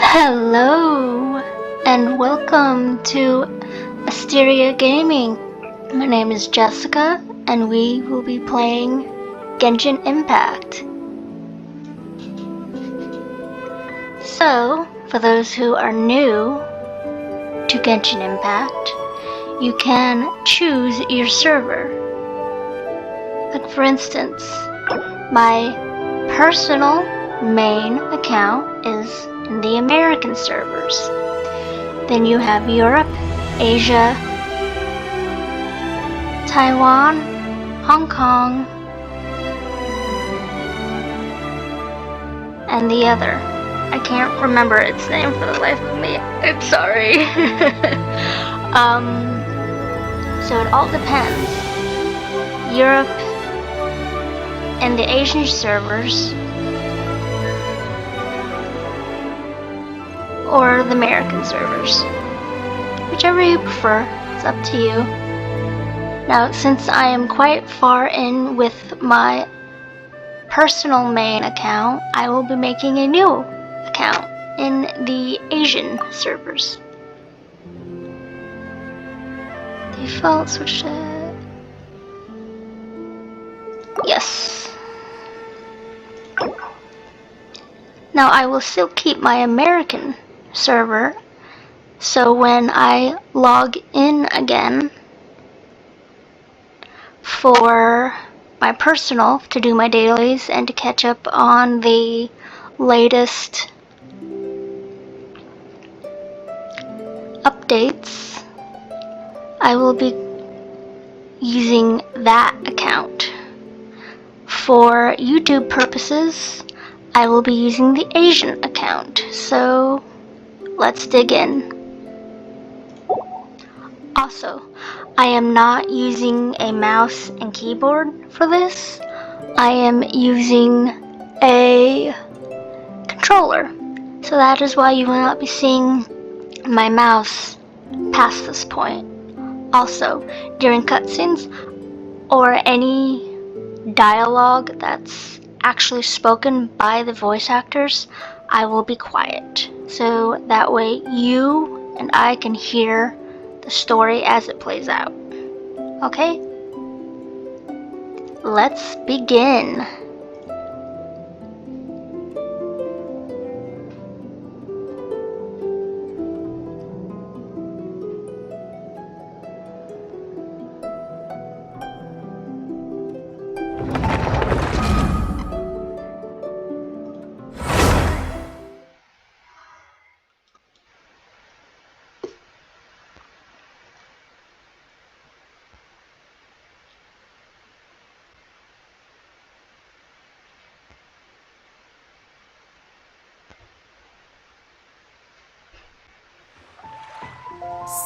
Hello and welcome to Asteria Gaming. My name is Jessica and we will be playing Genshin Impact. So, for those who are new to Genshin Impact, you can choose your server. Like for instance, my personal main account is in the American servers. Then you have Europe, Asia, Taiwan, Hong Kong, and the other. I can't remember its name for the life of me. I'm sorry. So it all depends. Europe and the Asian servers, or the American servers. Whichever you prefer, it's up to you. Now, since I am quite far in with my personal main account, I will be making a new account in the Asian servers. Default switch to... Yes. Now I will still keep my American server, so when I log in again for my personal to do my dailies and to catch up on the latest updates, I will be using that account. For YouTube purposes, I will be using the Asian account, so let's dig in. Also, I am not using a mouse and keyboard for this. I am using a controller, so that is why you will not be seeing my mouse past this point. Also, during cutscenes or any dialogue that's actually spoken by the voice actors, I will be quiet, so that way you and I can hear the story as it plays out. Okay? Let's begin.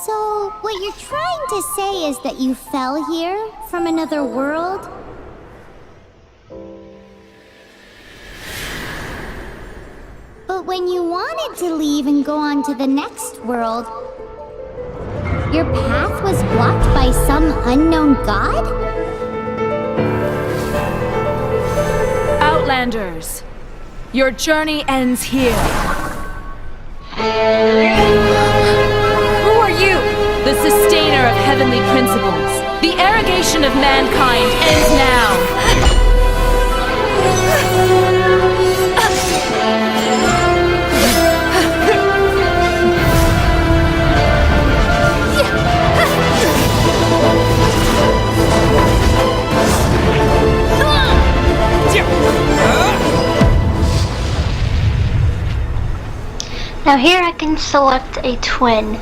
So, what you're trying to say is that you fell here from another world? But when you wanted to leave and go on to the next world, your path was blocked by some unknown god? Outlanders, your journey ends here. The sustainer of heavenly principles. The arrogation of mankind ends now. Now here I can select a twin.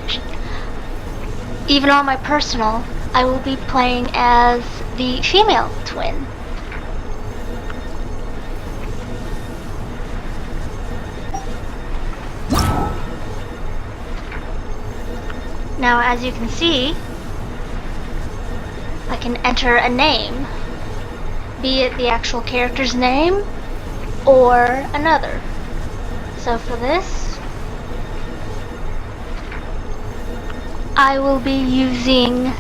Even on my personal, I will be playing as the female twin. Now, as you can see, I can enter a name, be it the actual character's name or another. So for this, I will be using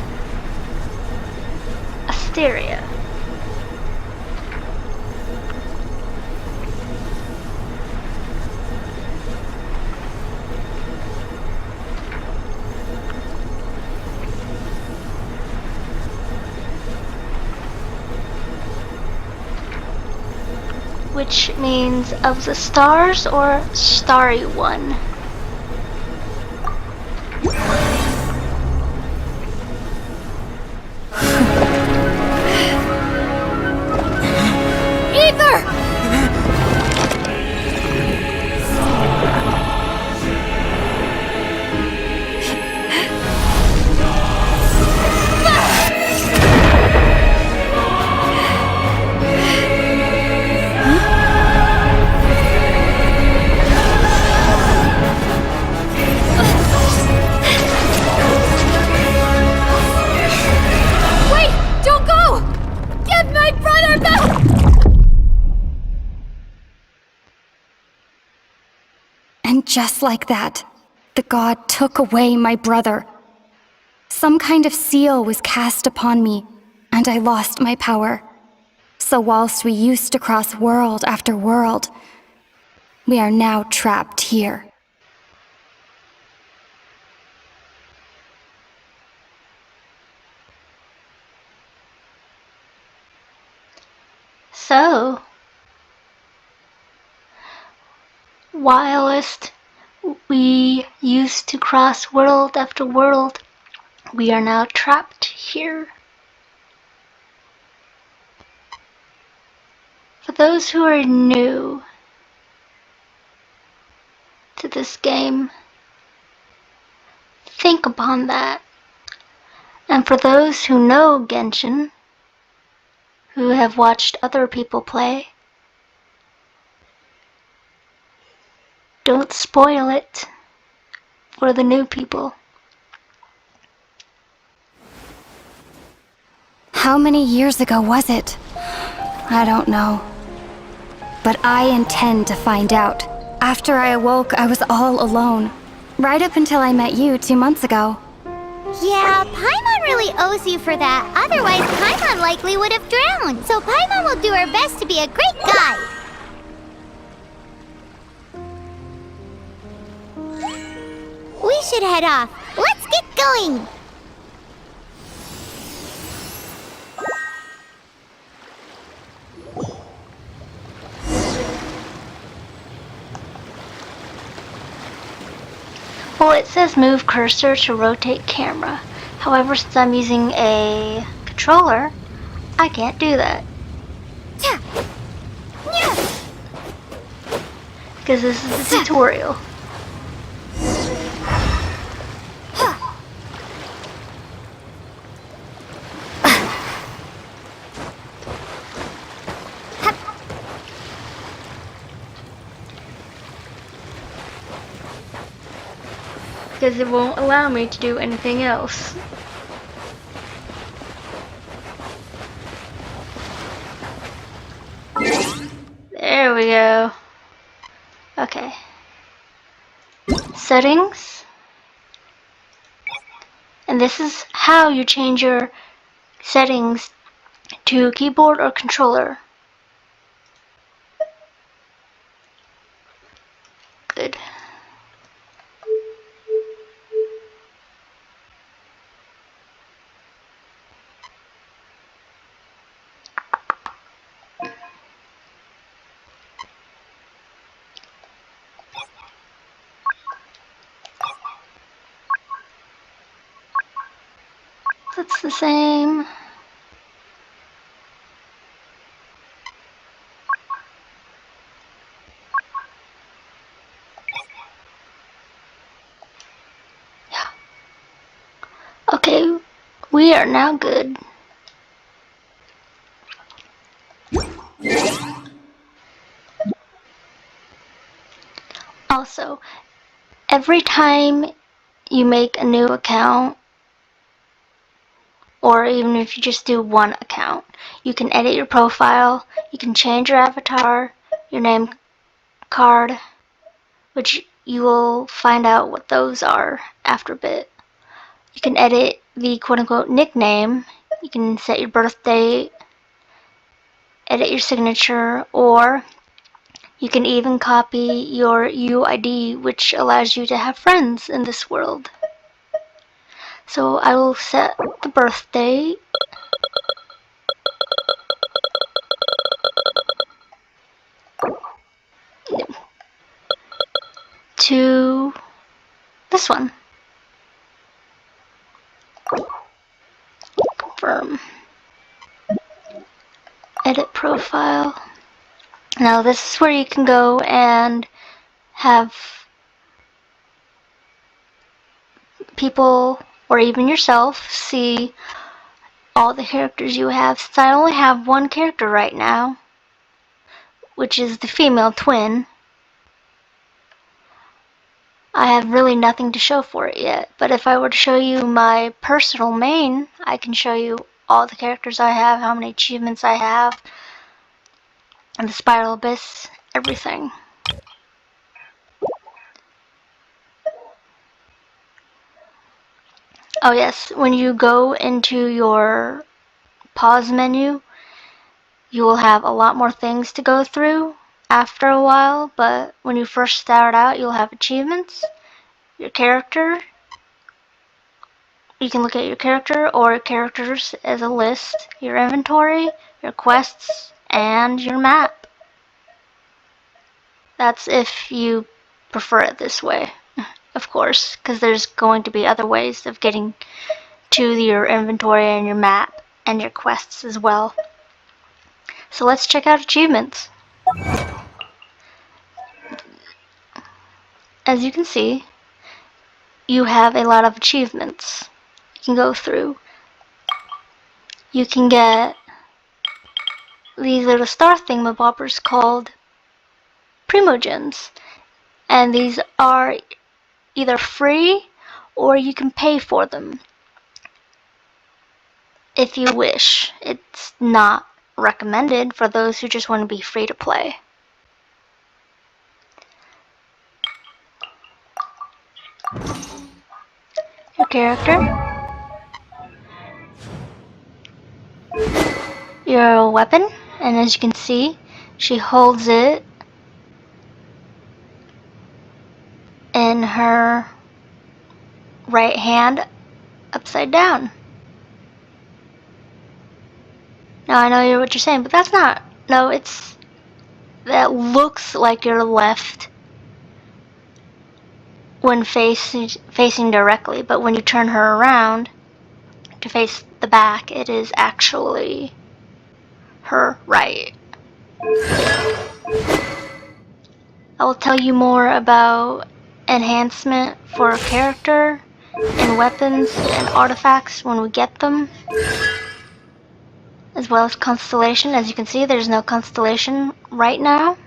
Asteria. which means of the stars or starry one. Ether! Wait! Don't go! Give my brother back! And just like that, the god took away my brother. Some kind of seal was cast upon me, and I lost my power. So whilst we used to cross world after world, we are now trapped here. So, whilst we used to cross world after world, we are now trapped here. For those who are new to this game, think upon that. And for those who know Genshin, who have watched other people play, don't spoil it for the new people. How many years ago was it? I don't know. But I intend to find out. After I awoke, I was all alone. Right up until I met you 2 months ago. Yeah, Paimon really owes you for that. Otherwise, Paimon likely would have drowned. So Paimon will do her best to be a great guide. We should head off. Let's get going. Well, it says move cursor to rotate camera. However, since I'm using a controller, I can't do that. Because this is a tutorial. Because it won't allow me to do anything else. There we go. Okay. Settings. And this is how you change your settings to keyboard or controller. Good. That's the same. Yeah. Okay, we are now good. Also, every time you make a new account, or even if you just do one account, you can edit your profile, you can change your avatar, your name card, which you will find out what those are after a bit. You can edit the quote-unquote nickname, you can set your birth date, edit your signature, or you can even copy your UID, which allows you to have friends in this world. So I will set the birth date. this one. Confirm. Edit profile. Now this is where you can go and have people or even yourself see all the characters you have. Since I only have one character right now, which is the female twin, I have really nothing to show for it yet. But if I were to show you my personal main, I can show you all the characters I have, how many achievements I have, and the Spiral Abyss, everything. Oh yes, when you go into your pause menu, you will have a lot more things to go through after a while, but when you first start out, you'll have achievements, your character. You can look at your character or characters as a list, your inventory, your quests, and your map. That's if you prefer it this way, of course, because there's going to be other ways of getting to your inventory and your map and your quests as well. So let's check out achievements. As you can see, you have a lot of achievements you can go through. You can get these little star thingamabobbers called Primogens, and these are either free or you can pay for them if you wish. It's not recommended for those who just want to be free to play. Your character, your weapon, and as you can see, she holds it in her right hand upside down. Now I know what you're saying, but that's not. No, that looks like your left when facing directly, but when you turn her around to face the back, it is actually her right. I will tell you more about enhancement for character and weapons and artifacts when we get them, as well as constellation. As you can see, there's no constellation right now,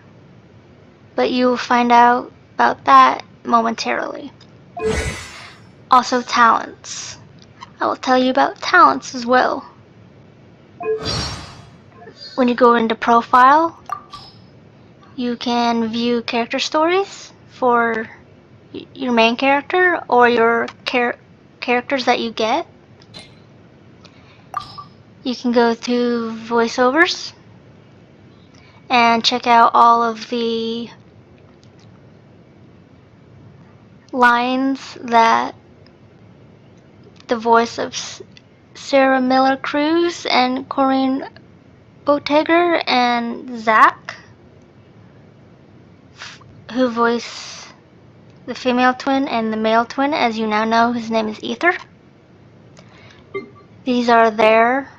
but you will find out about that momentarily. Also talents. I will tell you about talents as well. When you go into profile, you can view character stories for your main character or your characters that you get. You can go to voiceovers and check out all of the lines that the voice of Sarah Miller Cruz and Corinne Boteger and Zach, who voice the female twin and the male twin, as you now know, his name is Ether. These are their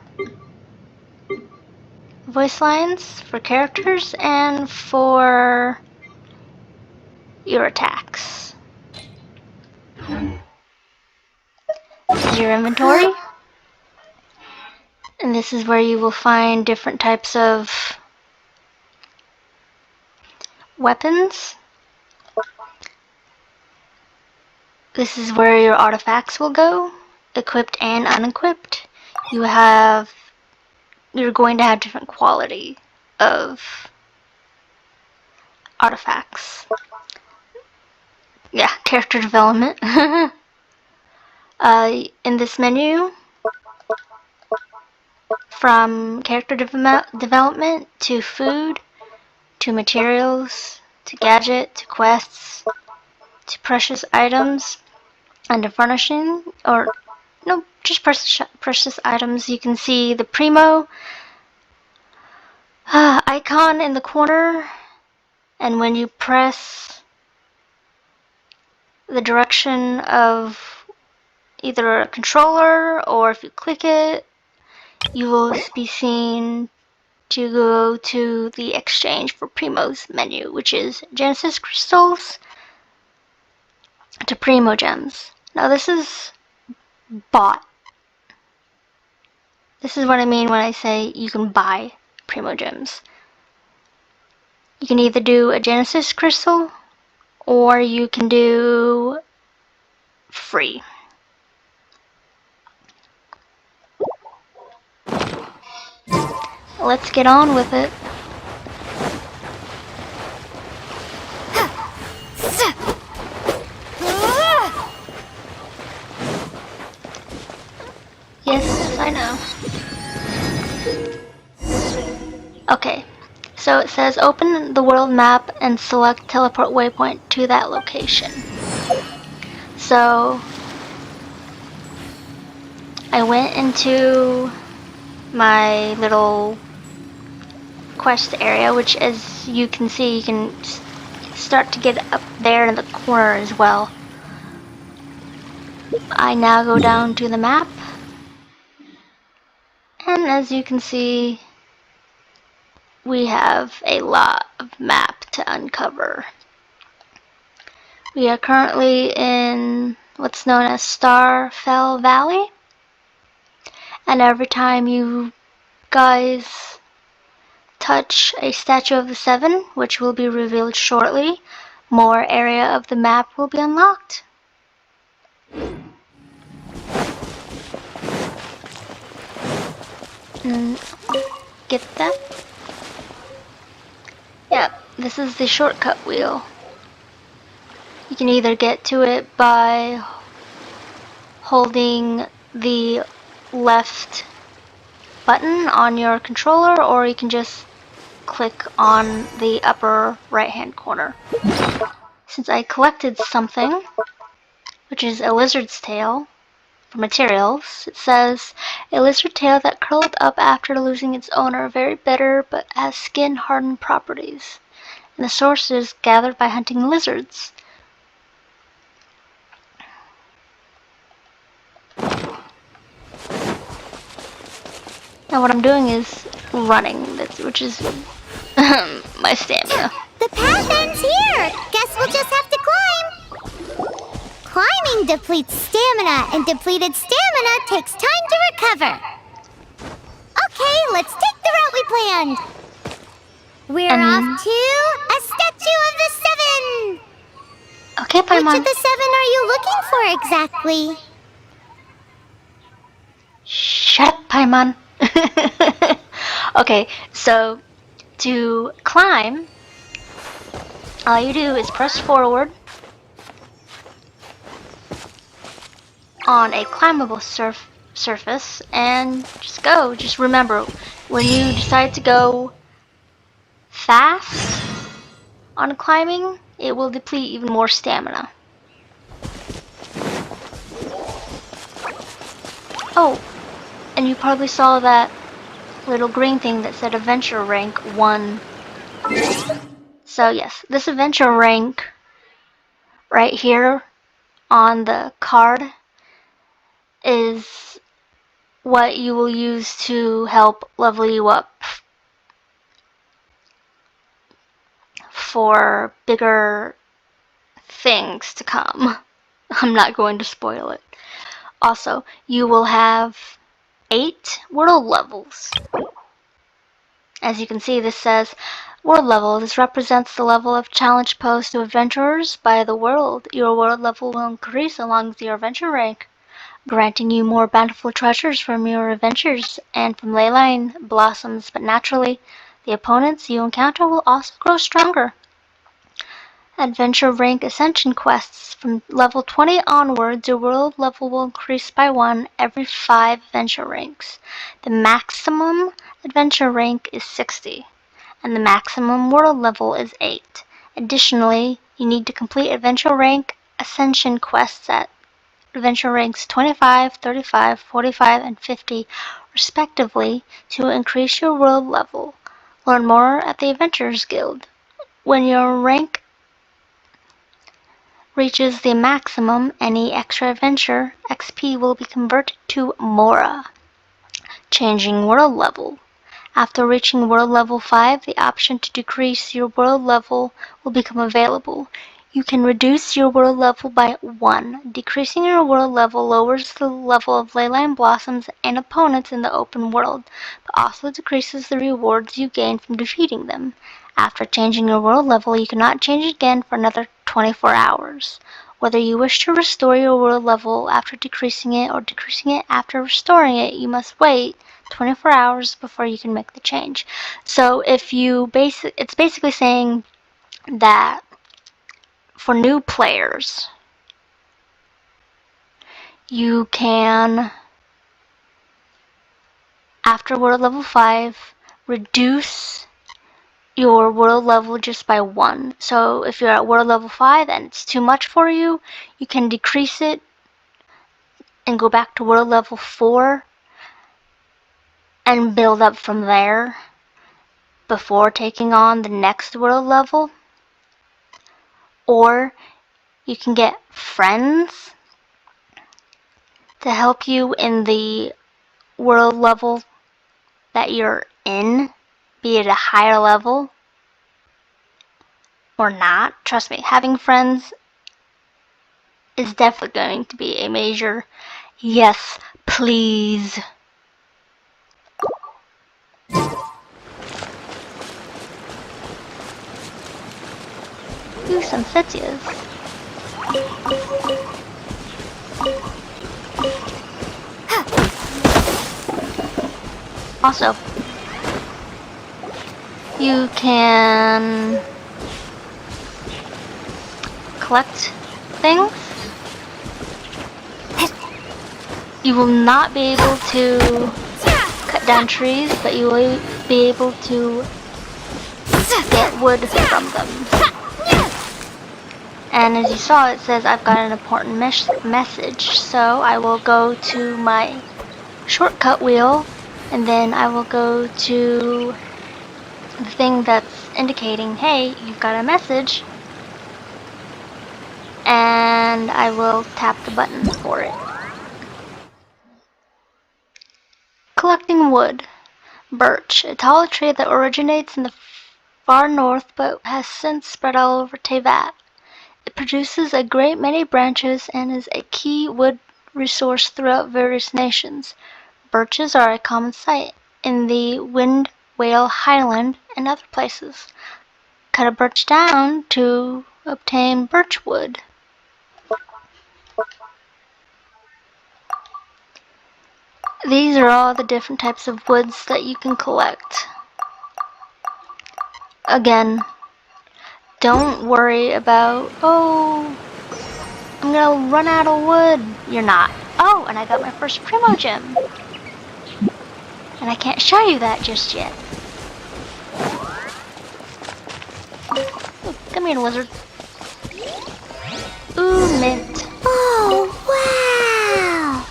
voice lines for characters and for your attacks. This is your inventory, and this is where you will find different types of weapons. This is where your artifacts will go, equipped and unequipped. You're going to have different quality of artifacts. Yeah, character development. In this menu, from character development to food, to materials, to gadget, to quests, to precious items, and to furnishing, or no, just precious items. You can see the Primo icon in the corner, and when you press the direction of either a controller, or if you click it, you will be seen to go to the exchange for Primo's menu, which is Genesis Crystals to Primo Gems. Now this is bought. This is what I mean when I say you can buy Primo Gems. You can either do a Genesis Crystal, or you can do free. Let's get on with it. Yes, I know. Okay, so it says open the world map and select teleport waypoint to that location. So I went into my little quest area, which as you can see, you can start to get up there in the corner as well. I now go down to the map, and as you can see, we have a lot of map to uncover. We are currently in what's known as Starfell Valley, and every time you guys touch a statue of the Seven, which will be revealed shortly, more area of the map will be unlocked. Get that? Yep, this is the shortcut wheel. You can either get to it by holding the left button on your controller, or you can just click on the upper right hand corner. Since I collected something, which is a lizard's tail, for materials, it says a lizard tail that curled up after losing its owner, very bitter but has skin hardened properties, and the source is gathered by hunting lizards. Now what I'm doing is running, which is my stamina. The path ends here. Guess we'll just have to climb. Climbing depletes stamina, and depleted stamina takes time to recover. Okay, let's take the route we planned. We're off to a statue of the Seven. Okay, Paimon. Which of the seven are you looking for exactly? Shut up, Paimon. Okay, so to climb, all you do is press forward on a climbable surface and just go. Just remember, when you decide to go fast on climbing, it will deplete even more stamina. Oh, and you probably saw that little green thing that said Adventure Rank 1. So yes, this Adventure Rank right here on the card is what you will use to help level you up for bigger things to come. I'm not going to spoil it. Also, you will have 8 world levels. As you can see, this says world level. This represents the level of challenge posed to adventurers by the world. Your world level will increase along with your adventure rank, granting you more bountiful treasures from your adventures and from leyline blossoms, but naturally, the opponents you encounter will also grow stronger. Adventure rank ascension quests. From level 20 onwards, your world level will increase by 1 every 5 adventure ranks. The maximum adventure rank is 60, and the maximum world level is 8. Additionally, you need to complete adventure rank ascension quests at adventure ranks 25, 35, 45, and 50, respectively, to increase your world level. Learn more at the Adventurers Guild. When your rank reaches the maximum, any extra adventure XP will be converted to Mora. Changing world level. After reaching world level 5, the option to decrease your world level will become available. You can reduce your world level by 1. Decreasing your world level lowers the level of leyline blossoms and opponents in the open world, but also decreases the rewards you gain from defeating them. After changing your world level, you cannot change it again for another 24 hours. Whether you wish to restore your world level after decreasing it or decreasing it after restoring it, you must wait 24 hours before you can make the change. So it's basically saying that for new players, you can, after world level 5, reduce your world level just by 1. So if you're at world level 5 and it's too much for you, you can decrease it and go back to world level 4 and build up from there before taking on the next world level. Or you can get friends to help you in the world level that you're in, be it a higher level or not. Trust me, having friends is definitely going to be a major yes, please. Ooh, some Setias. Also, you can collect things. You will not be able to cut down trees, but you will be able to get wood from them. And as you saw, it says I've got an important message, so I will go to my shortcut wheel, and then I will go to the thing that's indicating, hey, you've got a message, and I will tap the button for it. Collecting wood. Birch, a tall tree that originates in the far north but has since spread all over Tevat. It produces a great many branches and is a key wood resource throughout various nations. Birches are a common sight in the Wind Whale Highland and other places. Cut a birch down to obtain birch wood. These are all the different types of woods that you can collect. Again, don't worry about, oh, I'm gonna run out of wood. You're not. Oh, and I got my first Primo Gem. And I can't show you that just yet. Ooh, come here, lizard. Ooh, mint. Oh, wow!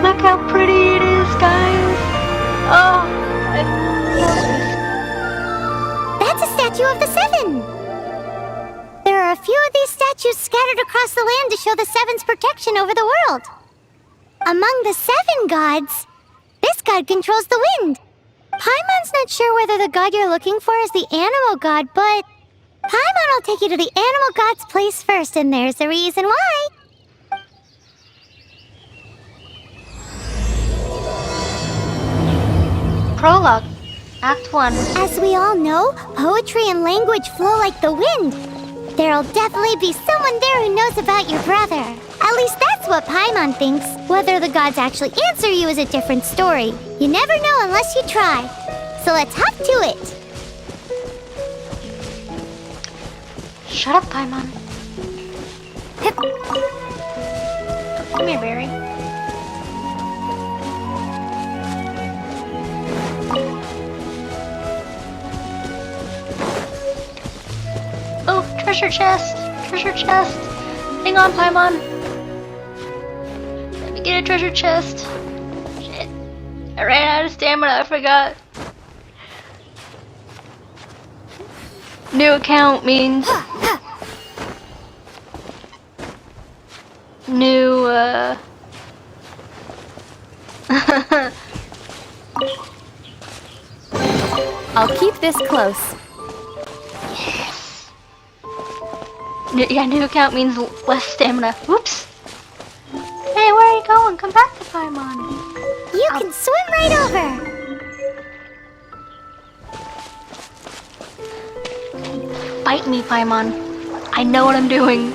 Look how pretty it is, guys. Oh, I love this. That's a statue of the Seven! There are a few of these statues scattered across the land to show the Seven's protection over the world. Among the 7 gods, this god controls the wind. Paimon's not sure whether the god you're looking for is the animal god, but Paimon will take you to the animal god's place first, and there's the reason why. Prologue, Act 1. As we all know, poetry and language flow like the wind. There'll definitely be someone there who knows about your brother. At least that's what Paimon thinks. Whether the gods actually answer you is a different story. You never know unless you try. So let's hop to it. Shut up, Paimon. Come here, Barry. Oh, treasure chest! Treasure chest! Hang on, Paimon! Get a treasure chest. Shit. I ran out of stamina, I forgot. New account means new, I'll keep this close. Yes. Yeah, new account means less stamina. Whoops. Hey, where are you going? Come back to Paimon. You can swim right over. Bite me, Paimon. I know what I'm doing.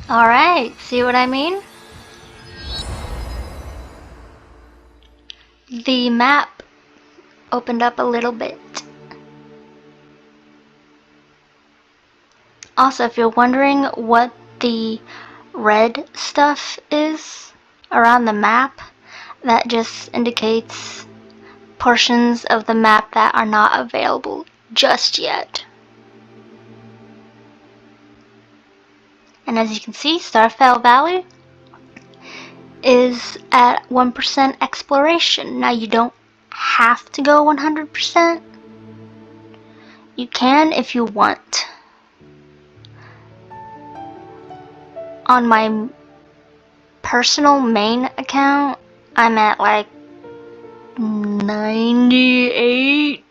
Alright, see what I mean? The map opened up a little bit. Also, if you're wondering what the red stuff is around the map, that just indicates portions of the map that are not available just yet. And as you can see, Starfell Valley is at 1% exploration. Now you don't have to go 100%. You can if you want. On my personal main account, I'm at like 98,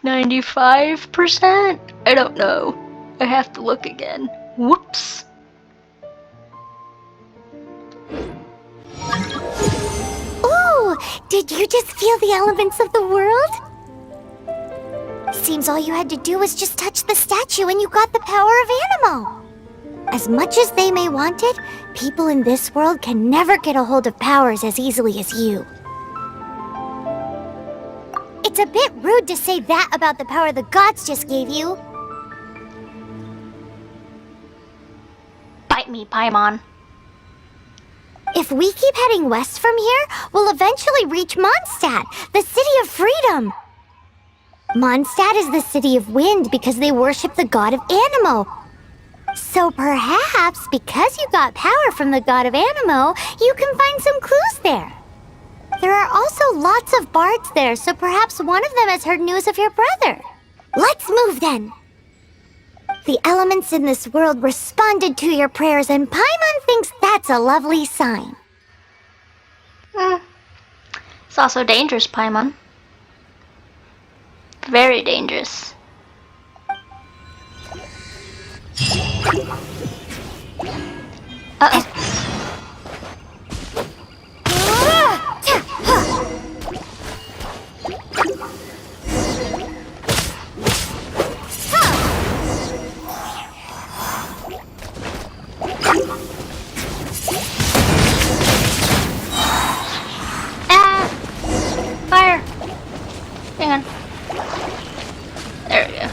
95%? I don't know. I have to look again. Whoops. Ooh, did you just feel the elements of the world? Seems all you had to do was just touch the statue and you got the power of Animo. As much as they may want it, people in this world can never get a hold of powers as easily as you. It's a bit rude to say that about the power the gods just gave you. Bite me, Paimon. If we keep heading west from here, we'll eventually reach Mondstadt, the city of freedom. Mondstadt is the city of wind because they worship the god of Animo. So perhaps, because you got power from the god of Animo, you can find some clues there. There are also lots of bards there, so perhaps one of them has heard news of your brother. Let's move then. The elements in this world responded to your prayers, and Paimon thinks that's a lovely sign. It's also dangerous, Paimon. Very dangerous. Uh-oh. Fire! Hang on. There we go.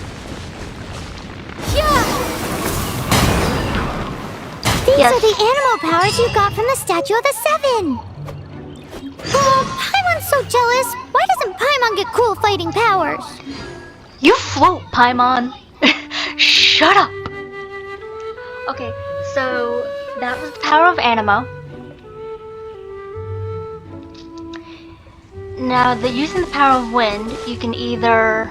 These are the animal powers you got from the Statue of the Seven. Oh, Paimon's so jealous. Why doesn't Paimon get cool fighting powers? You float, Paimon! Shut up! Okay, so that was the power of Animo. Now, using the power of wind, you can either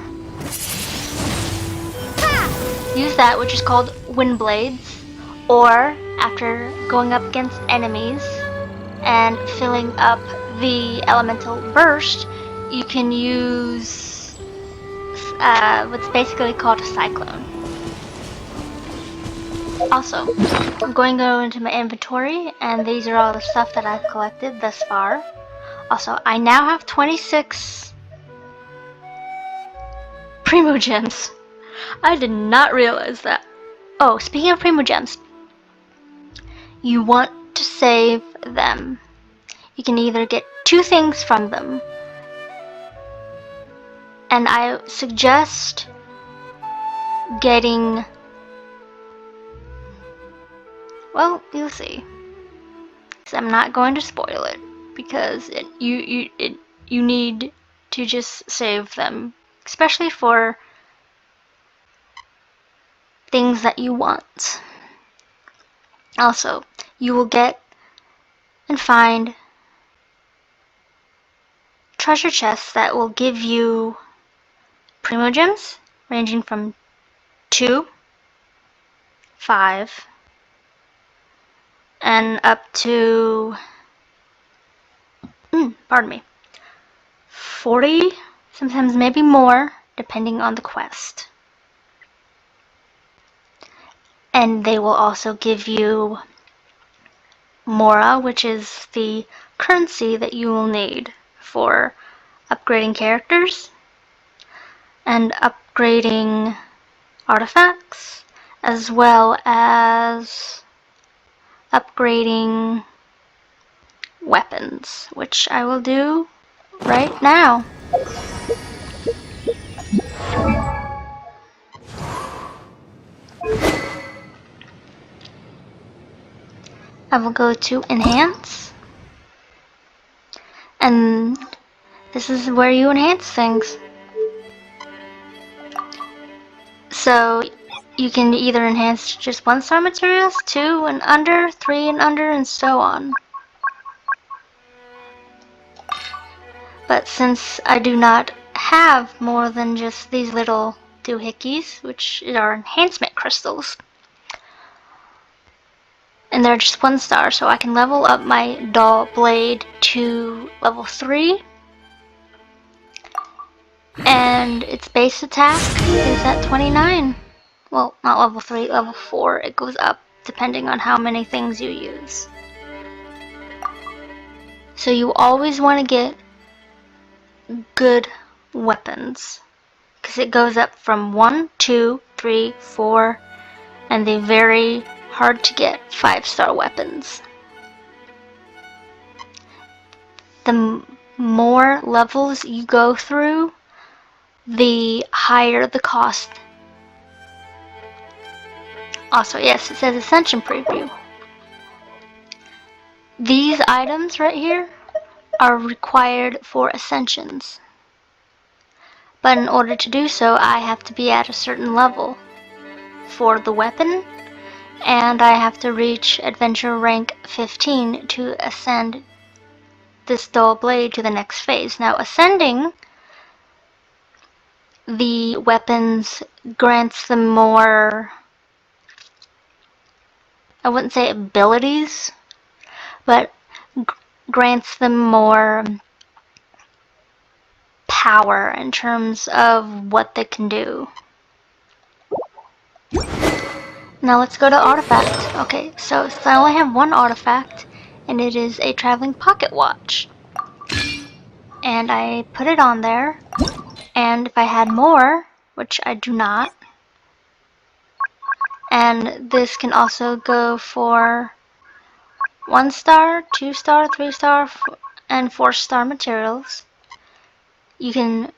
use that, which is called wind blades, or after going up against enemies and filling up the elemental burst, you can use what's basically called a cyclone. Also, I'm going to go into my inventory, and these are all the stuff that I've collected thus far. Also, I now have 26 Primo Gems. I did not realize that. Oh, speaking of Primo Gems, you want to save them. You can either get 2 things from them, and I suggest getting, well, you'll see. So I'm not going to spoil it because you need to just save them, especially for things that you want. Also, you will get and find treasure chests that will give you Primo Gems ranging from 2, 5, and up to, pardon me, 40, sometimes maybe more, depending on the quest. And they will also give you Mora, which is the currency that you will need for upgrading characters and upgrading artifacts, as well as upgrading weapons, which I will do right now. I will go to Enhance, and this is where you enhance things. So you can either enhance just 1-star materials, 2 and under, 3 and under, and so on. But since I do not have more than just these little doohickeys, which are enhancement crystals, and they're just 1-star, so I can level up my dull blade to level 3, and its base attack is at 29. Well, not level 3, level 4. It goes up depending on how many things you use. So you always want to get good weapons, because it goes up from 1, 2, 3, 4, and the very hard to get 5-star weapons. The more levels you go through, the higher the cost. Also, yes, it says Ascension Preview. These items right here are required for Ascensions. But in order to do so, I have to be at a certain level for the weapon, and I have to reach Adventure rank 15 to ascend this dull blade to the next phase. Now, ascending the weapons grants them more, I wouldn't say abilities, but grants them more power in terms of what they can do. Now let's go to artifact. Okay, so I only have 1 artifact, and it is a traveling pocket watch. And I put it on there, and if I had more, which I do not, and this can also go for 1-star, 2-star, 3-star, and 4-star materials. You can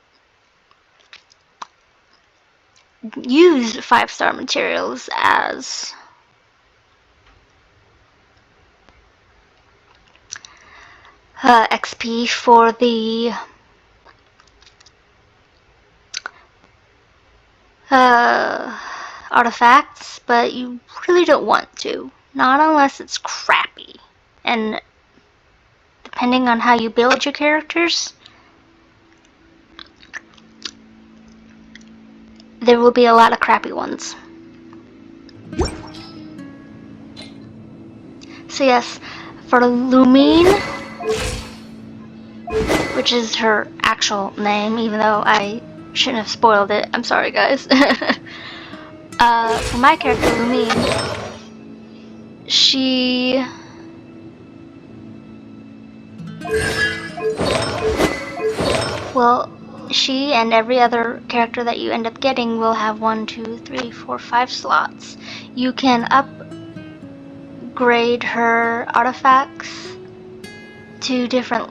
use 5-star materials as XP for the artifacts, but you really don't want to. Not unless it's crappy. And depending on how you build your characters, there will be a lot of crappy ones. So yes, for Lumine, which is her actual name, even though I shouldn't have spoiled it. I'm sorry, guys. For my character, Lumine, she she and every other character that you end up getting will have 1, 2, 3, 4, 5 slots. You can upgrade her artifacts to different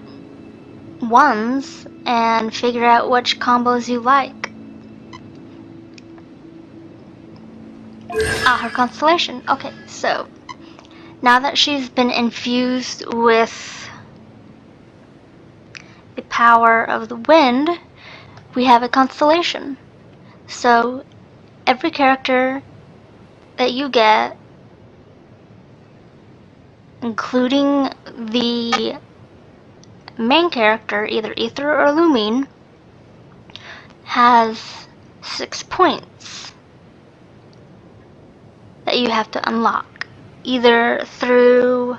ones and figure out which combos you like. Her constellation. Okay, so now that she's been infused with the power of the wind, we have a constellation. So every character that you get, including the main character, either Ether or Lumine, has 6 points that you have to unlock, either through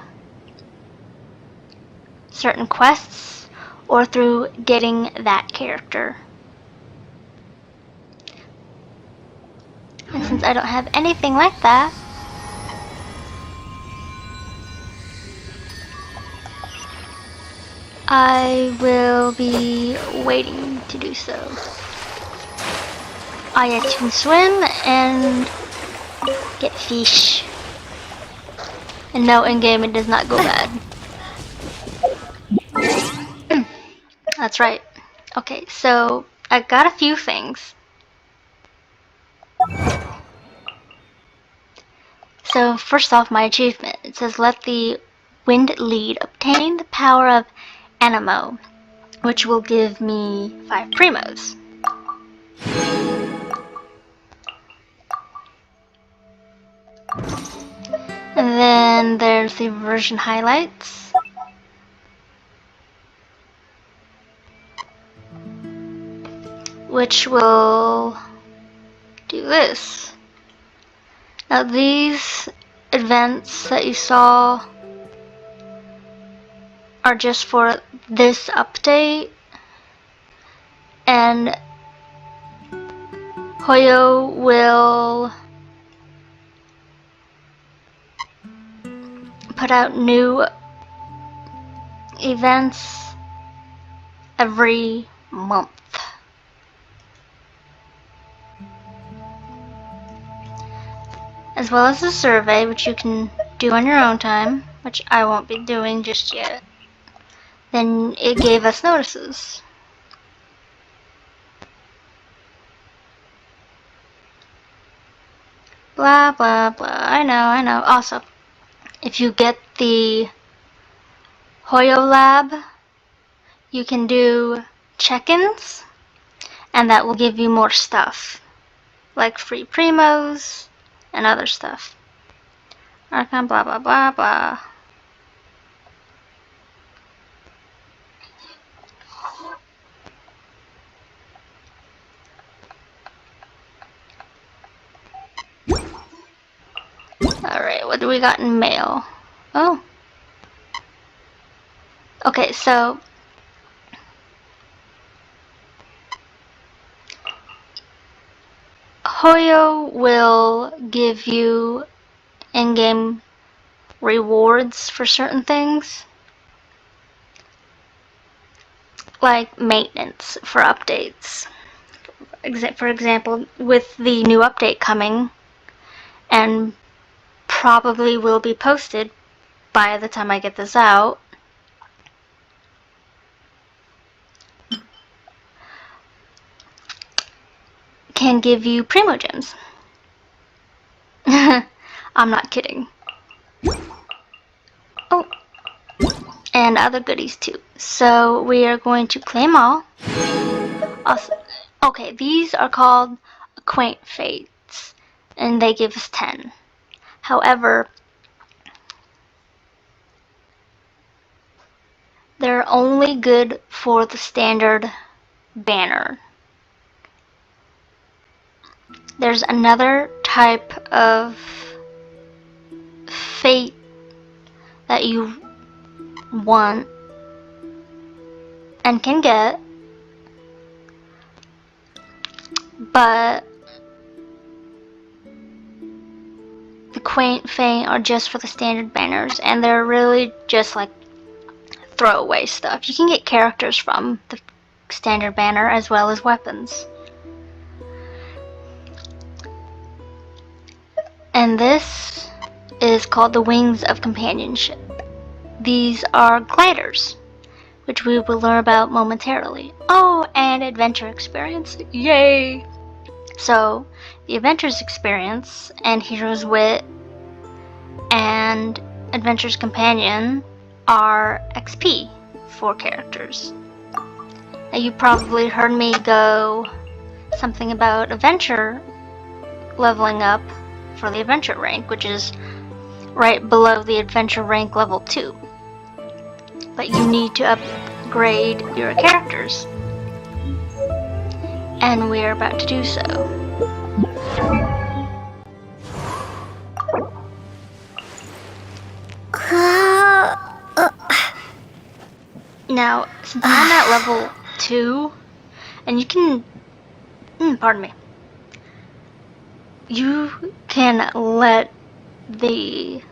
certain quests or through getting that character. And since I don't have anything like that, I will be waiting to do so. I can swim and get fish. And no, in-game it does not go bad. That's right. Okay, so I got a few things. So first off, my achievement. It says let the wind lead obtain the power of Anemo, which will give me 5 primos. And then there's the version highlights. Which will do this. Now these events that you saw are just for this update, and Hoyo will put out new events every month. As well as a survey, which you can do on your own time, which I won't be doing just yet. Then it gave us notices. Blah, blah, blah. I know. Also, if you get the Hoyo Lab, you can do check-ins, and that will give you more stuff, like free primos and other stuff. Archon, blah, blah, blah, blah. Alright, what do we got in mail? Oh. Okay, so Hoyo will give you in-game rewards for certain things, like maintenance for updates. For example, with the new update coming, and probably will be posted by the time I get this out, can give you Primo Gems. I'm not kidding. Oh, and other goodies too. So we are going to claim all. Also, okay, these are called Acquaint Fates, and they give us 10. However, they're only good for the standard banner. There's another type of fate that you want and can get, but the Quaint Fate are just for the standard banners, and they're really just like throwaway stuff. You can get characters from the standard banner as well as weapons. And this is called the Wings of Companionship. These are gliders, which we will learn about momentarily. Oh, and adventure experience. Yay! So, the Adventures Experience and Hero's Wit and Adventure's Companion are XP for characters. Now, you probably heard me go something about Adventure leveling up for the Adventure rank, which is right below the Adventure rank level 2. But you need to upgrade your characters. And we are about to do so. Now, since I'm at level 2, and you can, pardon me, you can let the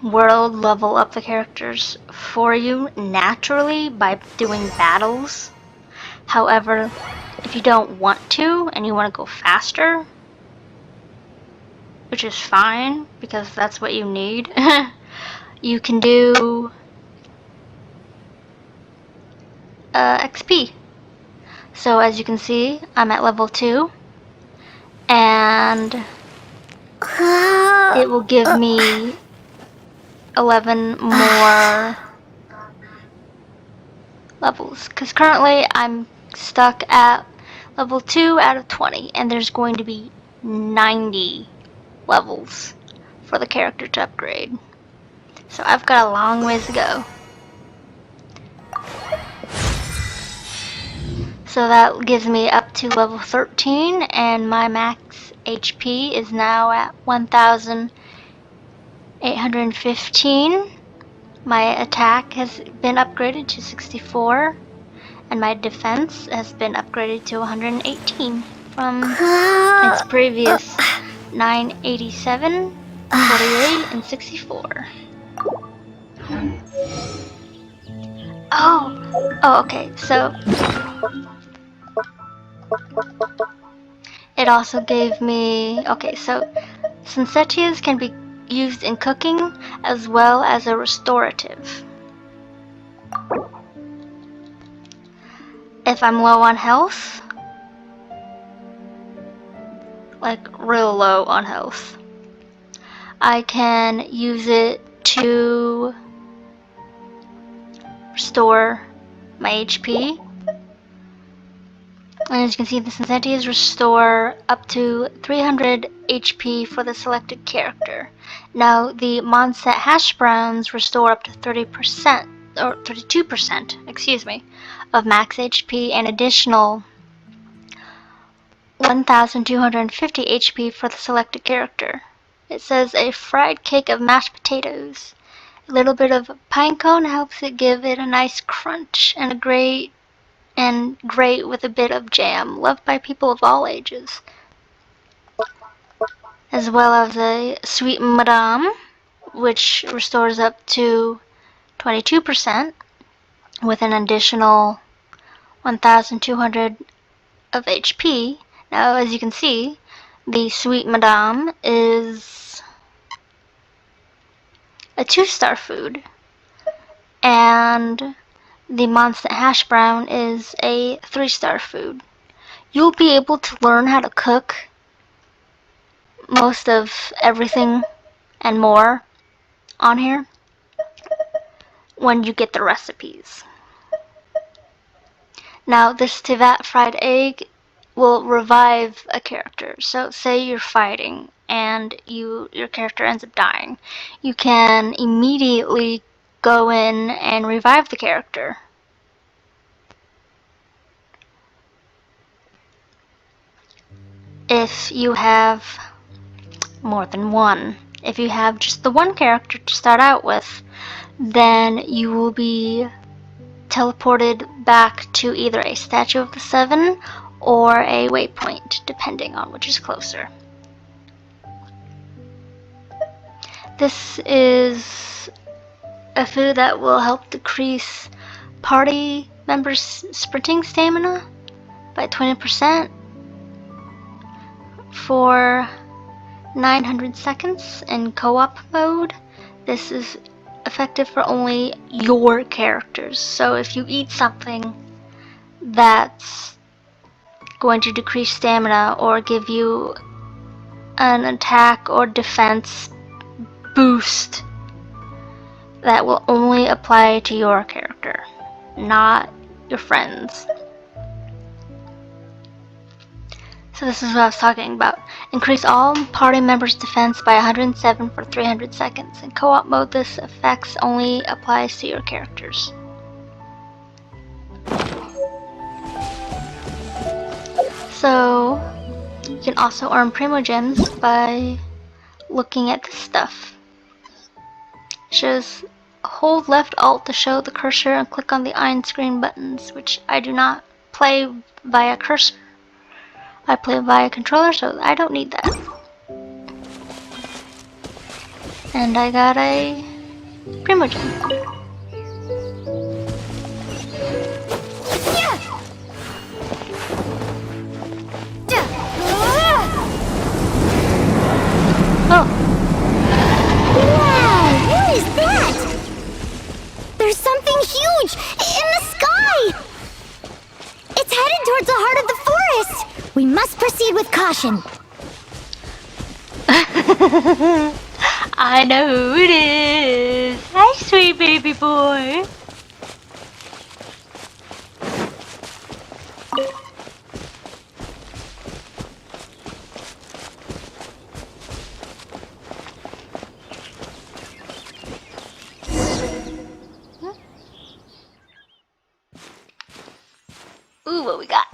world level up the characters for you naturally by doing battles. However, if you don't want to and you want to go faster, which is fine because that's what you need, you can do XP. So as you can see, I'm at level 2, and it will give me 11 more levels, because currently I'm stuck at level 2 out of 20, and there's going to be 90 levels for the character to upgrade. So I've got a long ways to go. So that gives me up to level 13, and my max HP is now at 1,815. My attack has been upgraded to 64, and my defense has been upgraded to 118 from its previous 987, 48, and 64. Oh, okay, so it also gave me, okay, so Synsetias can be used in cooking as well as a restorative. If I'm low on health, like real low on health, I can use it to restore my HP. And as you can see, the Synsetias restore up to 300 HP for the selected character. Now, the Monset Hash Browns restore up to 30%, or 32%, excuse me, of max HP, and additional 1,250 HP for the selected character. It says a fried cake of mashed potatoes. A little bit of pine cone helps it give it a nice crunch, and great with a bit of jam, loved by people of all ages. As well as a sweet madame, which restores up to 22% with an additional 1,200 of HP. Now, as you can see, the sweet madame is a 2-star food, and the Monster Hash Brown is a 3-star food. You'll be able to learn how to cook most of everything and more on here when you get the recipes. Now, this Tivat fried egg will revive a character. So say you're fighting and your character ends up dying. You can immediately go in and revive the character. If you have more than one. If you have just the one character to start out with, then you will be teleported back to either a Statue of the Seven or a waypoint, depending on which is closer. This is a food that will help decrease party members' sprinting stamina by 20% for 900 seconds in co-op mode. This is effective for only your characters. So if you eat something that's going to decrease stamina or give you an attack or defense boost, that will only apply to your character, not your friends. So this is what I was talking about. Increase all party members' defense by 107 for 300 seconds. In co-op mode, this effect only applies to your characters. So you can also earn Primo Gems by looking at this stuff. Shows hold left alt to show the cursor and click on the on-screen buttons, which I do not play via cursor. I play via controller, so I don't need that. And I got a Primo Gem. Oh. Wow, what is that? There's something huge in the sky! It's headed towards the heart of the forest! We must proceed with caution. I know who it is. Hi, sweet baby boy. Ooh, what we got?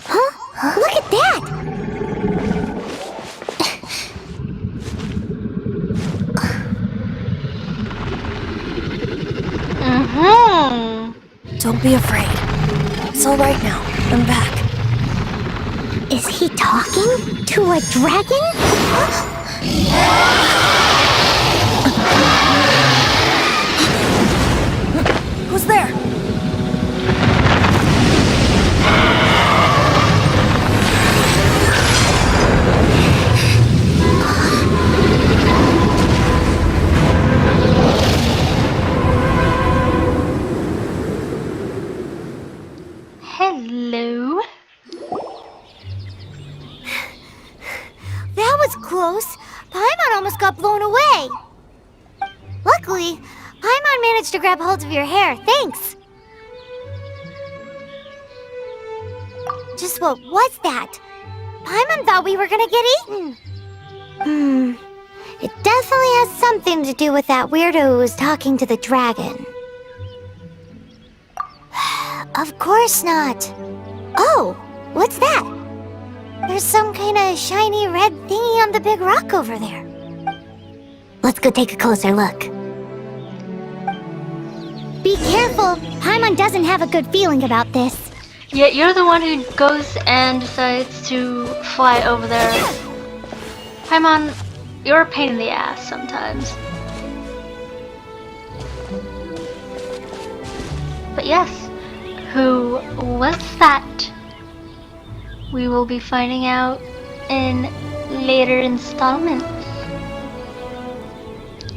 Huh? Look at that! Don't be afraid. It's all right now. I'm back. Is he talking to a dragon? Who's there? Hello. That was close. Paimon almost got blown away. Luckily, Paimon managed to grab hold of your hair. Thanks. Just what was that? Paimon thought we were gonna get eaten. It definitely has something to do with that weirdo who was talking to the dragon. Of course not. Oh, what's that? There's some kind of shiny red thingy on the big rock over there. Let's go take a closer look. Be careful! Paimon doesn't have a good feeling about this. Yeah, you're the one who goes and decides to fly over there. Paimon, you're a pain in the ass sometimes. But yes, who was that? We will be finding out in later installments.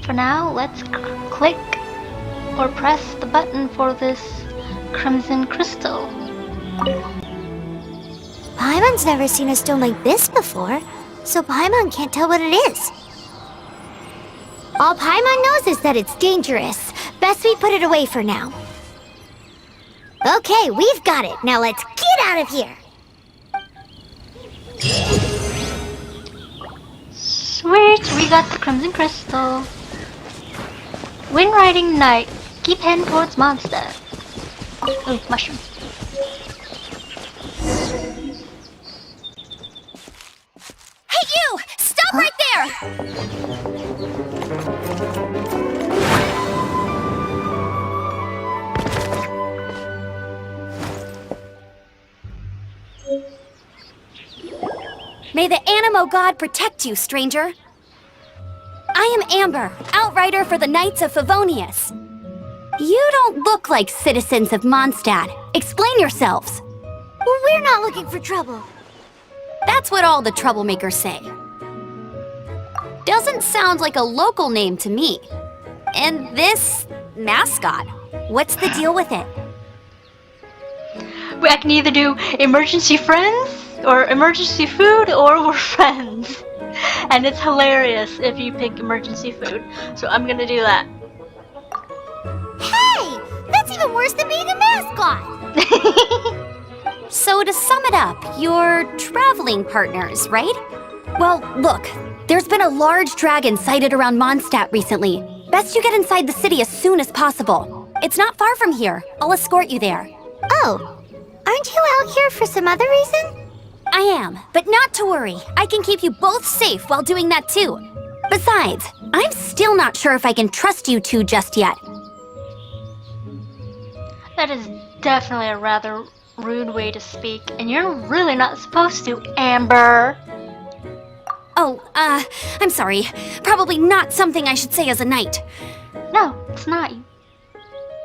For now, let's click or press the button for this crimson crystal. Paimon's never seen a stone like this before, so Paimon can't tell what it is. All Paimon knows is that it's dangerous. Best we put it away for now. Okay, we've got it. Now let's get out of here. Sweet, we got the crimson crystal. When riding night, keep heading towards monster. Ooh, mushroom. Hey, you! Stop right there! May the Animo God protect you, stranger. I am Amber, outrider for the Knights of Favonius. You don't look like citizens of Mondstadt. Explain yourselves. We're not looking for trouble. That's what all the troublemakers say. Doesn't sound like a local name to me. And this mascot, what's the deal with it? I can either do emergency friends, or emergency food, or we're friends. And it's hilarious if you pick emergency food. So I'm gonna do that. Hey! That's even worse than being a mascot! So to sum it up, you're traveling partners, right? Well, look, there's been a large dragon sighted around Mondstadt recently. Best you get inside the city as soon as possible. It's not far from here. I'll escort you there. Oh, aren't you out here for some other reason? I am, but not to worry. I can keep you both safe while doing that too. Besides, I'm still not sure if I can trust you two just yet. That is definitely a rather rude way to speak, and you're really not supposed to, Amber. Oh, I'm sorry. Probably not something I should say as a knight. No, it's not.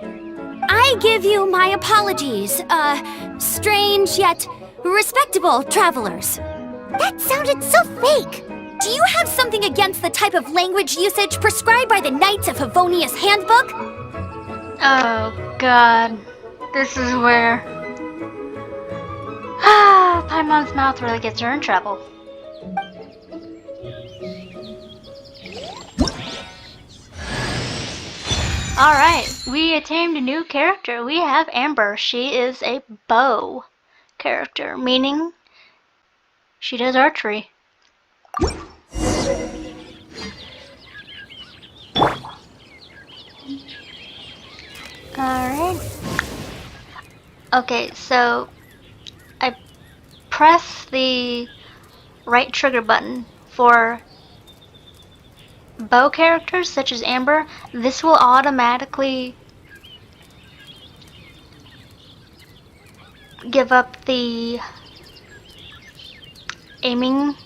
I give you my apologies, strange yet respectable travelers. That sounded so fake. Do you have something against the type of language usage prescribed by the Knights of Favonius Handbook? Oh, God. This is where... Paimon's mouth really gets her in trouble. Alright, we tamed a new character. We have Amber. She is a bow character, meaning she does archery. Alright. Okay, so I press the right trigger button for bow characters such as Amber. This will automatically give up the aiming,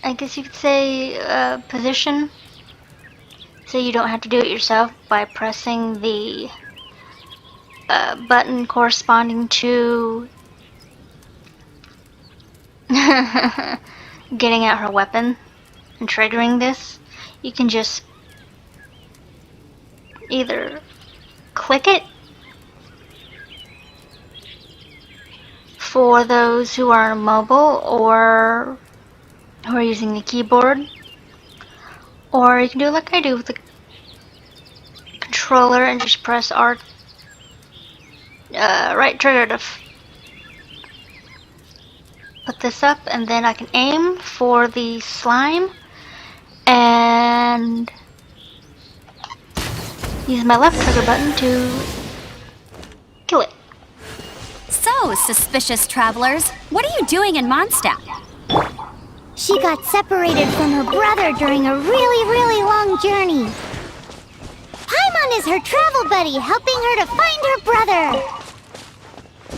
I guess you could say, position, so you don't have to do it yourself by pressing the button corresponding to getting out her weapon and triggering this. You can just either click it for those who are mobile or who are using the keyboard, or you can do it like I do with the controller and just press R, right trigger to put this up, and then I can aim for the slime and use my left trigger button to kill it. So, suspicious travelers, what are you doing in Mondstadt? She got separated from her brother during a really long journey. Paimon is her travel buddy, helping her to find her brother.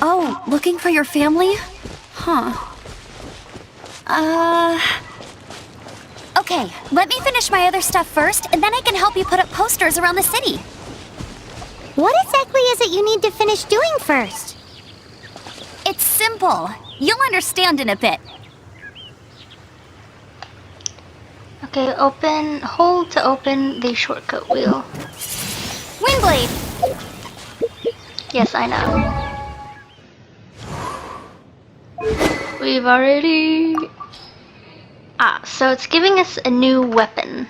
Oh, looking for your family? Huh. Okay, let me finish my other stuff first, and then I can help you put up posters around the city. What exactly is it you need to finish doing first? It's simple. You'll understand in a bit. Okay, hold to open the shortcut wheel. Windblade! Yes, I know. We've already... so it's giving us a new weapon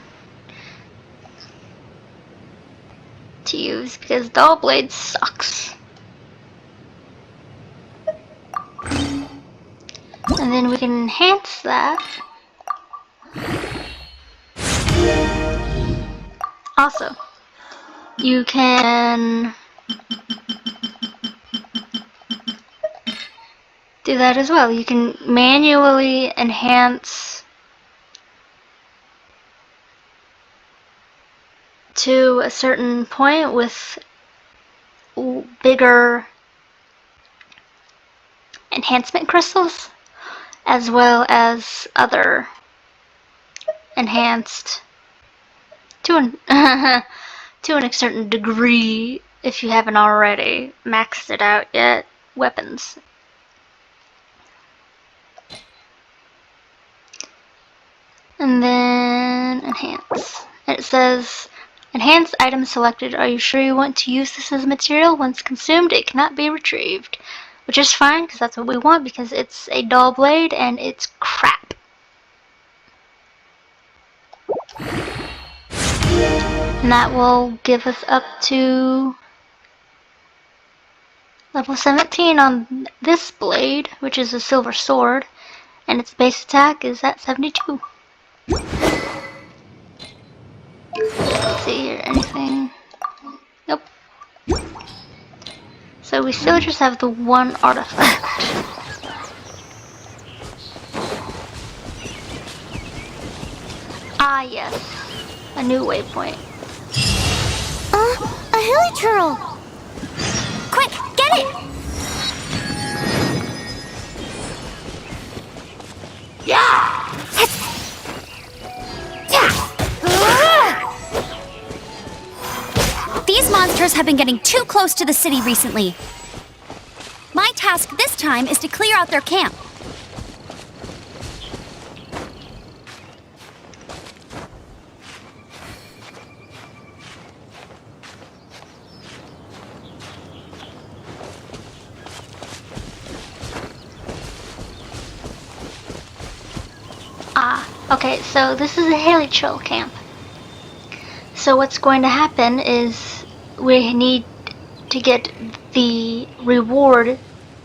to use because Dull Blade sucks. And then we can enhance that. Also, you can do that as well. You can manually enhance to a certain point with bigger enhancement crystals, as well as other enhanced to an to a certain degree if you haven't already maxed it out yet. Weapons. And then enhance. And it says enhanced item selected. Are you sure you want to use this as material? Once consumed, it cannot be retrieved. Which is fine, because that's what we want, because it's a dull blade and it's crap. And that will give us up to level 17 on this blade, which is a silver sword, and its base attack is at 72. Let's see here, anything? Nope. So we still just have the one artifact. Ah yes, a new waypoint. A hilichurl! Quick, get it! These monsters have been getting too close to the city recently. My task this time is to clear out their camp. Okay, so this is a hilichurl camp. So what's going to happen is we need to get the reward,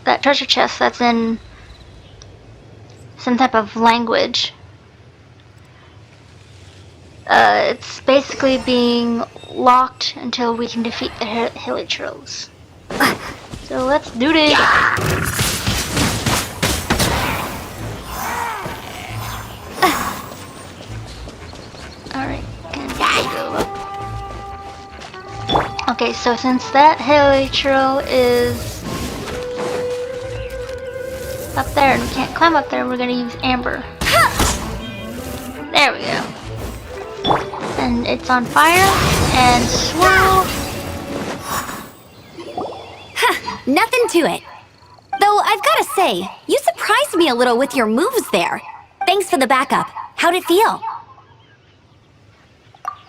that treasure chest that's in some type of language. It's basically being locked until we can defeat the hilichurls. So let's do this. Alright, go up. Okay, so since that hilichurl is up there and we can't climb up there, we're gonna use amber. There we go. And it's on fire and swirl. Nothing to it. Though I've gotta say, you surprised me a little with your moves there. Thanks for the backup. How'd it feel?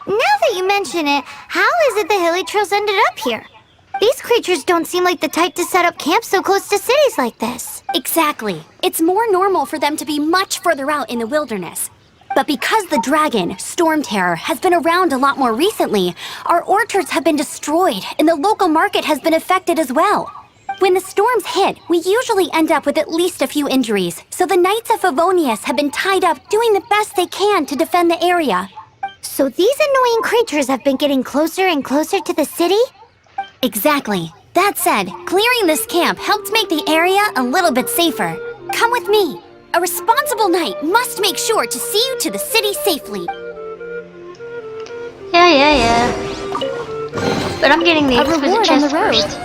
Now that you mention it, how is it the hilichurls ended up here? These creatures don't seem like the type to set up camp so close to cities like this. Exactly. It's more normal for them to be much further out in the wilderness. But because the dragon, Storm Terror, has been around a lot more recently, our orchards have been destroyed and the local market has been affected as well. When the storms hit, we usually end up with at least a few injuries, so the Knights of Favonius have been tied up doing the best they can to defend the area. So these annoying creatures have been getting closer and closer to the city? Exactly. That said, clearing this camp helped make the area a little bit safer. Come with me. A responsible knight must make sure to see you to the city safely. Yeah. But I'm getting the exquisite chest first.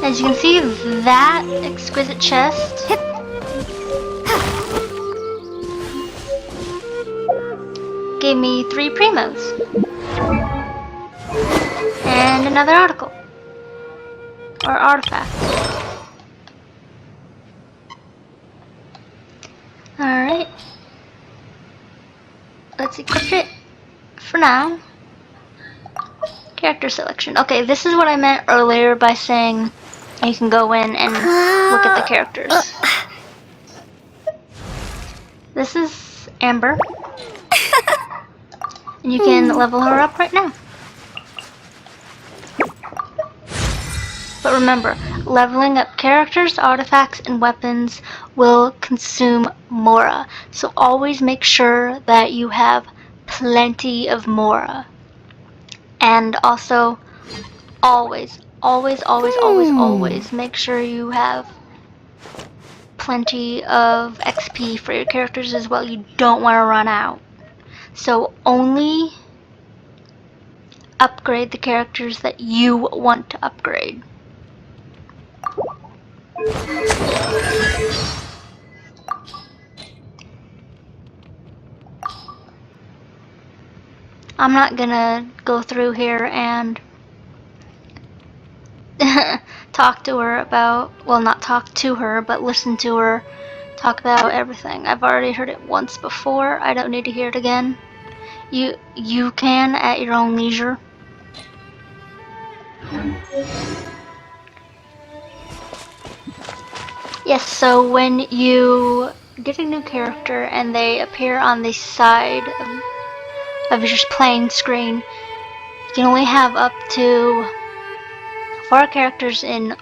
As you can see, that exquisite chest gave me 3 primos and another article or artifact. Alright, let's equip it for now. Character selection. Okay, this is what I meant earlier by saying you can go in and look at the characters. This is Amber. And you can level her up right now. But remember, leveling up characters, artifacts, and weapons will consume Mora. So always make sure that you have plenty of Mora. And also, always make sure you have plenty of XP for your characters as well. You don't want to run out. So only upgrade the characters that you want to upgrade. I'm not gonna go through here and talk to her about, well, not talk to her, but listen to her talk about everything. I've already heard it once before. I don't need to hear it again. You can at your own leisure. Yes, so when you get a new character and they appear on the side of your playing screen, you can only have up to 4 characters in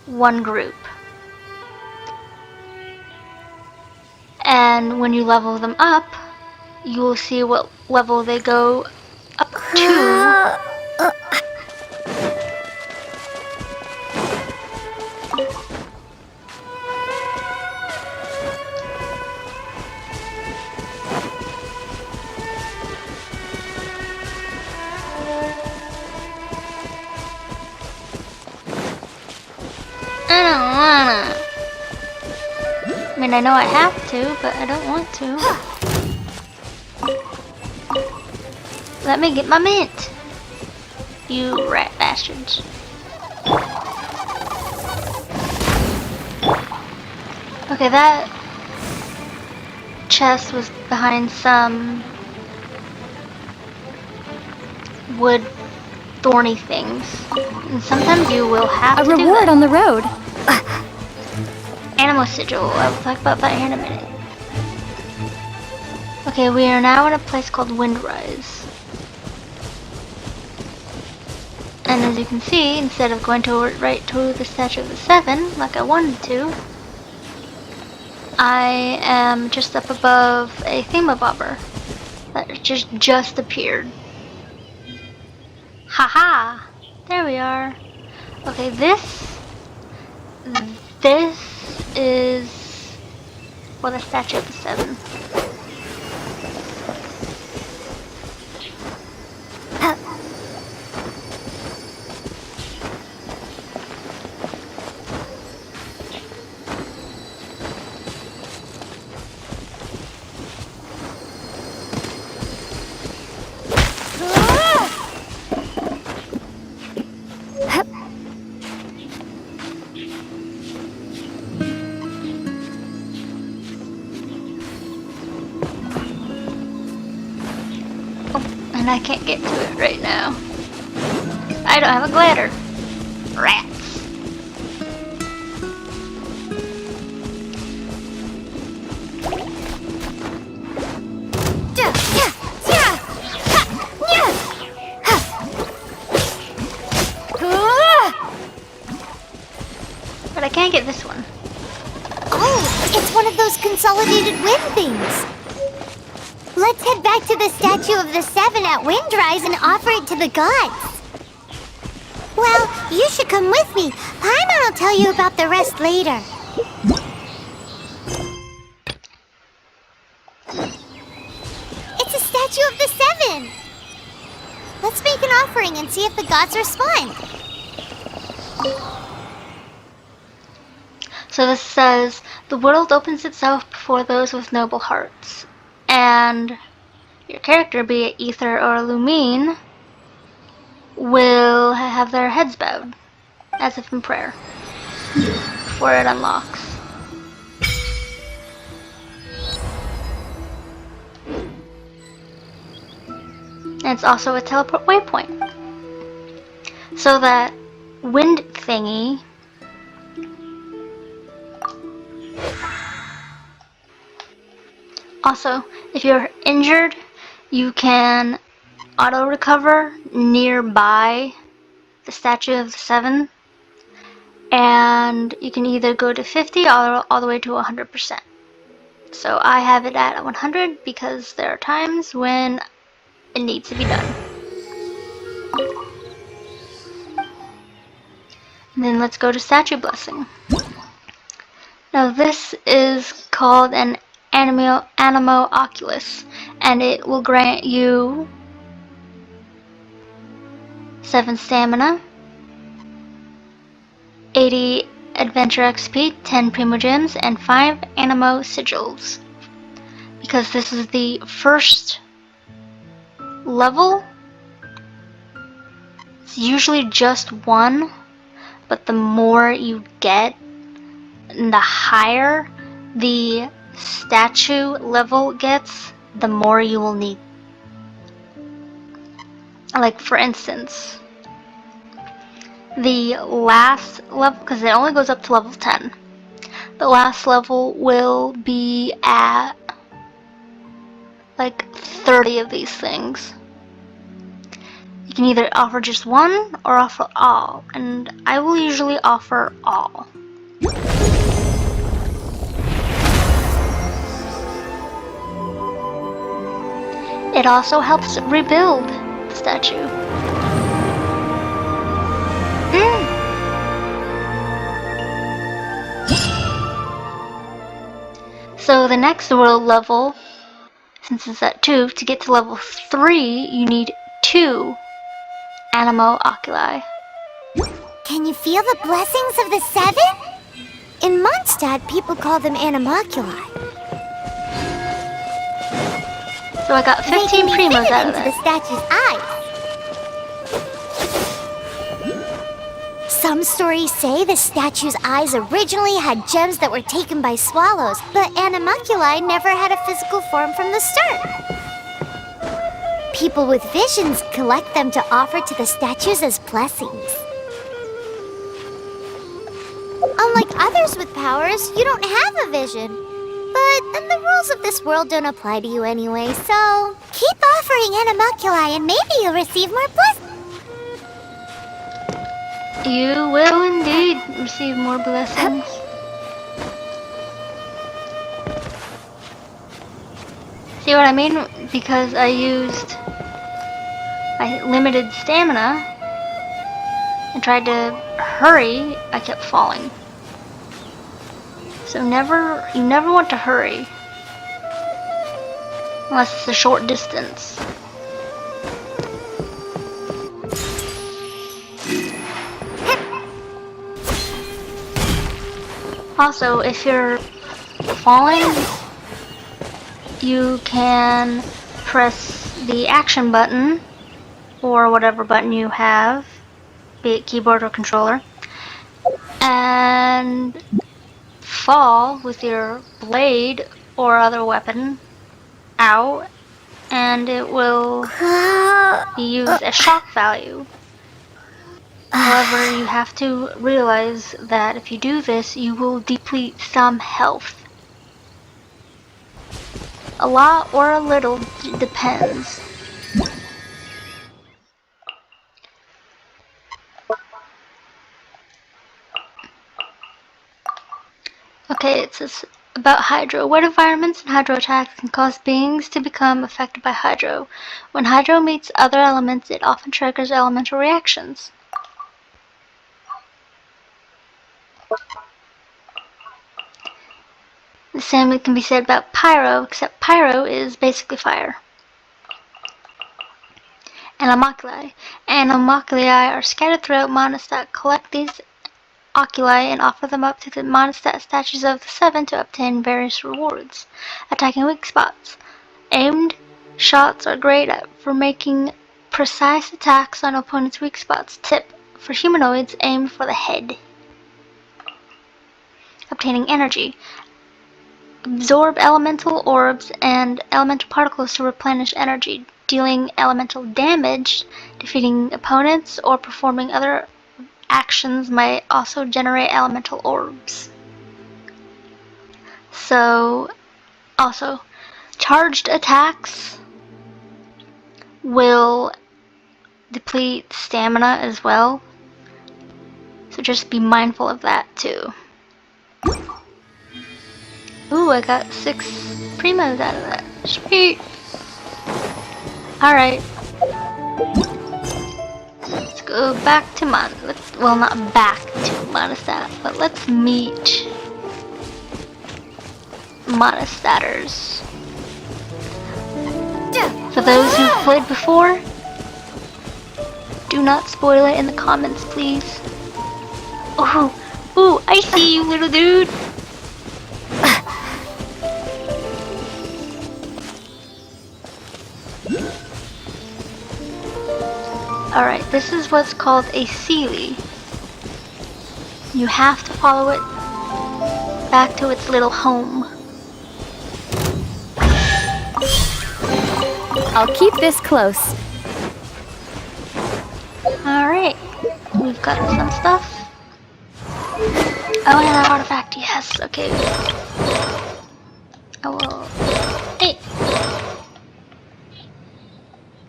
one group. And when you level them up, you will see what level they go up to. I don't wanna. I mean, I know I have to, but I don't want to. Let me get my mint. You rat bastards. Okay, that chest was behind some wood thorny things. And sometimes you will have A to do reward that. on the road. Animal sigil. I will talk about that here in a minute. Okay, we are now in a place called Windrise. And as you can see, instead of going right to the Statue of the Seven, like I wanted to, I am just up above a thingamabobber that just appeared. Haha! There we are. Okay, this is for the Statue of the Seven. And I can't get to it right now. I don't have a glider. Rats. But I can't get this one. Oh, it's one of those consolidated wind things. Let's head back to the Statue of the Seven at Windrise and offer it to the gods. Well, you should come with me. Paimon will tell you about the rest later. It's a Statue of the Seven! Let's make an offering and see if the gods respond. So this says, the world opens itself before those with noble hearts. And your character, be it Ether or Lumine, will have their heads bowed, as if in prayer, before it unlocks. And it's also a teleport waypoint. So that wind thingy also, if you're injured, you can auto-recover nearby the Statue of the Seven, and you can either go to 50 or all the way to 100%. So I have it at 100 because there are times when it needs to be done. And then let's go to Statue Blessing. Now this is called an Animo Oculus, and it will grant you 7 stamina, 80 Adventure XP, 10 Primo Gems, and 5 Animo Sigils. Because this is the first level, it's usually just one, but the more you get, the higher the statue level gets, the more you will need. Like, for instance, the last level, because it only goes up to level 10, the last level will be at like 30 of these things. You can either offer just one or offer all, and I will usually offer all. It also helps rebuild the statue. So the next world level, since it's at 2, to get to level 3, you need 2 Animo Oculi. Can you feel the blessings of the 7? In Mondstadt, people call them animoculi. So I got 15 primos out of into the it. statue's eyes. Some stories say the statue's eyes originally had gems that were taken by swallows, but animoculi never had a physical form from the start. People with visions collect them to offer to the statues as blessings. Unlike others with powers, you don't have a vision. But then the rules of this world don't apply to you anyway, so keep offering animoculi and maybe you'll receive more blessings. You will indeed receive more blessings. See what I mean? Because I used my limited stamina and tried to hurry, I kept falling. So you never want to hurry. Unless it's a short distance. Also, if you're falling, you can press the action button, or whatever button you have, be it keyboard or controller, and fall with your blade or other weapon out, and it will be used as shock value. However, you have to realize that if you do this, you will deplete some health. A lot or a little, depends. Okay, it says about hydro. Wet environments and hydro attacks can cause beings to become affected by hydro. When hydro meets other elements, it often triggers elemental reactions. The same can be said about pyro, except pyro is basically fire. Animoculi. Animoculi are scattered throughout Mondstadt. Collect these oculi and offer them up to the Mondstadt statues of the 7 to obtain various rewards. Attacking weak spots. Aimed shots are great for making precise attacks on opponents' weak spots. Tip: for humanoids, aim for the head. Obtaining energy. Absorb elemental orbs and elemental particles to replenish energy, dealing elemental damage, defeating opponents, or performing other actions might also generate elemental orbs. So, also, charged attacks will deplete stamina as well, so just be mindful of that too. Ooh, I got 6 primos out of that. Sweet. Alright. Let's go back to well, not back to Mondstadt, but let's meet Mondstadters. For those who played before, do not spoil it in the comments, please. Oh, Ooh, I see you, little dude. Alright, this is what's called a Sealy. You have to follow it back to its little home. I'll keep this close. Alright, we've got some stuff. Oh, yeah, that artifact, yes, okay. I will... Hey!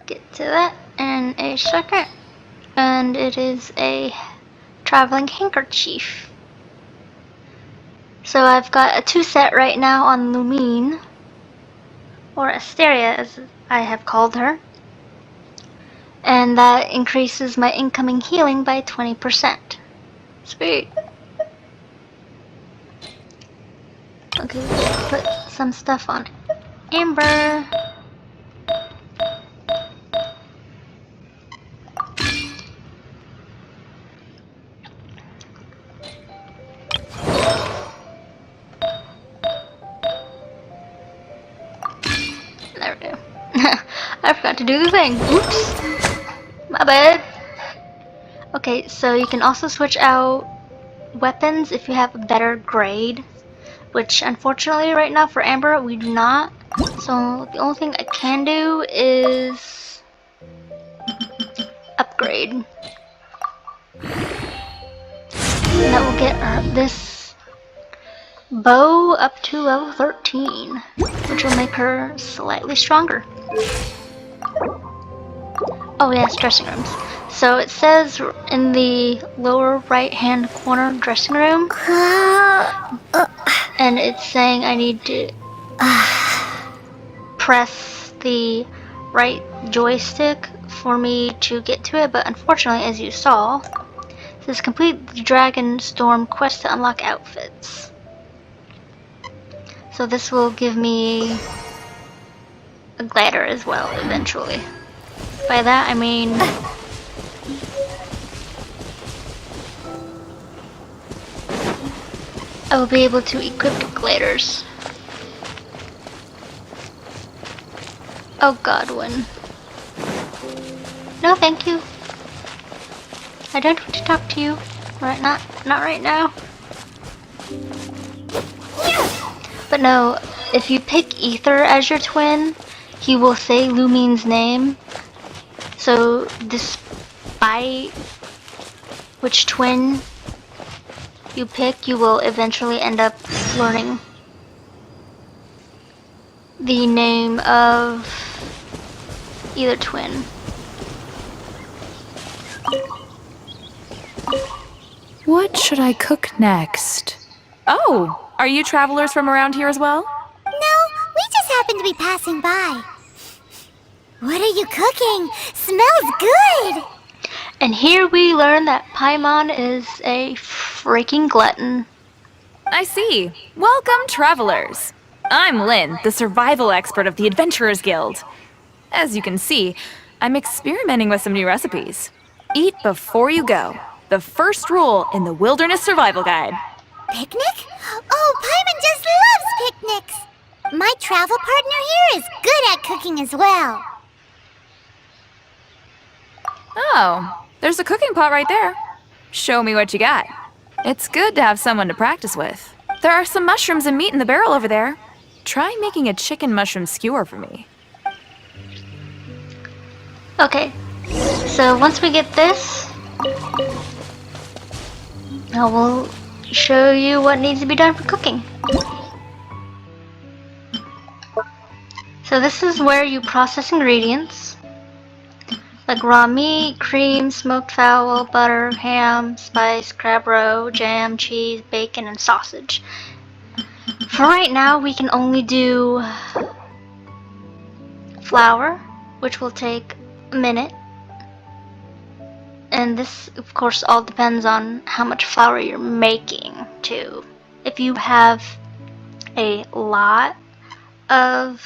Get to that in a second. And it is a traveling handkerchief. So I've got a 2 set right now on Lumine, or Asteria as I have called her. And that increases my incoming healing by 20%. Sweet. Okay, let's put some stuff on Amber. There we go. I forgot to do the thing. Oops. My bad. Okay, so you can also switch out weapons if you have a better grade, which unfortunately right now for Amber we do not. So the only thing I can do is upgrade. And that will get this bow up to level 13, which will make her slightly stronger. Oh yes, dressing rooms. So it says in the lower right hand corner dressing room, and it's saying I need to press the right joystick for me to get to it, but unfortunately, as you saw, it says complete the Dragon Storm quest to unlock outfits. So this will give me a glider as well eventually. By that I mean I will be able to equip gliders. Oh Godwin. No thank you. I don't want to talk to you. Not right now. But no, if you pick Ether as your twin, he will say Lumine's name. So despite which twin you pick, you will eventually end up learning the name of either twin. What should I cook next? Oh, are you travelers from around here as well? No, we just happened to be passing by. What are you cooking? Smells good! And here we learn that Paimon is a freaking glutton. I see. Welcome, travelers. I'm Lynn, the survival expert of the Adventurers Guild. As you can see, I'm experimenting with some new recipes. Eat before you go. The first rule in the Wilderness Survival Guide. Picnic? Oh, Paimon just loves picnics! My travel partner here is good at cooking as well. Oh, there's a cooking pot right there. Show me what you got. It's good to have someone to practice with. There are some mushrooms and meat in the barrel over there. Try making a chicken mushroom skewer for me. Okay, so once we get this, I will show you what needs to be done for cooking. So this is where you process ingredients like raw meat, cream, smoked fowl, butter, ham, spice, crab roe, jam, cheese, bacon, and sausage. For right now, we can only do flour, which will take a minute. And this, of course, all depends on how much flour you're making, too. If you have a lot of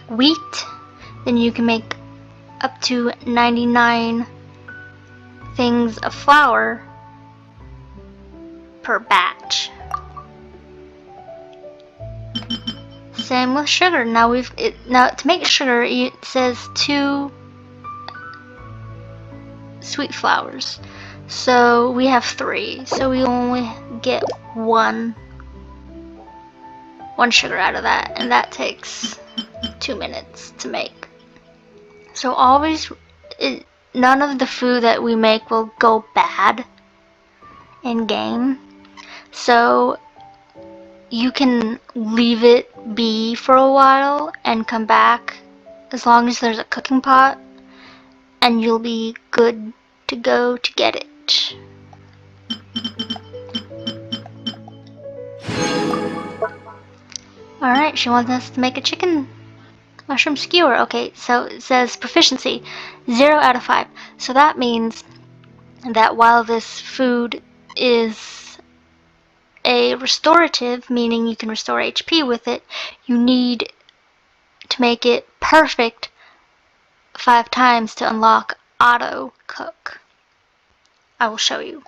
wheat, then you can make up to 99 things of flour per batch. Same with sugar. Now now to make sugar, it says 2 sweet flowers. So we have 3. So we only get one sugar out of that, and that takes 2 minutes to make. So always, none of the food that we make will go bad in game. So you can leave it be for a while and come back as long as there's a cooking pot, and you'll be good to go to get it. Alright, she wants us to make a chicken mushroom skewer. Okay, so it says proficiency 0 out of 5. So that means that while this food is a restorative, meaning you can restore HP with it, you need to make it perfect 5 times to unlock auto cook. I will show you.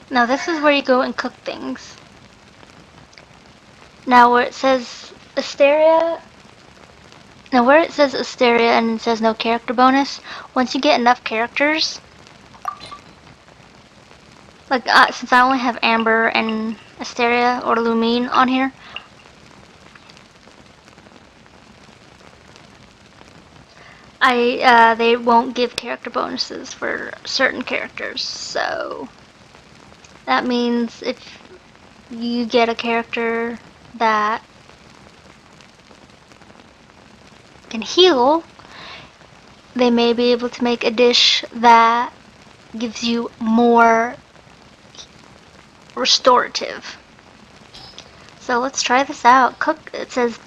Now this is where you go and cook things. Now where it says Asteria, and it says no character bonus, once you get enough characters, like since I only have Amber and Asteria or Lumine on here, they won't give character bonuses for certain characters. So that means if you get a character that can heal, they may be able to make a dish that gives you more restorative. So let's try this out. Cook, it says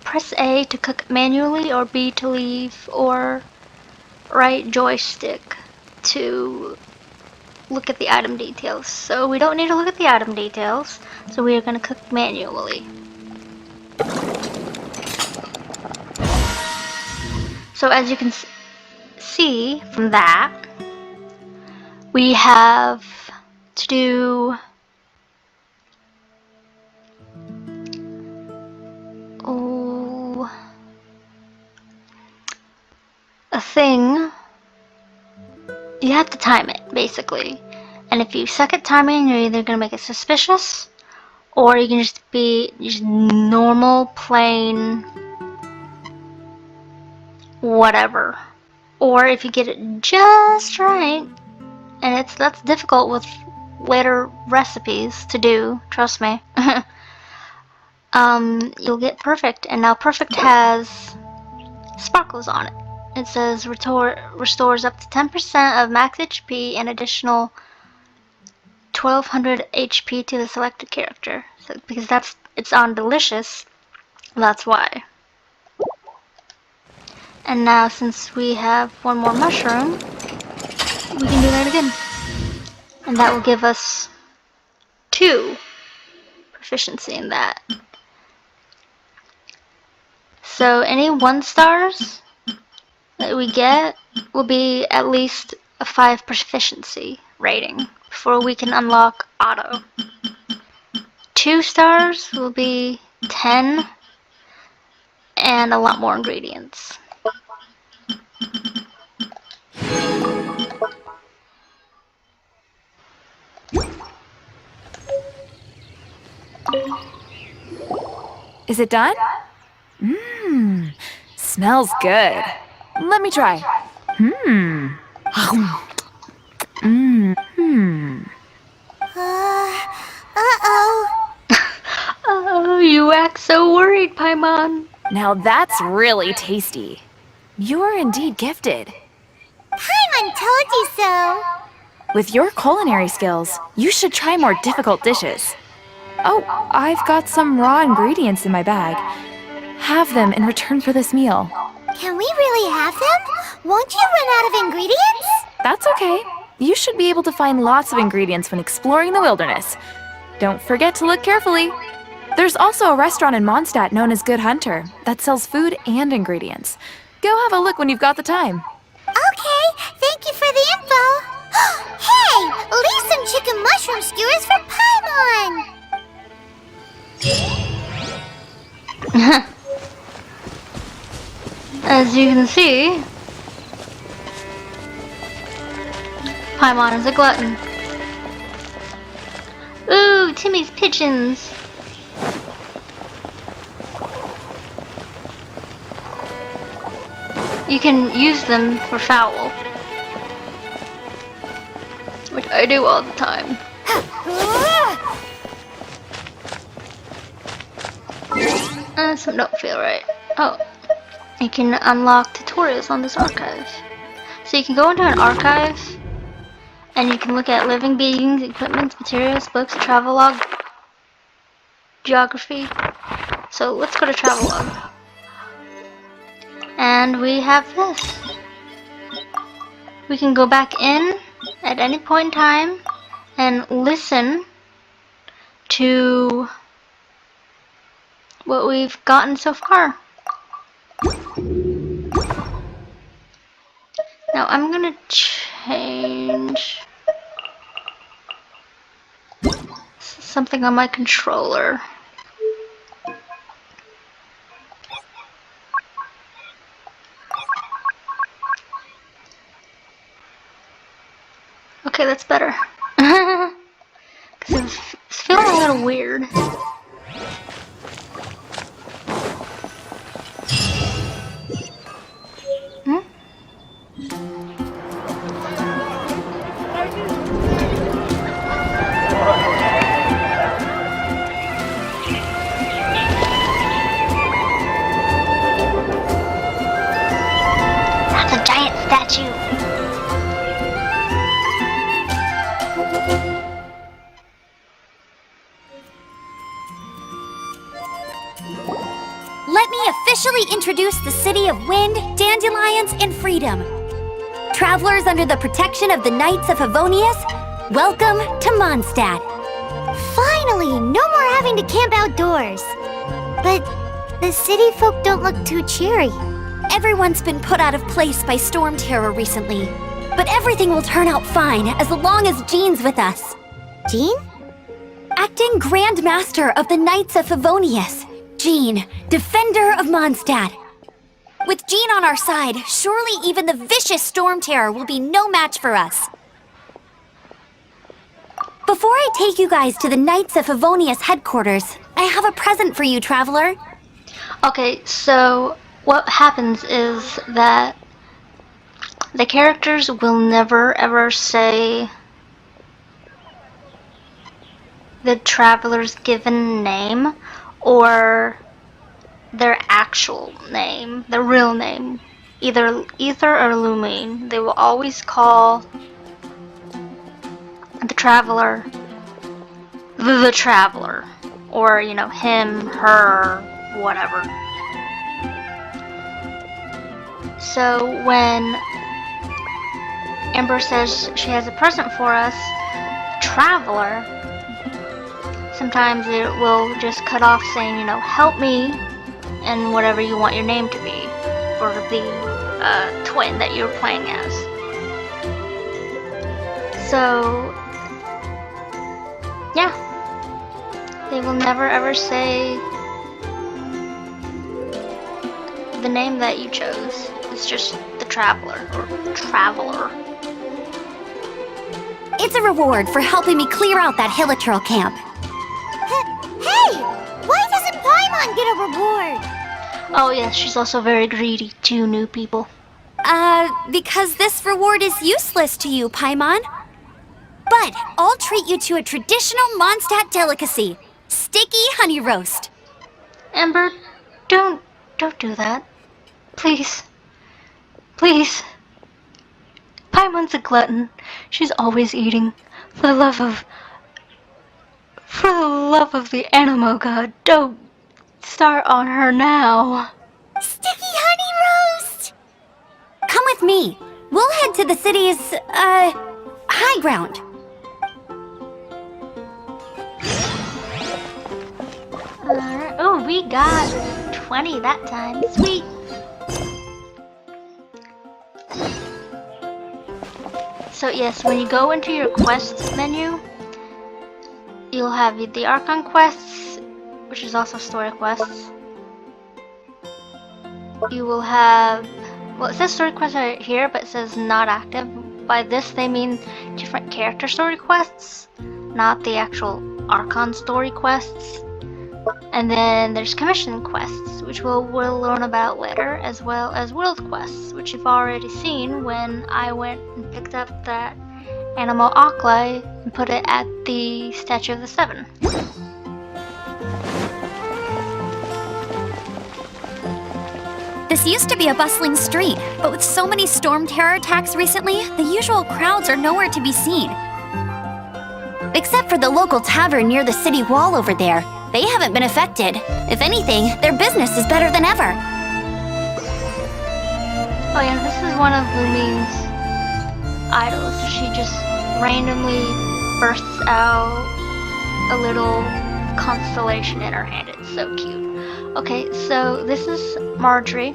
press A to cook manually, or B to leave, or right joystick to look at the item details. So we don't need to look at the item details, so we are going to cook manually. So as you can see from that, we have to do a thing. You have to time it, basically. And if you suck at timing, you're either going to make it suspicious, or you can just be just normal, plain, whatever. Or if you get it just right, and that's difficult with later recipes to do, trust me. You'll get perfect. And now perfect has sparkles on it. It says restores up to 10% of max HP and additional 1200 HP to the selected character. So, because it's on delicious, that's why. And now since we have one more mushroom, we can do that again. And that will give us 2 proficiency in that. So any 1 stars that we get will be at least a 5 proficiency rating before we can unlock auto. 2 stars will be 10 and a lot more ingredients. Is it done? Smells good. Let me try. Uh-oh. Oh, you act so worried, Paimon. Now that's really tasty. You're indeed gifted. Paimon told you so. With your culinary skills, you should try more difficult dishes. Oh, I've got some raw ingredients in my bag. Have them in return for this meal. Can we really have them? Won't you run out of ingredients? That's okay. You should be able to find lots of ingredients when exploring the wilderness. Don't forget to look carefully. There's also a restaurant in Mondstadt known as Good Hunter that sells food and ingredients. Go have a look when you've got the time. Okay, thank you for the info. Hey! Hey, leave some chicken mushroom skewers for Paimon! As you can see, Paimon is a glutton. Ooh, Timmy's pigeons. You can use them for foul, which I do all the time. Some don't feel right. Oh, you can unlock tutorials on this archive. So you can go into an archive, and you can look at living beings, equipment, materials, books, travelogue, geography. So let's go to travelogue. And we have this. We can go back in at any point in time and listen to what we've gotten so far. Now I'm gonna change something on my controller. Okay, that's better. Because it's feeling a little weird. That's a giant statue. Let me officially introduce the city of wind, dandelions, and freedom. Travelers under the protection of the Knights of Favonius, welcome to Mondstadt. Finally, no more having to camp outdoors. But the city folk don't look too cheery. Everyone's been put out of place by storm terror recently. But everything will turn out fine as long as Jean's with us. Jean? Acting Grand Master of the Knights of Favonius. Jean, Defender of Mondstadt. With Jean on our side, surely even the vicious storm terror will be no match for us. Before I take you guys to the Knights of Favonius headquarters, I have a present for you, Traveler. Okay, so what happens is that the characters will never ever say the traveler's given name or their actual name, their real name, either Ether or Lumine. They will always call the traveler the traveler, or you know, him, her, whatever. So when Amber says she has a present for us, traveler, sometimes it will just cut off saying, you know, help me, and whatever you want your name to be, for the twin that you're playing as. So, yeah, they will never ever say the name that you chose. It's just the traveler, or traveler. It's a reward for helping me clear out that Hiliturl camp. Hey! Why doesn't Paimon get a reward? Oh yes, she's also very greedy to new people. Because this reward is useless to you, Paimon. But I'll treat you to a traditional Mondstadt delicacy, sticky honey roast. Amber, don't do that. Please. Please. Paimon's a glutton. She's always eating. For the love of the Animo God, don't start on her now. Sticky honey roast! Come with me. We'll head to the city's, high ground. Alright. Oh, we got 20 that time. Sweet. So yes, when you go into your quests menu, you'll have the Archon quests, which is also story quests. You will have, well, it says story quests right here, but it says not active. By this they mean different character story quests, not the actual Archon story quests. And then there's commission quests, which we'll learn about later, as well as world quests, which you've already seen when I went and picked up that animal Oclai and put it at the Statue of the Seven. This used to be a bustling street, but with so many storm terror attacks recently, the usual crowds are nowhere to be seen. Except for the local tavern near the city wall over there. They haven't been affected. If anything, their business is better than ever. Oh yeah, this is one of Lumine's idols. She just randomly bursts out a little constellation in her hand. It's so cute. Okay, so this is Marjorie,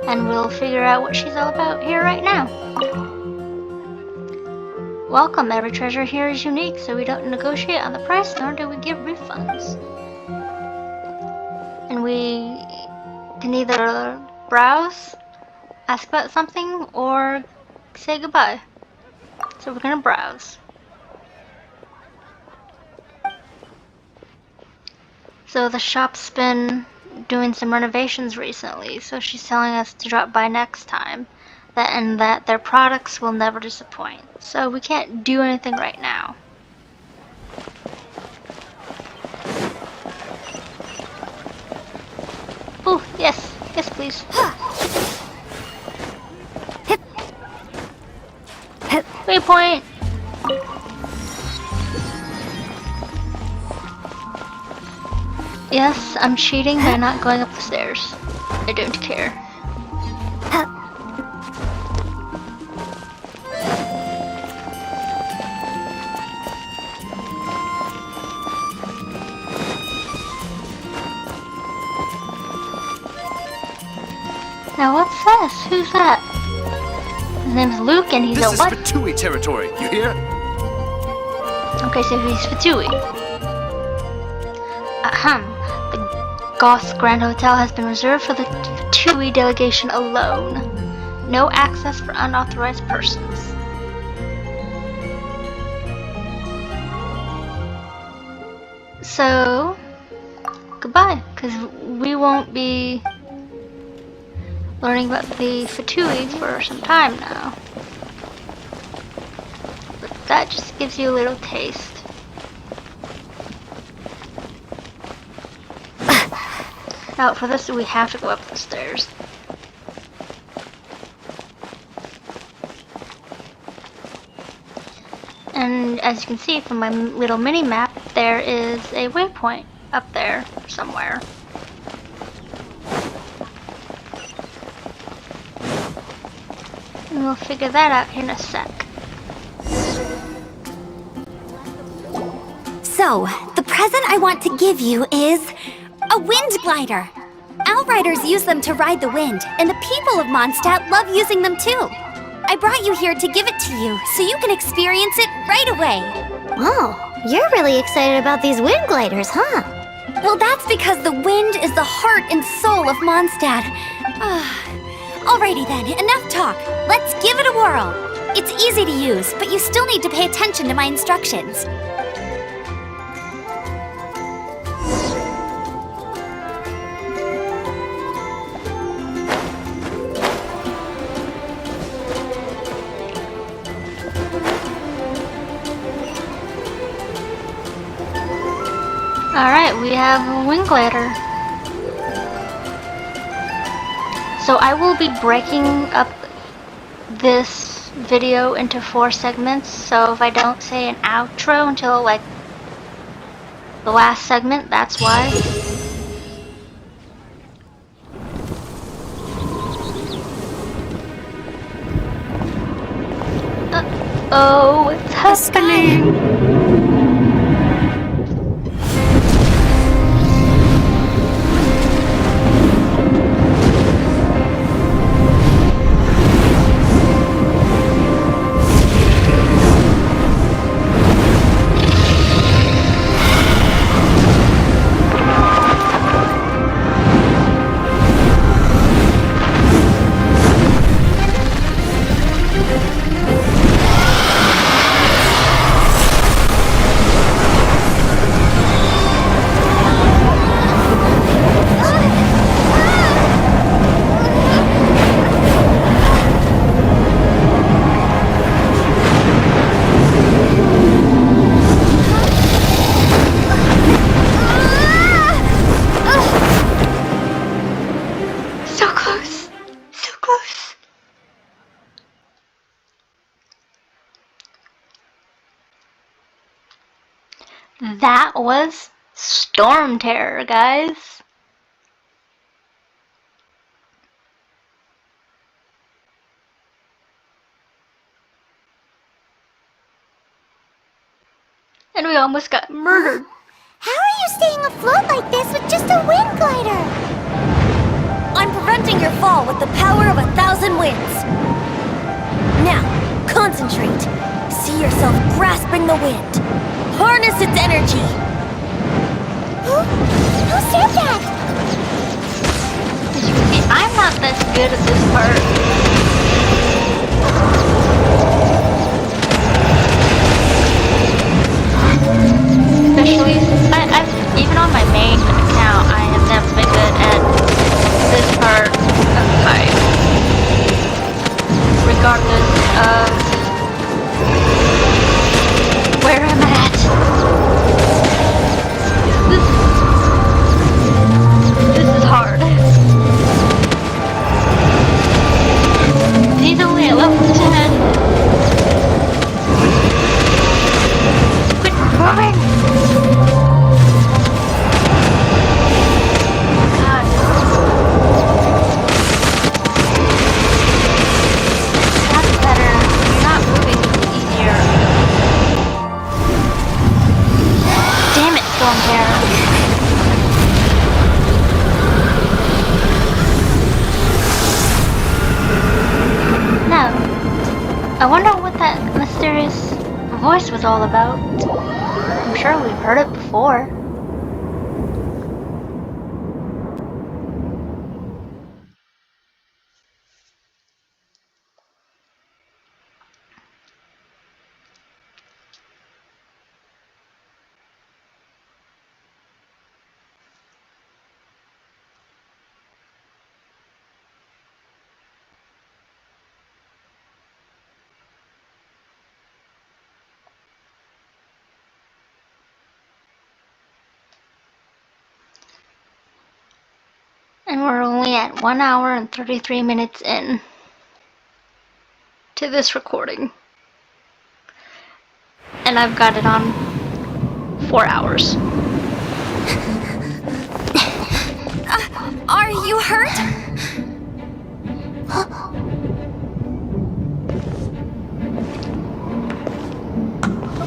and we'll figure out what she's all about here right now. Welcome, every treasure here is unique, so we don't negotiate on the price, nor do we give refunds. And we can either browse, ask about something, or say goodbye. So we're gonna browse. So the shop's been doing some renovations recently, so she's telling us to drop by next time. That their products will never disappoint. So we can't do anything right now. Oh, yes. Yes, please. Waypoint! Yes, I'm cheating by not going up the stairs. I don't care. Now what's this? Who's that? His name's Luke and he's a what? This is Fatui territory, you hear? Okay, so he's Fatui. Ahem. The Goth Grand Hotel has been reserved for the Fatui delegation alone. No access for unauthorized persons. So, goodbye, because we won't be learning about the Fatui for some time now. But that just gives you a little taste. Now for this we have to go up the stairs. And as you can see from my little mini map, there is a waypoint up there somewhere. And we'll figure that out in a sec. So, the present I want to give you is a wind glider. Outriders use them to ride the wind, and the people of Mondstadt love using them too. I brought you here to give it to you, so you can experience it right away. Oh, you're really excited about these wind gliders, huh? Well, that's because the wind is the heart and soul of Mondstadt. Alrighty then, enough talk. Let's give it a whirl. It's easy to use, but you still need to pay attention to my instructions. Alright, we have a wing glider. So I will be breaking up this video into 4 segments, so if I don't say an outro until like the last segment, that's why. Oh, what's happening? That was Storm Terror, guys. And we almost got murdered. How are you staying afloat like this with just a wind glider? I'm preventing your fall with the power of 1,000 winds. Now, concentrate. See yourself grasping the wind. Harness its energy. Who said that? I'm not this good at this part. Especially, I've even on my main account, I have never been good at this part of the fight. Regardless of where I'm at. This is hard. He's only at level 10. Quit moving! God. That's better. You're not moving easier. Damn it, Storm Terror. No. I wonder what that mysterious voice was all about. I'm sure we've heard it before. And we're only at 1 hour and 33 minutes in to this recording. And I've got it on 4 hours. Are you hurt?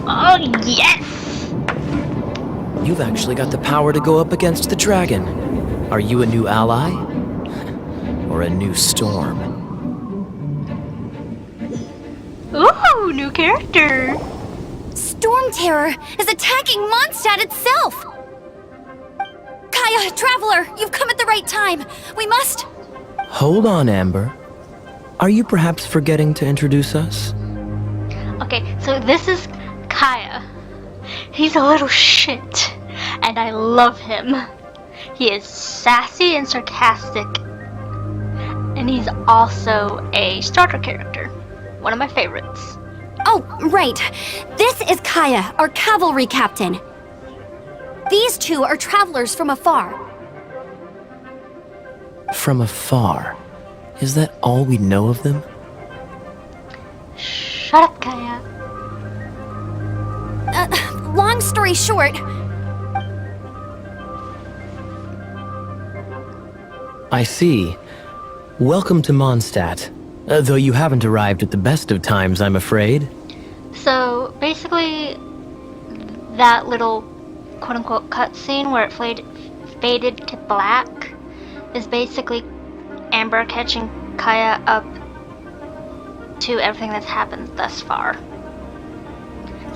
Oh, yes! You've actually got the power to go up against the dragon. Are you a new ally? Or a new storm? Ooh, new character! Storm Terror is attacking Mondstadt itself! Kaya, Traveler, you've come at the right time. We must... Hold on, Amber. Are you perhaps forgetting to introduce us? Okay, so this is Kaya. He's a little shit, and I love him. He is sassy and sarcastic, and he's also a starter character. One of my favorites. Oh, right. This is Kaya, our cavalry captain. These two are travelers from afar. From afar? Is that all we know of them? Shut up, Kaya. Long story short, I see. Welcome to Mondstadt. Though you haven't arrived at the best of times, I'm afraid. So, basically, that little quote-unquote cutscene where it faded to black is basically Amber catching Kaya up to everything that's happened thus far.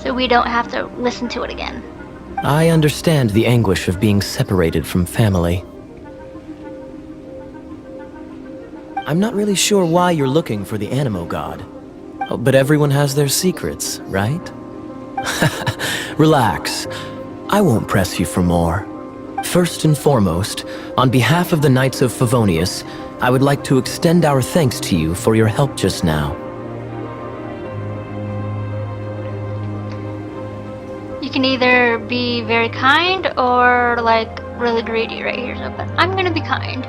So we don't have to listen to it again. I understand the anguish of being separated from family. I'm not really sure why you're looking for the Animo God. Oh, but everyone has their secrets, right? Relax. I won't press you for more. First and foremost, on behalf of the Knights of Favonius, I would like to extend our thanks to you for your help just now. You can either be very kind or like really greedy right here, but I'm gonna be kind.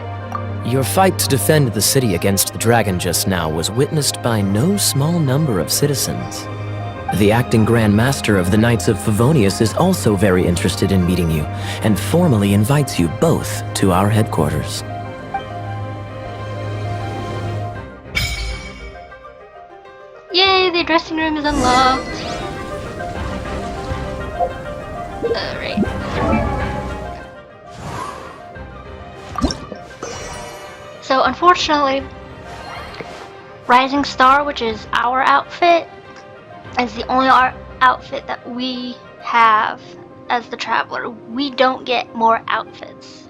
Your fight to defend the city against the dragon just now was witnessed by no small number of citizens. The acting Grand Master of the Knights of Favonius is also very interested in meeting you, and formally invites you both to our headquarters. Yay, the dressing room is unlocked. Alright. So unfortunately, Rising Star, which is our outfit, is the only outfit that we have as the Traveler. We don't get more outfits,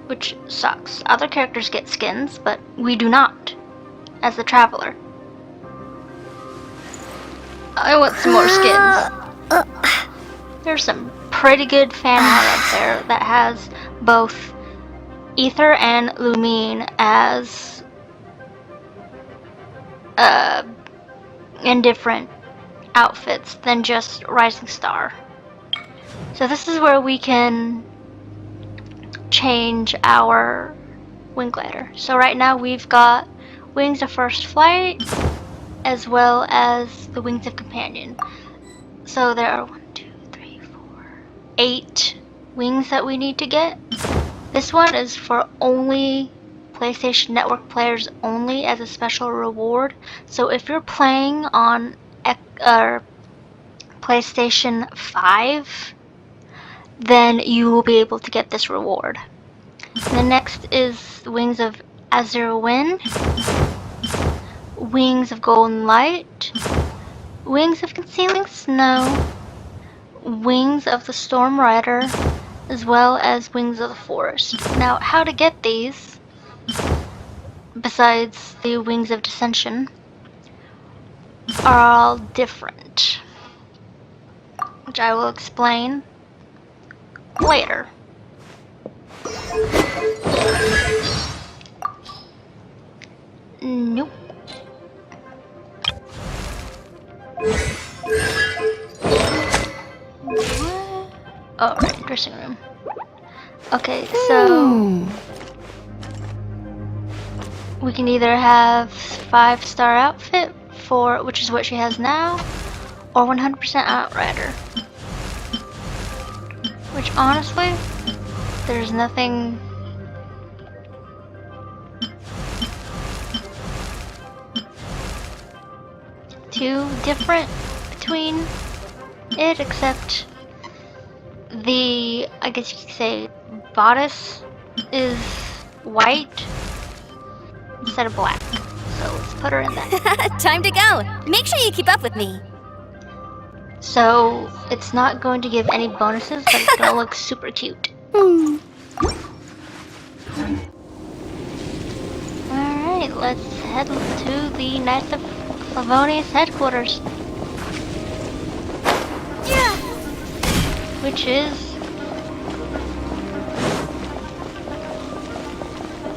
which sucks. Other characters get skins, but we do not as the Traveler. I want some more skins. There's some pretty good fan art up there that has both Ether and Lumine as in different outfits than just Rising Star. So this is where we can change our wing glider. So right now we've got Wings of First Flight as well as the Wings of Companion. So there are 8 wings that we need to get. This one is for only PlayStation Network players only as a special reward. So if you're playing on PlayStation 5, then you will be able to get this reward. The next is Wings of Azure Wind, Wings of Golden Light, Wings of Concealing Snow, Wings of the Storm Rider, as well as Wings of the Forest. Now, how to get these, besides the Wings of Dissension, are all different, which I will explain later. Nope. Oh, right, dressing room. Okay, so we can either have 5-star outfit for, which is what she has now, or 100% Outrider. Which honestly, there's nothing too different between it, except the, I guess you could say, bodice is white instead of black. So let's put her in that. Time to go. Make sure you keep up with me. So it's not going to give any bonuses, but it's gonna look super cute. Alright, let's head to the Knights of Favonius headquarters. Which is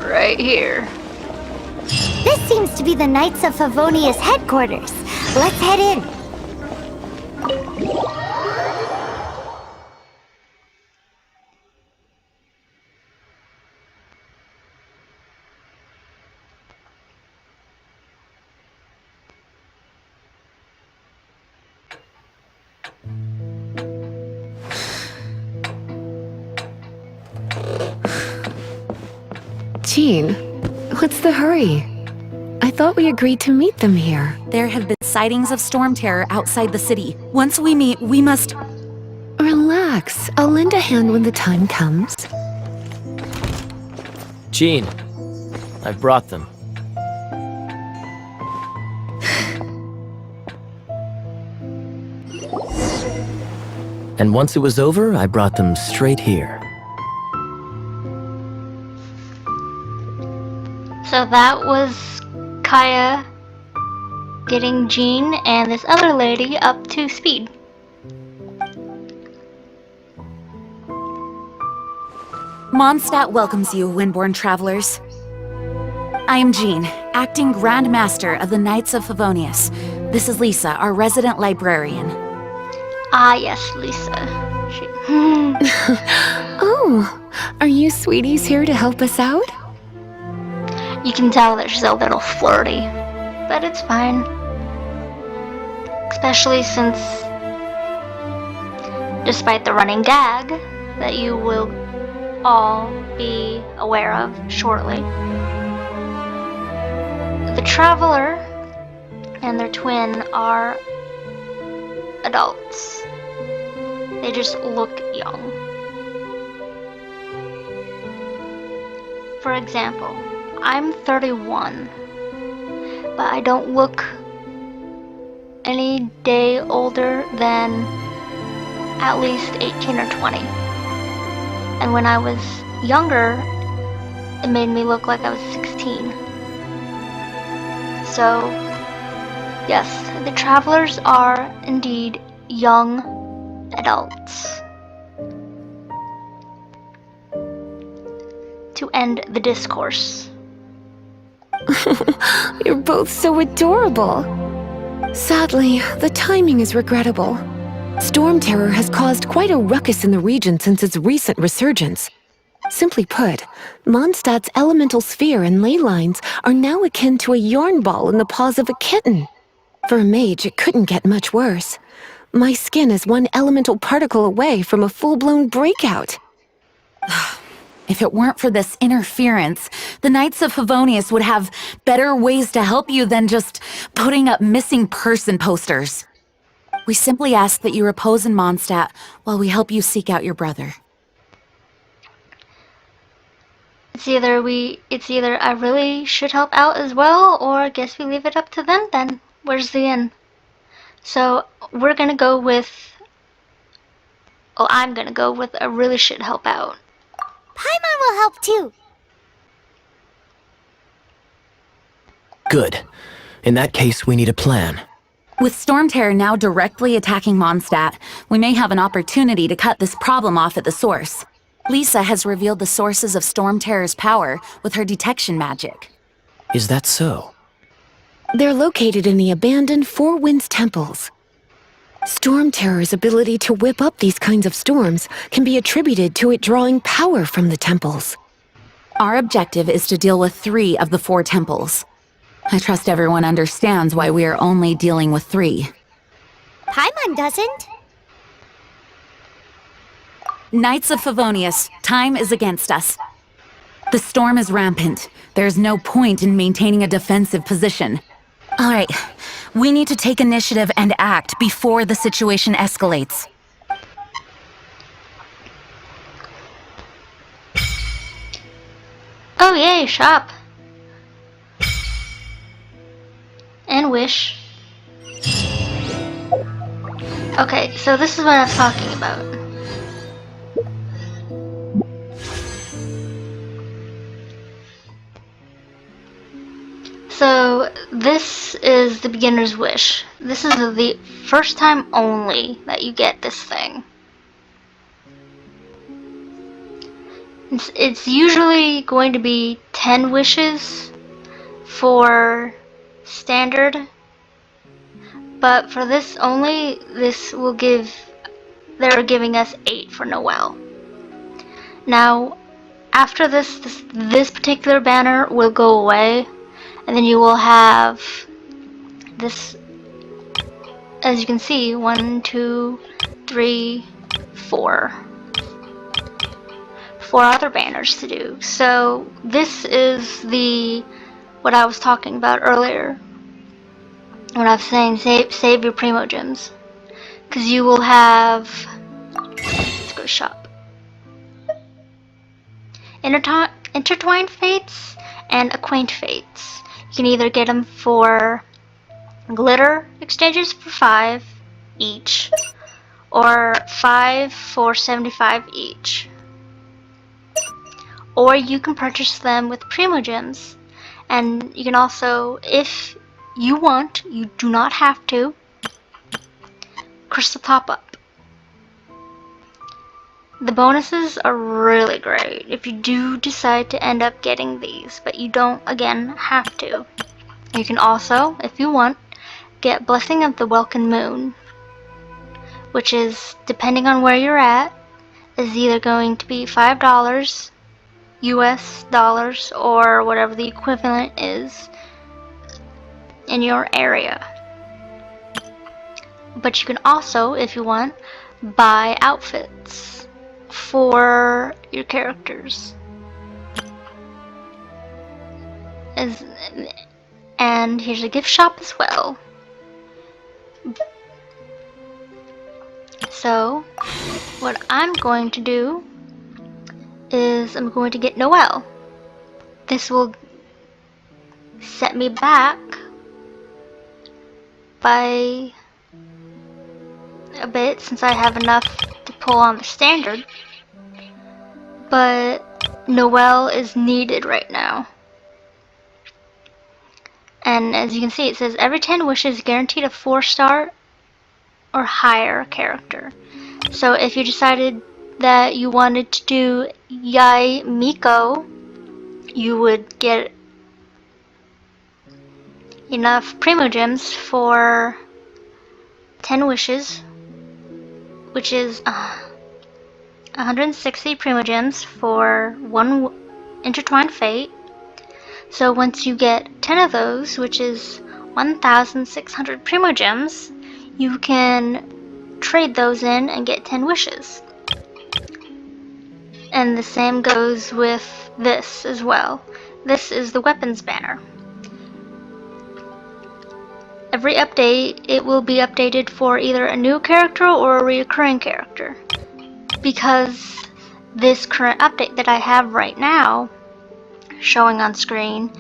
right here. This seems to be the Knights of Favonius headquarters. Let's head in. Jean, what's the hurry? I thought we agreed to meet them here. There have been sightings of storm terror outside the city. Once we meet, we must... Relax. I'll lend a hand when the time comes. Jean, I've brought them. And once it was over, I brought them straight here. So that was Kaya getting Jean and this other lady up to speed. Mondstadt welcomes you, Windborn travelers. I am Jean, acting Grand Master of the Knights of Favonius. This is Lisa, our resident librarian. Ah, yes, Lisa. Oh, are you sweeties here to help us out? You can tell that she's a little flirty, but it's fine. Especially since, despite the running gag that you will all be aware of shortly, the Traveler and their twin are adults. They just look young. For example, I'm 31, but I don't look any day older than at least 18 or 20. And when I was younger, it made me look like I was 16. So, yes, the Travelers are indeed young adults. To end the discourse. You're both so adorable. Sadly, the timing is regrettable. Storm Terror has caused quite a ruckus in the region since its recent resurgence. Simply put, Mondstadt's elemental sphere and ley lines are now akin to a yarn ball in the paws of a kitten. For a mage, it couldn't get much worse. My skin is one elemental particle away from a full-blown breakout. If it weren't for this interference, the Knights of Favonius would have better ways to help you than just putting up missing person posters. We simply ask that you repose in Mondstadt while we help you seek out your brother. It's either I really should help out as well, or I guess we leave it up to them then. Where's the end? So we're gonna go with, I'm gonna go with I really should help out. Paimon will help too. Good. In that case, we need a plan. With Storm Terror now directly attacking Mondstadt, we may have an opportunity to cut this problem off at the source. Lisa has revealed the sources of Storm Terror's power with her detection magic. Is that so? They're located in the abandoned Four Winds temples. Storm Terror's ability to whip up these kinds of storms can be attributed to it drawing power from the temples. Our objective is to deal with 3 of the 4 temples. I trust everyone understands why we are only dealing with 3. Paimon doesn't. Knights of Favonius, time is against us. The storm is rampant. There's no point in maintaining a defensive position. All right, we need to take initiative and act before the situation escalates. Oh yay, shop. And wish. Okay, so this is what I was talking about. So this is the beginner's wish. This is the first time only that you get this thing. It's usually going to be 10 wishes for standard, but for this only, they're giving us 8 for Noel. Now, after this particular banner will go away, and then you will have this, as you can see, 1, 2, 3, 4 other banners to do. So this is what I was talking about earlier when I was saying save your primo gems, because you will have, let's go to shop, intertwined fates and acquaint fates. You can either get them for glitter exchanges for 5 each, or 5 for 75 each. Or you can purchase them with primo gems, and you can also, if you want, you do not have to, crystal top up. The bonuses are really great if you do decide to end up getting these, but you don't, again, have to. You can also, if you want, get Blessing of the Welkin Moon, which is, depending on where you're at, is either going to be $5 US dollars or whatever the equivalent is in your area. But you can also, if you want, buy outfits for your characters. And here's a gift shop as well. So, what I'm going to do is I'm going to get Noelle. This will set me back by a bit since I have enough to pull on the standard. But Noelle is needed right now. And as you can see, it says every 10 wishes guaranteed a 4-star or higher character. So if you decided that you wanted to do Yai Miko, you would get enough Primo Gems for 10 wishes, which is 160 Primo Gems for 1 Intertwined Fate. So once you get 10 of those, which is 1,600 Primo Gems, you can trade those in and get 10 wishes. And the same goes with this as well. This is the weapons banner. Every update, it will be updated for either a new character or a recurring character. Because this current update that I have right now, showing on screen,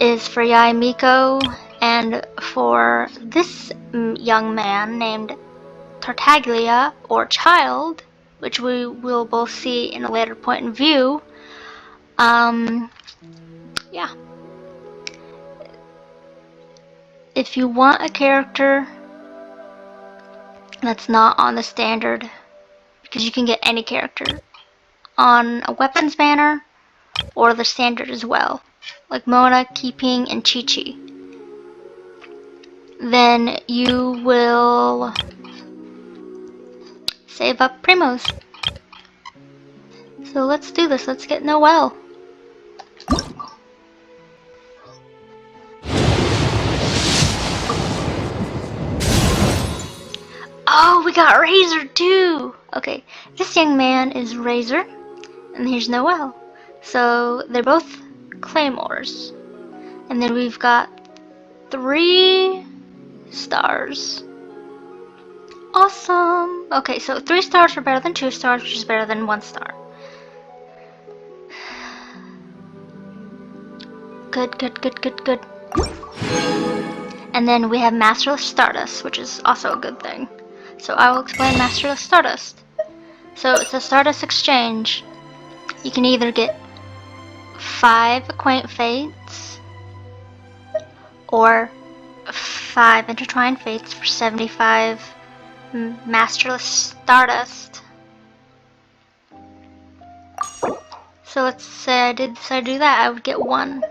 is for Yai Miko and for this young man named Tartaglia, or Child, which we will both see in a later point in view. Yeah. If you want a character that's not on the standard, because you can get any character on a weapons banner or the standard as well, like Mona, Keeping, and Chi-Chi, then you will save up Primos. So let's do this. Let's get Noelle. Oh, we got Razor too! Okay, this young man is Razor, and here's Noelle. So they're both Claymores. And then we've got 3 stars. Awesome! Okay, so 3 stars are better than 2 stars, which is better than 1 star. Good, good, good, good, good. And then we have Masterless Stardust, which is also a good thing. So I will explain Masterless Stardust. So it's a Stardust exchange. You can either get 5 Acquaint Fates or 5 Intertwined Fates for 75 Masterless Stardust. So let's say I did decide to do that, I would get 1.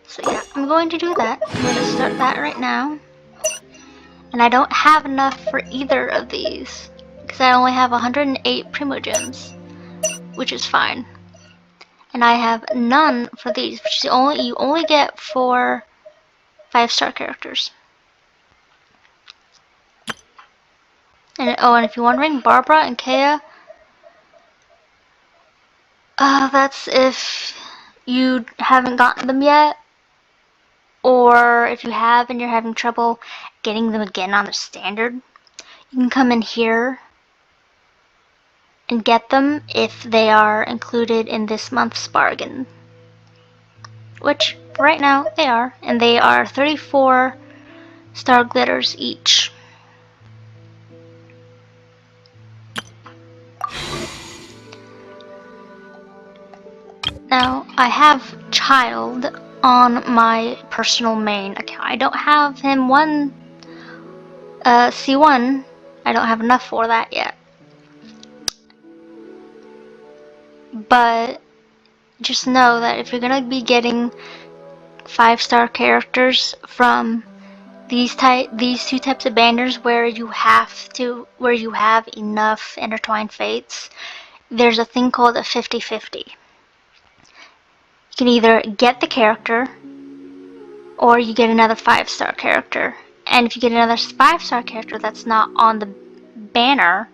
So yeah, I'm going to do that. I'm going to start that right now. And I don't have enough for either of these, because I only have 108 Primo Gems, which is fine. And I have none for these, which is you only get for 5-star characters. And and if you're wondering, Barbara and Kea, that's if you haven't gotten them yet, or if you have and you're having trouble getting them again on the standard, you can come in here and get them if they are included in this month's bargain. Which, right now, they are. And they are 34 star glitters each. Now, I have Child on my personal main account. I don't have him C1. I don't have enough for that yet. But just know that if you're gonna be getting 5-star characters from these 2 types of banners where you have enough Intertwined Fates, there's a thing called a 50-50. You can either get the character, or you get another 5-star character, And if you get another 5-star character that's not on the banner,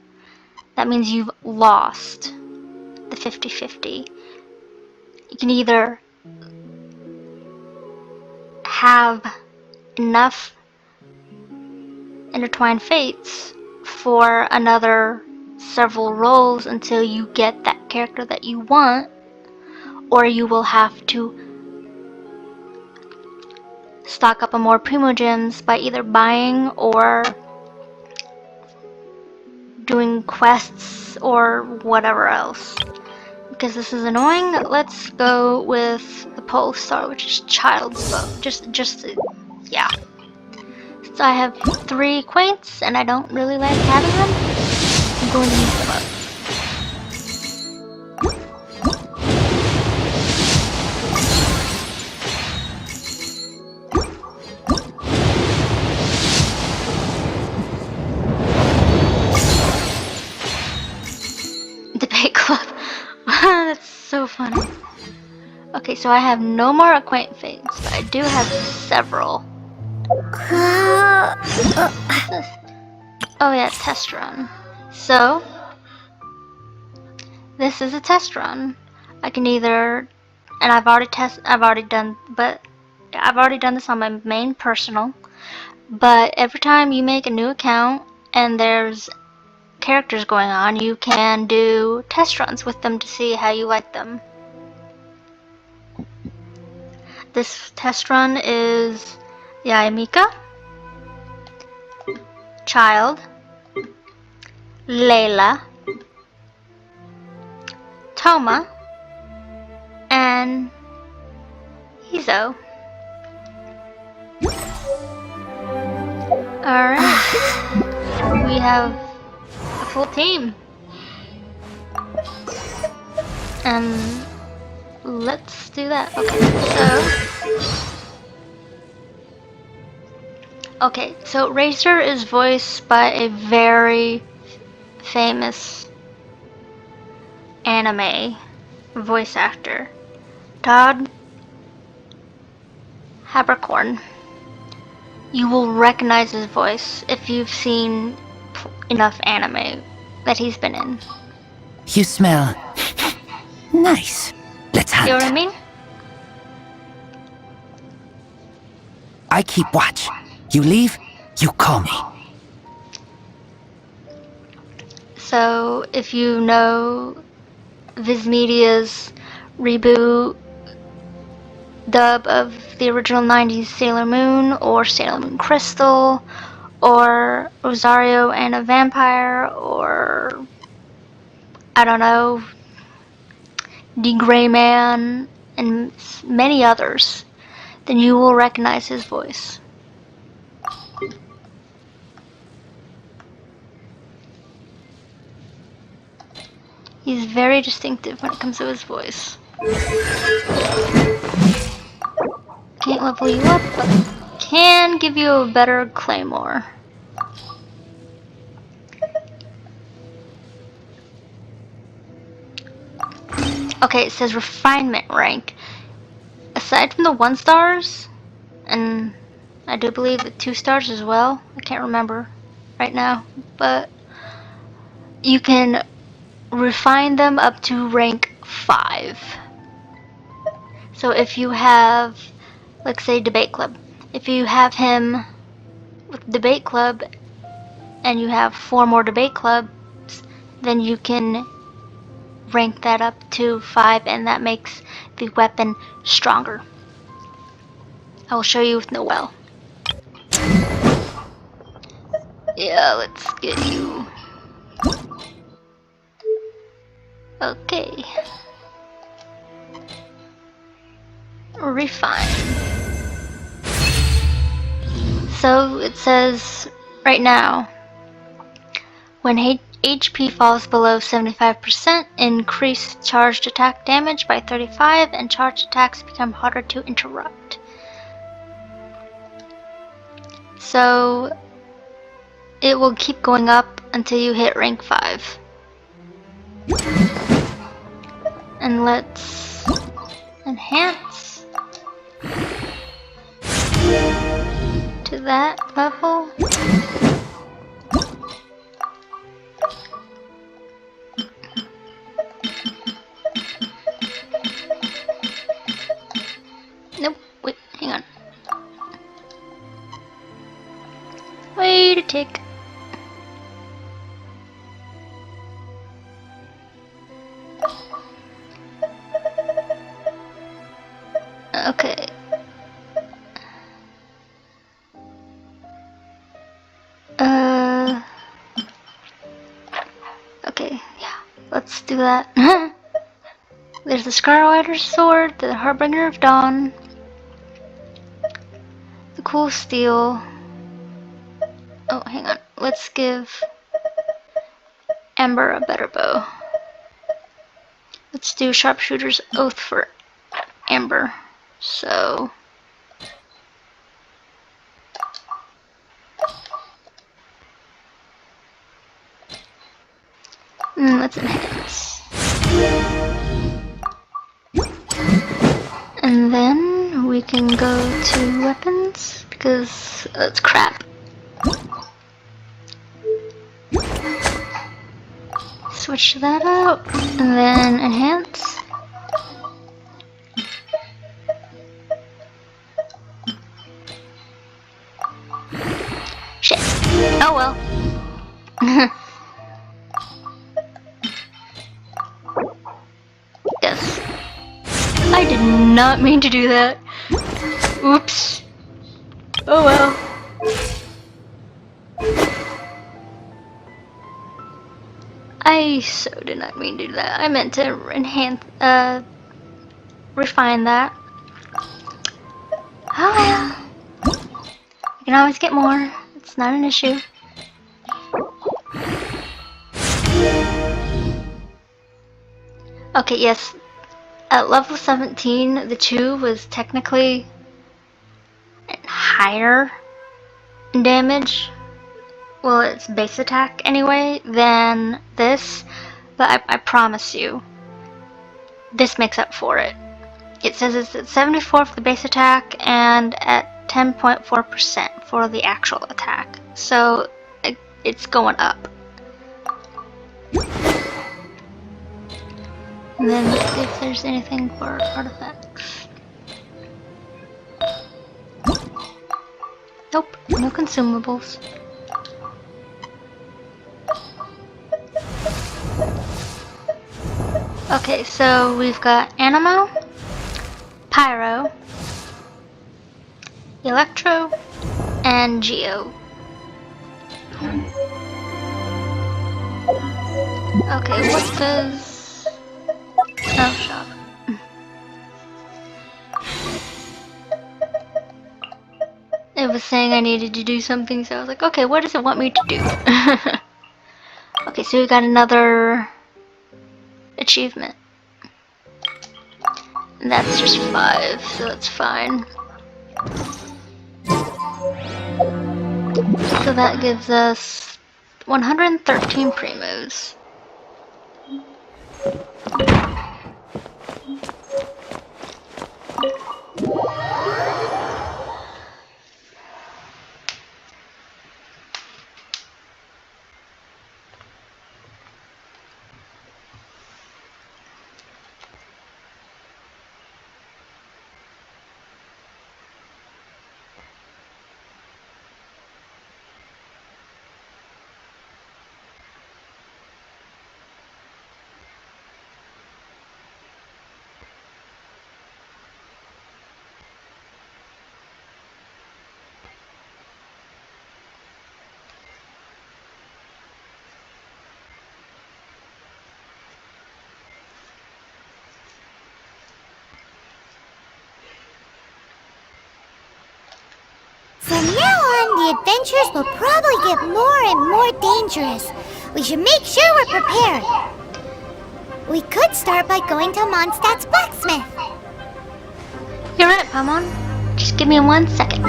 that means you've lost the 50-50. You can either have enough intertwined fates for another several rolls until you get that character that you want, or you will have to stock up on more Primo Gems by either buying or doing quests or whatever else. Because this is annoying, let's go with the Pole Star, which is Child's Bow. Yeah. So I have 3 quaints, and I don't really like having them. I'm going to use them up. Debate club. That's so funny. Okay, so I have no more acquaintance fates, but I do have several. Oh yeah, test run. So this is a test run. I can either, and I've already done this on my main personal. But every time you make a new account and there's characters going on, you can do test runs with them to see how you like them. This test run is Yaemika, Child, Layla, Toma, and Hizo. Alright, we have a full team. And let's do that. Okay, so Racer is voiced by a very famous anime voice actor, Todd Habercorn. You will recognize his voice if you've seen enough anime that he's been in. You smell nice. Let's hunt. You know what I mean? I keep watch. You leave, you call me. So if you know Viz Media's reboot dub of the original 90s Sailor Moon, or Sailor Moon Crystal, or Rosario and a Vampire, or I don't know, The Gray Man, and many others, then you will recognize his voice. He's very distinctive when it comes to his voice. Can't level you up, but can give you a better claymore. Okay, it says refinement rank. Aside from the 1 stars, and I do believe the 2 stars as well, I can't remember right now, but you can refine them up to rank 5. So if you have, let's say, Debate Club, if you have him with Debate Club and you have 4 more Debate Clubs, then you can rank that up to 5, and that makes the weapon stronger. I will show you with Noelle. Yeah, let's get you. Okay. Refine. So it says right now, when HP falls below 75%, increase charged attack damage by 35, and charged attacks become harder to interrupt. So it will keep going up until you hit rank 5. And let's enhance to that level. Nope, wait, hang on. Wait a tick. Okay. Okay, yeah, let's do that. There's the Scarrider's Sword, the Harbinger of Dawn, the Cool Steel. Oh, hang on. Let's give Amber a better bow. Let's do Sharpshooter's Oath for Amber. So... let's enhance. And then we can go to weapons, because it's crap. Switch that out, and then enhance. Shit. Oh well. Yes. I did not mean to do that. Oops. Oh well. I so did not mean to do that. I meant to enhance, refine that. Oh well. You can always get more. It's not an issue. Okay, yes. At level 17, the 2 was technically higher in damage. Well, it's base attack anyway, than this. But I promise you, this makes up for it. It says it's at 74 for the base attack and at 10.4% for the actual attack. So it's going up. And then let's see if there's anything for artifacts. Nope, no consumables. Okay, so we've got Animo, Pyro, Electro, and Geo. Okay, what does... Oh, shop. It was saying I needed to do something, so I was like, okay, what does it want me to do? Okay, so we got another achievement. And that's just 5, so that's fine. So that gives us 113 primos. From now on, the adventures will probably get more and more dangerous. We should make sure we're prepared. We could start by going to Mondstadt's blacksmith. You're right, Paimon. Just give me 1 second.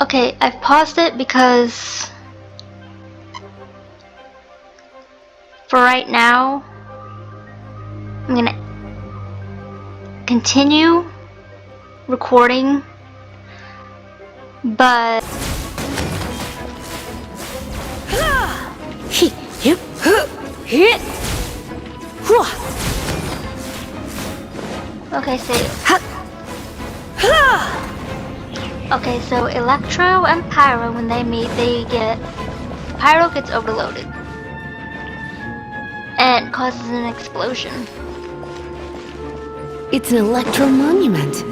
Okay, I've paused it because for right now, I'm gonna continue recording But okay, so Electro and Pyro, when they meet, Pyro gets overloaded and causes an explosion. It's an electro monument.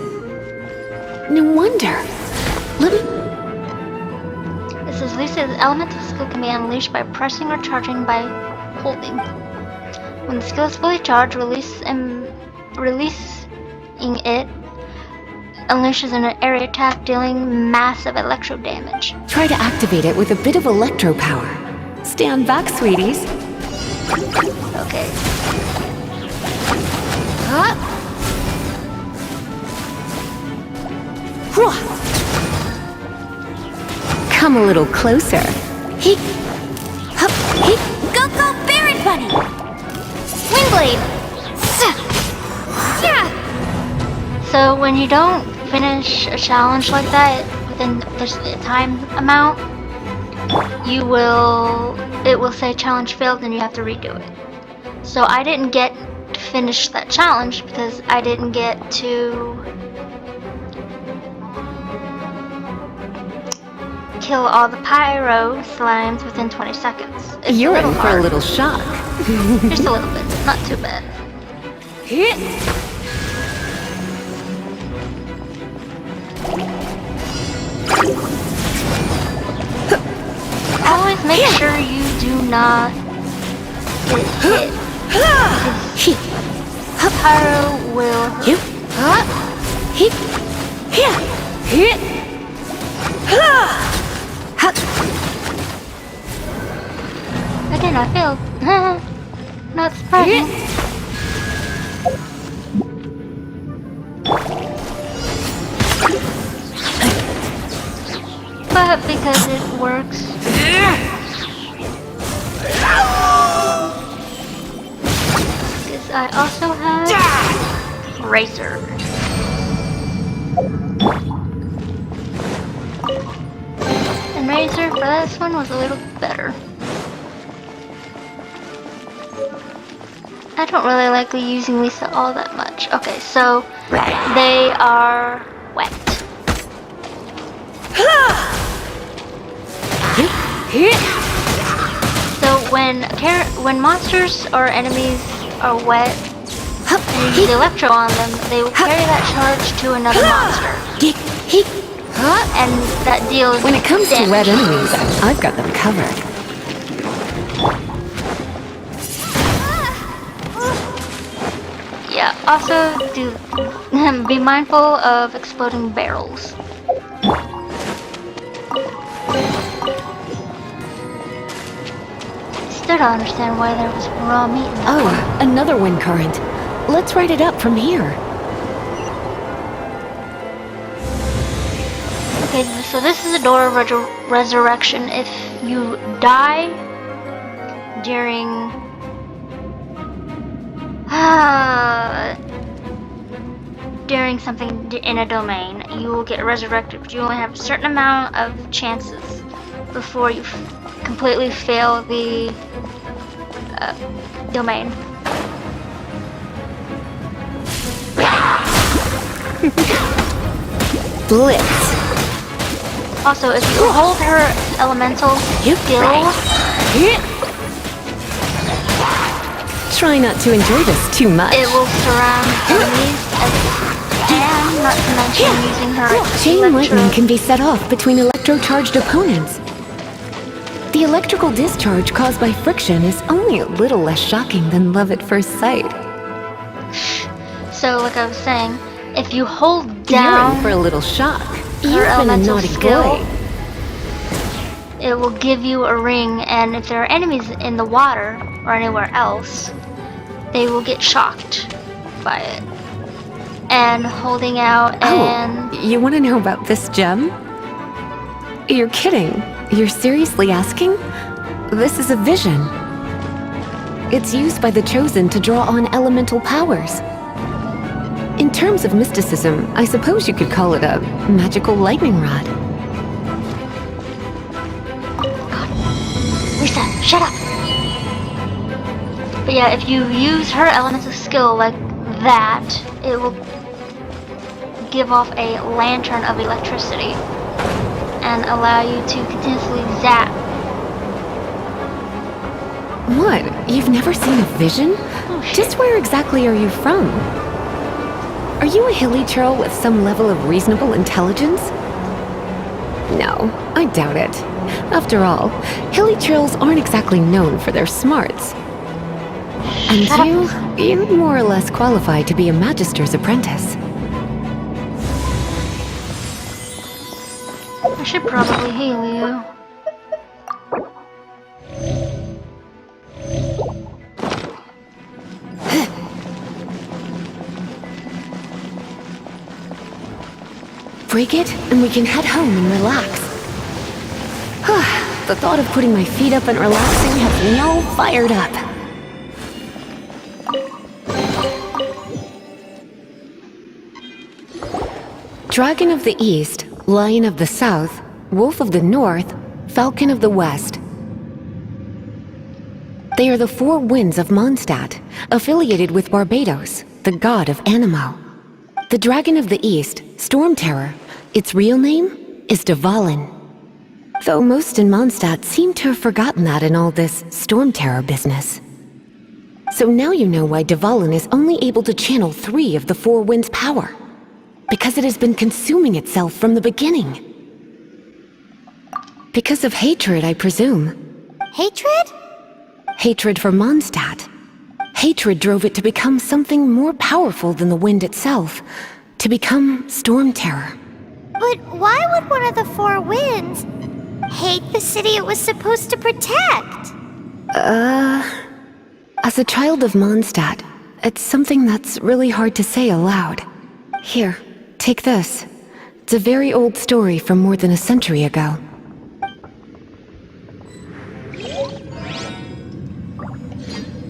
No wonder. Let me... It says Lucia's elemental skill can be unleashed by pressing or charging by holding. When the skill is fully charged, releasing it unleashes an area attack, dealing massive electro damage. Try to activate it with a bit of electro power. Stand back, sweeties. Okay. Come a little closer. Go, go, Baron Bunny! Windblade! So when you don't finish a challenge like that within the time amount, it will say challenge failed and you have to redo it. So I didn't get to finish that challenge because I didn't get to kill all the pyro slimes within 20 seconds. It's You're in for hard. a little shock. Just a little bit, not too bad. Always make sure you do not get hit. Because pyro will hurt. Again, I failed. Not surprising. But because it works. Because I also have Razor. And Razor for this one was a little better. I don't really like using Lisa all that much. Okay, so they are wet. So when monsters or enemies are wet and you use Electro on them, they will carry that charge to another monster. And that deals When it comes damage. to wet enemies, I've got them covered. Yeah, also be mindful of exploding barrels. Still don't understand why there was raw meat in that one. Oh, another wind current. Let's ride it up from here. Okay, so this is a door of resurrection. If you die during something in a domain, you will get resurrected, but you only have a certain amount of chances before you completely fail the domain. Blitz. Also, if you hold her elemental skill, Try not to enjoy this too much. it will surround enemies, and not to mention using her Chain lightning electro. can be set off between electro-charged opponents. The electrical discharge caused by friction is only a little less shocking than love at first sight. So, like I was saying, if you hold You're in for a down little shock. her You've been a elemental naughty skill, boy. it will give you a ring, and if there are enemies in the water or anywhere else, they will get shocked by it. And holding out and You want to know about this gem? You're kidding. You're seriously asking? This is a vision. It's used by the Chosen to draw on elemental powers. In terms of mysticism, I suppose you could call it a magical lightning rod. Shut up! But yeah, if you use her elemental skill like that, it will give off a lantern of electricity and allow you to continuously zap. What? You've never seen a vision? Oh, shit. Just where exactly are you from? Are you a hilly churl with some level of reasonable intelligence? No, I doubt it. After all, hilly churls aren't exactly known for their smarts. And you'd more or less qualify to be a magister's apprentice. I should probably heal you. Break it, and we can head home and relax. The thought of putting my feet up and relaxing has me all fired up. Dragon of the East, Lion of the South, Wolf of the North, Falcon of the West. They are the four winds of Mondstadt, affiliated with Barbados, the god of Anemo. The Dragon of the East, Storm Terror, its real name is Dvalin. Though most in Mondstadt seem to have forgotten that in all this Storm Terror business. So now you know why Dvalin is only able to channel 3 of the four winds' power. Because it has been consuming itself from the beginning. Because of hatred, I presume. Hatred? Hatred for Mondstadt. Hatred drove it to become something more powerful than the wind itself. To become Storm Terror. But why would one of the four winds hate the city it was supposed to protect? As a child of Mondstadt, it's something that's really hard to say aloud. Here, take this. It's a very old story from more than a century ago.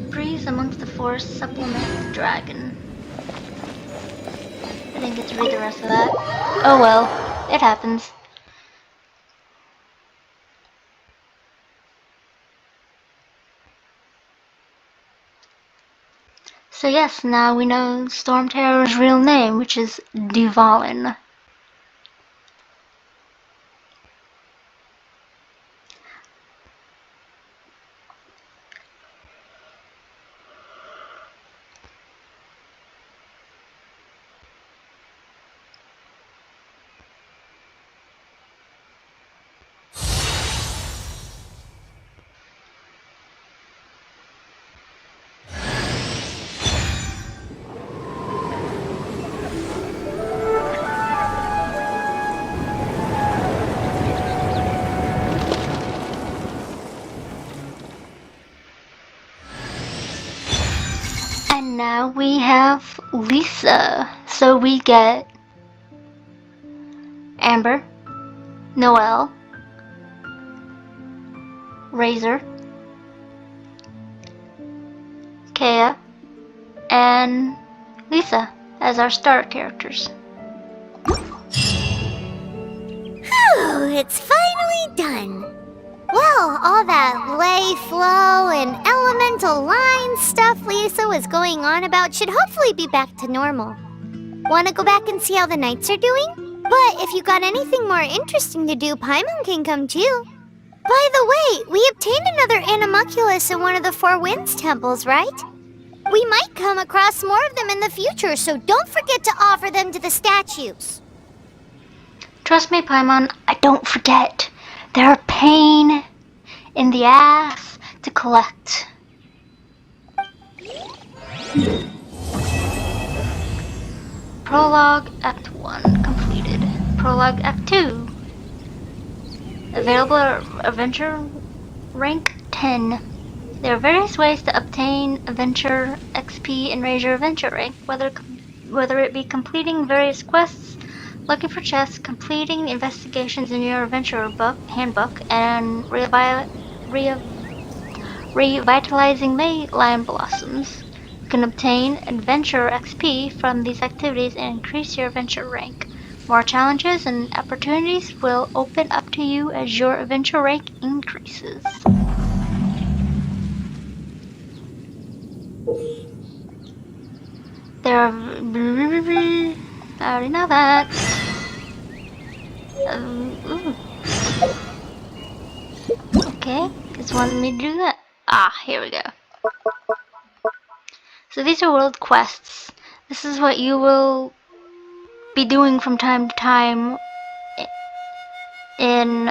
Breeze amongst the forest supplement the dragon. I didn't get to read the rest of that. Oh well, it happens. So yes, now we know Storm Terror's real name, which is Dvalin. And now we have Lisa. So we get Amber, Noelle, Razor, Kea, and Lisa as our starter characters. Whew, it's finally done. Well, all that lay, flow, and elemental line stuff Lisa was going on about should hopefully be back to normal. Want to go back and see how the knights are doing? But if you got anything more interesting to do, Paimon can come too. By the way, we obtained another animalculus in one of the Four Winds temples, right? We might come across more of them in the future, so don't forget to offer them to the statues. Trust me, Paimon, I don't forget. They're a pain in the ass to collect. Prologue Act 1 completed. Prologue Act 2. Available Adventure Rank 10. There are various ways to obtain Adventure XP and raise your Adventure rank, whether it be completing various quests, looking for chests, completing investigations in your adventurer handbook, and revitalizing Leyline blossoms. You can obtain adventure XP from these activities and increase your adventure rank. More challenges and opportunities will open up to you as your adventure rank increases. There are... I already know that. Ooh. Okay, just wanted me to do that. Ah, here we go. So these are world quests. This is what you will be doing from time to time in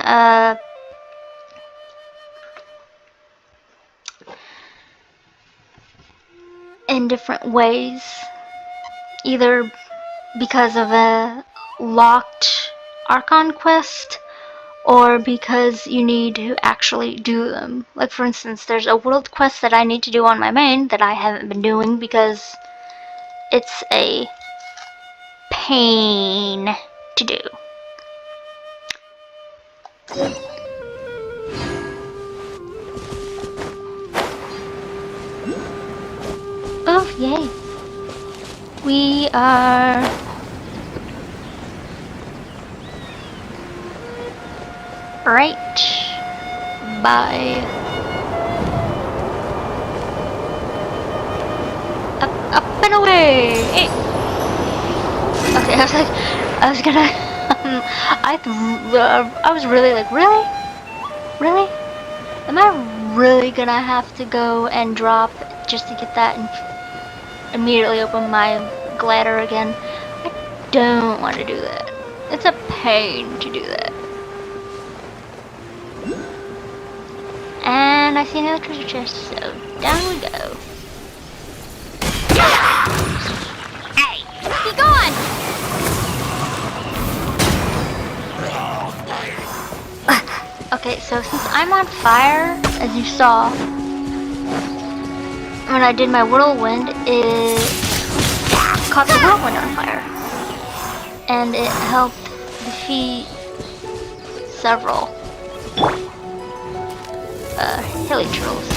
different ways. Either because of a locked Archon quest, or because you need to actually do them. Like for instance, there's a world quest that I need to do on my main that I haven't been doing because it's a pain to do. Oh, yay. We are... right by... Up and away! Hey. Okay, I was like, I was gonna... I was really like, really? Really? Am I really gonna have to go and drop just to get that and immediately open my glider again? I don't want to do that. It's a pain to do that. And I see another treasure chest, so down we go. Hey, be gone! Okay, so since I'm on fire, as you saw, when I did my whirlwind, it caught the whirlwind on fire. And it helped defeat several hilly trolls.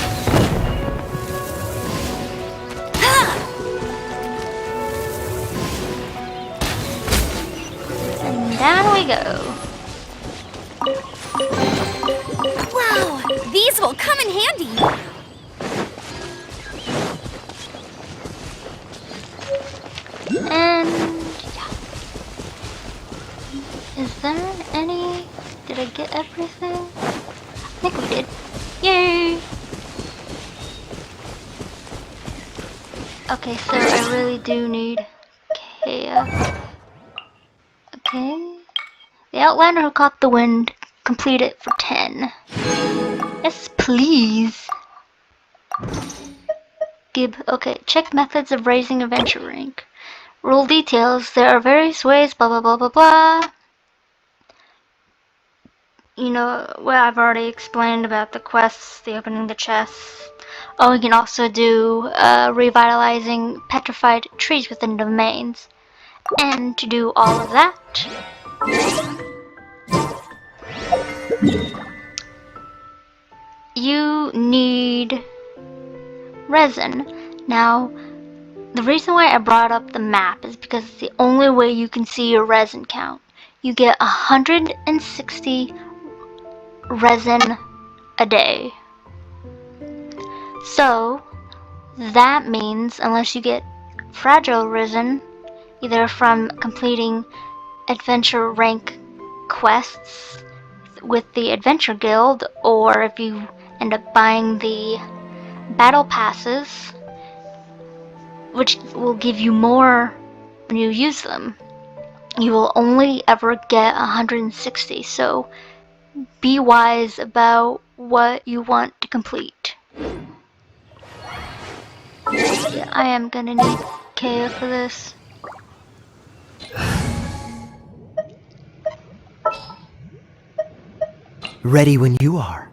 And down we go. Wow, these will come in handy. And yeah. Is there any... Did I get everything? I think we did. Yay! Okay, so I really do need Kea. Okay. The Outlander who caught the wind, complete it for 10. Yes, please. Gib, okay, check methods of raising adventure rank. Rule details, there are various ways, blah blah blah blah blah. You know, well, I've already explained about the quests, the opening the chests. Oh, we can also do revitalizing petrified trees within domains. And to do all of that, you need resin. Now, the reason why I brought up the map is because it's the only way you can see your resin count. You get 160 resin a day. So, that means unless you get fragile resin, either from completing adventure rank quests with the Adventure Guild, or if you end up buying the battle passes, which will give you more when you use them, you will only ever get 160, so be wise about what you want to complete. Yeah, I am gonna need Kea for this. Ready when you are.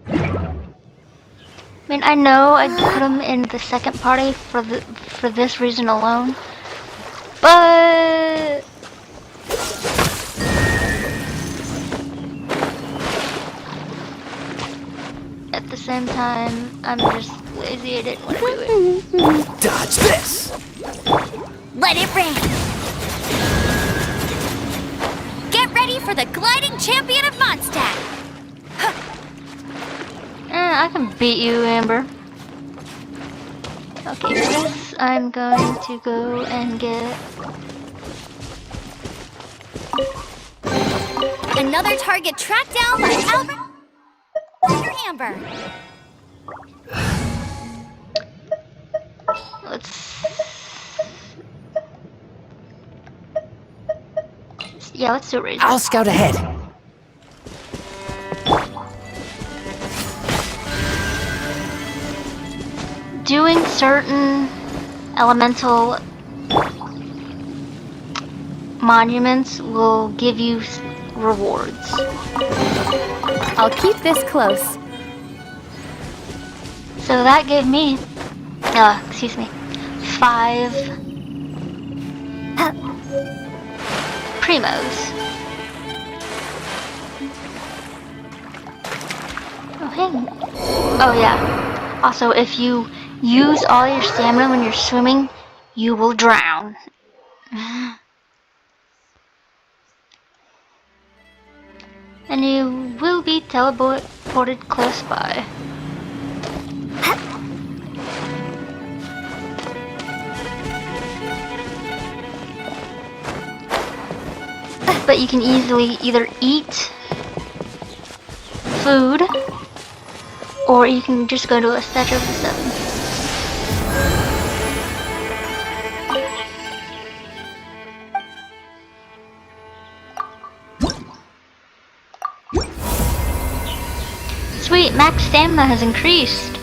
I mean, I know I put them in the second party for this reason alone, but at the same time, I'm just lazy. I didn't want to do it. Dodge this! Let it rain! Get ready for the gliding champion of Mondstadt! I can beat you, Amber. Okay, for this, I'm going to go and get... Another target tracked down by Albert Amber. Let's do razor. I'll scout ahead. Doing certain elemental monuments will give you rewards. I'll keep this close. So that gave me, 5 primos. Oh, hey. Oh, yeah. Also, if you use all your stamina when you're swimming, you will drown. And you will be teleported close by. But you can easily either eat food, or you can just go to a statue of the 7. Sweet, max stamina has increased.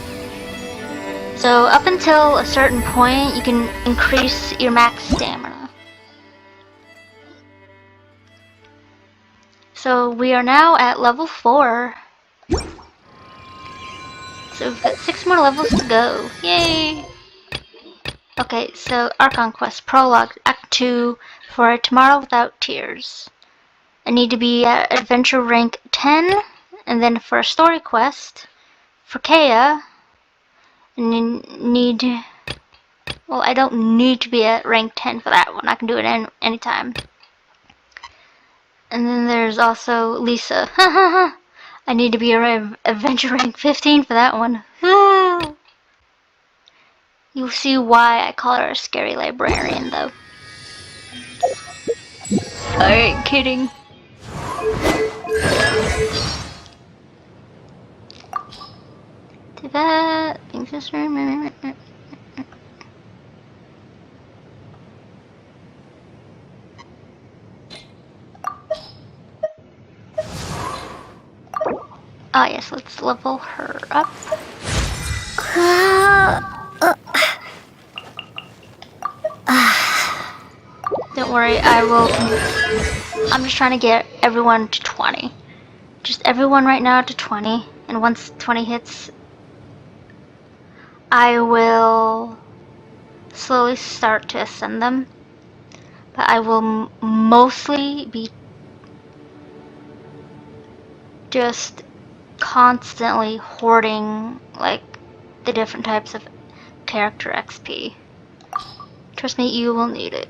So up until a certain point, you can increase your max stamina. So we are now at level 4. So we've got 6 more levels to go. Yay! Okay, so Archon Quest Prologue Act 2 for Tomorrow Without Tears. I need to be at Adventure rank 10, and then for a story quest for Kea, I don't need to be at rank 10 for that one. I can do it anytime. And then there's also Lisa. I need to be at Adventure rank 15 for that one. You'll see why I call her a scary librarian, though. I ain't kidding. Do that. Things just Ah, yes, let's level her up. Don't worry, I'm just trying to get everyone to 20. Just everyone right now to 20. And once 20 hits, I will slowly start to ascend them. But I will mostly be just constantly hoarding, like, the different types of character XP. Trust me, you will need it.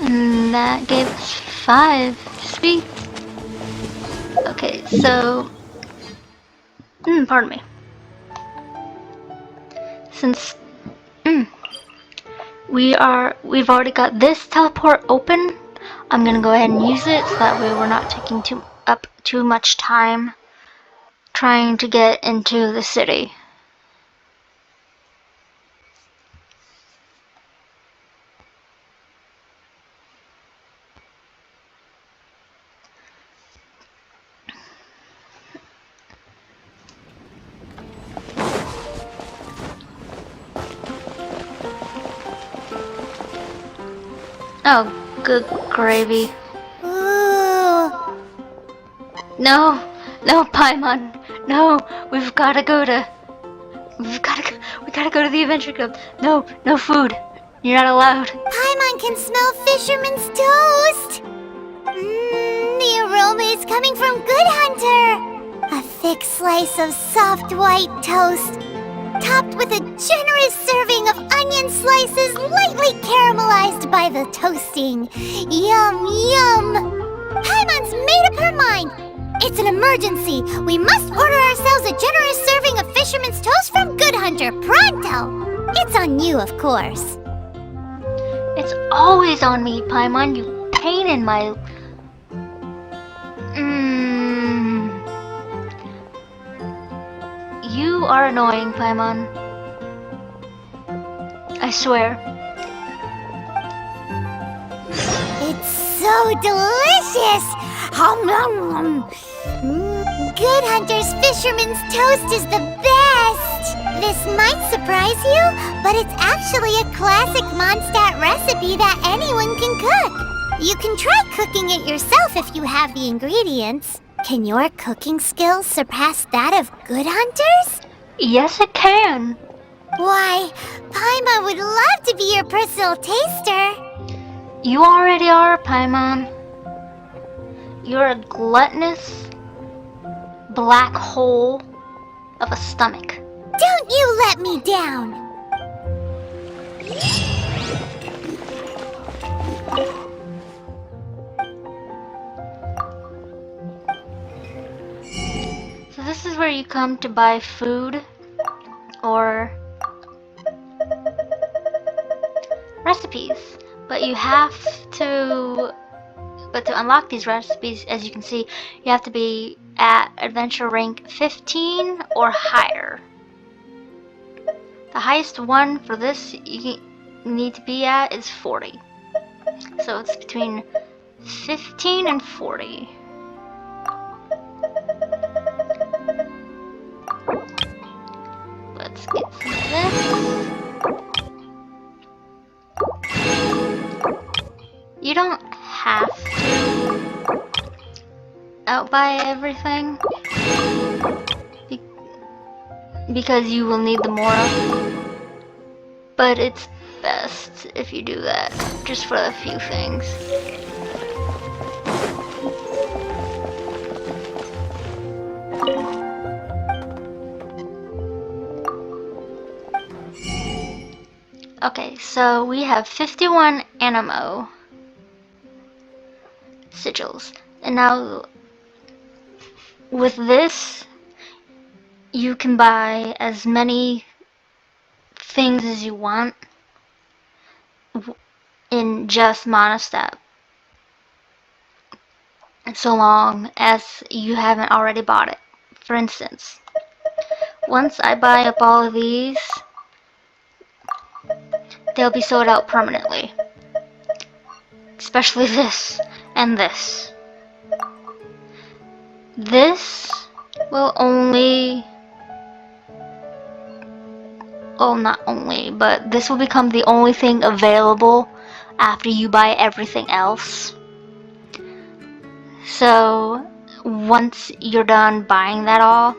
And that gave us 5. Sweet. Okay, so... pardon me. Since... we've already got this teleport open, I'm gonna go ahead and use it so that way we're not taking up too much time trying to get into the city. Oh, good gravy. Ooh. No, Paimon, no, we gotta go to the Adventure Club. No food. You're not allowed. Paimon can smell fisherman's toast. The aroma is coming from Good Hunter. A thick slice of soft white toast. topped with a generous serving of onion slices lightly caramelized by the toasting. Yum, yum! Paimon's made up her mind. It's an emergency. We must order ourselves a generous serving of fisherman's toast from Good Hunter, pronto! It's on you, of course. It's always on me, Paimon, you pain in my... You are annoying, Paimon. I swear. It's so delicious! Hum, nom, nom. Good Hunter's Fisherman's Toast is the best! This might surprise you, but it's actually a classic Mondstadt recipe that anyone can cook. You can try cooking it yourself if you have the ingredients. Can your cooking skills surpass that of Good Hunter's? Yes, it can. Why, Paimon would love to be your personal taster. You already are, Paimon. You're a gluttonous black hole of a stomach. Don't you let me down! So this is where you come to buy food or recipes, but you have to unlock these recipes, as you can see, you have to be at adventure rank 15 or higher. The highest one for this you need to be at is 40. So it's between 15 and 40. Let's get some of this. You don't have to outbuy everything because you will need the Mora, but it's best if you do that just for a few things. Okay, so we have 51 Animo sigils, and now with this you can buy as many things as you want in just Mondstadt, so long as you haven't already bought it. For instance, once I buy up all of these, they'll be sold out permanently. Especially this and this. This will only... well, not only, but this will become the only thing available after you buy everything else. So, once you're done buying that all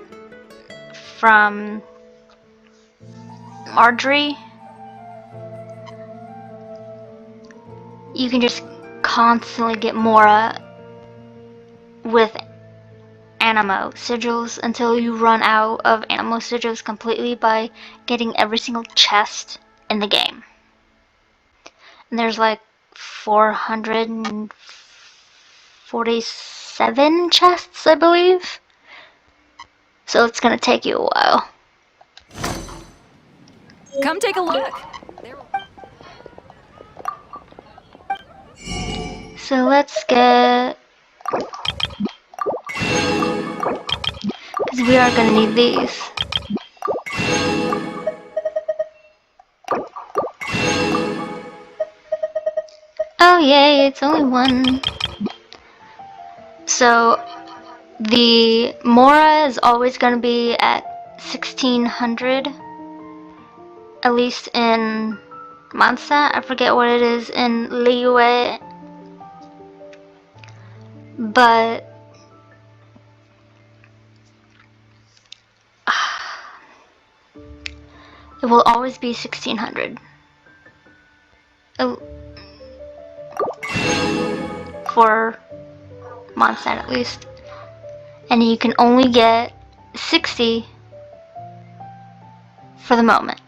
from Marjorie, you can just constantly get Mora with Animo sigils until you run out of Animo sigils completely by getting every single chest in the game. And there's like 447 chests, I believe. So it's gonna take you a while. Come take a look. So let's get... because we are gonna need these. Oh yay, it's only one. So the Mora is always gonna be at 1600, at least in Mondstadt. I forget what it is in Liyue, but it will always be 1600. For Mondstadt at least. And you can only get 60 for the moment.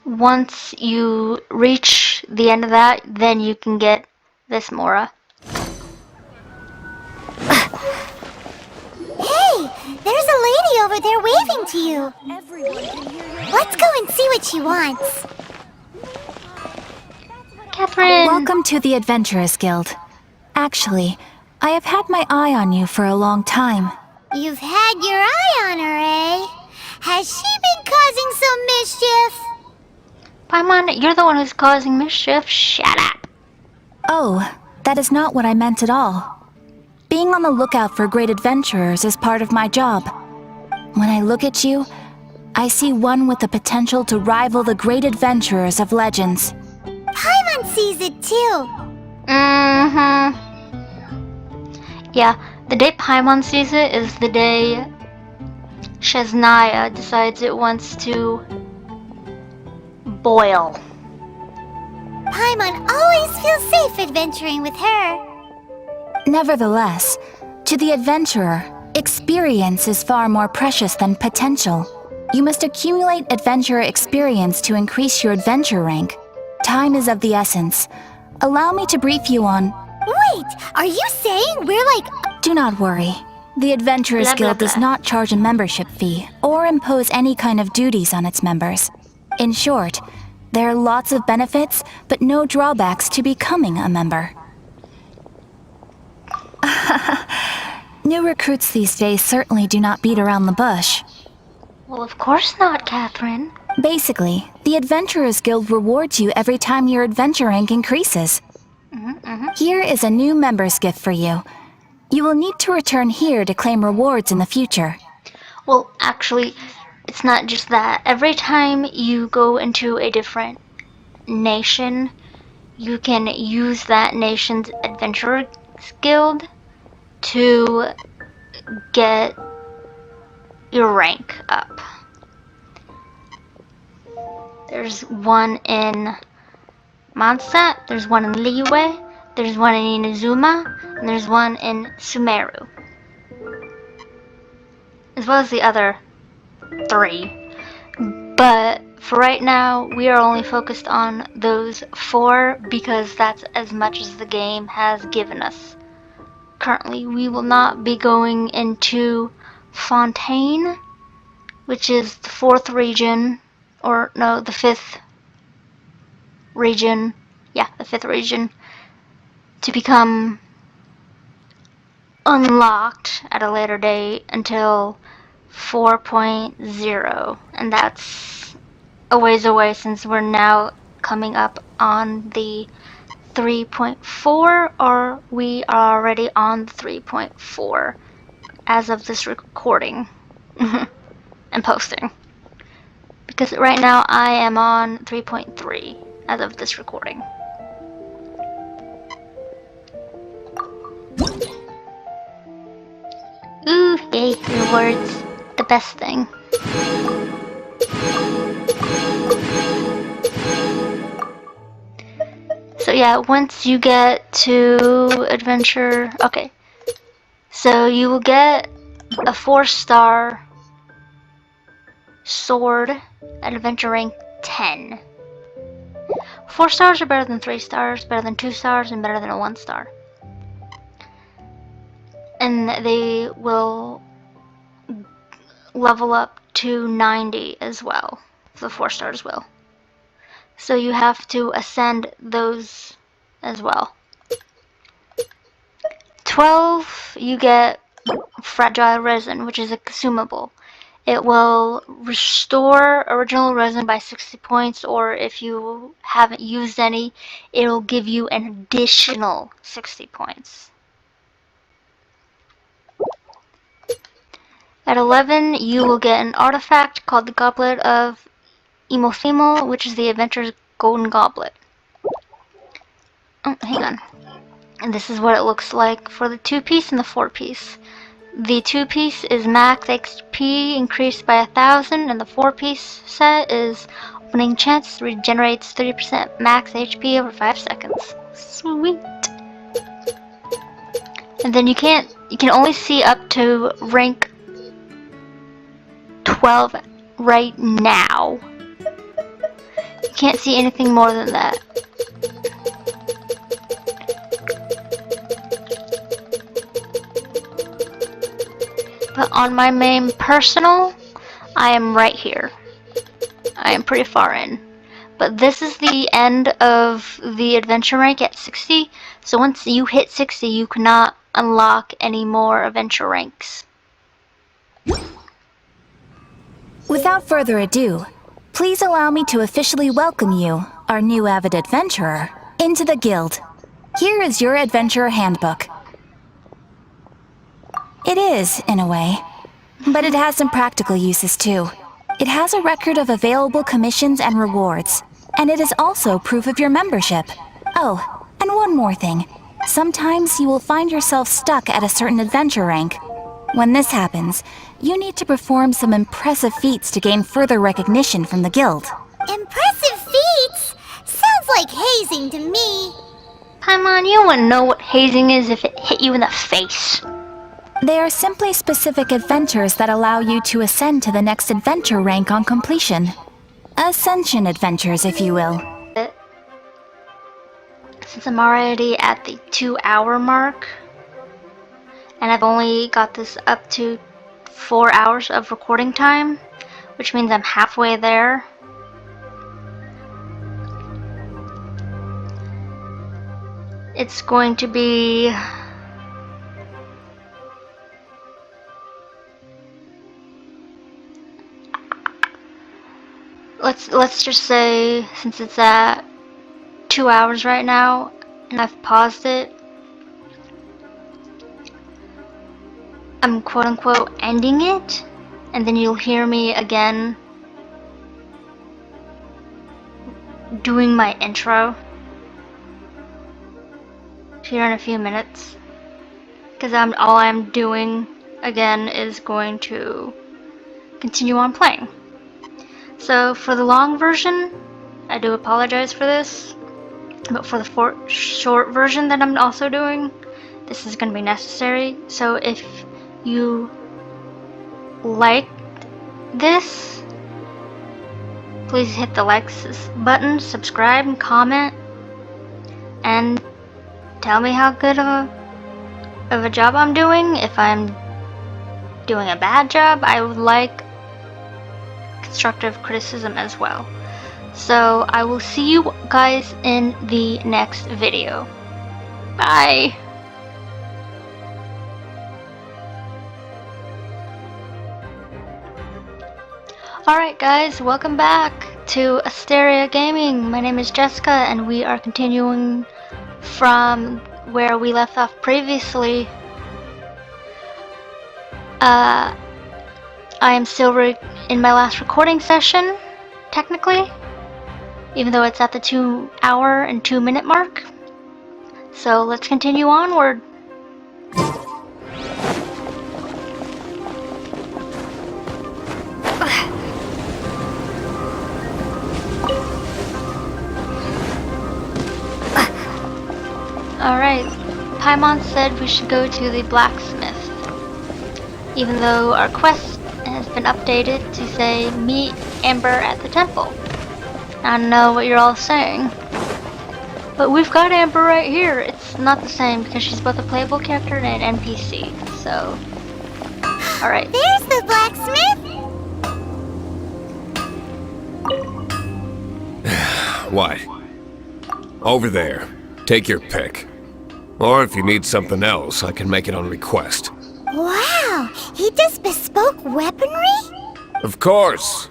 Once you reach the end of that, then you can get this Mora. Hey, there's a lady over there waving to you. Let's go and see what she wants. Catherine! Welcome to the Adventurers Guild. Actually, I have had my eye on you for a long time. You've had your eye on her, eh? Has she been causing some mischief? Paimon, you're the one who's causing mischief. Shut up! Oh, that is not what I meant at all. Being on the lookout for great adventurers is part of my job. When I look at you, I see one with the potential to rival the great adventurers of legends. Paimon sees it too. Mm-hmm. Yeah, the day Paimon sees it is the day Shesnaya decides it wants to boil. Paimon always feels safe adventuring with her. Nevertheless, to the adventurer, experience is far more precious than potential. You must accumulate adventurer experience to increase your adventure rank. Time is of the essence. Allow me to brief you on... Wait, are you saying we're like... Do not worry. The Adventurers Blah, blah, Guild does blah. not charge a membership fee or impose any kind of duties on its members. In short, there are lots of benefits, but no drawbacks to becoming a member. New recruits these days certainly do not beat around the bush. Well, of course not, Catherine. Basically, the Adventurers Guild rewards you every time your adventure rank increases. Here is a new member's gift for you. You will need to return here to claim rewards in the future. Well, actually, it's not just that. Every time you go into a different nation, you can use that nation's adventurers guild to get your rank up. There's one in Mondstadt, there's one in Liyue, there's one in Inazuma, and there's one in Sumeru. As well as the other 3. But for right now, we are only focused on those 4 because that's as much as the game has given us. Currently, we will not be going into Fontaine, which is the 4th region, or no, the 5th region. Yeah, the 5th region, to become unlocked at a later date until 4.0, and that's a ways away since we're now coming up on the 3.4, or we are already on the 3.4 as of this recording and posting. Because right now I am on 3.3 as of this recording. Ooh, yay, rewards. The best thing. So yeah, once you get to adventure... Okay. So you will get a 4-star sword at adventure rank 10. 4 stars are better than 3 stars, better than 2 stars, and better than a 1 star. And they will level up to 90 as well. The 4 stars will. So you have to ascend those as well. 12, you get fragile resin, which is a consumable. It will restore original resin by 60 points, or if you haven't used any, it'll give you an additional 60 points. At 11, you will get an artifact called the Goblet of Imothimo, which is the Adventurer's Golden Goblet. Oh, hang on. And this is what it looks like for the 2-piece and the 4-piece. The 2-piece is max XP increased by 1,000, and the 4-piece set is opening chance regenerates 30% max HP over 5 seconds. Sweet. And then you can only see up to rank 12 right now. You can't see anything more than that. But on my main personal, I am right here. I am pretty far in. But this is the end of the adventure rank at 60. So once you hit 60, you cannot unlock any more adventure ranks. Without further ado, please allow me to officially welcome you, our new avid adventurer, into the guild. Here is your adventurer handbook. It is, in a way, but it has some practical uses too. It has a record of available commissions and rewards, and it is also proof of your membership. Oh, and one more thing. Sometimes you will find yourself stuck at a certain adventure rank. When this happens, you need to perform some impressive feats to gain further recognition from the guild. Impressive feats? Sounds like hazing to me. Paimon, you wouldn't know what hazing is if it hit you in the face. They are simply specific adventures that allow you to ascend to the next adventure rank on completion. Ascension adventures, if you will. Since I'm already at the 2-hour mark, and I've only got this up to 4 hours of recording time, which means I'm halfway there. It's going to be let's just say, since it's at 2 hours right now and I've paused it, I'm quote unquote ending it, and then you'll hear me again doing my intro here in a few minutes, because all I'm doing again is going to continue on playing. So for the long version, I do apologize for this, but for the short version that I'm also doing, this is going to be necessary. So if you liked this, please hit the likes button, subscribe, and comment, and tell me how good of a job I'm doing. If I'm doing a bad job, I would like constructive criticism as well. So I will see you guys in the next video. Bye! Alright guys, welcome back to Asteria Gaming. My name is Jessica and we are continuing from where we left off previously. I am still in my last recording session, technically, even though it's at the 2-hour and 2-minute mark. So let's continue onward. Alright, Paimon said we should go to the blacksmith, even though our quest has been updated to say meet Amber at the temple. I don't know what you're all saying, but we've got Amber right here. It's not the same because she's both a playable character and an NPC, so... Alright. There's the blacksmith! What? Over there. Take your pick. Or if you need something else, I can make it on request. Wow, he does bespoke weaponry? Of course!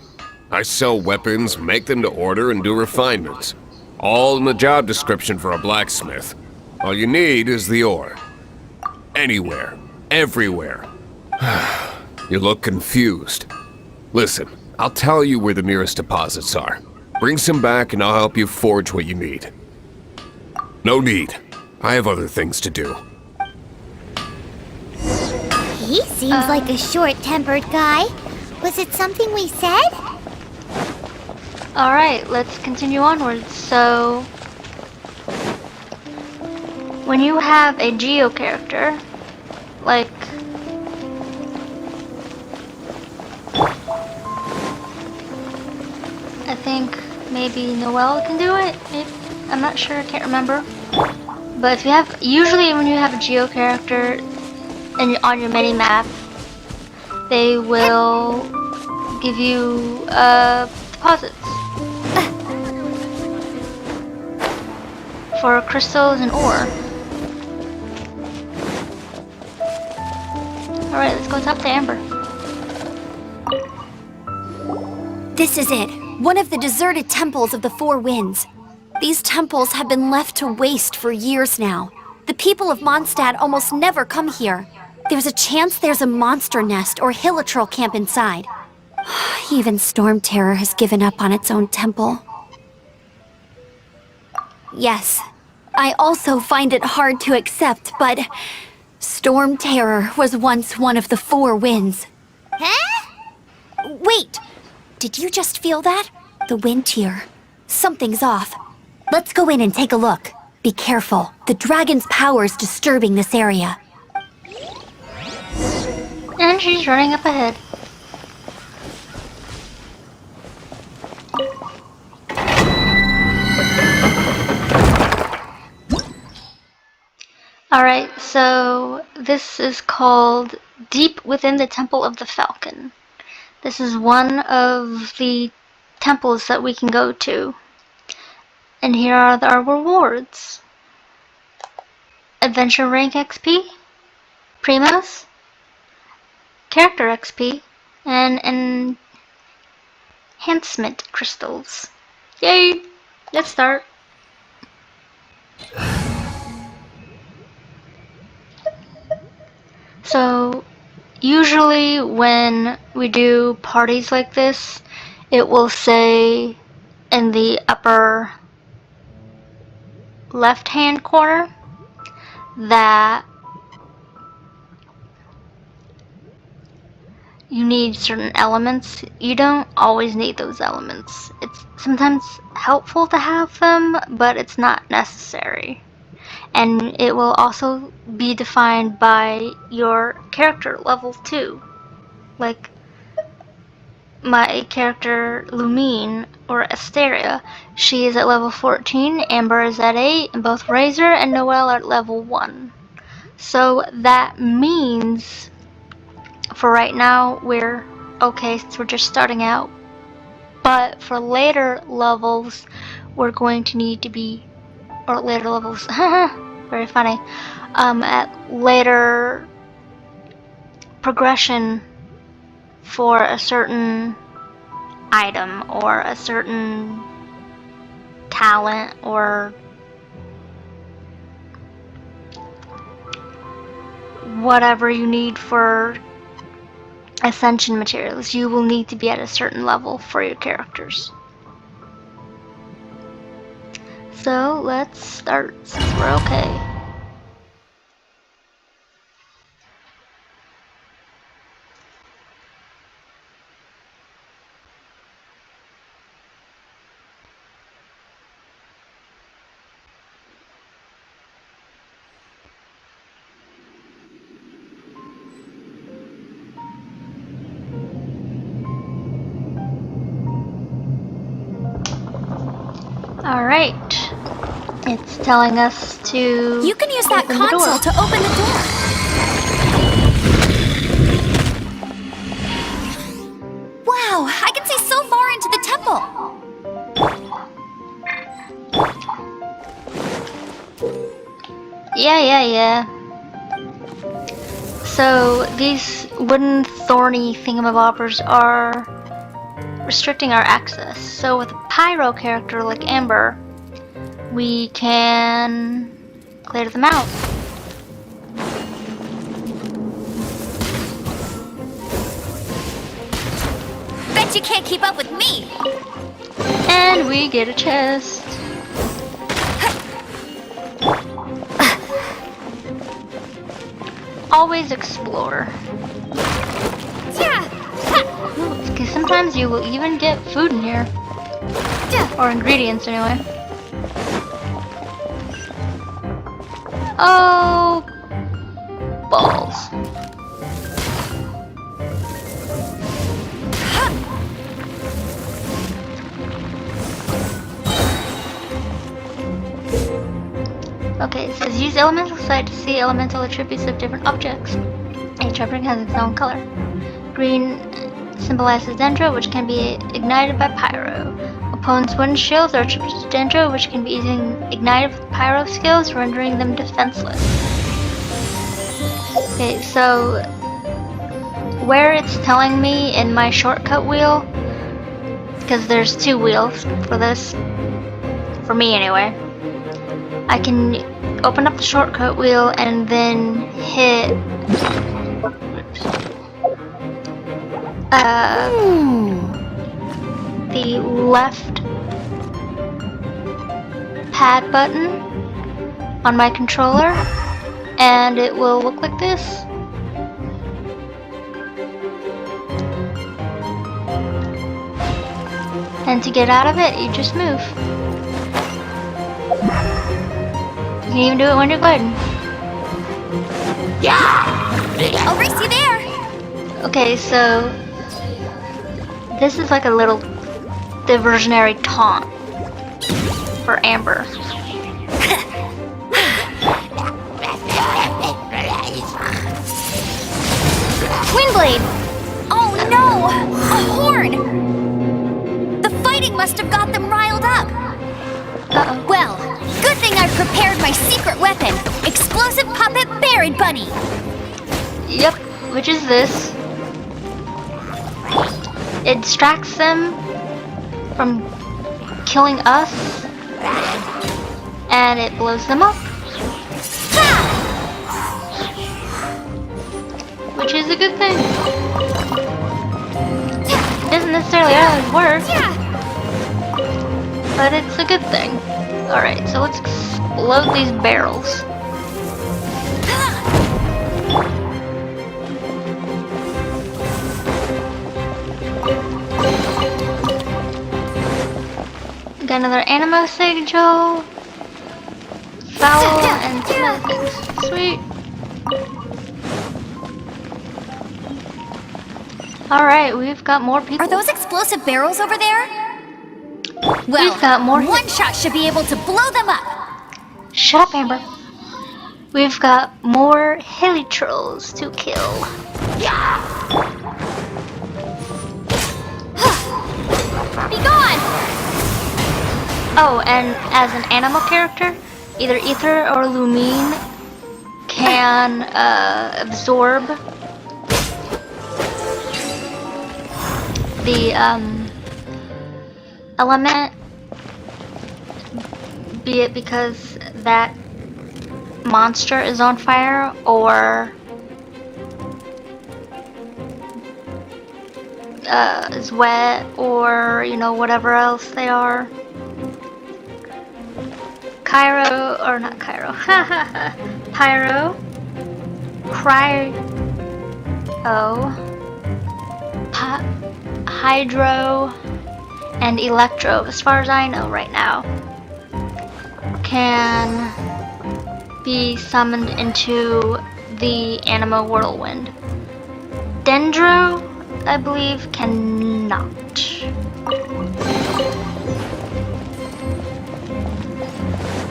I sell weapons, make them to order, and do refinements. All in the job description for a blacksmith. All you need is the ore. Anywhere. Everywhere. You look confused. Listen, I'll tell you where the nearest deposits are. Bring some back and I'll help you forge what you need. No need. I have other things to do. He seems like a short-tempered guy. Was it something we said? Alright, let's continue onwards. So, when you have a Geo character, like I think maybe Noelle can do it. Maybe, I'm not sure. I can't remember. But if you have, usually when you have a geo character and on your mini map, they will give you deposits for crystals and ore. Alright, let's go talk to Amber. This is it. One of the deserted temples of the Four Winds. These temples have been left to waste for years now. The people of Mondstadt almost never come here. There's a chance there's a monster nest or Hilitrol camp inside. Even Storm Terror has given up on its own temple. Yes, I also find it hard to accept, but Storm Terror was once one of the Four Winds. Huh? Wait! Did you just feel that? The wind here. Something's off. Let's go in and take a look. Be careful. The dragon's power is disturbing this area. And she's running up ahead. Alright, so this is called Deep Within the Temple of the Falcon. This is one of the temples that we can go to. And here are our rewards. Adventure Rank XP, Primos, Character XP, and Enhancement Crystals. Yay! Let's start. So, usually when we do parties like this, it will say in the upper left-hand corner that you need certain elements. You don't always need those elements. It's sometimes helpful to have them, but it's not necessary. And it will also be defined by your character level too. Like my character Lumine or Asteria, she is at level 14, Amber is at 8, and both Razor and Noelle are at level 1. So that means for right now we're okay since we're just starting out. But for later levels we're going to need to be, or later levels, very funny, at later progression for a certain item or a certain talent or whatever you need for ascension materials, you will need to be at a certain level for your characters. So let's start since we're okay. Alright. It's telling us to... You can use that open the door. console to open the door. Wow, I can see so far into the temple. Yeah. So these wooden thorny thingamabobbers are restricting our access. So with a pyro character like Amber, we can clear them out. Bet you can't keep up with me. And we get a chest. Always explore. Because sometimes you will even get food in here. Or ingredients anyway. Oh, balls. It says use elemental sight to see elemental attributes of different objects. Each object has its own color. Green symbolizes Dendro, which can be ignited by Pyro. Opponents' wooden shields are attributed to Dendro, which can be easily ignited with Pyro skills, rendering them defenseless. Okay, so where it's telling me in my shortcut wheel, because there's 2 wheels for this, for me anyway, I can open up the shortcut wheel and then hit the left pad button on my controller, and it will look like this. And to get out of it, you just move. You can even do it when you're gliding. I'll race you there! Okay, so this is like a little diversionary taunt for Amber. Windblade! Oh no! A horn! The fighting must have got them riled up. Uh-oh. Well, good thing I've prepared my secret weapon, Explosive Puppet Berry Bunny. Yep, which is this. It distracts them from killing us, and it blows them up. Which is a good thing. It doesn't necessarily always work, but it's a good thing. Alright, so let's explode these barrels. Got another Animo Sigil, Foul, and some other things. Sweet. Alright, we've got more people. Are those explosive barrels over there? Well, We've got more. one shot should be able to blow them up. Shut up, Amber. We've got more hilly trolls to kill. Be gone! Oh, and as an animal character, either Ether or Lumine can absorb the element, be it because that monster is on fire or is wet, or you know, whatever else they are. Pyro, or not Pyro, Pyro, Hydro, and Electro, as far as I know right now, can be summoned into the Animo Whirlwind. Dendro, I believe, cannot.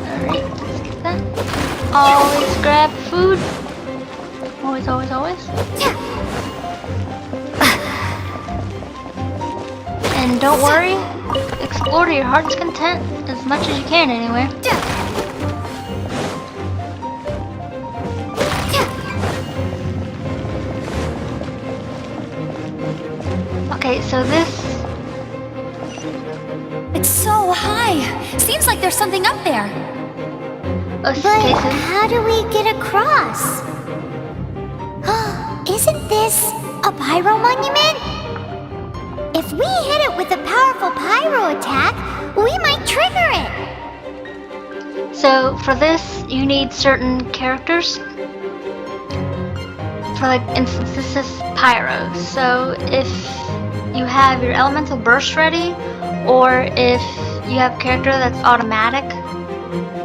Alright, let's get that. Always grab food. Always, always, always. And don't worry, explore to your heart's content as much as you can anyway. Okay, so this... It's so high. Seems like there's something up there. But how do we get across? Isn't this a pyro monument? If we hit it with a powerful pyro attack, we might trigger it. So for this, you need certain characters. For like instance, this is Pyro. So if you have your elemental burst ready, or if you have a character that's automatic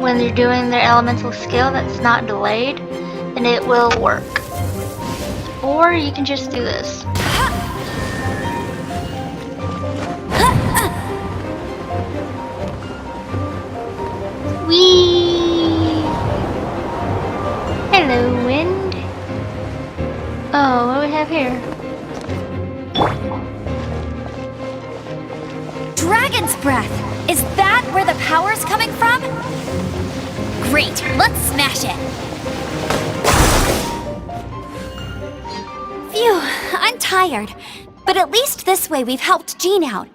when you're doing their elemental skill that's not delayed, then it will work. Or you can just do this. Whee! dragon's breath! Is that where the power's coming from? Great, let's smash it! Phew, I'm tired. But at least this way we've helped Jean out.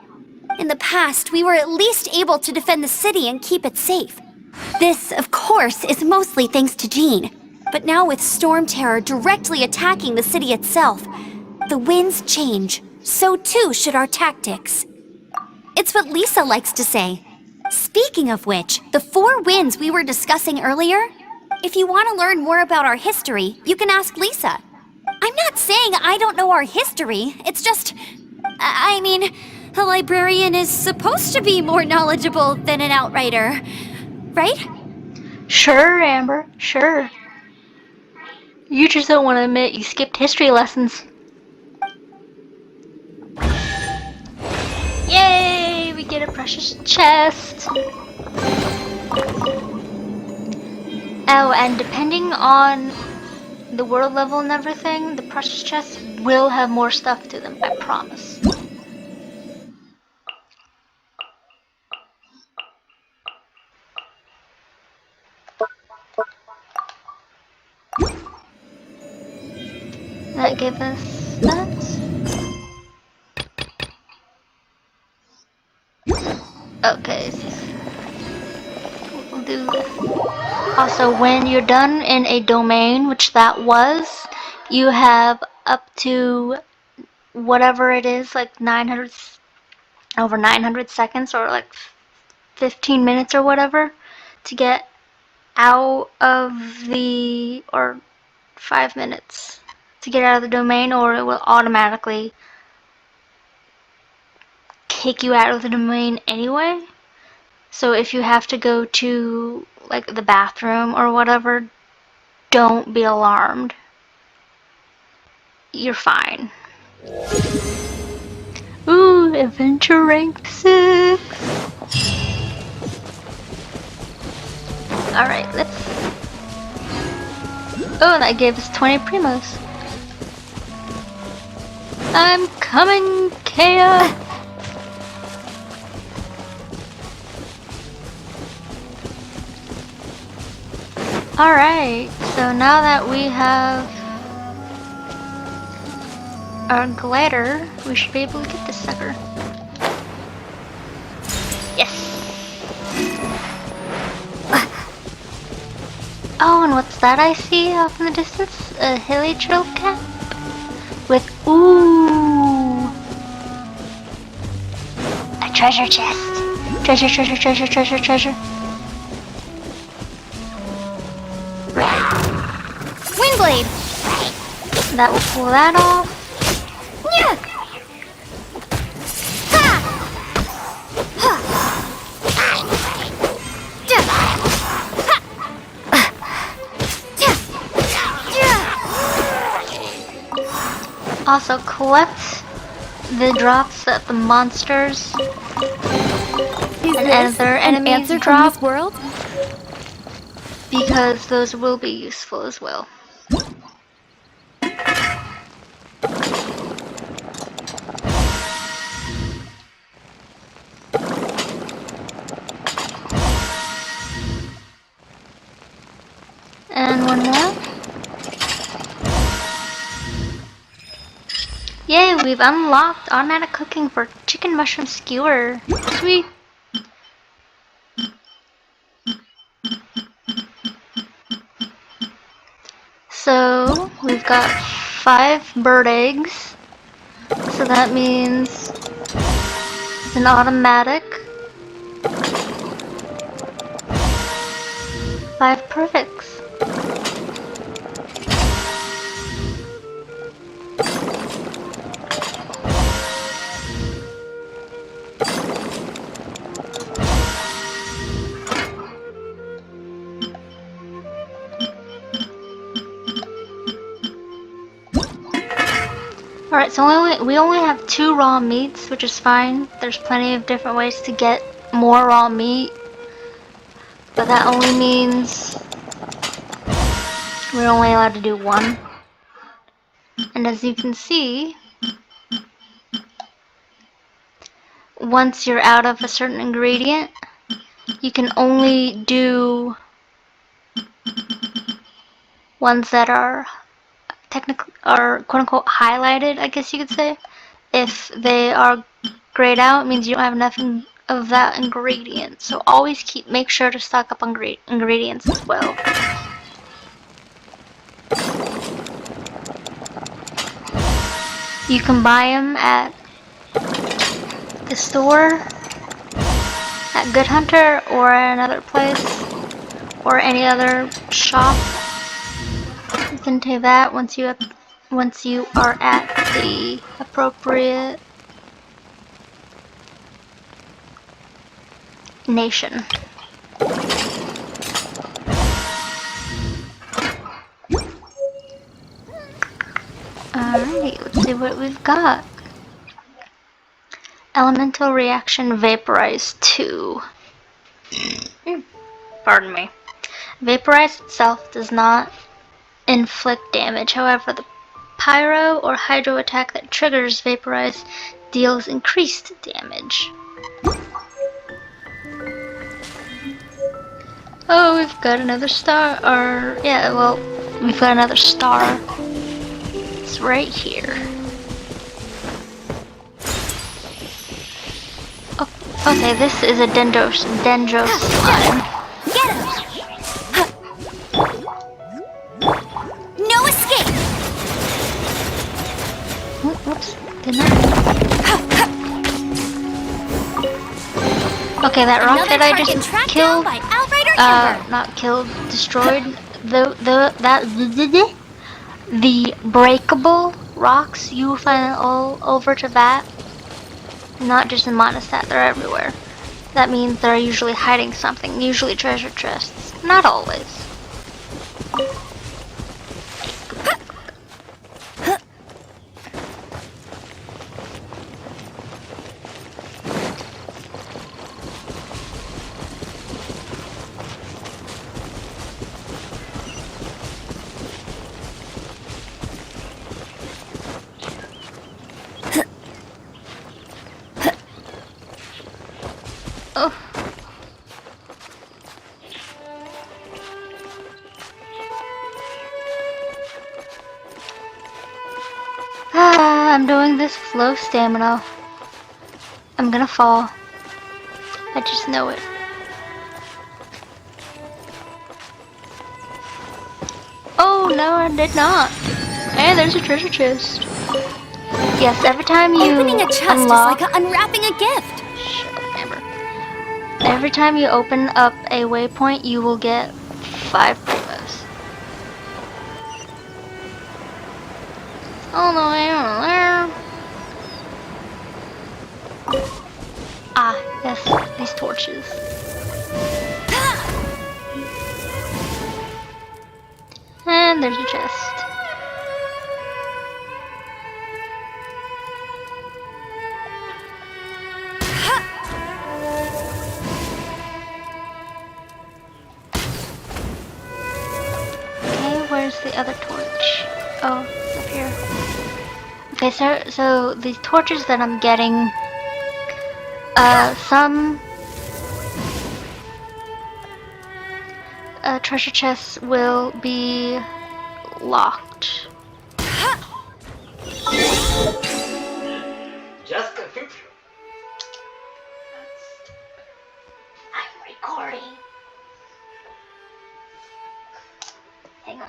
In the past, we were at least able to defend the city and keep it safe. This, of course, is mostly thanks to Jean. But now with Storm Terror directly attacking the city itself, the winds change. So too should our tactics. It's what Lisa likes to say. Speaking of which, the 4 winds we were discussing earlier, if you want to learn more about our history, you can ask Lisa. I'm not saying I don't know our history, it's just... I mean, a librarian is supposed to be more knowledgeable than an outrider, right? Sure, Amber, sure. You just don't want to admit you skipped history lessons. Yay! We get a precious chest. Oh, and depending on the world level and everything, the precious chests will have more stuff to them, I promise. That gave us that. Okay. We'll do that. Also, when you're done in a domain, which that was, you have up to whatever it is, like 900, over 900 seconds or like 15 minutes or whatever to get out of the, or 5 minutes to get out of the domain, or it will automatically kick you out of the domain anyway. So if you have to go to like the bathroom or whatever, don't be alarmed. You're fine. Ooh, adventure rank 6. Alright, let's... Oh, that gave us 20 primos. I'm coming, Kea! Alright, so now that we have our glider, we should be able to get this sucker. Yes! Oh, and what's that I see off in the distance? A heliotrope cap? With, ooh! A treasure chest! Treasure, treasure, treasure, treasure, treasure. Windblade! That will pull that off. Yeah. Also, collect the drops that the monsters and other enemies drop, world? because those will be useful as well. And one more. Yay, we've unlocked automatic cooking for chicken mushroom skewer. Sweet. So, we've got 5 bird eggs. So that means it's an automatic. 5 perfects. Alright, so we only have 2 raw meats, which is fine. There's plenty of different ways to get more raw meat. But that only means we're only allowed to do 1. And as you can see, once you're out of a certain ingredient, you can only do ones that are technically, or quote unquote highlighted, I guess you could say. If they are grayed out, it means you don't have nothing of that ingredient. So always make sure to stock up on ingredients as well. You can buy them at the store, at Good Hunter, or another place, or any other shop. You can do that once you are at the appropriate nation. Alright, let's see what we've got. Elemental Reaction Vaporize 2. Pardon me. Vaporize itself does not inflict damage, however, the pyro or hydro attack that triggers Vaporize deals increased damage. Oh, we've got another star, or yeah, well, we've got another star. It's right here. Oh, okay, this is a Dendro slime. Get him! No escape! Whoops, didn't I? Okay, that rock that I just killed, not killed, destroyed, the breakable rocks, you will find all over to that, not just in Monostat, they're everywhere. That means they're usually hiding something, usually treasure chests, not always. Oh. I'm doing this flow stamina. I'm gonna fall. I just know it. Oh no, I did not. Hey, there's a treasure chest. Yes, every time you Opening a chest unlock, is like unwrapping a gift. every time you open up a waypoint, you will get 5 primos. Oh no, ah, yes, these torches. And there's a chest. Where's the other torch? Oh, it's up here. Okay, so these torches that I'm getting, some treasure chests will be locked. Just a future. I'm recording. Hang on.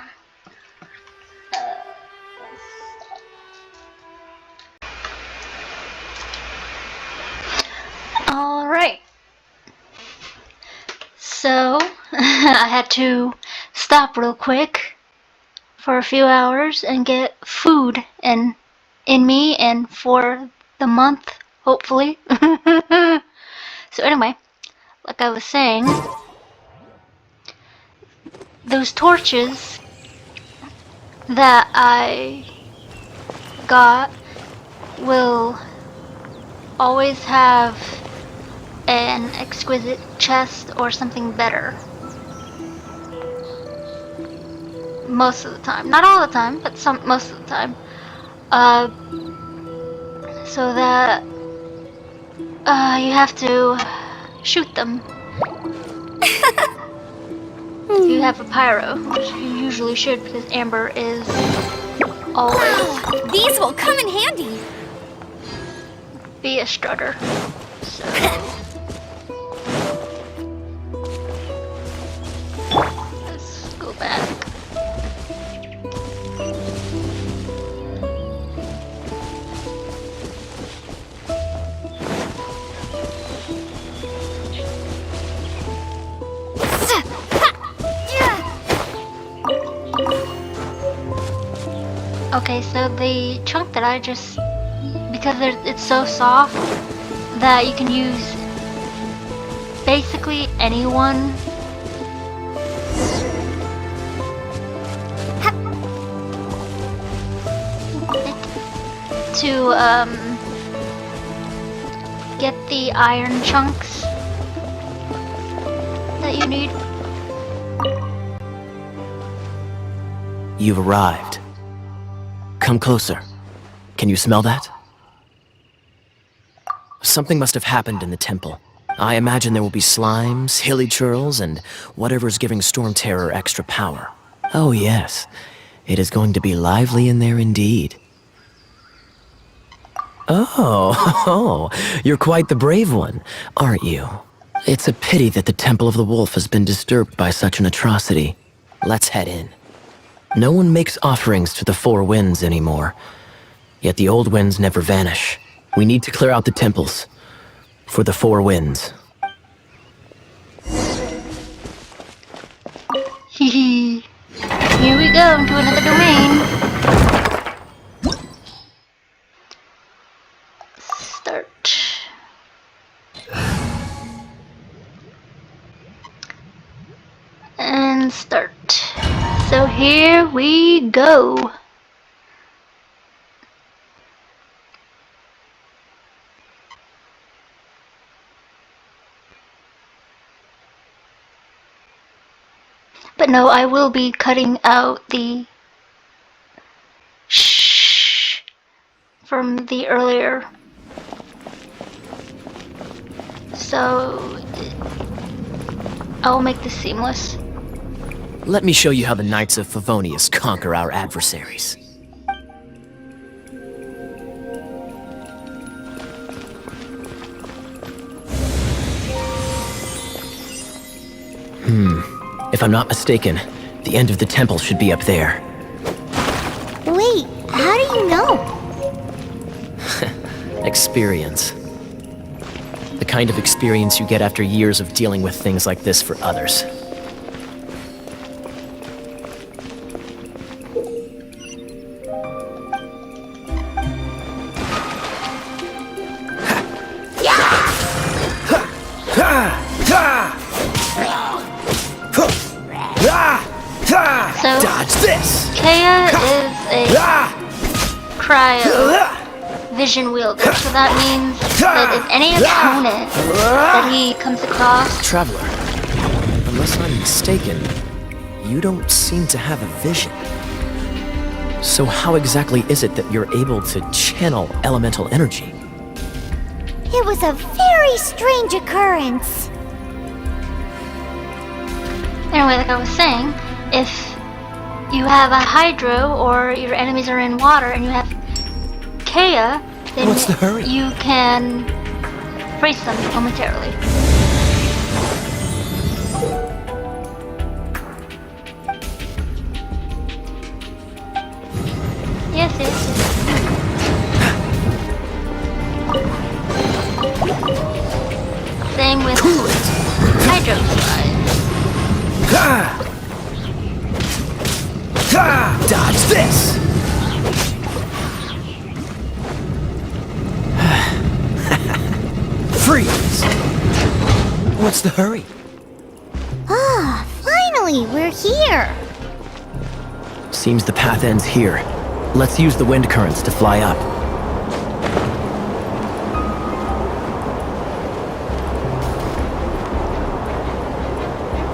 Alright. So, I had to stop real quick for a few hours and get food in me and for the month, hopefully. So anyway, like I was saying, those torches that I got will always have an exquisite chest or something better. Most of the time. Not all the time, but most of the time. So that You have to shoot them. If you have a pyro, which you usually should because amber is always These will come in handy. be a strutter. So let's go back. Okay, so the chunk that I just, because it's so soft that you can use basically anyone. To get the iron chunks that you need. You've arrived. Come closer. Can you smell that? Something must have happened in the temple. I imagine there will be slimes, hilly churls, and whatever's giving Storm Terror extra power. Oh yes, it is going to be lively in there indeed. Oh, you're quite the brave one, aren't you? It's a pity that the Temple of the Wolf has been disturbed by such an atrocity. Let's head in. No one makes offerings to the Four Winds anymore. Yet the old winds never vanish. We need to clear out the temples. For the Four Winds. Hehe. Here we go into another domain. Start. And start. So here we go. But no, I will be cutting out the shh from the earlier. So I will make this seamless. Let me show you how the Knights of Favonius conquer our adversaries. If I'm not mistaken, the end of the temple should be up there. Wait, how do you know? Experience. The kind of experience you get after years of dealing with things like this for others. So, Dodge this! Kea is a cryo vision wielder, so that means that if any opponent that he comes across... Traveler, unless I'm mistaken, you don't seem to have a vision. So how exactly is it that you're able to channel elemental energy? It was a very strange occurrence. Anyway, like I was saying, if you have a hydro or your enemies are in water and you have Kea, then What's the hurry? you can freeze them momentarily. Yes, yes, yes. Same with hydro slides. Dodge this! Freeze! What's the hurry? Ah, finally, we're here. Seems the path ends here. Let's use the wind currents to fly up.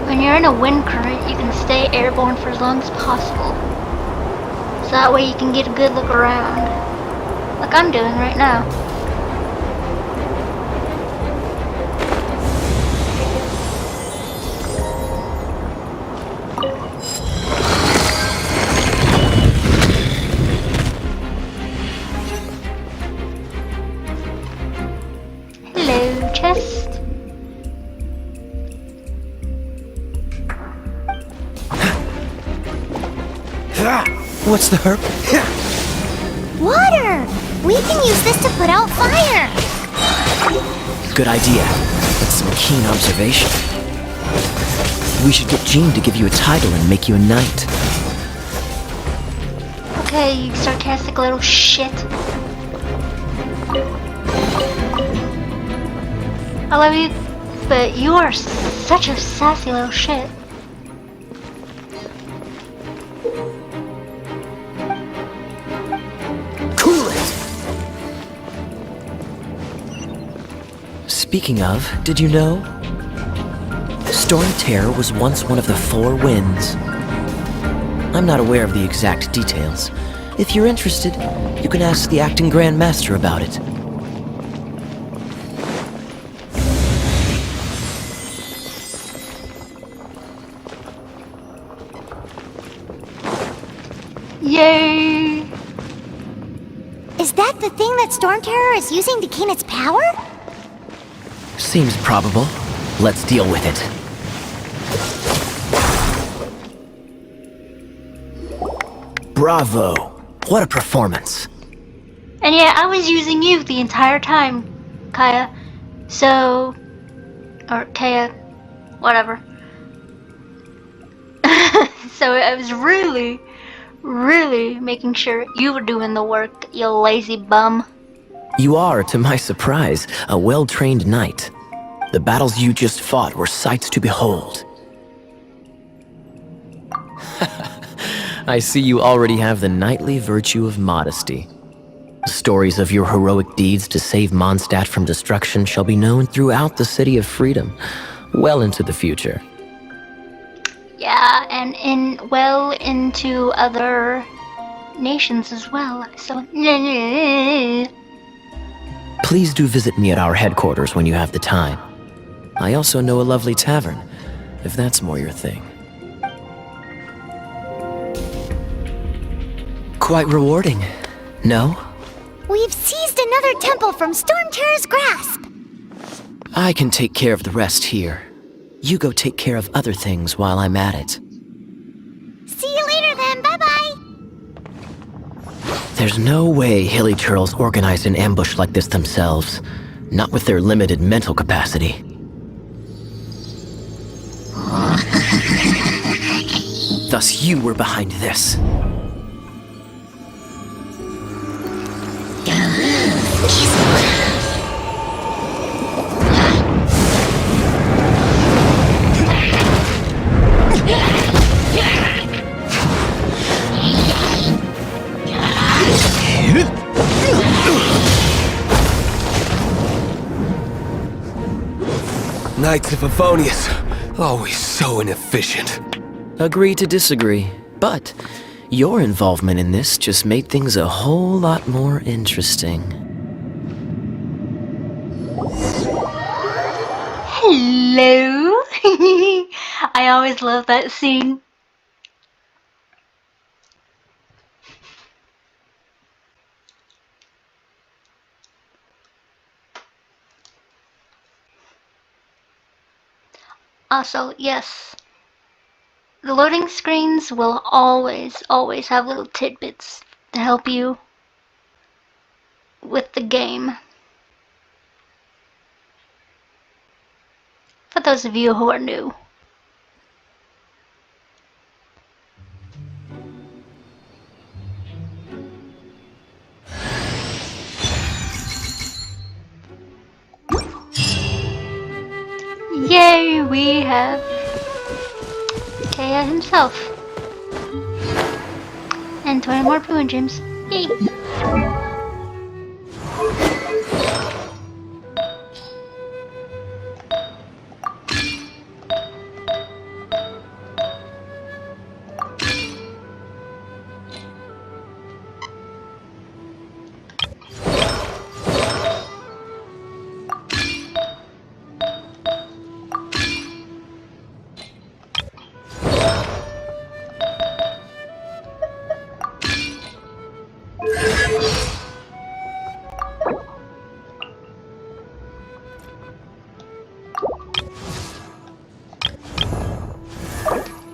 When you're in a wind current, you can stay airborne for as long as possible. So that way you can get a good look around. Like I'm doing right now. What's the hurry? Water! We can use this to put out fire! Good idea. That's some keen observation. We should get Jean to give you a title and make you a knight. Okay, you sarcastic little shit. I love you, but you are such a sassy little shit. Cool it! Speaking of, did you know? Storm Terror was once one of the 4 winds. I'm not aware of the exact details. If you're interested, you can ask the acting Grand Master about it. Yay! Is that the thing that Storm Terror is using to gain its power? Seems probable. Let's deal with it. Bravo! What a performance. And yeah, I was using you the entire time, Kaya. So... or Kaya, whatever. So I was really making sure you were doing the work, you lazy bum. You are, to my surprise, a well-trained knight. The battles you just fought were sights to behold. I see you already have the knightly virtue of modesty. Stories of your heroic deeds to save Mondstadt from destruction shall be known throughout the City of Freedom, well into the future. Yeah, and well into other nations as well, so... Please do visit me at our headquarters when you have the time. I also know a lovely tavern, if that's more your thing. Quite rewarding, no? We've seized another temple from Storm Terror's grasp! I can take care of the rest here. You go take care of other things while I'm at it. See you later then, bye-bye! There's no way Hilly Turtles organized an ambush like this themselves, not with their limited mental capacity. Thus you were behind this. Knights of Favonius, always so inefficient. Agree to disagree, but your involvement in this just made things a whole lot more interesting. Hello! I always love that scene. Also, yes, the loading screens will always have little tidbits to help you with the game. For those of you who are new. Yay, we have Kaya himself. And 20 more Pooh Gems. Yay!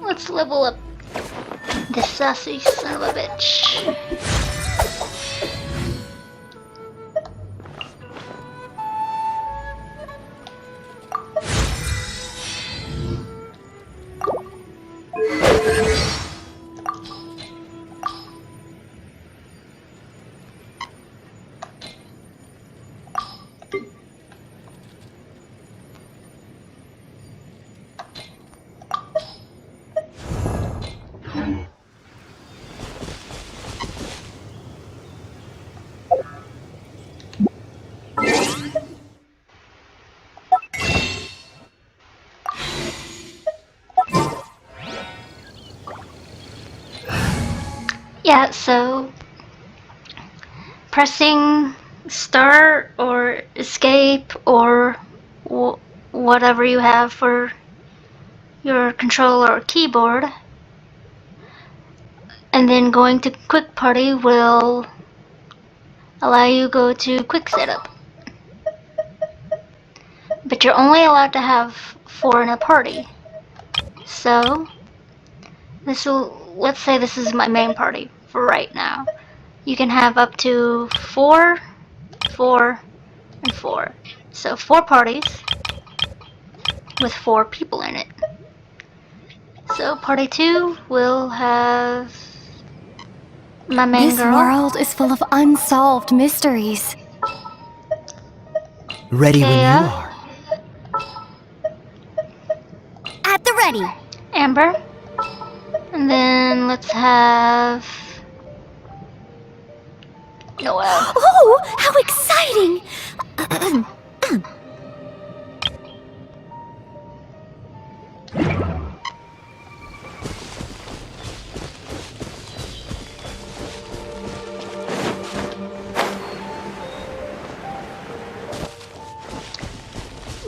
Let's level up The sassy son of a bitch. Yeah, so pressing start or escape or whatever you have for your controller or keyboard, and then going to quick party will allow you to go to quick setup. But you're only allowed to have 4 in a party. So let's say this is my main party for right now. You can have up to 4, 4, and 4. So 4 parties with 4 people in it. So party 2 will have my main This girl. world is full of unsolved mysteries. Ready when you Kaya, are. At the ready. Amber. And then let's have Noel. Oh, how exciting!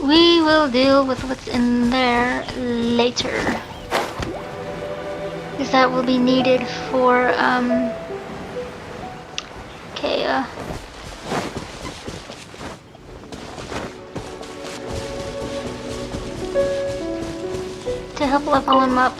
We will deal with what's in there later. Because that will be needed for, Kaya. To help level him up.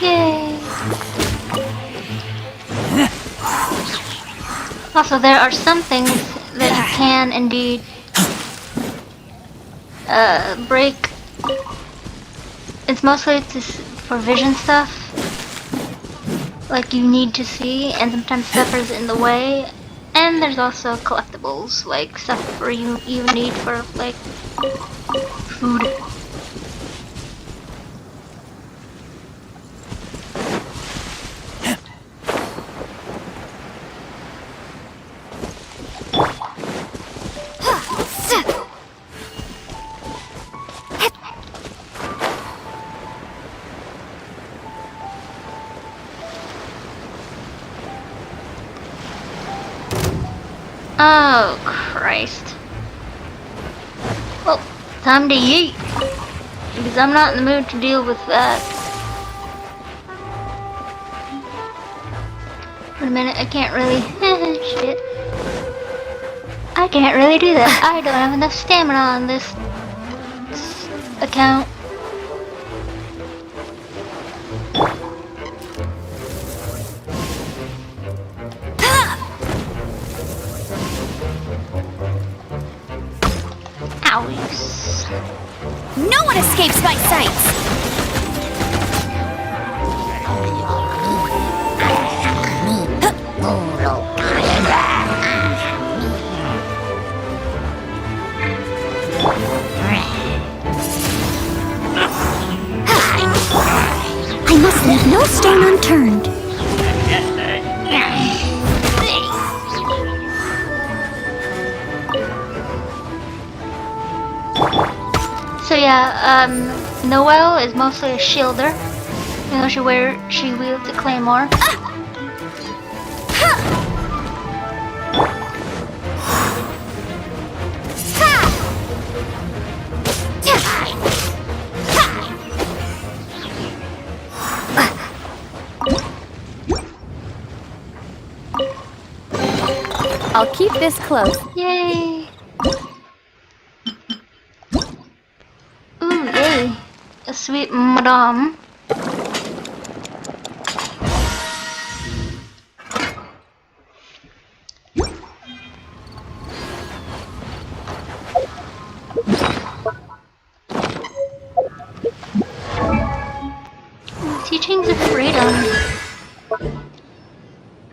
Yay! Also, there are some things that you can indeed break. It's mostly for vision stuff. Like you need to see, and sometimes stuff is in the way. And there's also collectibles, like stuff for you need for like food. Oh, Christ. Well, time to yeet. Because I'm not in the mood to deal with that. Wait a minute, I can't really... Shit. I can't really do that. I don't have enough stamina on this account. Owies. No one escapes my sights! I must leave no stone unturned. So yeah, Noelle is mostly a shielder. You know, she wields a claymore. I'll keep this close. Yay! Ooh, yay! A sweet madame. Teachings of Freedom.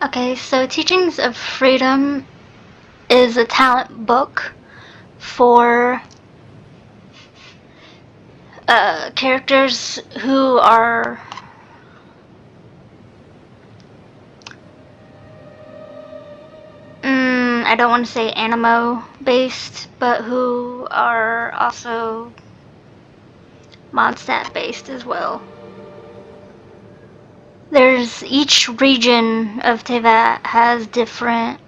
Okay, so Teachings of Freedom is a talent book for characters who are I don't want to say animo based, but who are also Mondstadt based as well. There's each region of Teyvat has different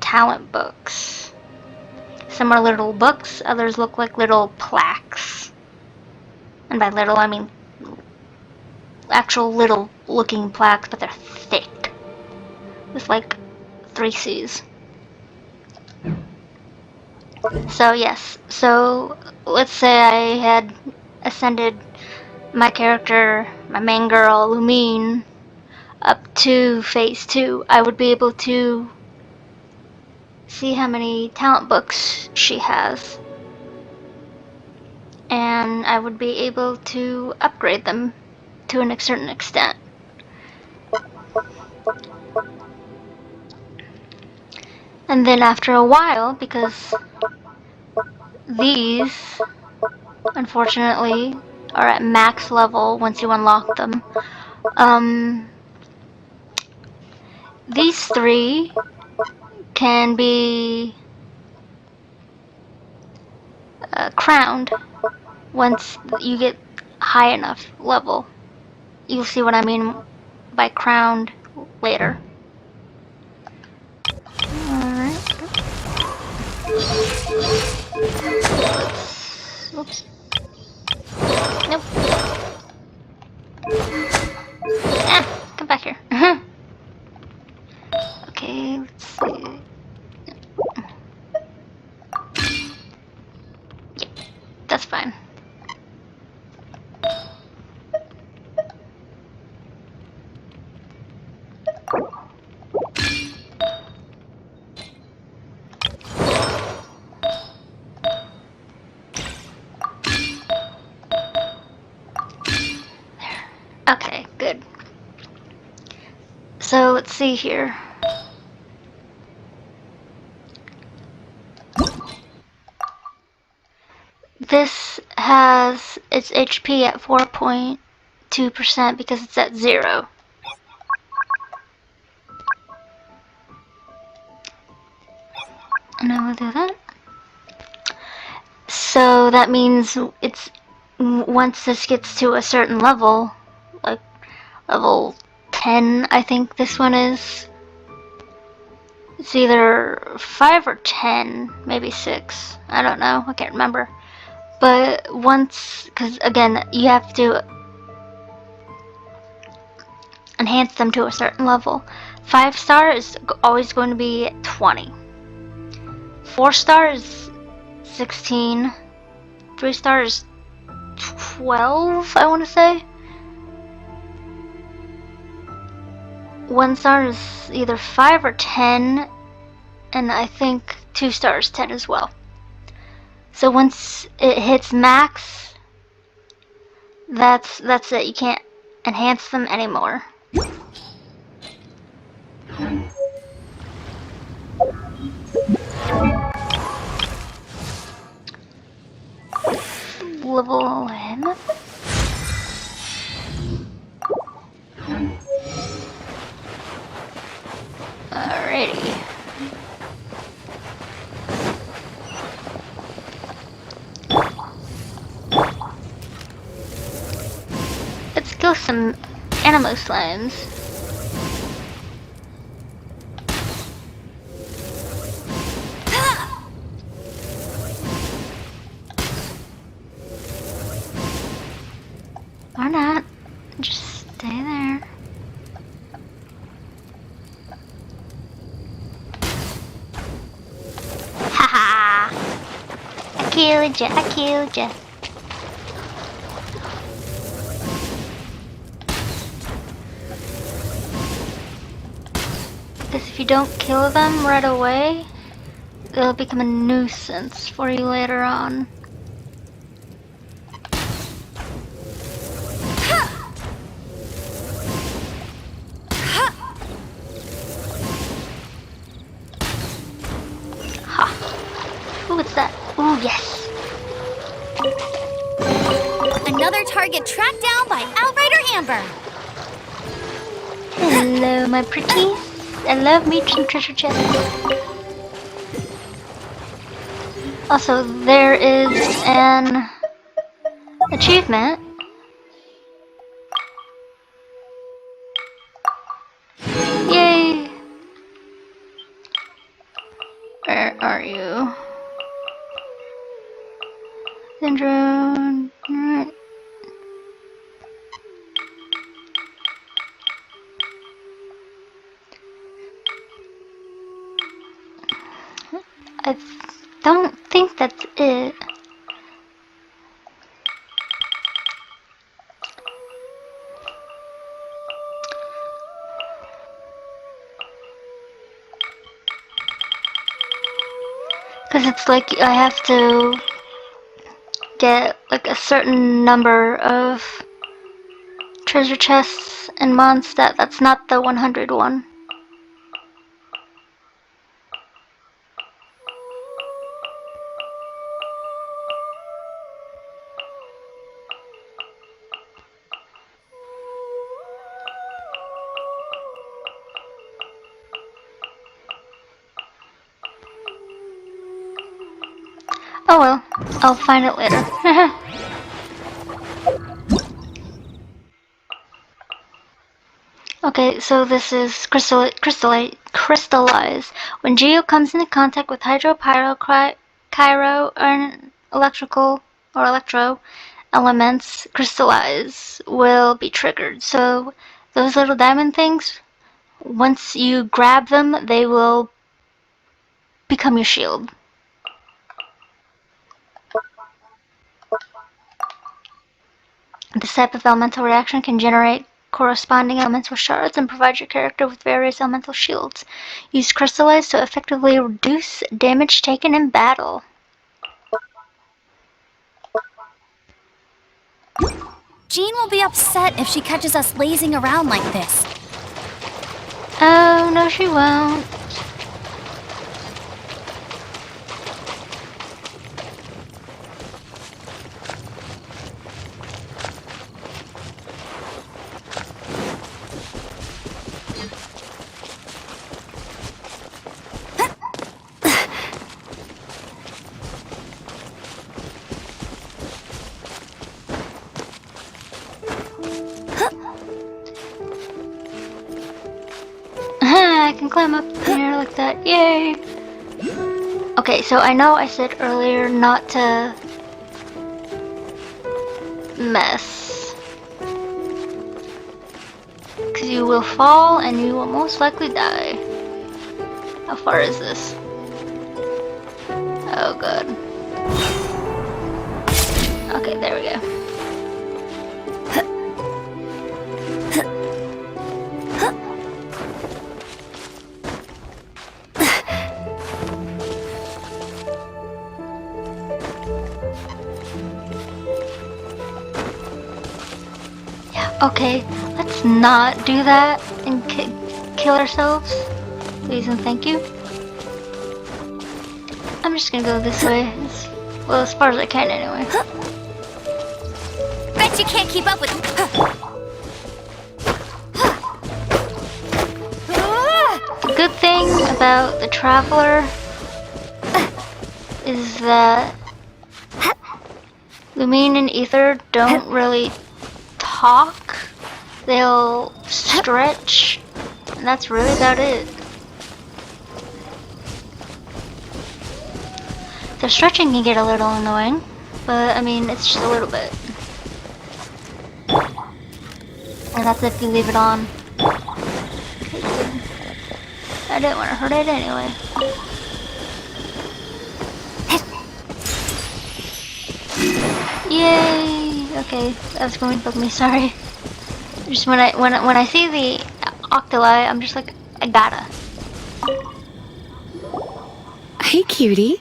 talent books. Some are little books, others look like little plaques. And by little, I mean actual little looking plaques, but they're thick. With like 3 C's. So yes, so let's say I had ascended my character, my main girl, Lumine, up to phase 2. I would be able to see how many talent books she has. And I would be able to upgrade them to a certain extent. And then after a while, because these, unfortunately, are at max level once you unlock them, these 3 can be crowned once you get high enough level. You'll see what I mean by crowned later. Alright. Oops. Nope. Ah, come back here. Okay, let's see. Yeah, that's fine. Okay, good. So let's see here. This has its HP at 4.2% because it's at 0. And I will do that. So that means it's once this gets to a certain level, like level 10, I think this one is. It's either 5 or 10, maybe 6. I don't know, I can't remember. But once, because again, you have to enhance them to a certain level. 5-star is always going to be 20. 4-star is 16. 3-star is 12, I want to say. 1-star is either 5 or 10, and I think 2-star is 10 as well. So once it hits max, that's it. You can't enhance them anymore. Level him up. Alrighty. kill some animo slimes. Or not. Just stay there. Haha! I killed ya, I killed ya. Because if you don't kill them right away, they'll become a nuisance for you later on. Ha! Ooh, what's that? Ooh, yes! Another target tracked down by Outrider Amber. Hello, my pretties. I love me some treasure chests. Also, there is an achievement. Yay! Where are you? Syndrome. Right. I don't think that's it. Because it's like I have to get like a certain number of treasure chests and Mondstadt. That's not the 100 one. Oh well, I'll find it later. Okay, so this is crystallize. When Geo comes into contact with hydro, pyro, cryo, or electrical or electro elements, crystallize will be triggered. So those little diamond things, once you grab them, they will become your shield. This type of elemental reaction can generate corresponding elemental shards and provide your character with various elemental shields. Use crystallize to effectively reduce damage taken in battle. Jean will be upset if she catches us lazing around like this. Oh, no she won't. I can climb up here like that, yay! Okay, so I know I said earlier not to mess, because you will fall and you will most likely die. How far is this? Oh god. Okay, there we go. Okay, let's not do that and kill ourselves. Please and thank you. I'm just gonna go this way. Well, as far as I can anyway. Bet you can't keep up with... The good thing about the Traveler is that Lumine and Ether don't really talk they'll stretch, and that's really about it. The stretching can get a little annoying, but I mean, it's just a little bit. And that's if you leave it on. Okay, good. I didn't want to hurt it anyway. Yay! Okay, that's going to bug me. Sorry. Just when I see the octoli, I'm just like, I gotta. Hey, cutie.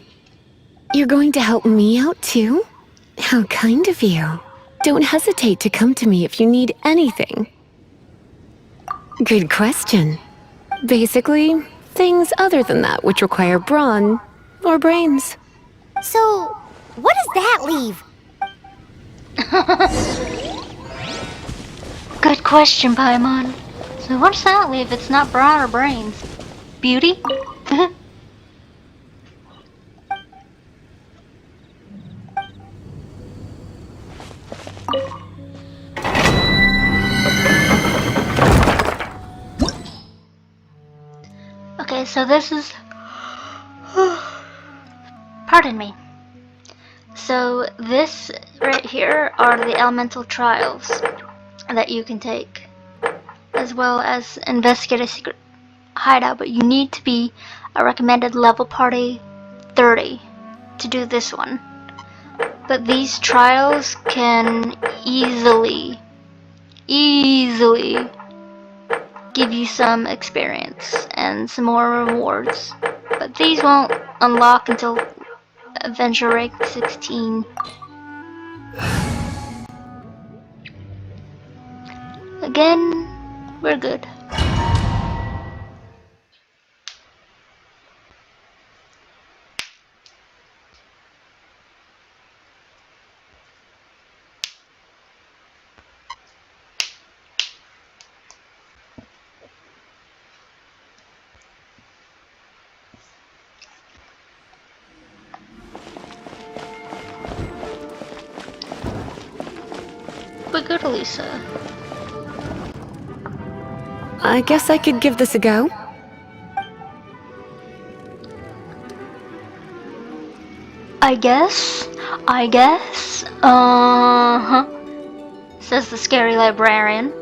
You're going to help me out too? How kind of you. Don't hesitate to come to me if you need anything. Good question. Basically, things other than that which require brawn or brains. So, what does that leave? Good question, Paimon. So what does that leave? It's not brawn or brains. Beauty? Okay, so this is... Pardon me. So this right here are the elemental trials that you can take, as well as investigate a secret hideout, but you need to be a recommended level party 30 to do this one. But these trials can easily give you some experience and some more rewards, but these won't unlock until adventure rank 16. Again, we're good. We're good, Lisa. I guess I could give this a go. I guess, says the scary librarian.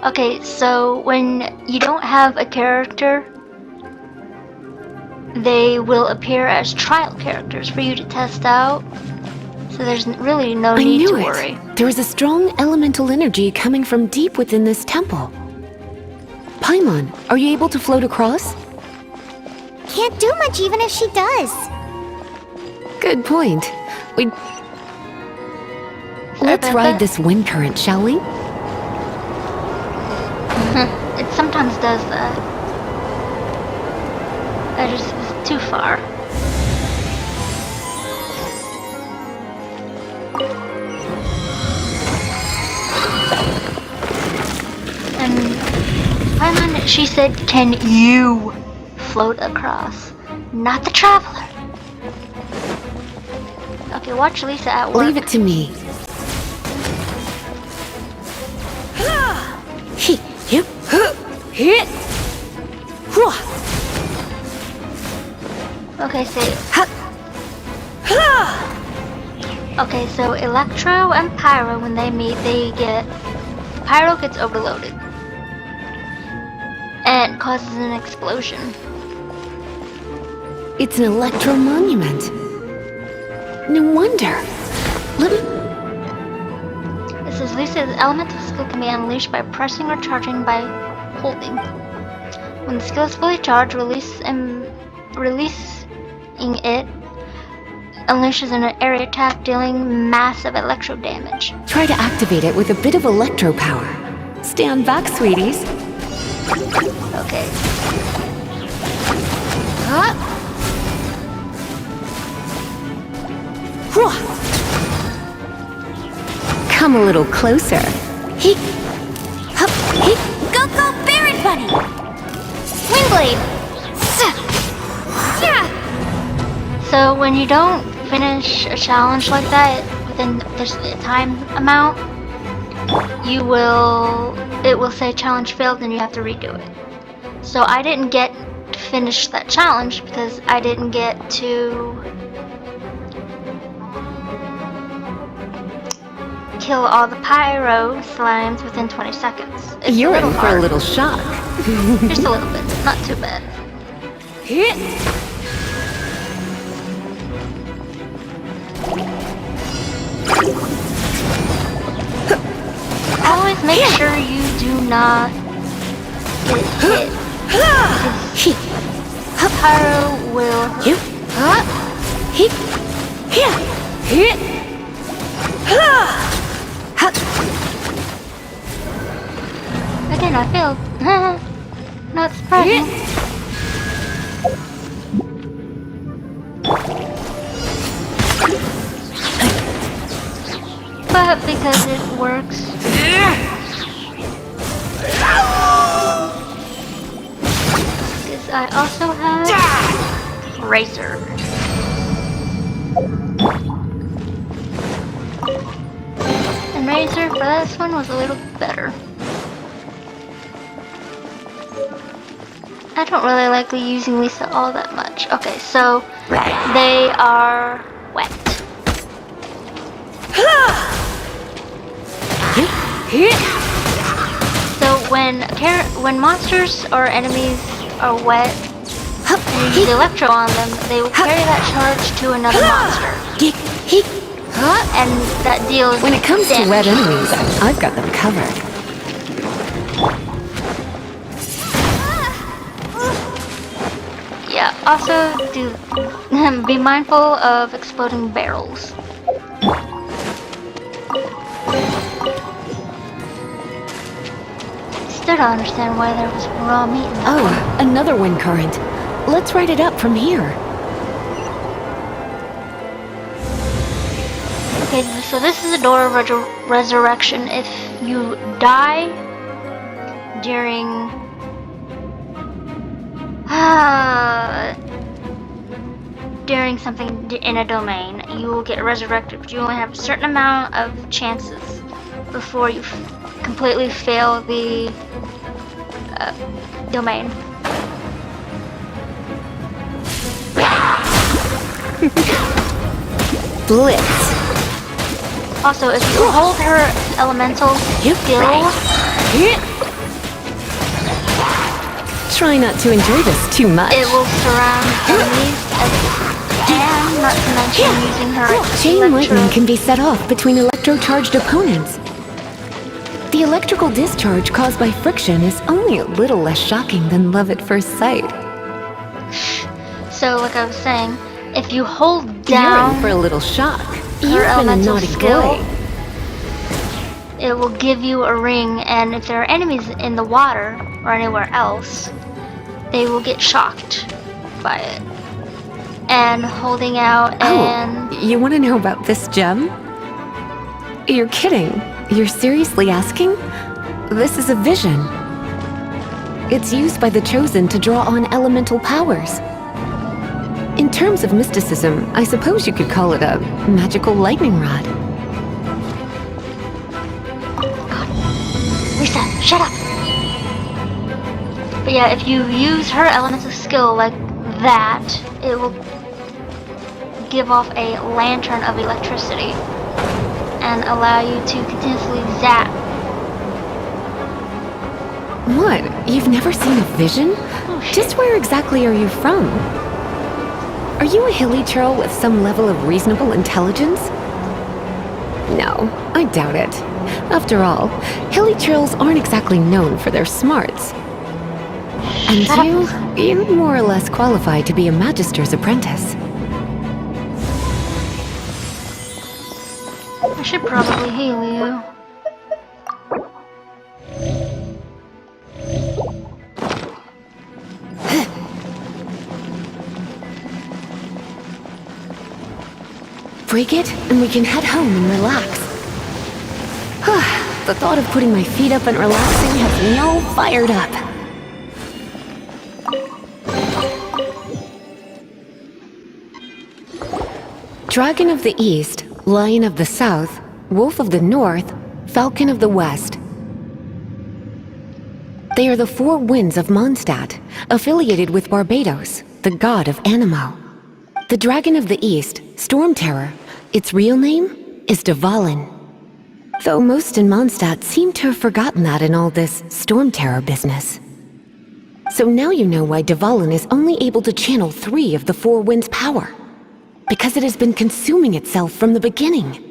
Okay, so when you don't have a character, they will appear as trial characters for you to test out. So there's really no need to worry. There is a strong elemental energy coming from deep within this temple. Paimon, are you able to float across? Can't do much even if she does. Good point. Let's ride this wind current, shall we? It sometimes does that. I just was too far. And Paimon, she said, can you float across? Not the traveler. Okay, watch Lisa at work. Leave it to me. Okay, okay, so Electro and Pyro, when they meet, Pyro gets overloaded and causes an explosion. It's an electro monument. No wonder. It says Lisa's elemental skill can be unleashed by pressing or charging by holding. When the skill is fully charged, releasing it unleashes an area attack, dealing massive electro damage. Try to activate it with a bit of electro power. Stand back, sweeties. Okay. Come a little closer. Go, go, Barret Bunny! Windblade! So when you don't finish a challenge like that within this time amount, it will say challenge failed and you have to redo it. So I didn't get to finish that challenge because I didn't get to kill all the pyro slimes within 20 seconds. It's You're in for hard. a little shock. Just a little bit, not too bad. Always make sure you do not get hit. Because pyro will hurt. Again, I failed. Not surprising. But because it works. Because I also have Razor. And Razor for this one was a little better. I don't really like using Lisa all that much. Okay, so they are wet. So when monsters or enemies are wet, and you use Electro on them, they will carry that charge to another monster. And that deals When it comes to damage. wet enemies, I've got them covered. Yeah, also be mindful of exploding barrels. Still don't understand why there was raw meat in that one. Oh, another wind current. Let's ride it up from here. Okay, so this is a door of resurrection. If you die during during something in a domain, you will get resurrected, but you only have a certain amount of chances before you completely fail the domain. Blitz. Also, if you hold her elemental skill, Try not to enjoy this too much. it will surround enemies, and not to mention using her Chain lightning electro. can be set off between electro-charged opponents. The electrical discharge caused by friction is only a little less shocking than love at first sight. So, like I was saying, if you hold You're down in for a little shock. her You've been a elemental naughty skill, boy. it will give you a ring, and if there are enemies in the water or anywhere else, they will get shocked by it. And holding out and... Oh, you want to know about this gem? You're kidding. You're seriously asking? This is a vision. It's used by the Chosen to draw on elemental powers. In terms of mysticism, I suppose you could call it a magical lightning rod. Lisa, shut up! But yeah, if you use her elemental skill like that, it will give off a lantern of electricity and allow you to continuously zap. What? You've never seen a vision? Just where exactly are you from? Are you a hilly churl with some level of reasonable intelligence? No, I doubt it. After all, hilly churls aren't exactly known for their smarts. And you're more or less qualified to be a magister's apprentice. I should probably heal you. Break it, and we can head home and relax. The thought of putting my feet up and relaxing has me all fired up. Dragon of the East, Lion of the South, Wolf of the North, Falcon of the West. They are the four winds of Mondstadt, affiliated with Barbados, the god of Anemo. The Dragon of the East, Storm Terror, its real name is Dvalin. Though most in Mondstadt seem to have forgotten that in all this Storm Terror business. So now you know why Dvalin is only able to channel 3 of the four winds' power. Because it has been consuming itself from the beginning.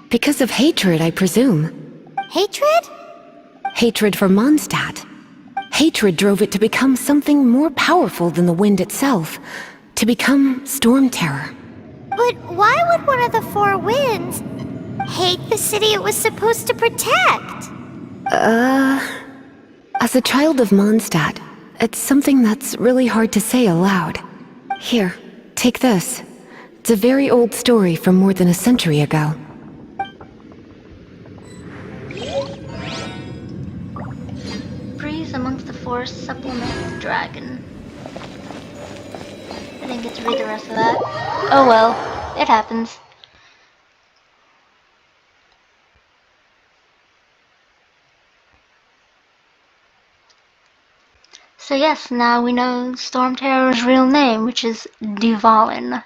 Because of hatred, I presume. Hatred? Hatred for Mondstadt. Hatred drove it to become something more powerful than the wind itself. To become Storm Terror. But why would one of the four winds hate the city it was supposed to protect? As a child of Mondstadt, it's something that's really hard to say aloud. Here, take this. It's a very old story from more than a century ago. Breeze amongst the forest supplement the dragon. I didn't get to read the rest of that. Oh well, it happens. So yes, now we know Storm Terror's real name, which is Dvalin.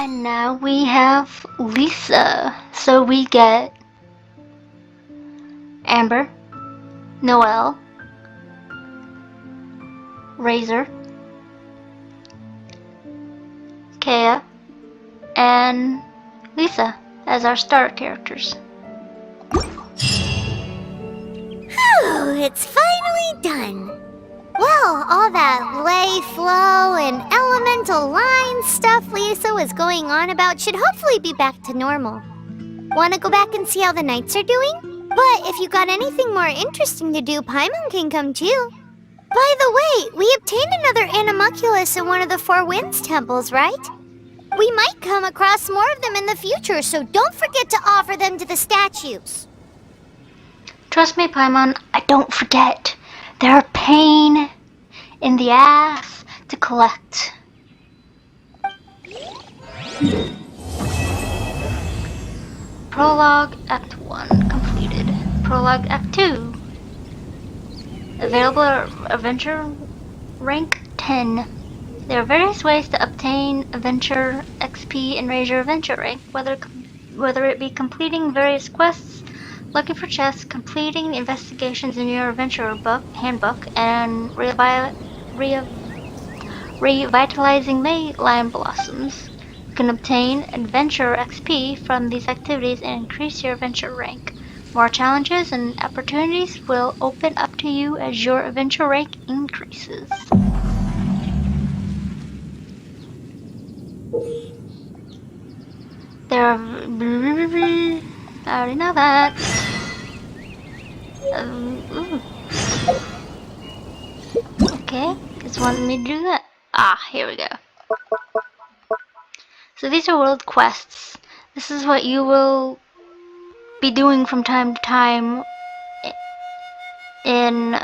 And now we have Lisa. So we get Amber, Noelle, Razor, Kea, and Lisa as our starter characters. Phew, it's finally done. Well, all that lay, flow, and elemental line stuff Lisa was going on about should hopefully be back to normal. Wanna go back and see how the knights are doing? But if you got anything more interesting to do, Paimon can come too. By the way, we obtained another animalculus in one of the Four Winds temples, right? We might come across more of them in the future, so don't forget to offer them to the statues. Trust me, Paimon, I don't forget. They're a pain in the ass to collect. Prologue Act 1 completed. Prologue Act 2. Available Adventure Rank 10. There are various ways to obtain Adventure XP and raise your Adventure rank, whether it be completing various quests, looking for chests, completing investigations in your adventure handbook, and revitalizing Leyline blossoms. You can obtain adventure XP from these activities and increase your adventure rank. More challenges and opportunities will open up to you as your adventure rank increases. There are... I already know that. Okay, just wanted me to do that. Ah, here we go. So these are world quests. This is what you will be doing from time to time in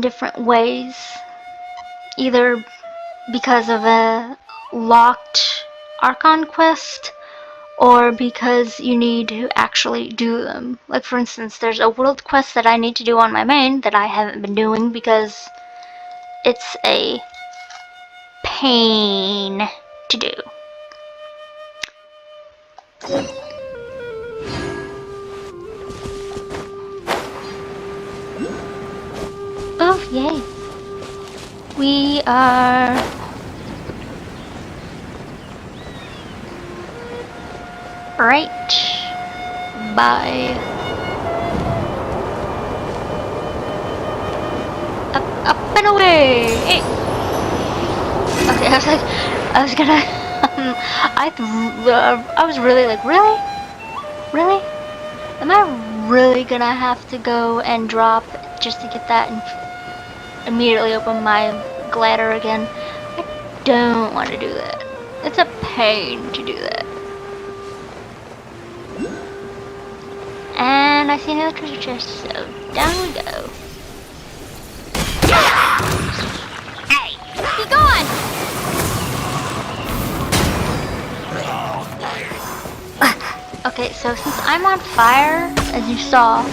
different ways. Either because of a locked Archon quest, or because you need to actually do them. Like for instance, there's a world quest that I need to do on my main that I haven't been doing because it's a pain to do. Oh, yay. We are... right Bye. Up and away. Hey. Okay, I was gonna. I was really like, really? Really? Am I really gonna have to go and drop just to get that and immediately open my glider again? I don't want to do that. It's a pain to do that. And I see another treasure chest, so down we go. Hey, be gone! Okay, so since I'm on fire, as you saw,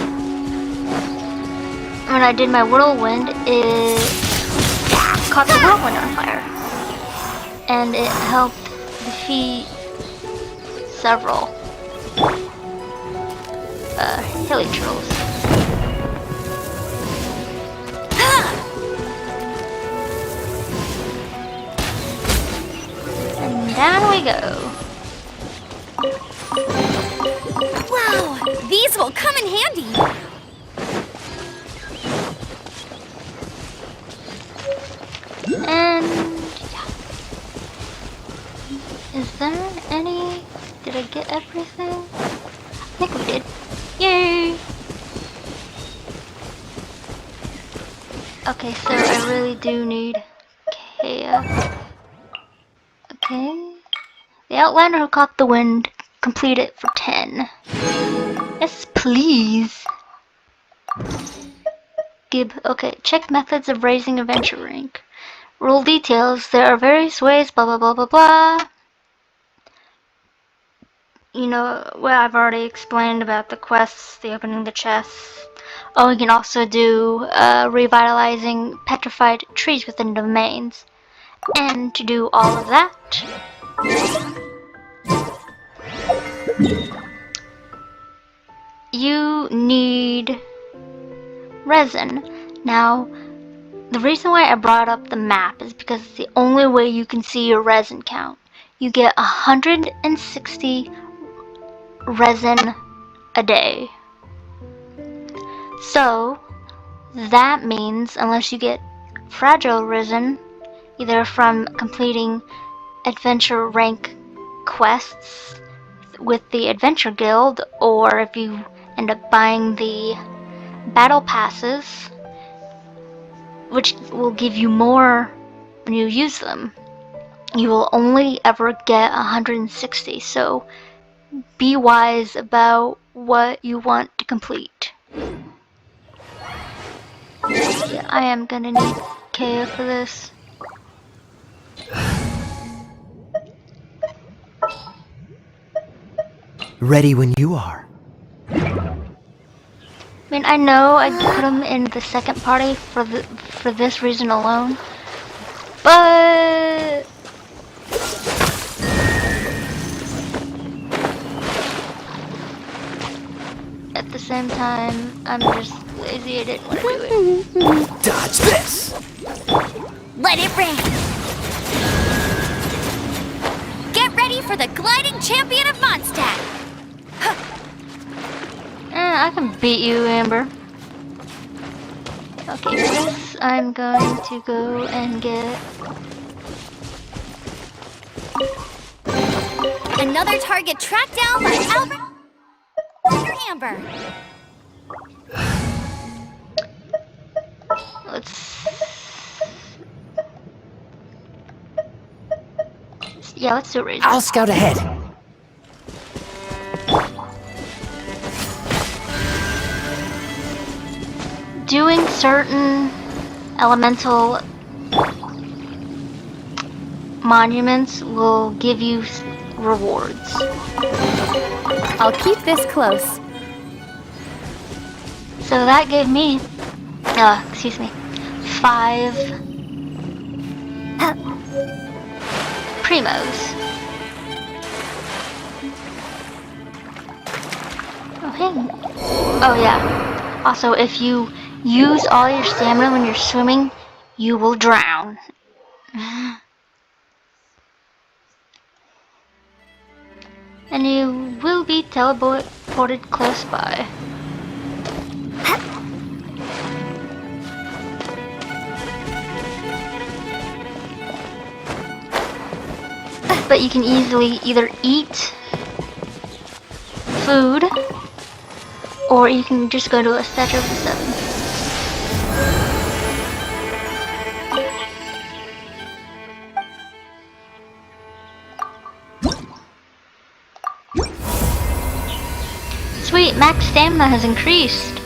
when I did my whirlwind, it caught the whirlwind on fire. And it helped defeat several hilly trolls. And down we go. Wow, these will come in handy. And yeah. Is there any? Did I get everything? I think we did. Yay! Okay, so I really do need Kea. Okay. The outliner who caught the wind, complete it for 10. Yes, please. Gib, okay, check methods of raising adventure rank. Rule details, there are various ways, blah blah blah blah blah. You know, well, I've already explained about the quests, the opening the chests. Oh, you can also do revitalizing petrified trees within domains. And to do all of that, you need resin. Now, the reason why I brought up the map is because it's the only way you can see your resin count. You get 160 resin a day. So, that means unless you get fragile resin, either from completing adventure rank quests with the Adventure Guild, or if you end up buying the battle passes, which will give you more when you use them, you will only ever get 160. So be wise about what you want to complete. Yeah, I am gonna need Kea for this. Ready when you are. I mean, I know I'd put him in the second party for this reason alone, but at the same time, I'm just lazy. I didn't want to do it. Dodge this! Let it rain! Get ready for the gliding champion of Mondstadt! I can beat you, Amber. Okay, for this, I'm going to go and get... Another target tracked down by Albert Amber. let's do Razor. I'll scout ahead. Doing certain elemental monuments will give you rewards. I'll keep this close. So that gave me, excuse me, 5 primos. Oh, hey. Oh, yeah. Also, if you use all your stamina when you're swimming, you will drown. and you will be teleported close by. But you can easily either eat food, or you can just go to a statue of the seven. Sweet, max stamina has increased.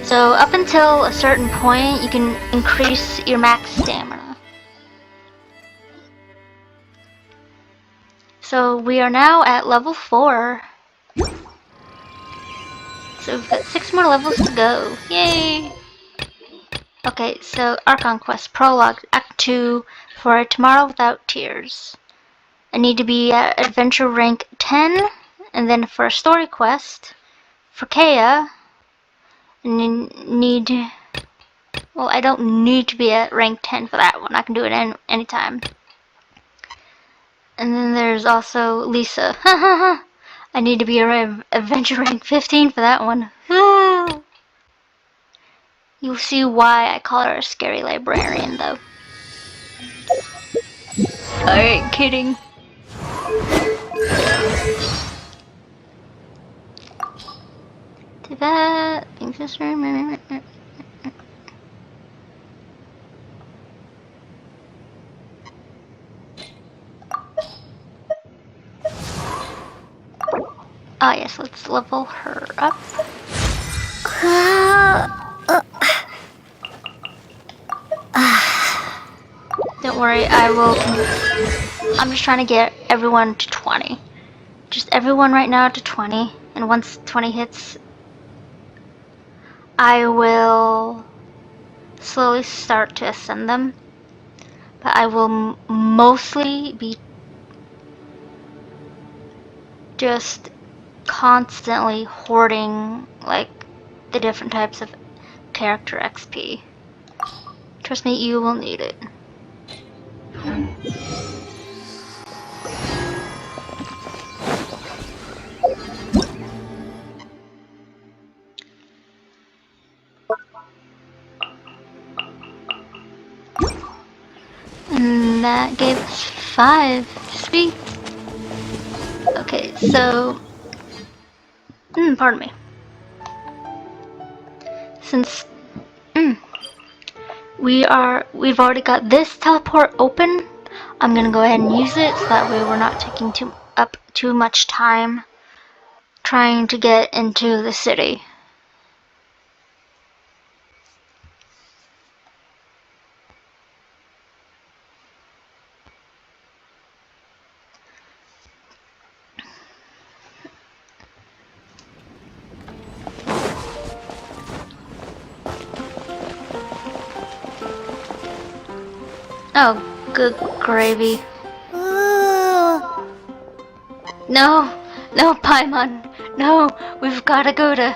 So up until a certain point, you can increase your max stamina. So we are now at level 4. So we've got 6 more levels to go. Yay! Okay, so Archon Quest Prologue Act 2 for Tomorrow Without Tears. I need to be at Adventure rank 10, and then for a story quest for Kea, well, I don't need to be at rank 10 for that one. I can do it anytime. And then there's also Lisa. I need to be at Adventure rank 15 for that one. You'll see why I call her a scary librarian, though. I ain't kidding. Do that. Pink sister. Ah, yes, let's level her up. Don't worry, I'm just trying to get everyone to 20. Just everyone right now to 20. And once 20 hits, I will slowly start to ascend them. But I will mostly be just constantly hoarding, like, the different types of character XP. Trust me, you will need it. And that gave us 5. Sweet. Okay, so... pardon me. Since... we've already got this teleport open, I'm gonna go ahead and use it so that way we're not taking up too much time trying to get into the city. Oh, good gravy. Ooh. No, Paimon. No, we gotta go to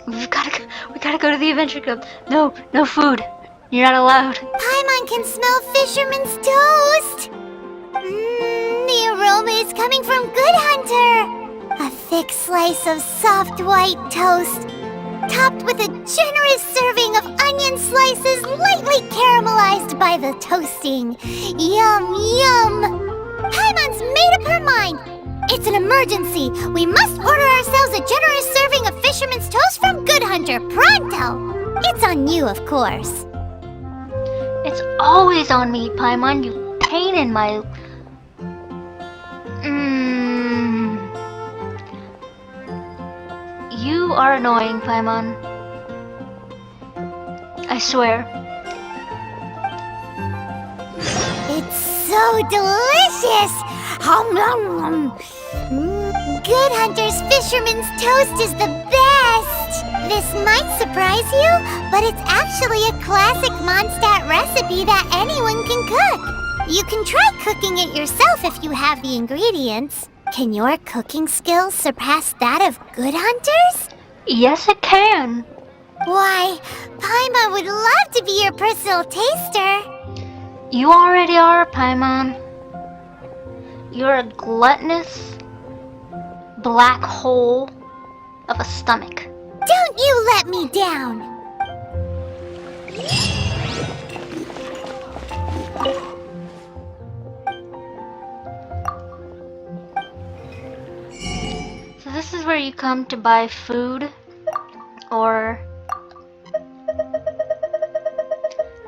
the adventure club. No food. You're not allowed. Paimon can smell fisherman's toast. The aroma is coming from Good Hunter. A thick slice of soft white toast, topped with a generous serving of onion slices lightly caramelized by the toasting. Yum, yum! Paimon's made up her mind! It's an emergency! We must order ourselves a generous serving of fisherman's toast from Good Hunter, pronto! It's on you, of course. It's always on me, Paimon, you pain in my... You are annoying, Paimon. I swear. It's so delicious! Hum, hum, hum. Good Hunter's Fisherman's Toast is the best! This might surprise you, but it's actually a classic Mondstadt recipe that anyone can cook. You can try cooking it yourself if you have the ingredients. Can your cooking skills surpass that of Good Hunter's? Yes, it can. Why, Paimon would love to be your personal taster. You already are, Paimon. You're a gluttonous, black hole of a stomach. Don't you let me down! So this is where you come to buy food or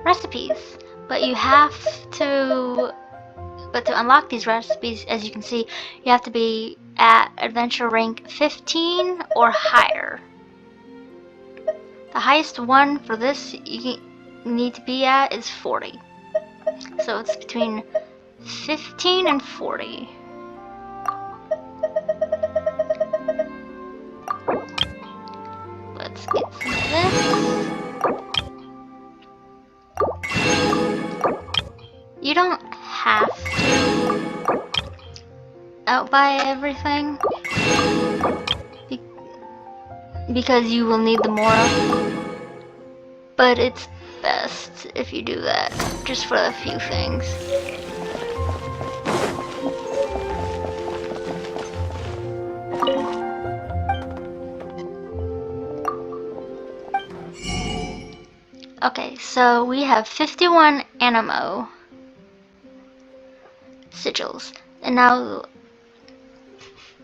recipes, but to unlock these recipes, as you can see, you have to be at adventure rank 15 or higher. The highest one for this you need to be at is 40. So it's between 15 and 40. Let's get some of this. You don't have to outbuy everything because you will need the Mora, but it's best if you do that just for a few things. Okay, so we have 51 Animo sigils, and now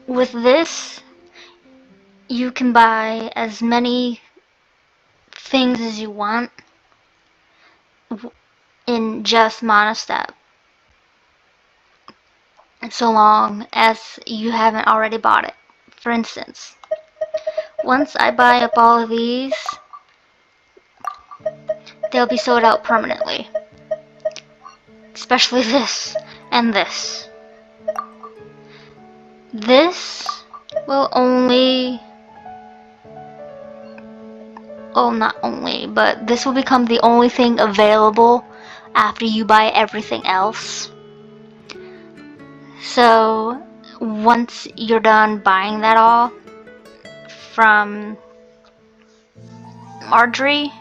with this you can buy as many things as you want in just Monostat, so long as you haven't already bought it. For instance, once I buy up all of these, they'll be sold out permanently. Especially this and this. This will only... Oh, not only, but this will become the only thing available after you buy everything else. So, once you're done buying that all from Marjorie,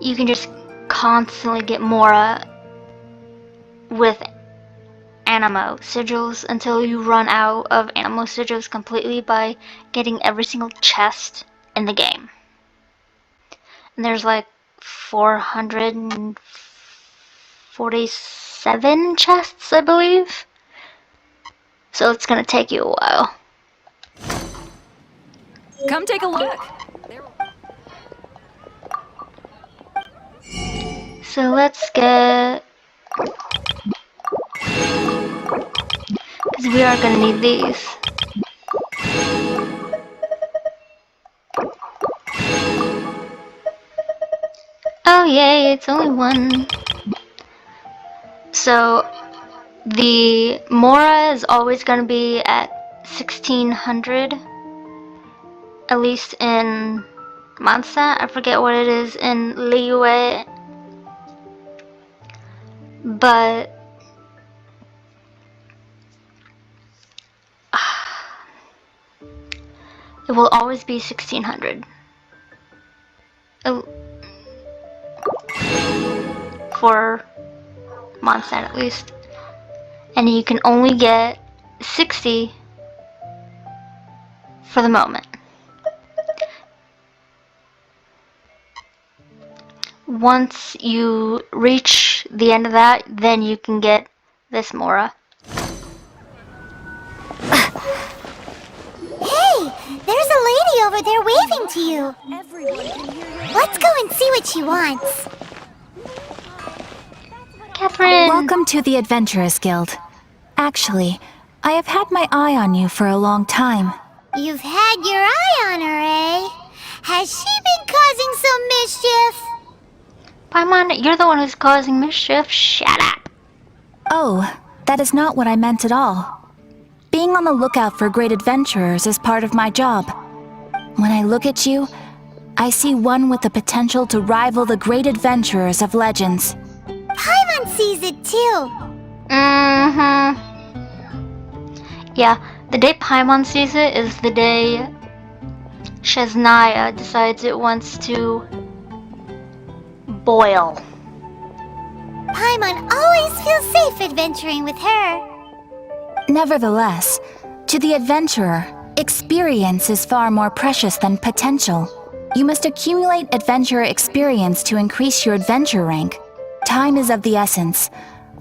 you can just constantly get Mora with Animo sigils until you run out of Animo sigils completely by getting every single chest in the game. And there's like 447 chests, I believe. So it's gonna take you a while. Come take a look. So let's get... because we are gonna need these. Oh yay, it's only one. So the Mora is always gonna be at 1600. At least in Mondstadt. I forget what it is in Liyue. But it will always be 1600 for Mondstadt at least, and you can only get 60 for the moment. Once you reach the end of that, then you can get this Mora. Hey, there's a lady over there waving to you. Let's go and see what she wants. Catherine! Welcome to the Adventurers Guild. Actually, I have had my eye on you for a long time. You've had your eye on her, eh? Has she been causing some mischief? Paimon, you're the one who's causing mischief. Shut up. Oh, that is not what I meant at all. Being on the lookout for great adventurers is part of my job. When I look at you, I see one with the potential to rival the great adventurers of legends. Paimon sees it too. Yeah, the day Paimon sees it is the day Shesnaya decides it wants to boil. Paimon always feels safe adventuring with her. Nevertheless, to the adventurer, experience is far more precious than potential. You must accumulate adventurer experience to increase your adventure rank. Time is of the essence.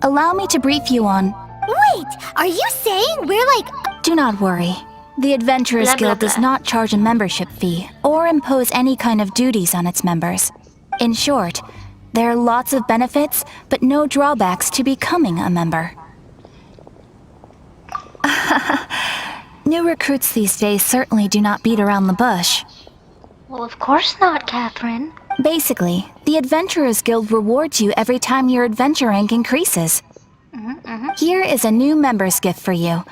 Allow me to brief you on... Wait, are you saying we're like... Do not worry. The Adventurers Blah, blah, Guild does blah. not charge a membership fee or impose any kind of duties on its members. In short, there are lots of benefits, but no drawbacks to becoming a member. New recruits these days certainly do not beat around the bush. Well, of course not, Catherine. Basically, the Adventurers Guild rewards you every time your adventure rank increases. Here is a new member's gift for you.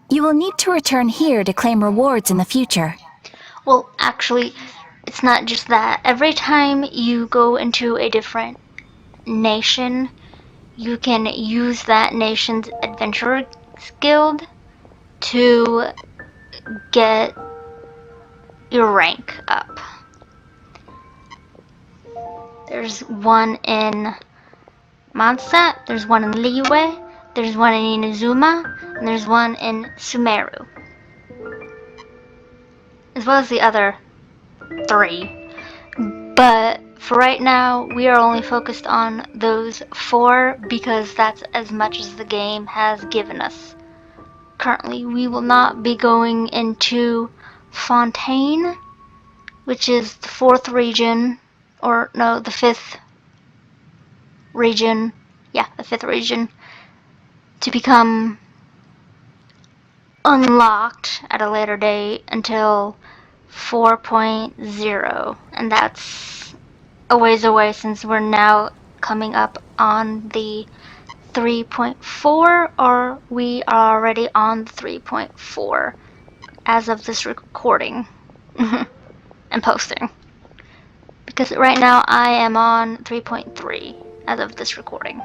You will need to return here to claim rewards in the future. Well, actually, it's not just that. Every time you go into a different nation, you can use that nation's adventurers guild to get your rank up. There's one in Mondstadt, there's one in Liyue, there's one in Inazuma, and there's one in Sumeru. As well as the other 3. But for right now, we are only focused on those 4 because that's as much as the game has given us. Currently, we will not be going into Fontaine, which is the 4th region, or no, the 5th region. Yeah, the 5th region, to become unlocked at a later date until 4.0, and that's a ways away since we're now coming up on the 3.4, or we are already on the 3.4 as of this recording and posting. Because right now I am on 3.3 as of this recording.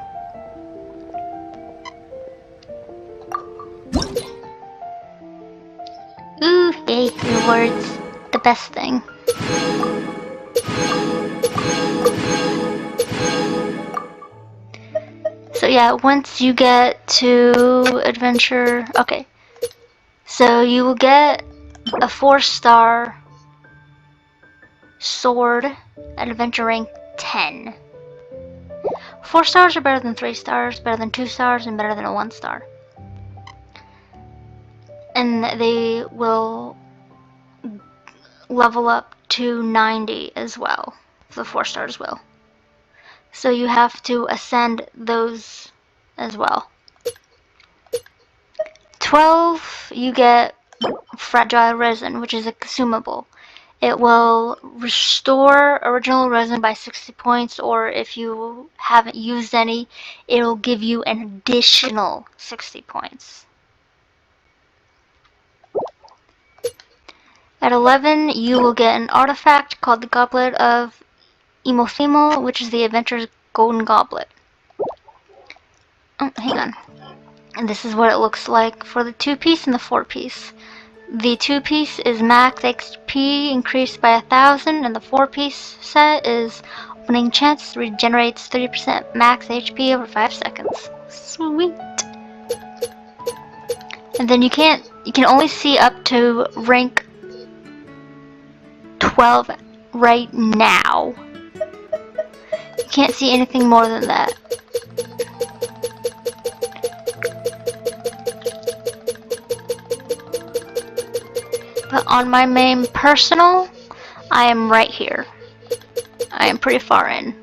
Ooh, yay, rewards. The best thing. So yeah, once you get to adventure... Okay. So you will get a 4-star sword at adventure rank 10. 4 stars are better than 3 stars, better than 2 stars, and better than a 1 star. And they will level up to 90 as well. The 4 stars will. So you have to ascend those as well. 12, you get fragile resin, which is a consumable. It will restore original resin by 60 points, or if you haven't used any, it'll give you an additional 60 points. At 11, you will get an artifact called the Goblet of Emothemo, which is the Adventurer's Golden Goblet. Oh, hang on. And this is what it looks like for the 2-piece and the 4-piece. The 2-piece is max XP increased by 1,000, and the 4-piece set is opening chance regenerates 30% max HP over 5 seconds. Sweet. And then you can only see up to rank 12 right now. You can't see anything more than that. But on my main personal, I am right here. I am pretty far in.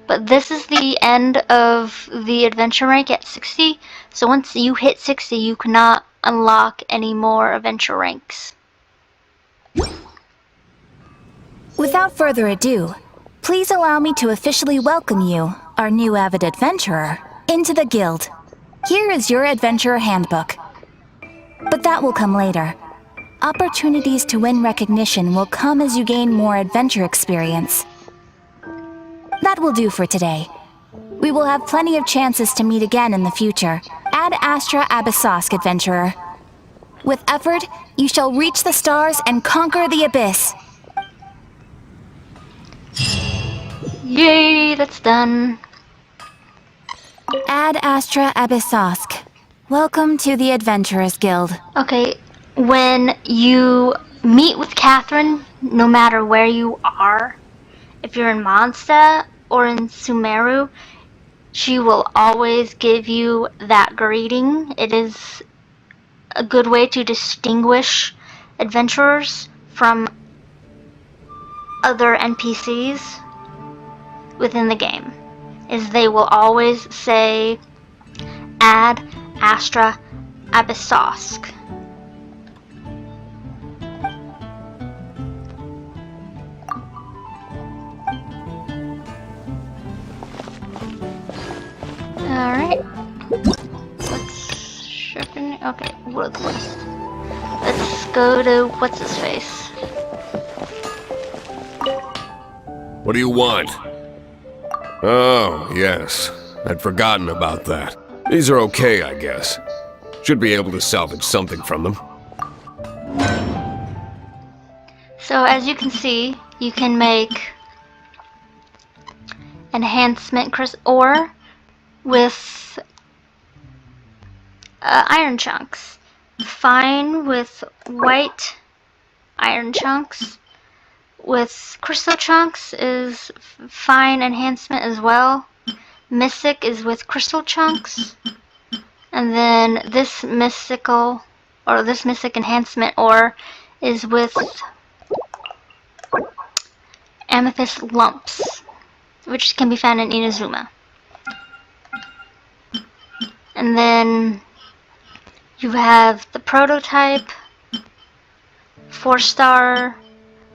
But this is the end of the adventure rank at 60. So once you hit 60, you cannot unlock any more adventure ranks. Without further ado, please allow me to officially welcome you, our new avid adventurer, into the guild. Here is your adventurer handbook. But that will come later. Opportunities to win recognition will come as you gain more adventure experience. That will do for today. We will have plenty of chances to meet again in the future. Ad Astra Abyssosk, adventurer. With effort, you shall reach the stars and conquer the abyss. Yay, that's done. Ad Astra Abyssosk. Welcome to the Adventurers Guild. Okay, when you meet with Catherine, no matter where you are, if you're in Mondstadt or in Sumeru, she will always give you that greeting. It is a good way to distinguish adventurers from other NPCs within the game. Is they will always say Ad Astra Abyssosk. Alright. Okay, what's let's go to what's his face. What do you want? Oh, yes. I'd forgotten about that. These are okay, I guess. Should be able to salvage something from them. So as you can see, you can make enhancement ore with iron chunks. Fine with white iron chunks. With crystal chunks is fine enhancement as well. Mystic is with crystal chunks. And then this mystic enhancement ore is with amethyst lumps, which can be found in Inazuma. And then you have the prototype, 4-star.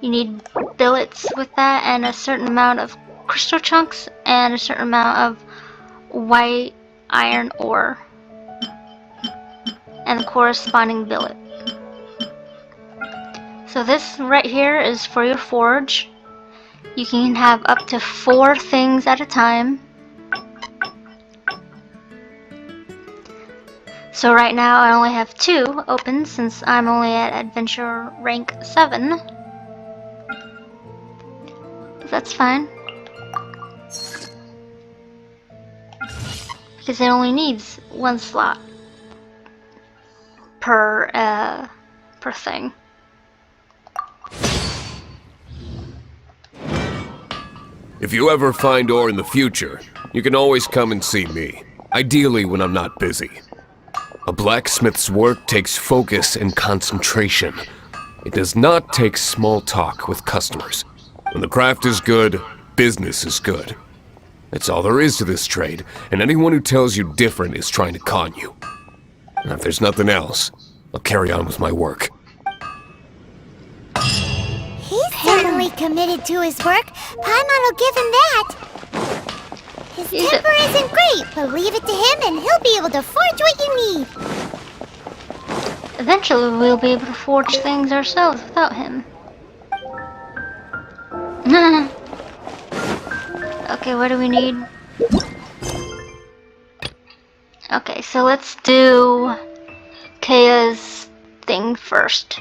You need billets with that, and a certain amount of crystal chunks, and a certain amount of white iron ore, and the corresponding billet. So this right here is for your forge. You can have up to 4 things at a time. So right now I only have 2 open since I'm only at adventure rank 7. That's fine. Because it only needs 1 slot per thing. If you ever find ore in the future, you can always come and see me. Ideally when I'm not busy. A blacksmith's work takes focus and concentration. It does not take small talk with customers. When the craft is good, business is good. That's all there is to this trade, and anyone who tells you different is trying to con you. And if there's nothing else, I'll carry on with my work. He's certainly committed to his work. Paimon will give him that. His temper isn't great, but leave it to him and he'll be able to forge what you need. Eventually we'll be able to forge things ourselves without him. Okay, what do we need? Okay, so let's do Kaya's thing first.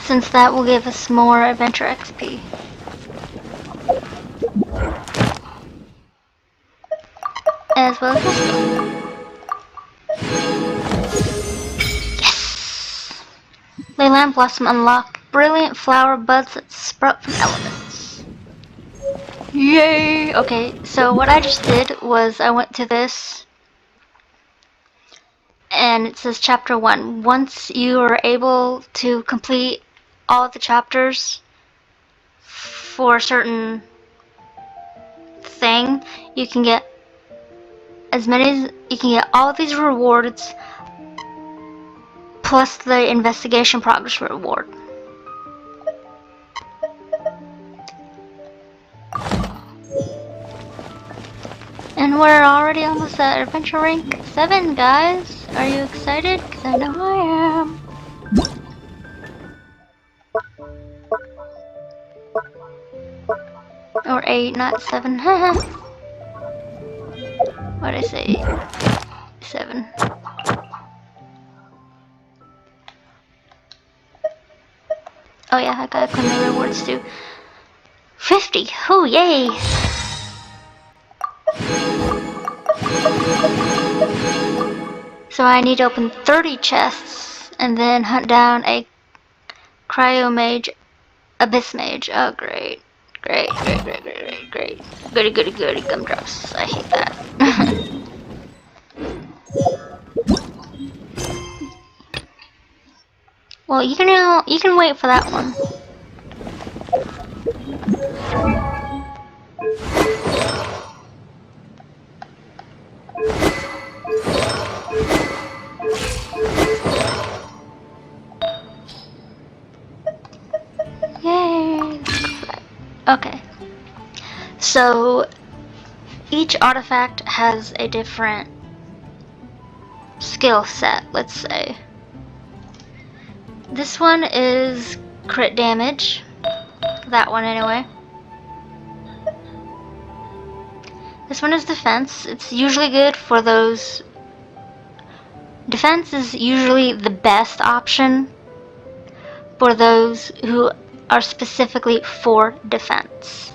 Since that will give us more adventure XP. As well as this. Yes! Leyland Blossom unlock brilliant flower buds that sprout from elements. Yay! Okay, so what I just did was I went to this and it says chapter 1. Once you are able to complete all the chapters for a certain thing, you can get all of these rewards plus the investigation progress reward. And we're already almost at adventure rank 7, guys. Are you excited? Because I know I am. Or 8, not 7. What'd I say? 7. Oh yeah, I gotta claim the rewards too. 50! Oh, yay! So I need to open 30 chests and then hunt down a Cryo Mage, Abyss Mage. Oh, great. Great. Goody, goody, goody, gumdrops. I hate that. Well, you can wait for that one. Yay! Okay. So each artifact has a different skill set, let's say. This one is crit damage. That one anyway. This one is defense. It's usually good for those... Defense is usually the best option for those who are specifically for defense.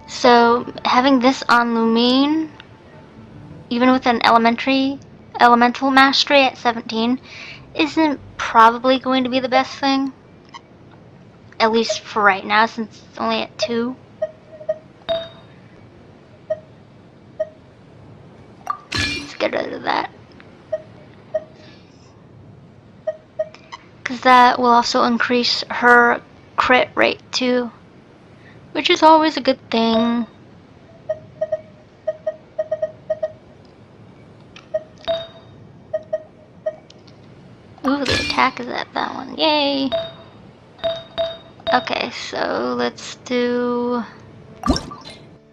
So having this on Lumine, even with an elemental mastery at 17, isn't probably going to be the best thing. At least for right now, since it's only at 2. Let's get rid of that. Because that will also increase her crit rate too, which is always a good thing. Ooh, the attack is at that one. Yay! Okay, so let's do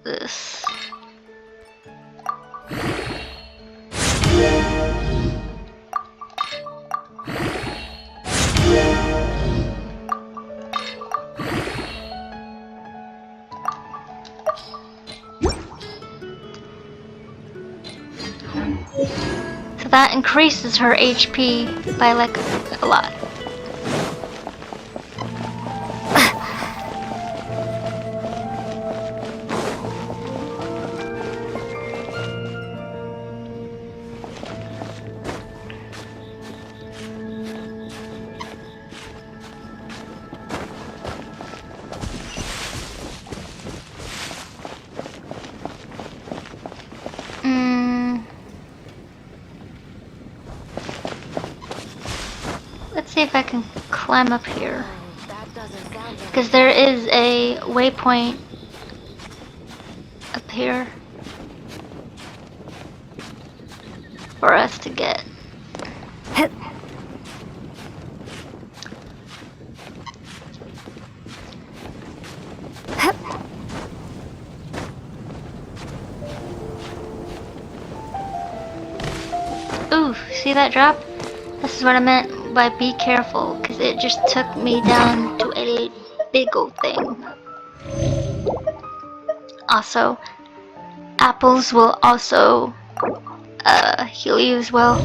this. So that increases her HP by like a lot. Let's see if I can climb up here. Because there is a waypoint up here for us to get. Ooh, see that drop? This is what I meant by be careful, because it just took me down to a big old thing. Also, apples will also heal you as well.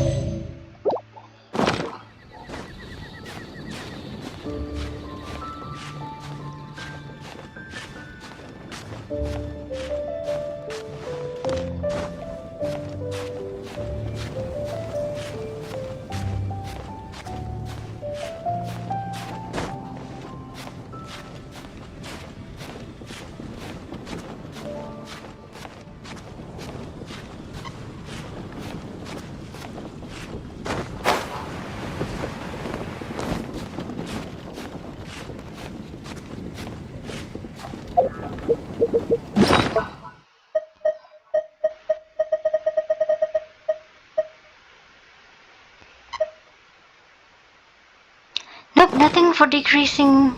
Nope, nothing for decreasing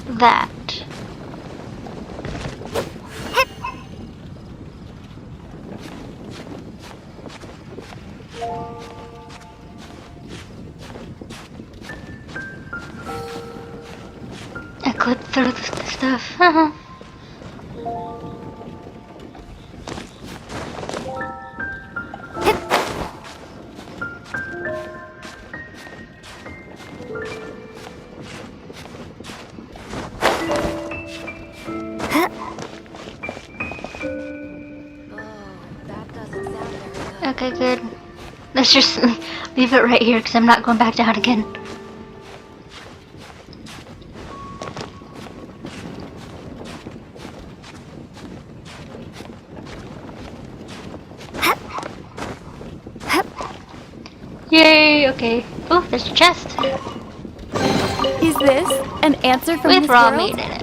that. I clipped through the stuff. Okay, good. Let's just leave it right here because I'm not going back down again. Yay, okay. Oh, there's a chest. Is this an answer from With this raw world? meat in it.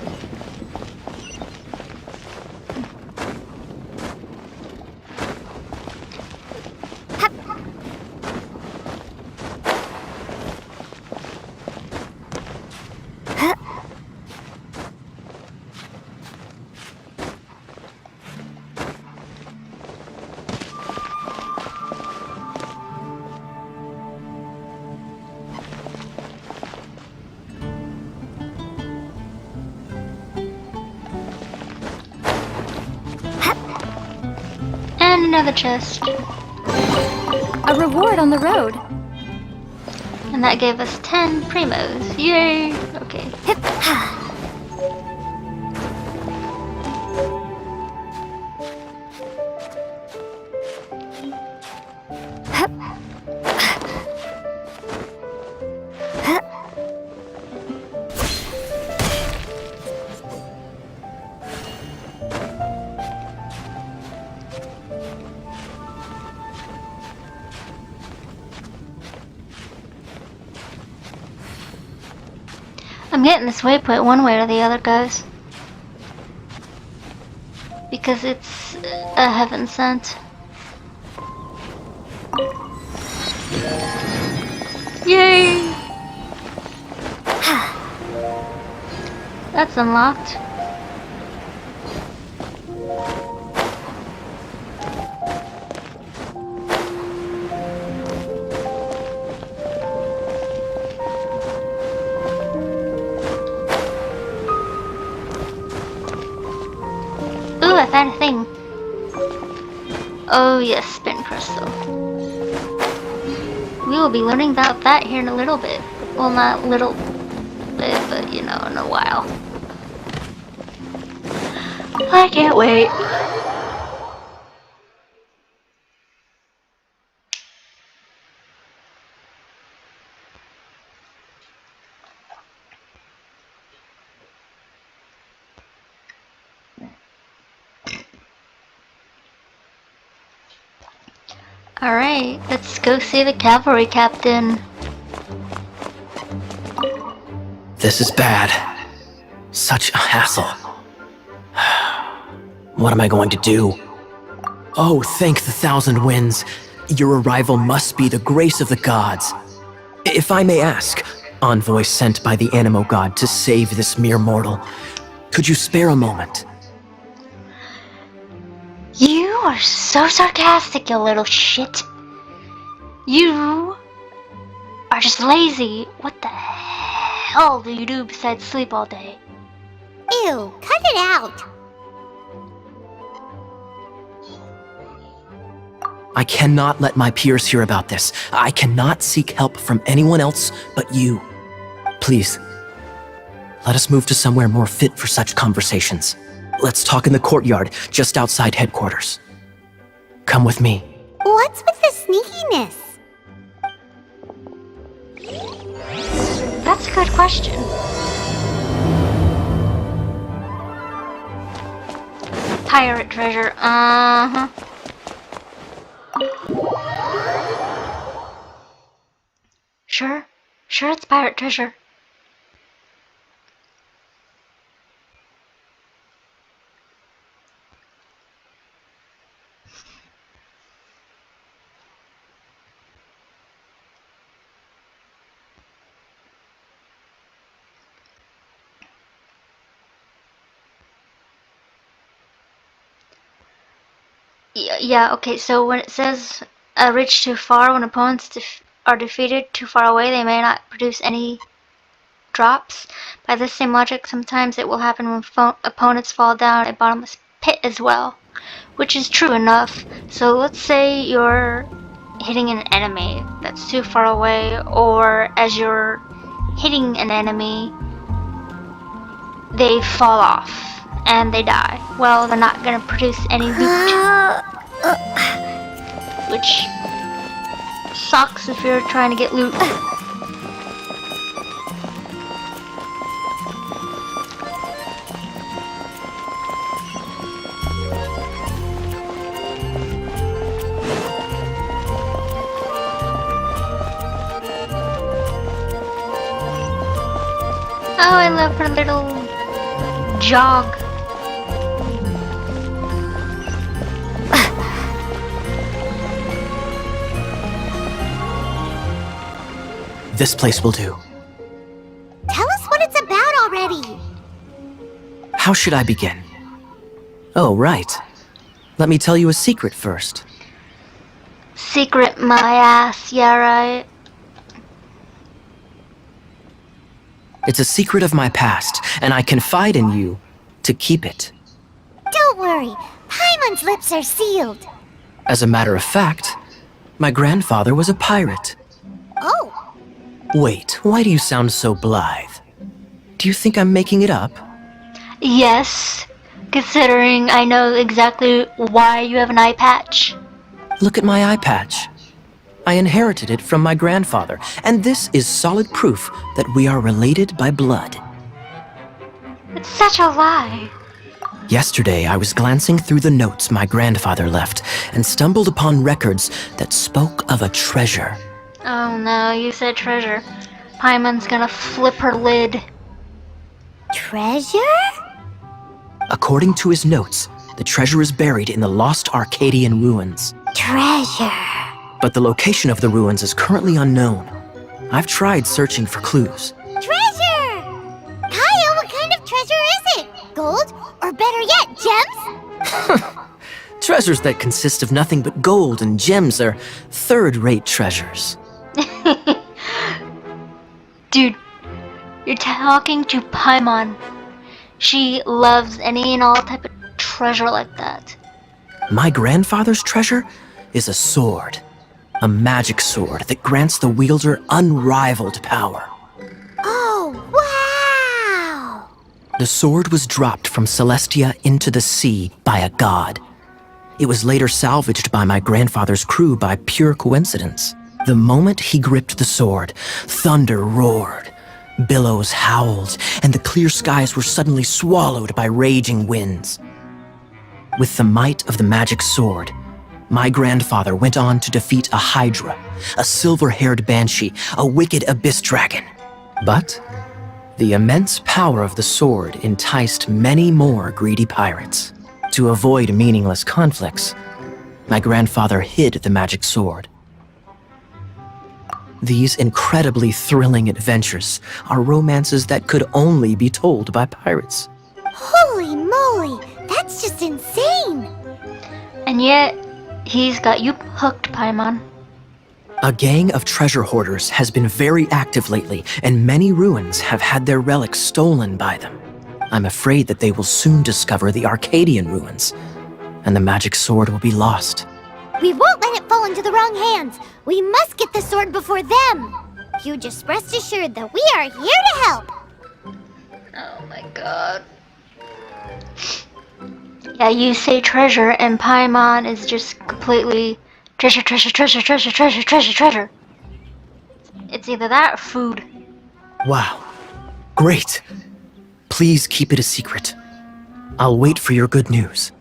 And another chest. A reward on the road. And that gave us 10 primos. Yay! Okay. I'm getting this waypoint one way or the other, guys. Because it's a heaven sent. Yay! That's unlocked. Ooh, I found a thing. Oh yes, spin crystal. We will be learning about that here in a little bit. Well, not little bit, but you know, in a while. I can't wait. Alright, let's go see the cavalry captain. This is bad. Such a hassle. What am I going to do? Oh, thank the thousand winds. Your arrival must be the grace of the gods. If I may ask, envoy sent by the Animo god to save this mere mortal, could you spare a moment? You are so sarcastic, you little shit. You are just lazy. What the hell do you do besides sleep all day? Ew, cut it out. I cannot let my peers hear about this. I cannot seek help from anyone else but you. Please, let us move to somewhere more fit for such conversations. Let's talk in the courtyard, just outside headquarters. Come with me. What's with the sneakiness? That's a good question. Pirate treasure, uh-huh. Sure it's pirate treasure. Yeah, okay, so when it says reach too far, when opponents are defeated too far away, they may not produce any drops. By this same logic, sometimes it will happen when opponents fall down a bottomless pit as well, which is true enough. So let's say you're hitting an enemy that's too far away, or as you're hitting an enemy, they fall off and they die. Well, they're not going to produce any loot. which sucks if you're trying to get loot. Oh, I love her little jog. This place will do. Tell us what it's about already. How should I begin? Oh, right. Let me tell you a secret first. Secret my ass, yeah right. It's a secret of my past, and I confide in you to keep it. Don't worry, Paimon's lips are sealed. As a matter of fact, my grandfather was a pirate. Oh, Wait, why do you sound so blithe? Do you think I'm making it up? Yes, considering I know exactly why you have an eye patch. Look at my eye patch. I inherited it from my grandfather, and this is solid proof that we are related by blood. It's such a lie. Yesterday, I was glancing through the notes my grandfather left and stumbled upon records that spoke of a treasure. Oh no, you said treasure. Paimon's gonna flip her lid. treasure? According to his notes, the treasure is buried in the lost Arcadian ruins. Treasure. But the location of the ruins is currently unknown. I've tried searching for clues. Treasure! Kyle, what kind of treasure is it? Gold? Or better yet, gems? Treasures that consist of nothing but gold and gems are third-rate treasures. Dude, you're talking to Paimon. She loves any and all type of treasure like that. My grandfather's treasure is a sword. A magic sword that grants the wielder unrivaled power. Oh, wow! The sword was dropped from Celestia into the sea by a god. It was later salvaged by my grandfather's crew by pure coincidence. The moment he gripped the sword, thunder roared, billows howled, and the clear skies were suddenly swallowed by raging winds. With the might of the magic sword, my grandfather went on to defeat a hydra, a silver-haired banshee, a wicked abyss dragon. But the immense power of the sword enticed many more greedy pirates. To avoid meaningless conflicts, my grandfather hid the magic sword. These incredibly thrilling adventures are romances that could only be told by pirates. Holy moly, that's just insane! And yet, he's got you hooked, Paimon. A gang of treasure hoarders has been very active lately, and many ruins have had their relics stolen by them. I'm afraid that they will soon discover the Arcadian ruins, and the magic sword will be lost. We won't let it fall into the wrong hands. We must get the sword before them. You just rest assured that we are here to help. Oh my god. Yeah, you say treasure, and Paimon is just completely treasure, treasure, treasure, treasure, treasure, treasure, treasure. It's either that or food. Wow. Great. Please keep it a secret. I'll wait for your good news.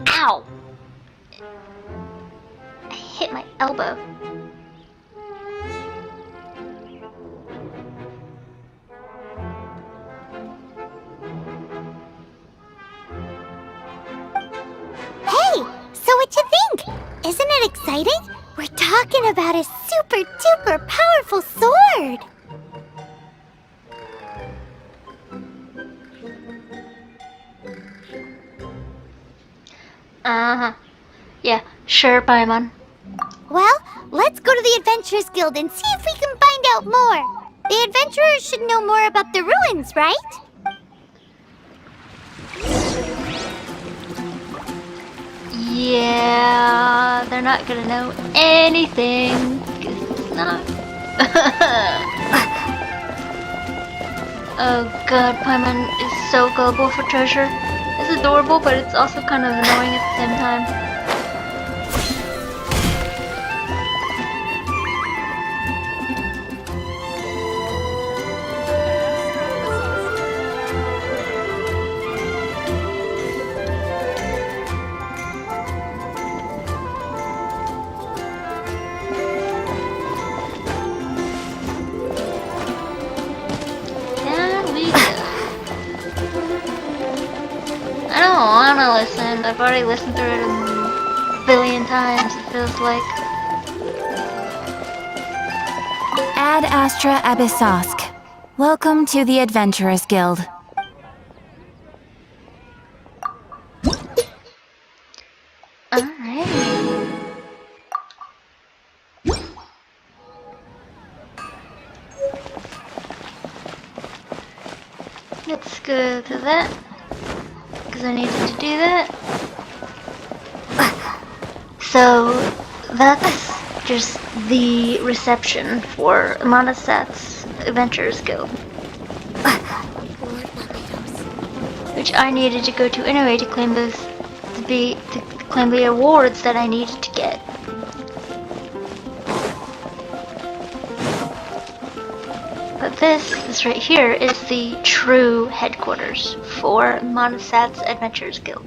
Ow! I hit my elbow. Hey, so what you think? Isn't it exciting? We're talking about a super duper powerful sword! Uh-huh. Yeah, sure, Paimon. Well, let's go to the Adventurers Guild and see if we can find out more. The adventurers should know more about the ruins, right? Yeah, they're not gonna know anything, 'cause it's not. Oh god, Paimon is so gullible for treasure. It's adorable, but it's also kind of annoying at the same time. I don't wanna listen. I've already listened through it a billion times, it feels like. Ad Astra Abyssosk. Welcome to the Adventurers Guild. Alright. Let's go to that. Because I needed to do that. So that's just the reception for Monasat's Adventurers Guild. Which I needed to go to anyway to claim those to claim the awards that I needed to get. But this right here is the true headquarters for Monasat's Adventurers Guild.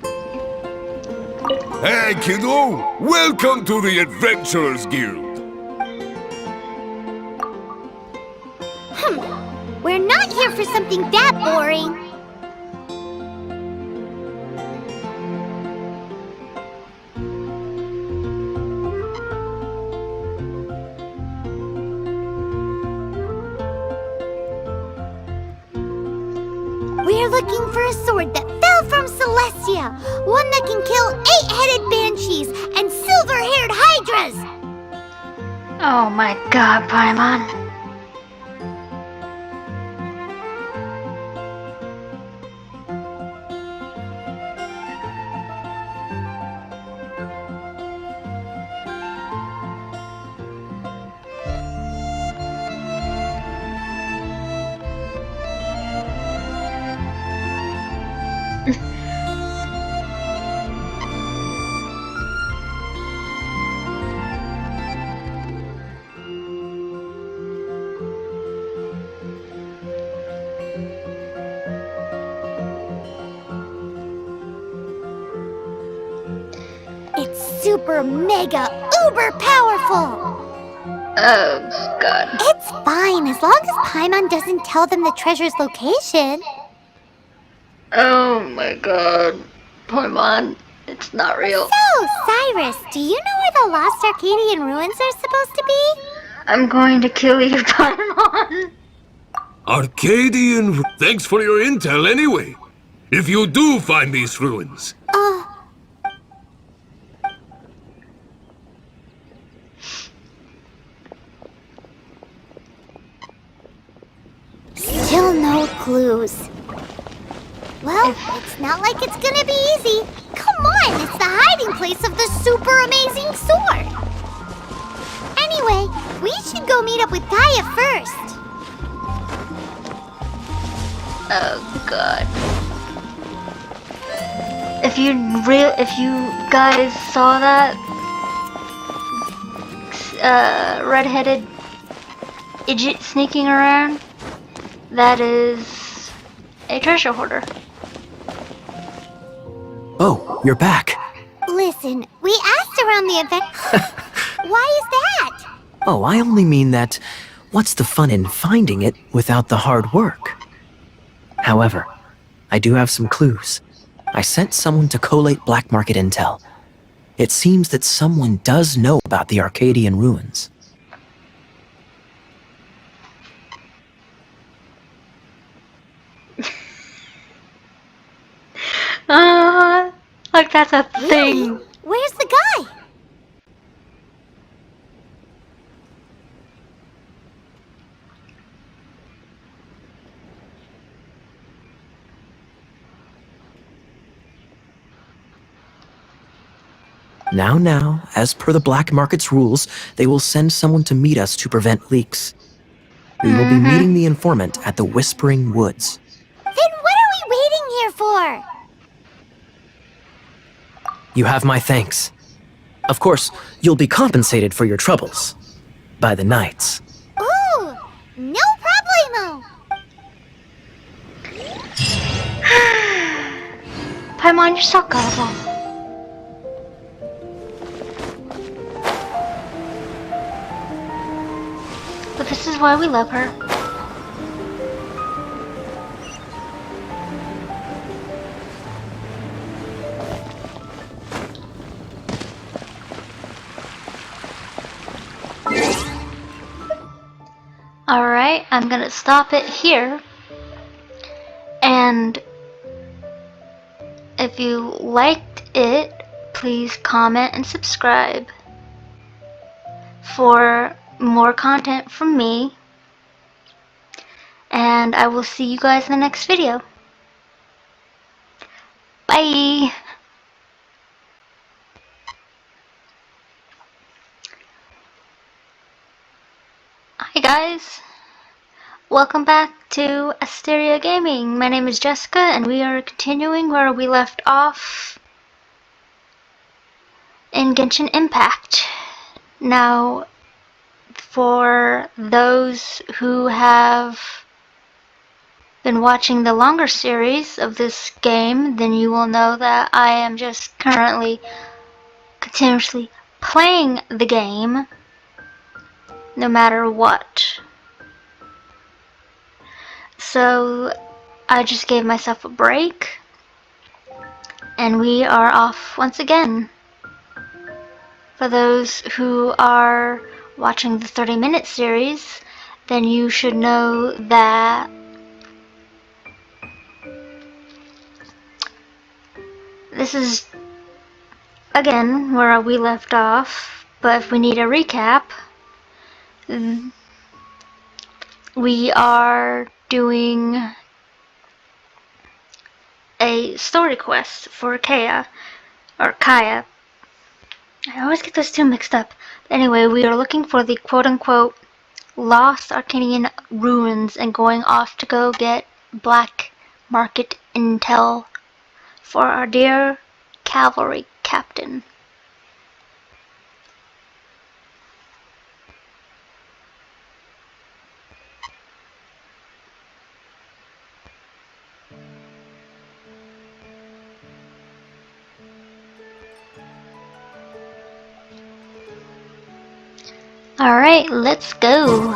Hey, kiddo! Welcome to the Adventurers Guild! We're not here for something that boring. We're looking for a sword that fell from Celestia. One that can kill 8-headed banshees and silver-haired hydras. Oh my god, Paimon. It's super mega uber powerful. Oh god. It's fine as long as Paimon doesn't tell them the treasure's location. Oh my god. Paimon, it's not real. So, Cyrus, do you know where the lost Arcadian ruins are supposed to be? I'm going to kill you, Paimon. Arcadian... Thanks for your intel anyway. If you do find these ruins. Still no clues. Well, it's not like it's gonna be easy. Come on, it's the hiding place of the super amazing sword. Anyway, we should go meet up with Gaia first. Oh god. If you guys saw that red-headed idiot sneaking around, that is a treasure hoarder. Oh, you're back. Listen, we asked around the event. Why is that? Oh, I only mean that what's the fun in finding it without the hard work? However, I do have some clues. I sent someone to collate black market intel. It seems that someone does know about the Arcadian ruins. Like that's a thing. Really? Where's the guy? Now, as per the black market's rules, they will send someone to meet us to prevent leaks. We will be meeting the informant at the Whispering Woods. Then what are we waiting here for? You have my thanks. Of course, you'll be compensated for your troubles. By the knights. Ooh, no problemo. Paimon, you're so gullible. But this is why we love her. Alright, I'm gonna stop it here. And if you liked it, please comment and subscribe for more content from me. And I will see you guys in the next video. Bye! Hi guys! Welcome back to Asteria Gaming. My name is Jessica and we are continuing where we left off in Genshin Impact. Now, for those who have been watching the longer series of this game, then you will know that I am just currently continuously playing the game no matter what. So I just gave myself a break and we are off once again. For those who are watching the 30-minute series, then you should know that this is again where we left off, but if we need a recap, we are doing a story quest for Kaya. I always get those two mixed up. Anyway, we are looking for the quote-unquote lost Arcadian ruins and going off to go get black market intel for our dear cavalry captain. Alright, let's go.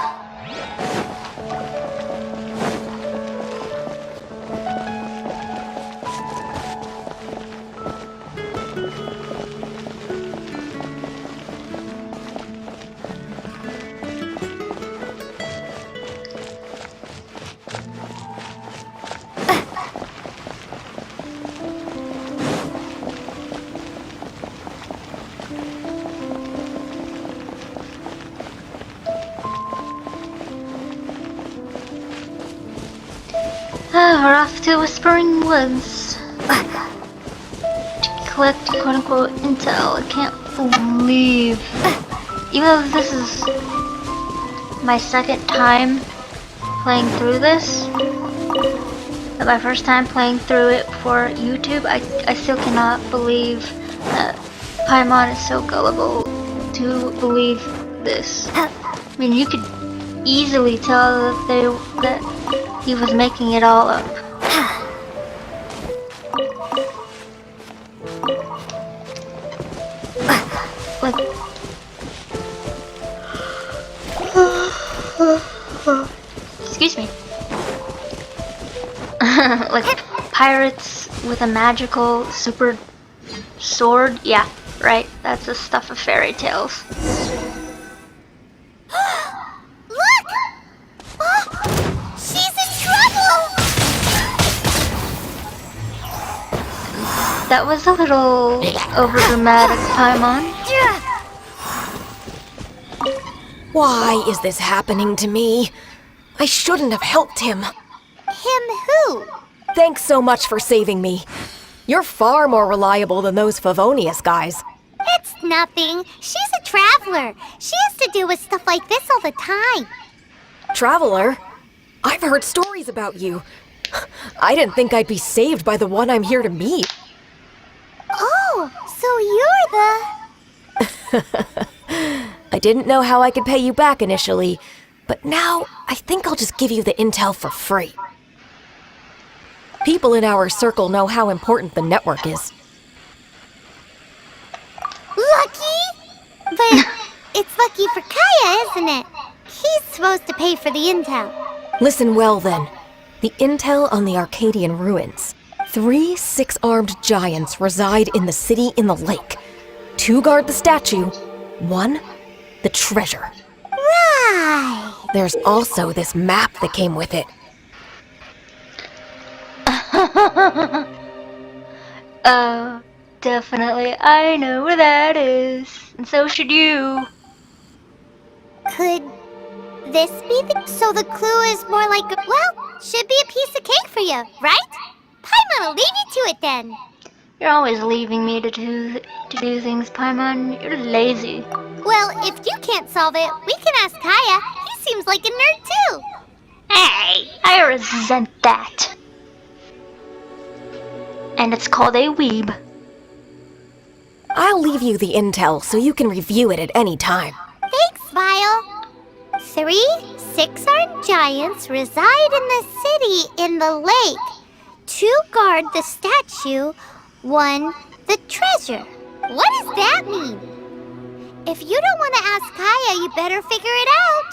We're off to Whispering Woods to collect quote-unquote intel. I can't believe, even though this is my second time playing through this, and my first time playing through it for YouTube, I still cannot believe that Paimon is so gullible to believe this. I mean, you could easily tell that he was making it all up. Like, excuse me. Like pirates with a magical super Sword? Yeah, right. That's the stuff of fairy tales. Look! Oh, she's in trouble! That was a little overdramatic, Paimon. Why is this happening to me? I shouldn't have helped him. Him who? Thanks so much for saving me. You're far more reliable than those Favonius guys. It's nothing. She's a traveler. She has to deal with stuff like this all the time. Traveler? I've heard stories about you. I didn't think I'd be saved by the one I'm here to meet. Oh, so you're the... I didn't know how I could pay you back initially, but now I think I'll just give you the intel for free. People in our circle know how important the network is. Lucky? But it's lucky for Kaya, isn't it? He's supposed to pay for the intel. Listen well then. The intel on the Arcadian ruins. 3 six-armed giants reside in the city in the lake. 2 guard the statue, 1 the treasure. Right. There's also this map that came with it. Definitely. I know where that is. And so should you. Could this be the... So the clue is more like... Well, should be a piece of cake for you, right? Paimon will leave you to it then. You're always leaving me to do things, Paimon. You're lazy. Well, if you can't solve it, we can ask Kaya. He seems like a nerd too. Hey, I resent that. And it's called a weeb. I'll leave you the intel so you can review it at any time. Thanks, Vile. 3 six-armed giants reside in the city in the lake. 2 guard the statue, 1 the treasure. What does that mean? If you don't want to ask Kaya, you better figure it out.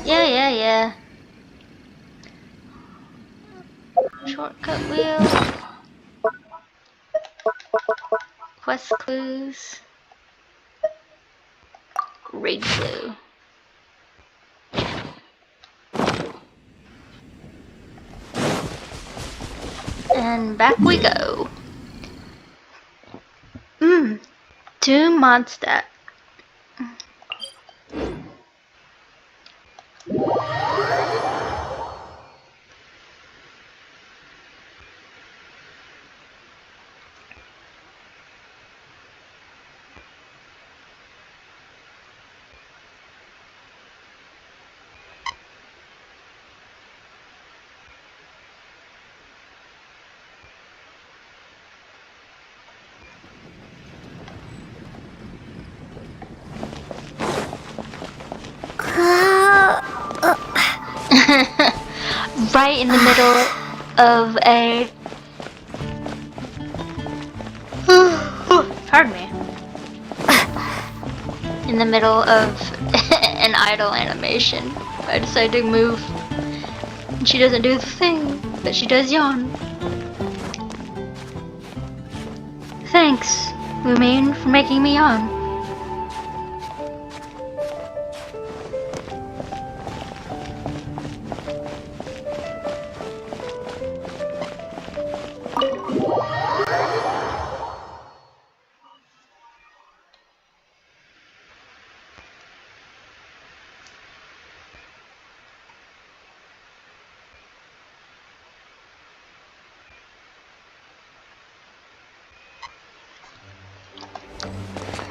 Yeah. Shortcut wheel. Quest clues. Raid clue. And back we go. To Mondstadt. Right in the middle of a... Pardon me. In the middle of an idle animation, I decide to move. And she doesn't do the thing, but she does yawn. Thanks, Lumine, for making me yawn.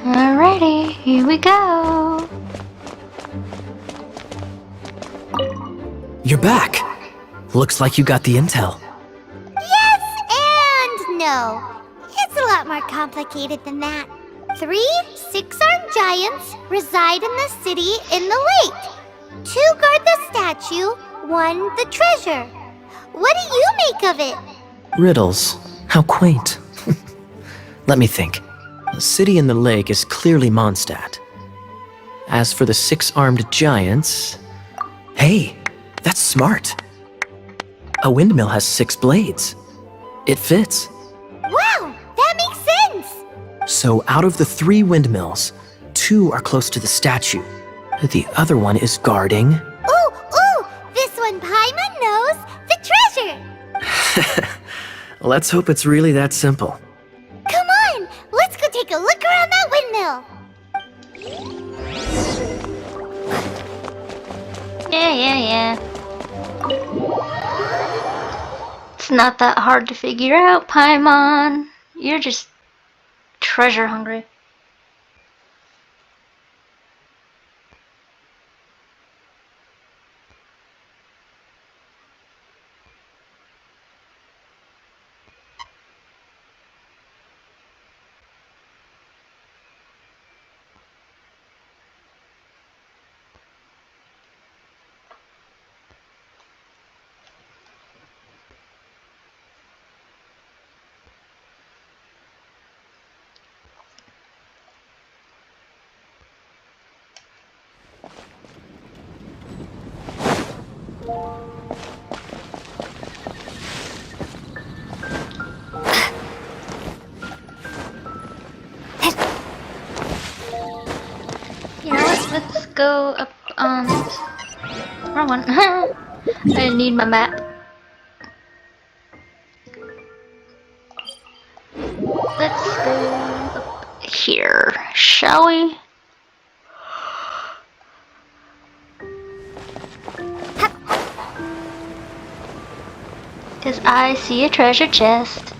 Alrighty, here we go. You're back. Looks like you got the intel. Yes and no. It's a lot more complicated than that. 3 six-armed giants reside in the city in the lake. 2 guard the statue, 1 the treasure. What do you make of it? Riddles. How quaint. Let me think. The city in the lake is clearly Mondstadt. As for the 6-armed giants... Hey, that's smart. A windmill has 6 blades. It fits. So out of the 3 windmills, 2 are close to the statue. The other one is guarding... Ooh! This one Paimon knows! The treasure! Let's hope it's really that simple. Come on! Let's go take a look around that windmill! Yeah. It's not that hard to figure out, Paimon. You're just treasure hungry. Let's go up on... Wrong one. I need my map. Let's go up here, shall we? Because I see a treasure chest.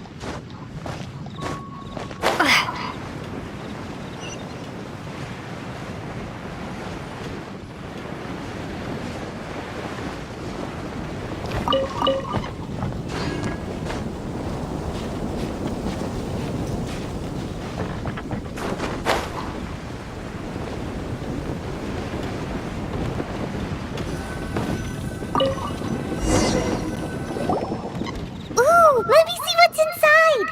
Let me see what's inside!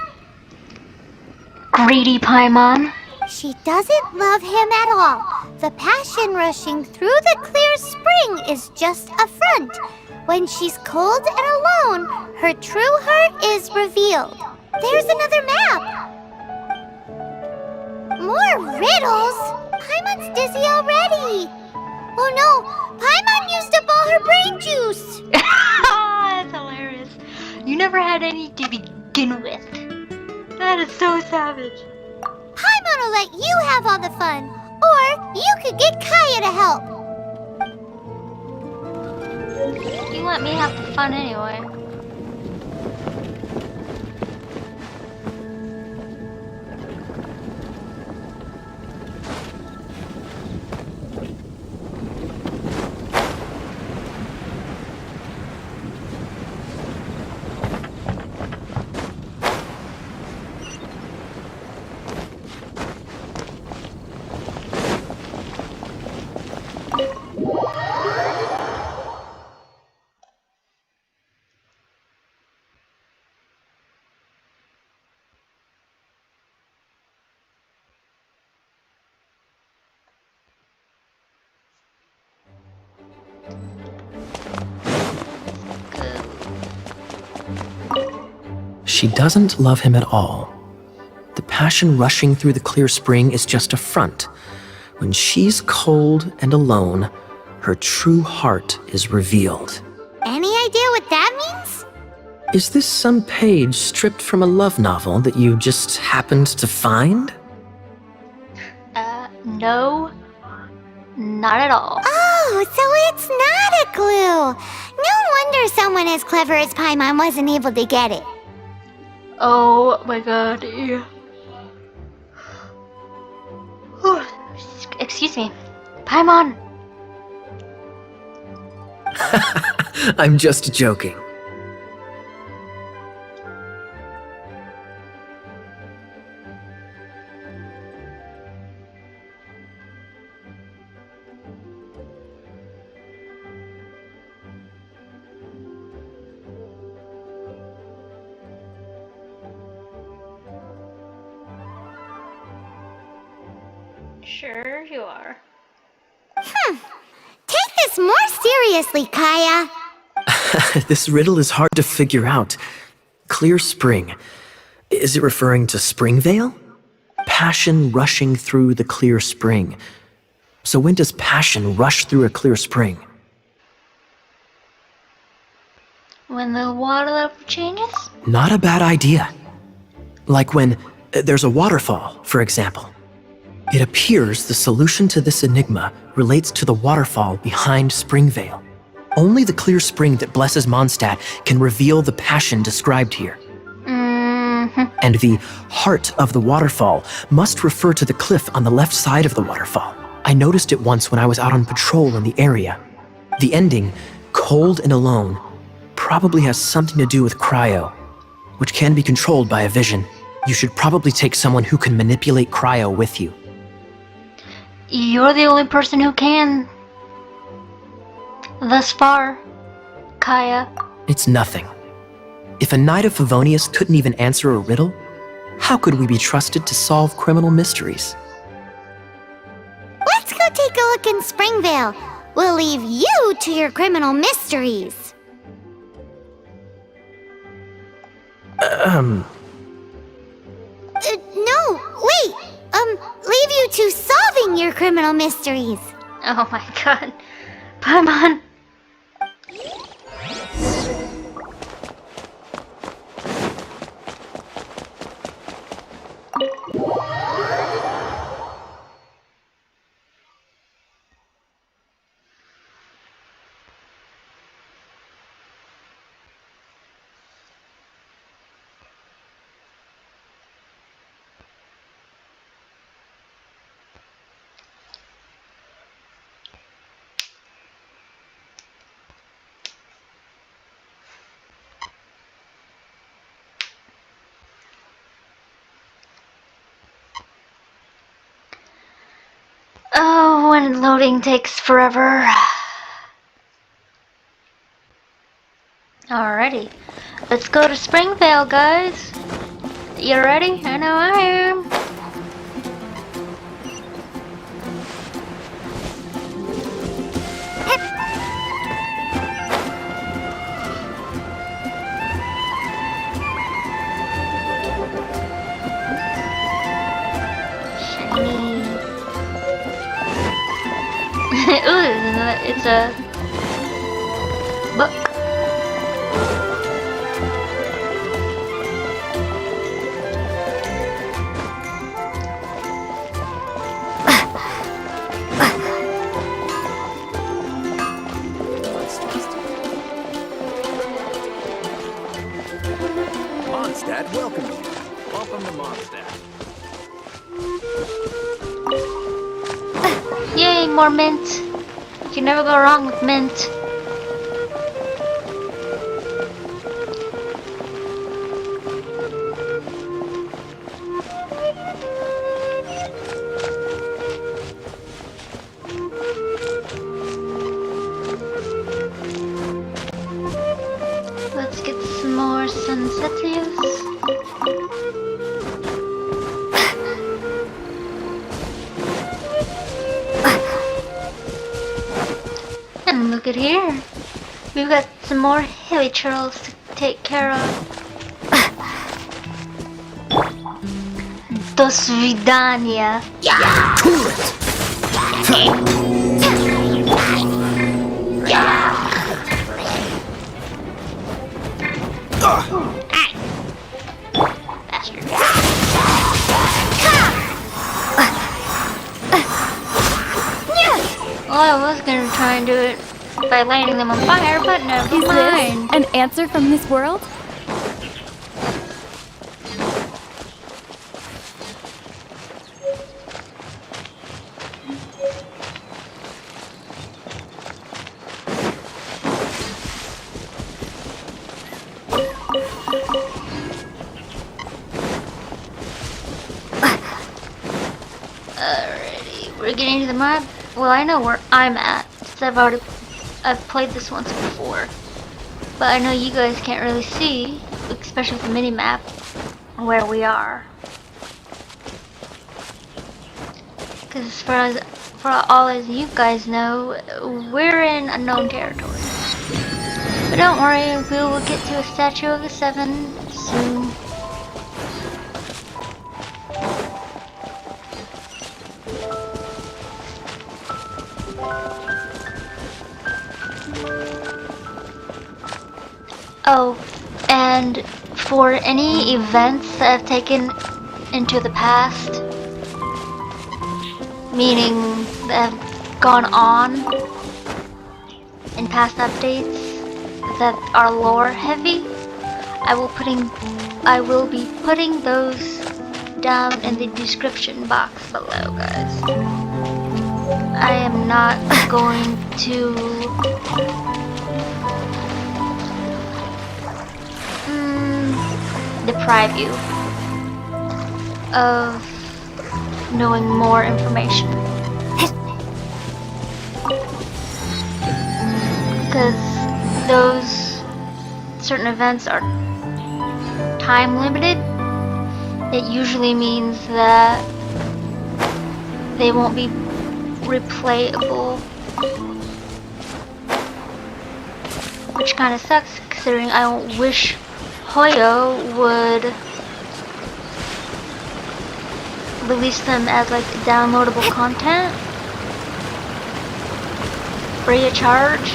Greedy Paimon. She doesn't love him at all. The passion rushing through the clear spring is just a front. When she's cold and alone, her true heart is revealed. There's another map! More riddles? Paimon's dizzy already! Oh no! Paimon used up all her brain juice! That's hilarious. You never had any to begin with. That is so savage. Paimon will let you have all the fun, or you could get Kaya to help. You let me have the fun anyway. She doesn't love him at all. The passion rushing through the clear spring is just a front. When she's cold and alone, her true heart is revealed. Any idea what that means? Is this some page stripped from a love novel that you just happened to find? No. Not at all. Oh, so it's not a clue. No wonder someone as clever as Paimon wasn't able to get it. Oh my god. Yeah. Excuse me. Paimon! I'm just joking. Sure you are. Take this more seriously, Kaya. This riddle is hard to figure out. Clear spring. Is it referring to Springvale? passion rushing through the clear spring. So when does passion rush through a clear spring? When the water level changes? Not a bad idea. Like when there's a waterfall, for example. It appears the solution to this enigma relates to the waterfall behind Springvale. Only the clear spring that blesses Mondstadt can reveal the passion described here. And the heart of the waterfall must refer to the cliff on the left side of the waterfall. I noticed it once when I was out on patrol in the area. The ending, cold and alone, probably has something to do with cryo, which can be controlled by a vision. You should probably take someone who can manipulate cryo with you. You're the only person who can. Thus far, Kaya. It's nothing. If a Knight of Favonius couldn't even answer a riddle, how could we be trusted to solve criminal mysteries? Let's go take a look in Springvale. We'll leave you to your criminal mysteries. No, wait. Leave you to solving your criminal mysteries. Oh my god. Paimon. Oh, when loading takes forever. Alrighty. Let's go to Springvale, guys. You ready? I know I am. Ooh, it's a book. Mondstadt welcome you. Welcome to Mondstadt. Yay, more mint. You can never go wrong with mint. Let's get some more sunsetias. And look at here. We've got some more hilly churls to take care of. До свидания. Cool it! Bastard. Well, I was gonna try and do it by lighting them on fire, but never mind. An answer from this world? Alrighty, we're getting to the map. Well, I know where I'm at, since I've played this once before. But I know you guys can't really see, especially with the mini-map, where we are. Because for all as you guys know, we're in unknown territory. But don't worry, we will get to a Statue of the Seven soon. Oh, and for any events that have taken into the past, meaning that have gone on in past updates that are lore heavy, I will be putting those down in the description box below, guys. I am not going to deprive you of knowing more information. Because those certain events are time limited, it usually means that they won't be replayable. Which kind of sucks, considering I don't wish Hoyo would release them as like downloadable content, free of charge.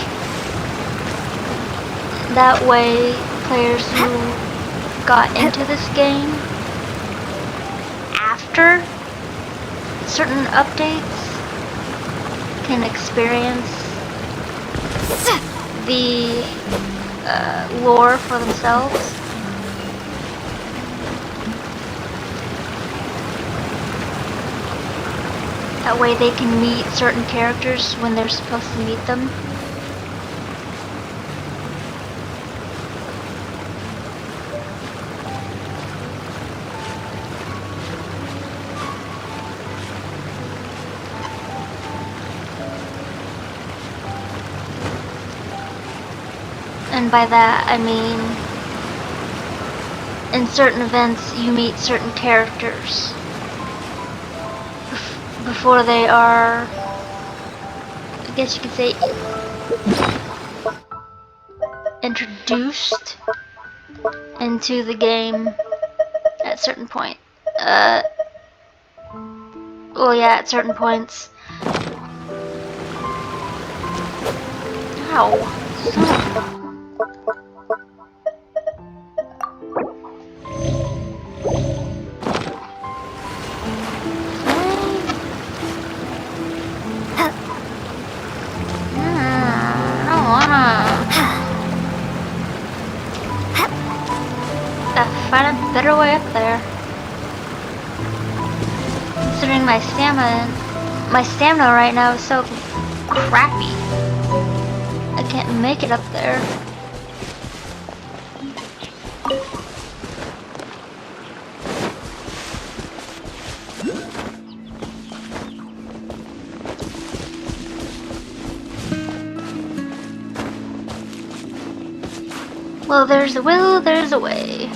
That way, players who got into this game after certain updates can experience the lore for themselves. That way they can meet certain characters when they're supposed to meet them. And by that I mean, in certain events you meet certain characters before they are, I guess you could say, introduced into the game at certain point. Well, yeah, at certain points. Ow. Find a better way up there. Considering my stamina right now is so crappy. I can't make it up there. Well, there's a will, there's a way.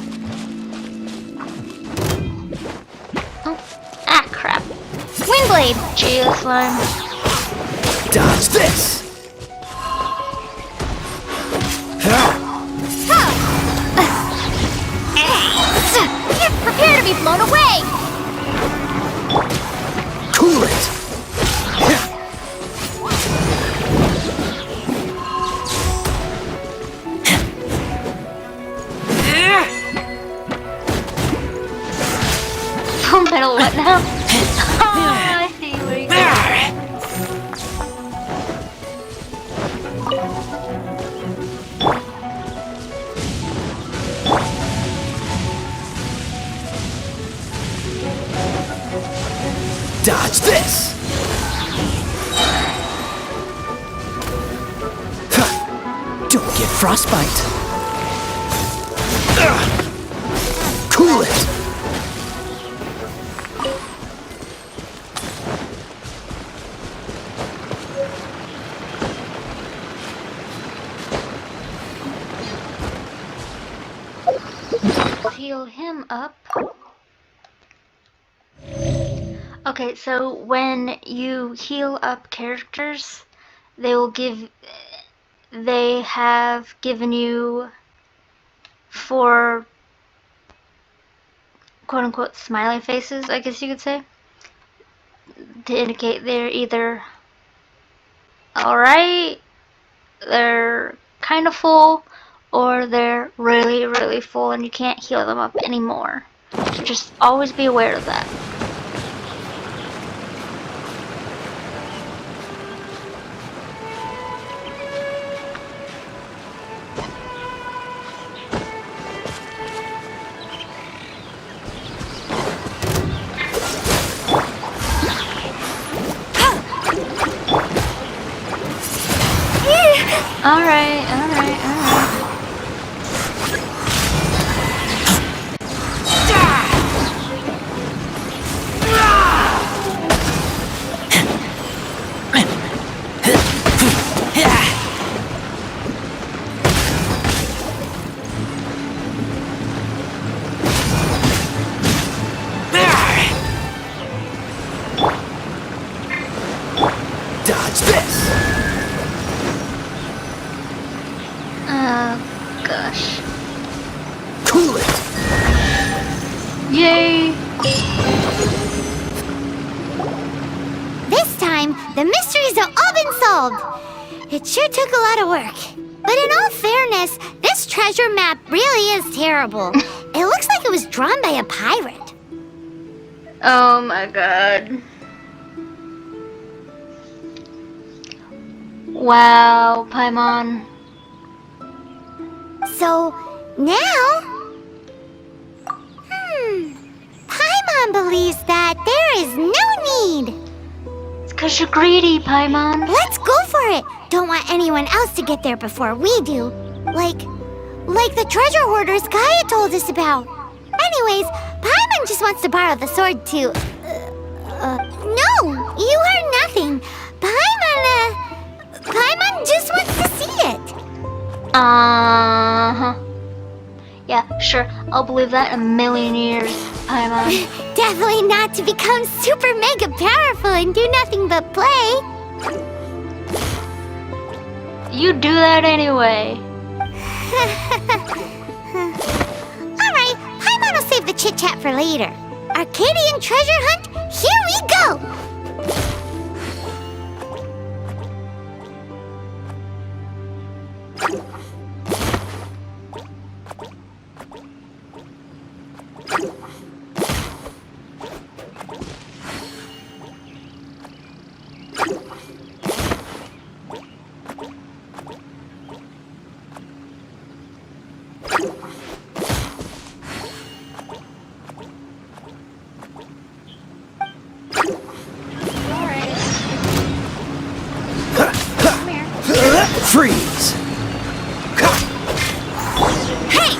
Windblade! Geoslime. Dodge this! Prepare to be blown away! Cool it! Full metal what now? I see where you're going. Dodge this! Don't get frostbite. Cool it! Heal him up. Okay, so when you heal up characters, they have given you 4 quote-unquote smiley faces, I guess you could say, to indicate they're either alright, they're kind of full, or they're really, really full and you can't heal them up anymore. So just always be aware of that. Alright. Dodge this! Oh, gosh. Cool it! Yay! This time, the mysteries have all been solved. It sure took a lot of work. But in all fairness, this treasure map really is terrible. It looks like it was drawn by a pirate. Oh my god. Wow, Paimon. So, now... Paimon believes that there is no need. It's 'cause you're greedy, Paimon. Let's go for it. Don't want anyone else to get there before we do. Like the treasure hoarders Gaia told us about. Anyways, Paimon just wants to borrow the sword to... No, you heard nothing. Paimon just wants to see it. Uh-huh. Yeah, sure. I'll believe that in a million years, Paimon. Definitely not to become super mega powerful and do nothing but play. You do that anyway. Alright, Paimon will save the chit-chat for later. Arcadian treasure hunt, here we go! Freeze! Hey!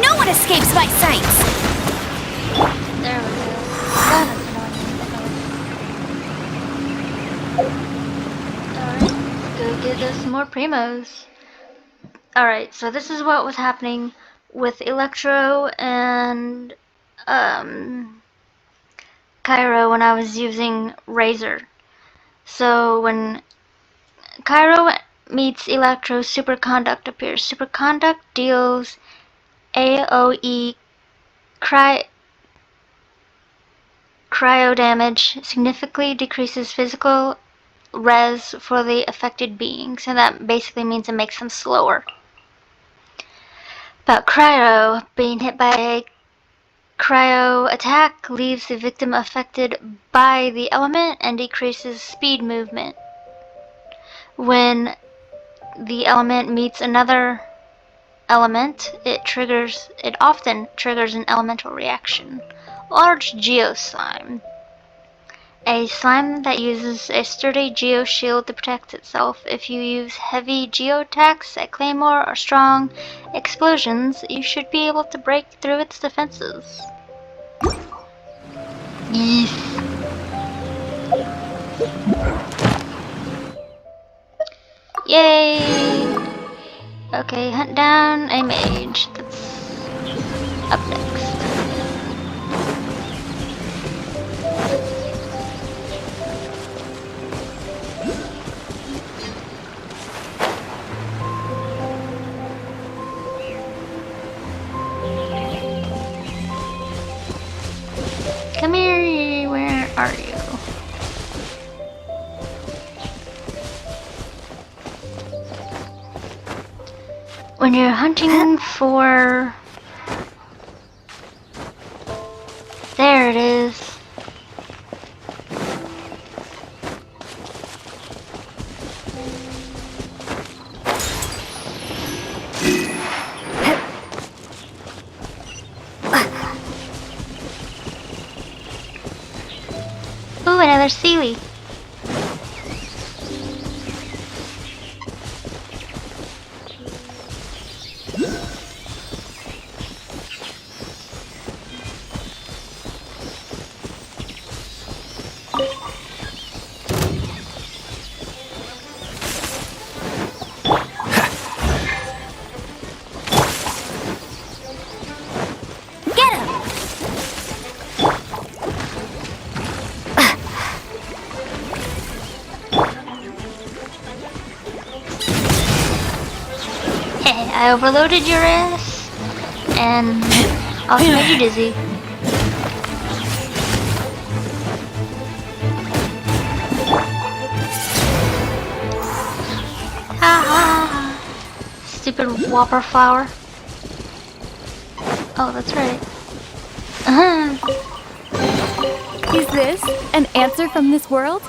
No one escapes my sights! There we go. Alright, go get us some more primos. Alright, so this is what was happening with Electro and Cairo when I was using Razor. So when Cairo meets Electro, Superconduct appears. Superconduct deals AoE cryo damage, significantly decreases physical res for the affected beings, and that basically means it makes them slower. But cryo, being hit by a cryo attack, leaves the victim affected by the element and decreases speed movement. When the element meets another element, it often triggers an elemental reaction. Large Geo Slime. A slime that uses a sturdy Geo Shield to protect itself. If you use heavy Geo attacks, a Claymore, or strong explosions, you should be able to break through its defenses. Yes. Yay! Okay, hunt down a mage. That's up next. Come here, where are you? when you're hunting for... There it is. Ooh, another seaweed. I overloaded your ass, and also made you dizzy. Ha ha! Stupid whopper flower. Oh, that's right. Is this an answer from this world?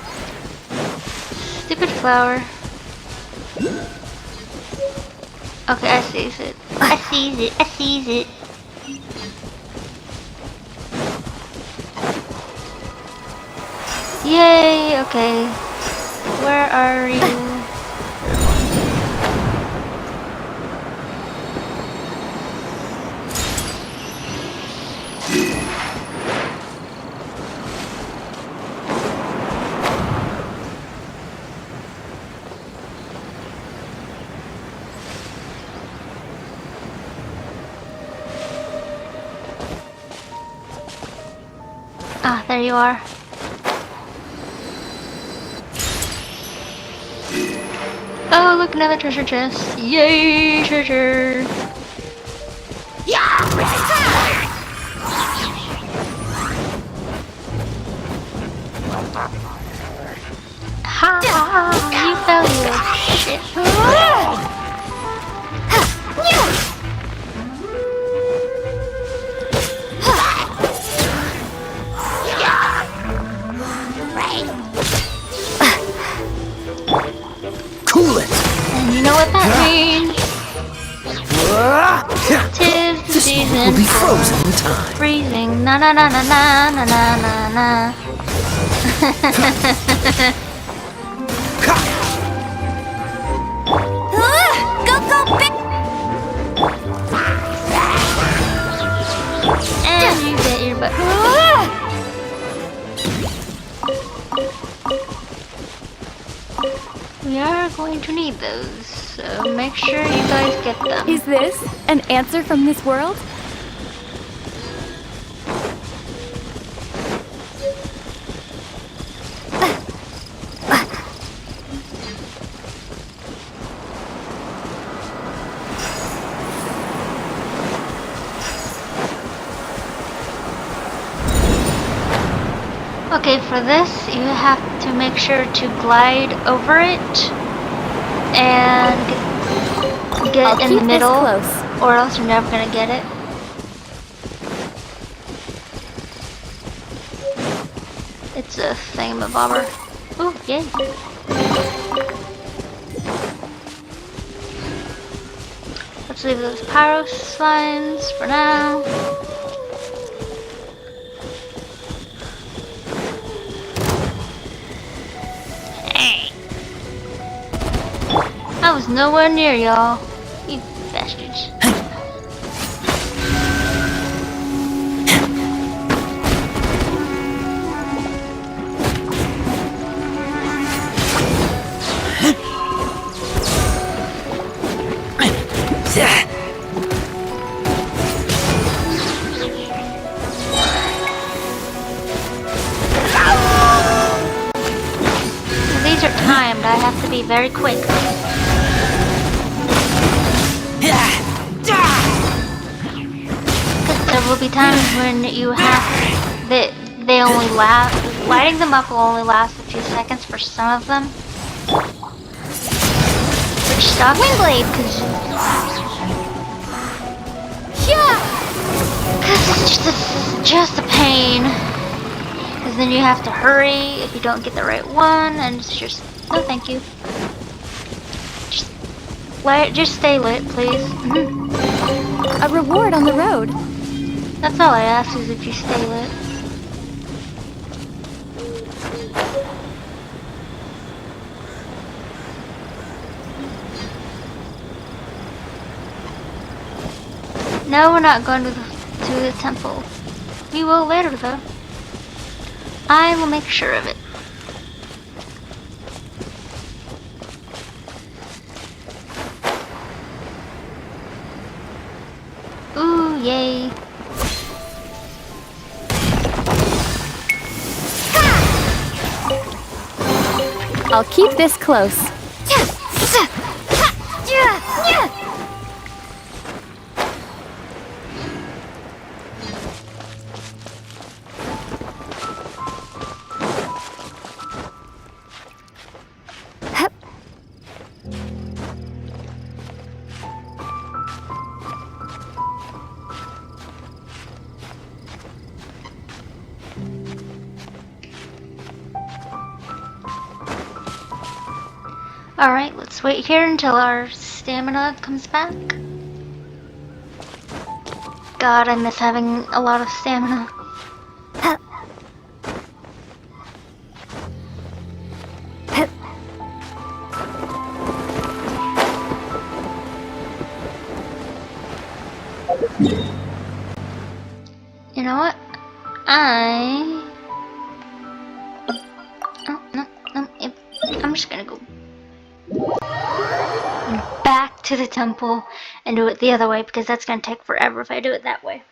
Stupid flower. Okay, I sees it. I sees it. I sees it. Yay! Okay. Where are you? Ah, there you are. Oh, look, another treasure chest. Yay, treasure! Ha ha! You fell, you shit. Cool it! And you know what that means? Tis the season Will be for frozen in time. freezing. Na na na na na na na na na. Go, go, big! And you get your butt. We are going to need those, so make sure you guys get them. Is this an answer from this world? Okay, for this, you have to make sure to glide over it and get in the middle, or else you're never gonna get it. It's a thingamabobber. Ooh, yay. Let's leave those pyro slimes for now. I was nowhere near y'all. You bastards. These are timed. I have to be very quick. There will be times when you have that they only last. Lighting them up will only last a few seconds for some of them, which sucks. Windblade, because just a pain. Because then you have to hurry if you don't get the right one, and it's just, no thank you. Just stay lit, please. A reward on the road. That's all I ask, is if you stay lit. No, we're not going to the temple. We will later, though. I will make sure of it. Ooh, yay. I'll keep this close. Alright, let's wait here until our stamina comes back. God, I miss having a lot of stamina. You know what? I'm just gonna go back to the temple and do it the other way, because that's gonna take forever if I do it that way.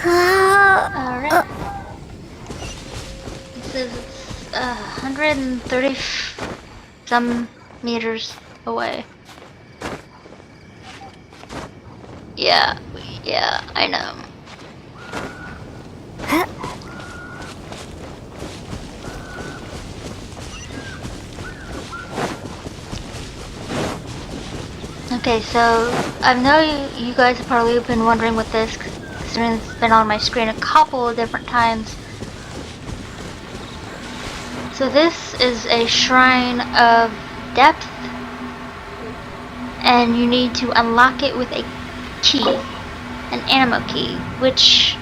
Alright. It says it's 130 some meters away. Yeah, I know. Okay, so I know you guys have probably been wondering what this, considering it's been on my screen a couple of different times. So this is a shrine of depth, and you need to unlock it with a key, an animo key, which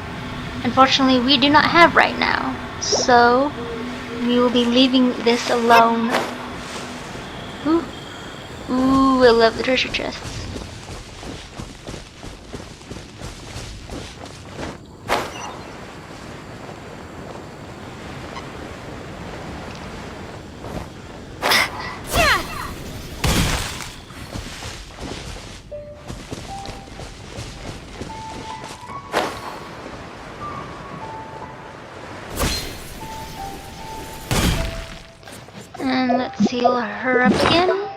unfortunately we do not have right now. So we will be leaving this alone. Ooh, I love the treasure chests. And let's seal her up again.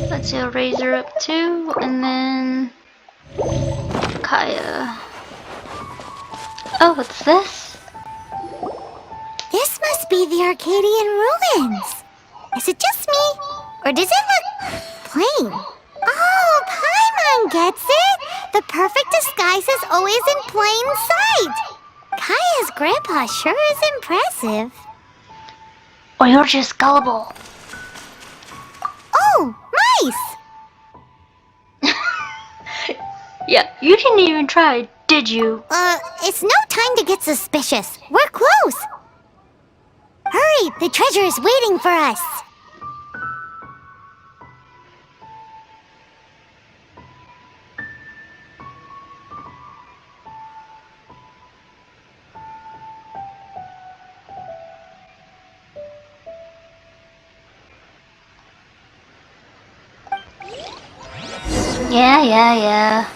Let's seal Razor up too, and then Kaya. Oh, what's this? This must be the Arcadian ruins. Is it just me? Or does it look plain? Oh, Paimon gets it! The perfect disguise is always in plain sight! Kaya's grandpa sure is impressive. Or you're just gullible. Oh, mice! Yeah, you didn't even try, did you? It's no time to get suspicious. We're close! Hurry, the treasure is waiting for us! Yeah.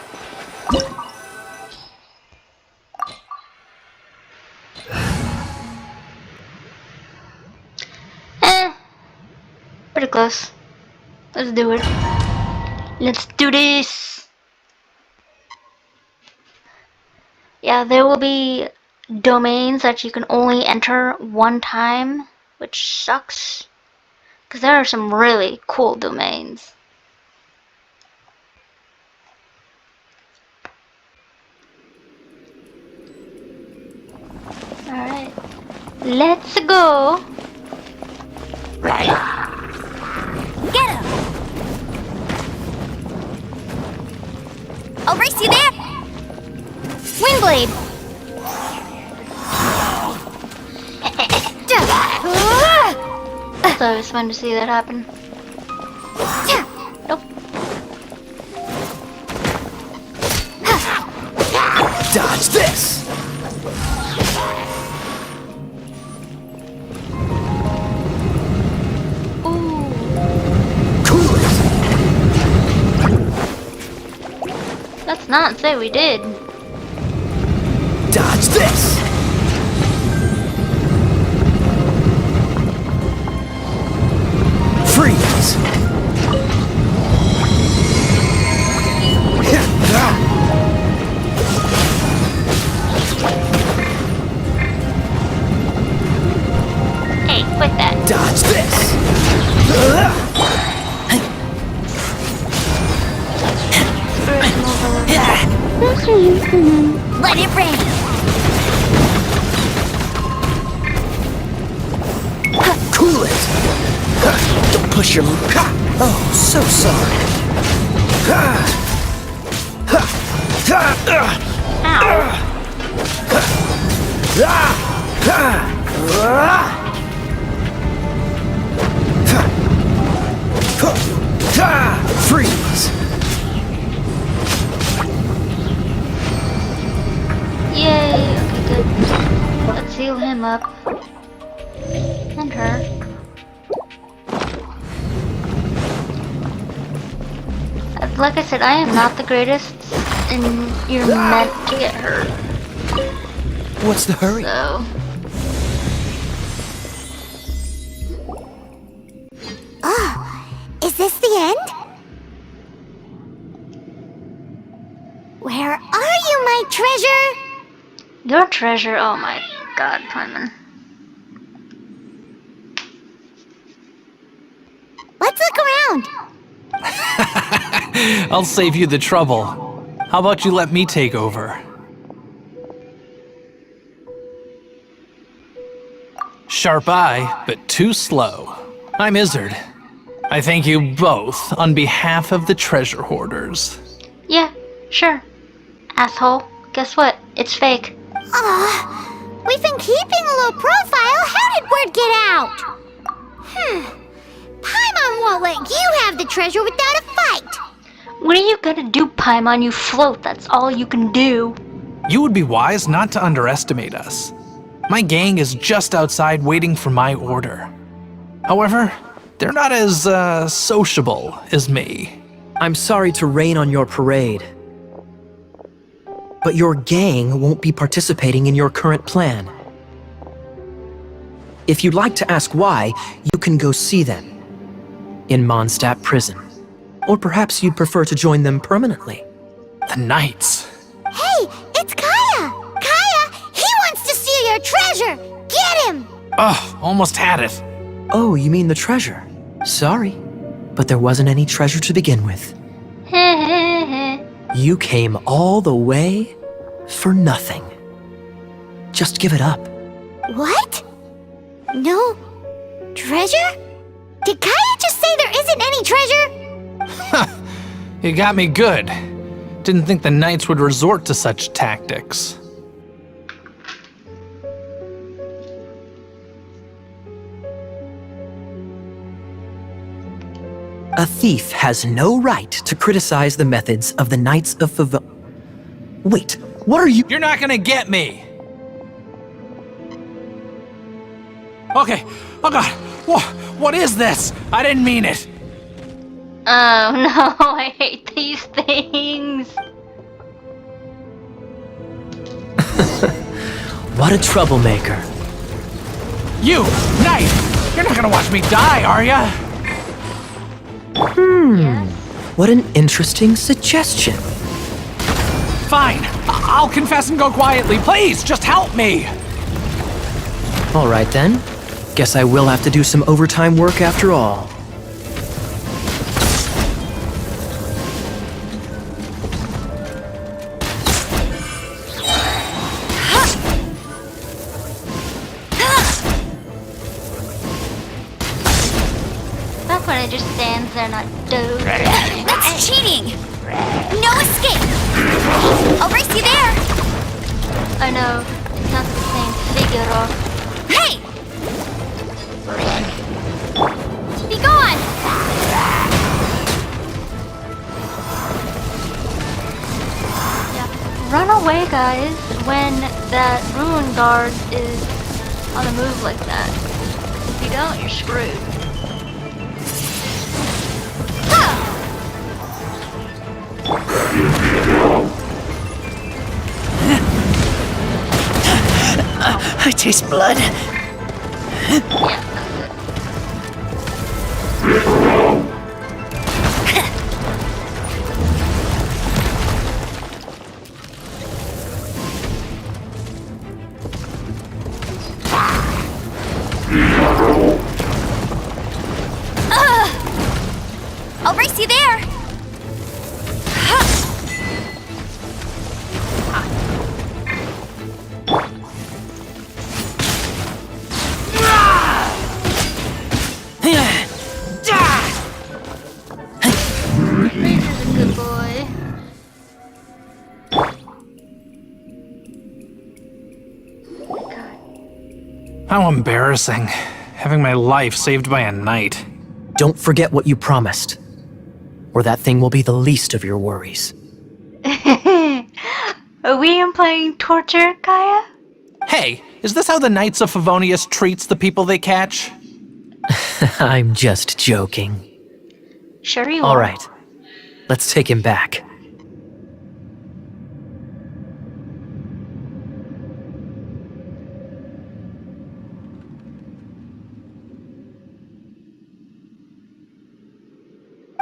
this. Let's do it. Let's do this! Yeah, there will be domains that you can only enter one time, which sucks. Because there are some really cool domains. Alright. Let's go! Get him! I'll race you there! Windblade! So it's fun to see that happen. Nope. Dodge this! Cool it! Let's not say we did. Dodge this! Freeze! Hey, quit that. Dodge this! Let it rain! Cool it! Don't push your... Oh, so sorry. Freeze! Yay, okay, good. Let's heal him up. And her. Like I said, I am not the greatest, and you're meant to get hurt. What's the hurry? So... Is this the end? Where are you, my treasure? Your treasure, oh my god, Paimon. Let's look around. I'll save you the trouble. How about you let me take over? Sharp eye, but too slow. I'm Izzard. I thank you both on behalf of the treasure hoarders. Yeah, sure. Asshole. Guess what? It's fake. We've been keeping a low profile. How did word get out? Paimon won't let you have the treasure without a fight. What are you gonna do, Paimon? You float. That's all you can do. You would be wise not to underestimate us. My gang is just outside waiting for my order. However, they're not as, sociable as me. I'm sorry to rain on your parade, but your gang won't be participating in your current plan. If you'd like to ask why, you can go see them in Mondstadt prison. Or perhaps you'd prefer to join them permanently. The Knights. Hey, it's Kaya! Kaya, he wants to steal your treasure! Get him! Ugh, almost had it. Oh, you mean the treasure? Sorry, but there wasn't any treasure to begin with. You came all the way for nothing. Just give it up. What? No treasure? Did Kaya just say there isn't any treasure? You got me good. Didn't think the Knights would resort to such tactics. A thief has no right to criticize the methods of the Knights of Favon. Wait, what are you— You're not gonna get me! Okay, oh god, what is this? I didn't mean it. Oh no, I hate these things. What a troublemaker. You, Knight! You're not gonna watch me die, are ya? What an interesting suggestion. Fine. I'll confess and go quietly. Please, just help me. All right then. Guess I will have to do some overtime work after all. That's when it just stands there not doing. That's cheating! No escape! I'll race you there! I know, it's not the same figure. Hey! Be gone! Yeah. Run away, guys, when that ruin guard is on the move like that. If you don't, you're screwed. I taste blood. Yeah, that's it. I'll race you there! Razor's a good boy. How embarrassing. Having my life saved by a knight. Don't forget what you promised, or that thing will be the least of your worries. Are we playing torture, Kaya? Hey, is this how the Knights of Favonius treats the people they catch? I'm just joking. Sure you All are. right, let's take him back.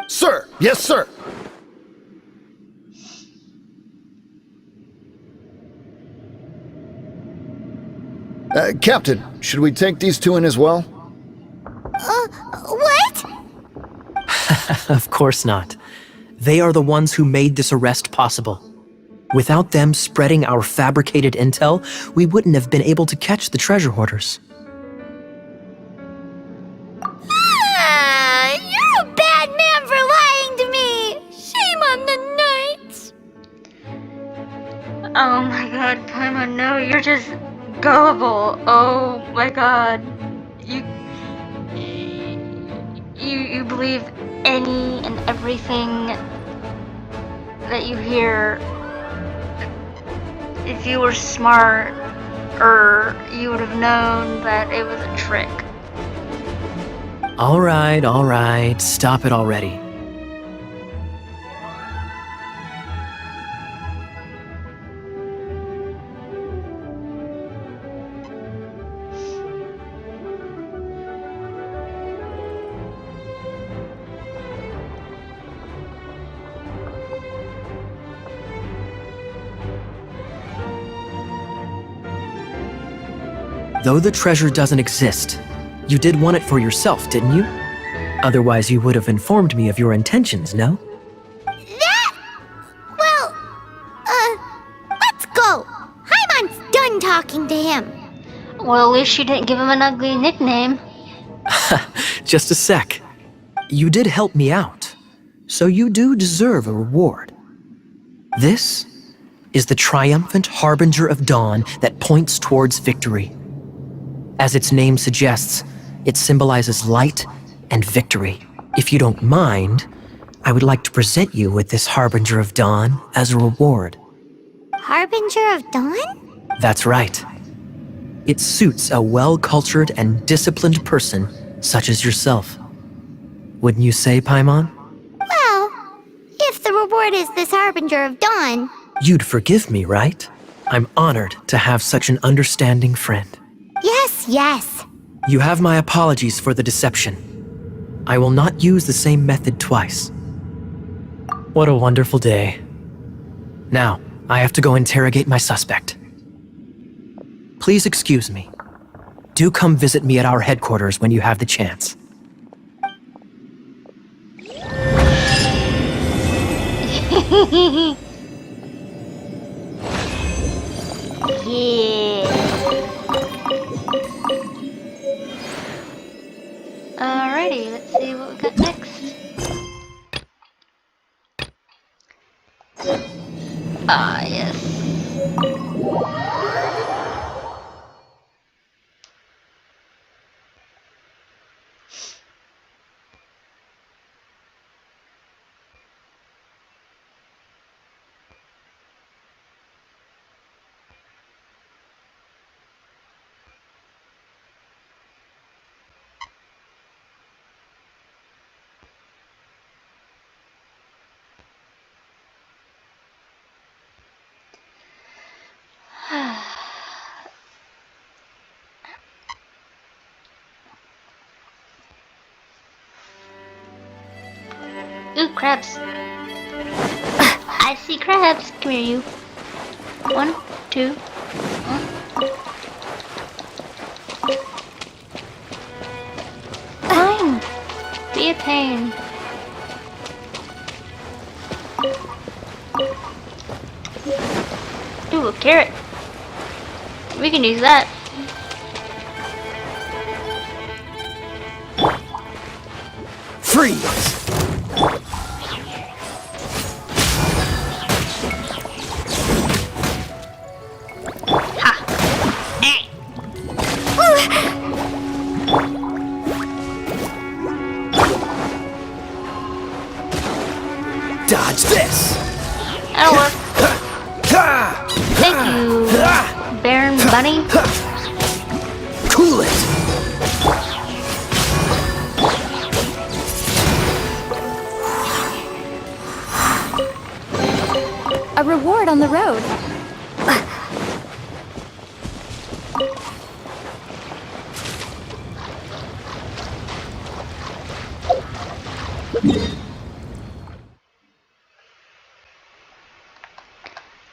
Sir! Yes, sir! Captain, should we take these two in as well? What? Of course not. They are the ones who made this arrest possible. Without them spreading our fabricated intel, we wouldn't have been able to catch the treasure hoarders. You're a bad man for lying to me! Shame on the Knights! Oh my god, Paimon, no, you're just gullible. Oh my god. You believe any and everything that you hear. If you were smart, you would have known that it was a trick. All right, stop it already. Though the treasure doesn't exist, you did want it for yourself, didn't you? Otherwise, you would have informed me of your intentions, no? Well, let's go! Haimon's done talking to him. Well, at least you didn't give him an ugly nickname. Just a sec. You did help me out, so you do deserve a reward. This is the triumphant harbinger of dawn that points towards victory. As its name suggests, it symbolizes light and victory. If you don't mind, I would like to present you with this harbinger of dawn as a reward. Harbinger of Dawn? That's right. It suits a well-cultured and disciplined person such as yourself. Wouldn't you say, Paimon? Well, if the reward is this Harbinger of Dawn... You'd forgive me, right? I'm honored to have such an understanding friend. Yes. You have my apologies for the deception. I will not use the same method twice. What a wonderful day. Now, I have to go interrogate my suspect. Please excuse me. Do come visit me at our headquarters when you have the chance. Yeah. Alrighty, let's see what we got next. Ah, yes. Ooh, crabs. I see crabs. Come here, you. 1, 2. Fine. Be a pain. Ooh, a carrot. We can use that. Freeze! Dodge this! That'll work. Thank you, Baron Bunny. Cool it! A reward on the road.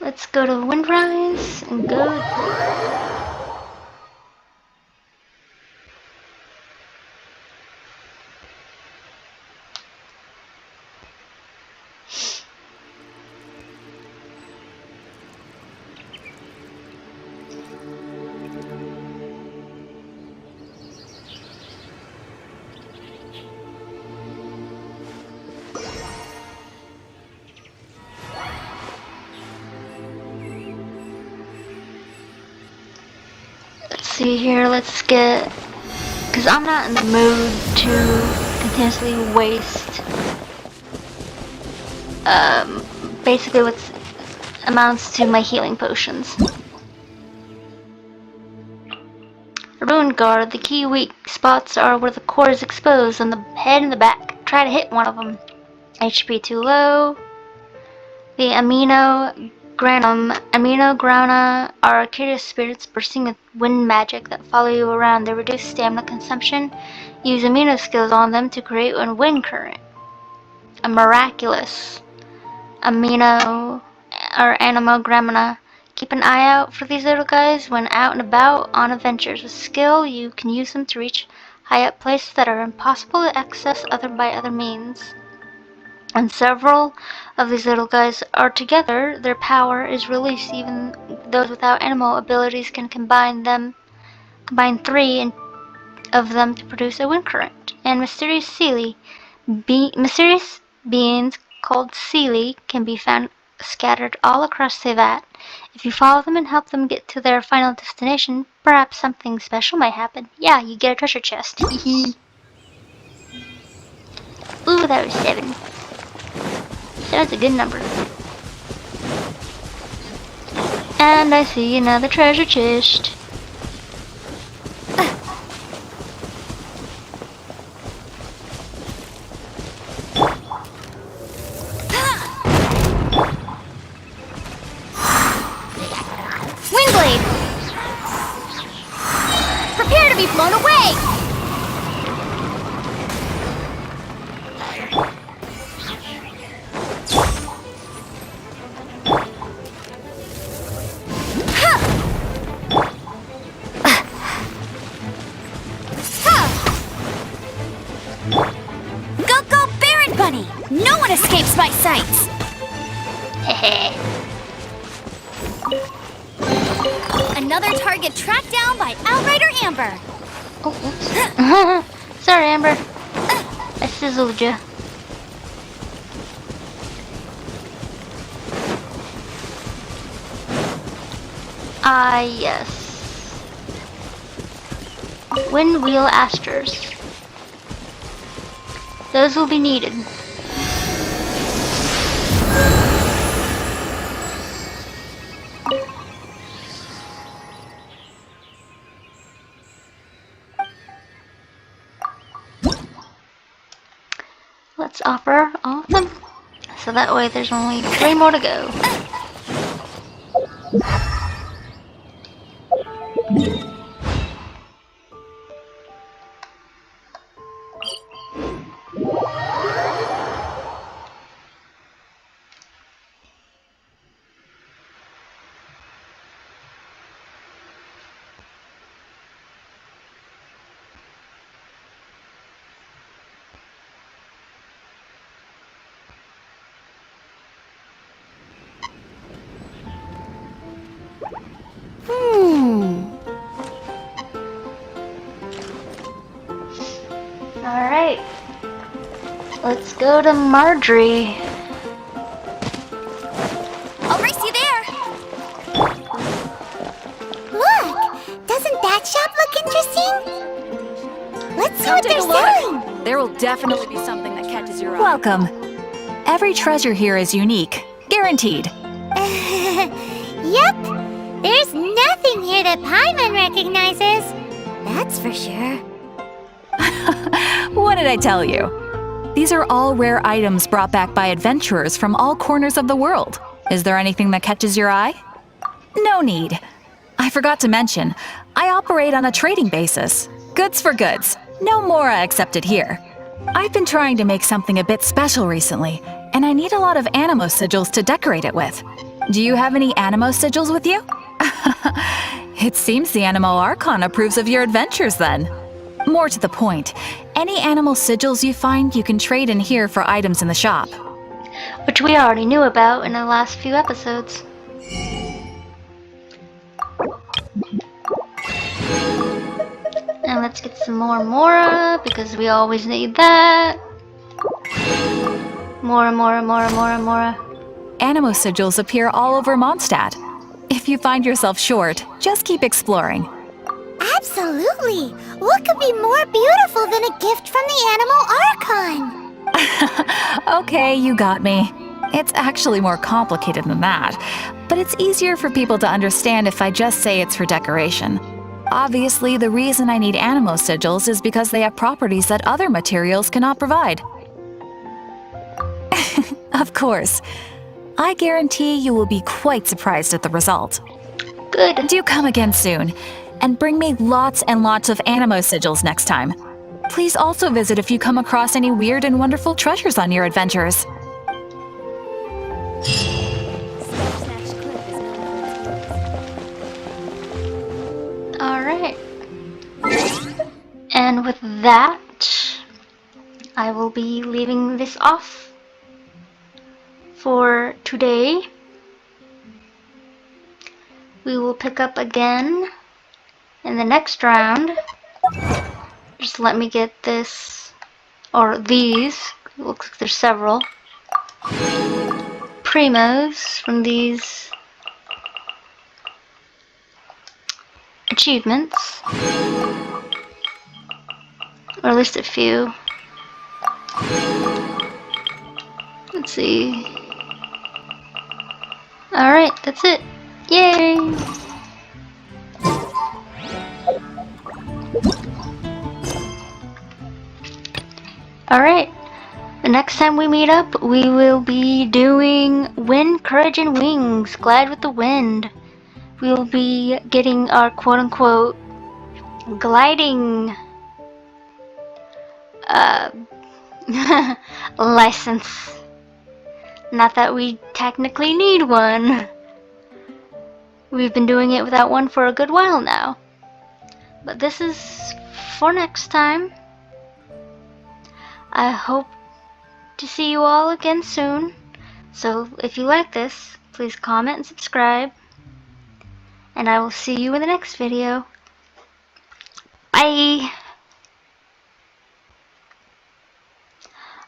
Let's go to Windrise and go. See here, let's get, because I'm not in the mood to continuously waste basically what amounts to my healing potions. Ruined Guard, the key weak spots are where the core is exposed on the head and the back. Try to hit one of them. HP too low. The Amino Grana are curious spirits bursting with wind magic that follow you around. They reduce stamina consumption. Use amino skills on them to create a wind current. A miraculous Amino or Animal Gramina. Keep an eye out for these little guys when out and about on adventures. With skill, you can use them to reach high up places that are impossible to access by other means. When several of these little guys are together, their power is released. Even those without animal abilities can combine 3 of them to produce a wind current. And mysterious beings called Seelie can be found scattered all across Sevat. If you follow them and help them get to their final destination, perhaps something special might happen. Yeah, you get a treasure chest. Ooh, that was 7. That's a good number. And I see another treasure chest. Windblade! Prepare to be blown away! sights. Another target tracked down by Outrider Amber. Oh, oops. Sorry, Amber. I sizzled you. Ah, yes. Wind wheel asters. Those will be needed. Let's offer all of them. So that way there's only 3 more to go. Alright. Let's go to Marjorie. I'll race you there. Look, doesn't that shop look interesting? Let's see what they're selling. There will definitely be something that catches your eye. Welcome. Every treasure here is unique, guaranteed. Yep, there's nothing here that Paimon recognizes. That's for sure. What did I tell you? These are all rare items brought back by adventurers from all corners of the world. Is there anything that catches your eye? No need. I forgot to mention, I operate on a trading basis. Goods for goods. No Mora accepted here. I've been trying to make something a bit special recently, and I need a lot of animo sigils to decorate it with. Do you have any animo sigils with you? It seems the Animo Archon approves of your adventures then. More to the point, any animal sigils you find you can trade in here for items in the shop. Which we already knew about in the last few episodes. And let's get some more Mora, because we always need that. Mora. Animo sigils appear all over Mondstadt. If you find yourself short, just keep exploring. Absolutely. What could be more beautiful than a gift from the Animal Archon? Okay, you got me. It's actually more complicated than that, but it's easier for people to understand if I just say it's for decoration. Obviously, the reason I need animo sigils is because they have properties that other materials cannot provide. Of course. I guarantee you will be quite surprised at the result. Good. Do come again soon, and bring me lots and lots of animo sigils next time. Please also visit if you come across any weird and wonderful treasures on your adventures. Alright. And with that, I will be leaving this off for today. We will pick up again in the next round. Just let me get this, or these, it looks like there's several primos from these achievements, or at least a few. Let's see. Alright, that's it. Yay! Alright, the next time we meet up, we will be doing Wind, Courage, and Wings, Glide with the Wind. We will be getting our quote-unquote gliding license. Not that we technically need one. We've been doing it without one for a good while now. But this is for next time. I hope to see you all again soon. So if you like this, please comment and subscribe. And I will see you in the next video. Bye!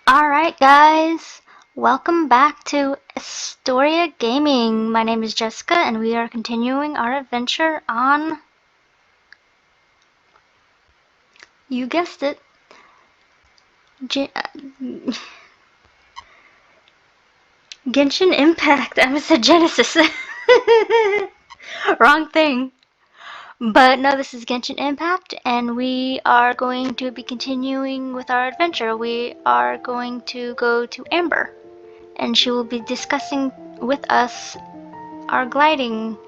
Alright guys, welcome back to Astoria Gaming. My name is Jessica and we are continuing our adventure on, you guessed it, Genshin Impact. I almost said Genesis. Wrong thing. But no, this is Genshin Impact, and we are going to be continuing with our adventure. We are going to go to Amber, and she will be discussing with us our gliding,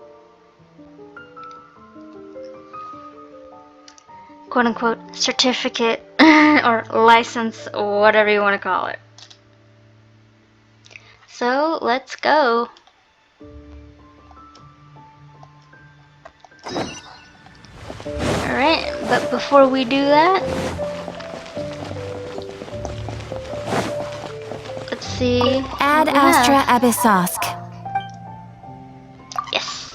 quote-unquote, certificate, or license, whatever you want to call it. So, let's go. Alright, but before we do that, let's see. Ad Astra Abyssosk. Yes.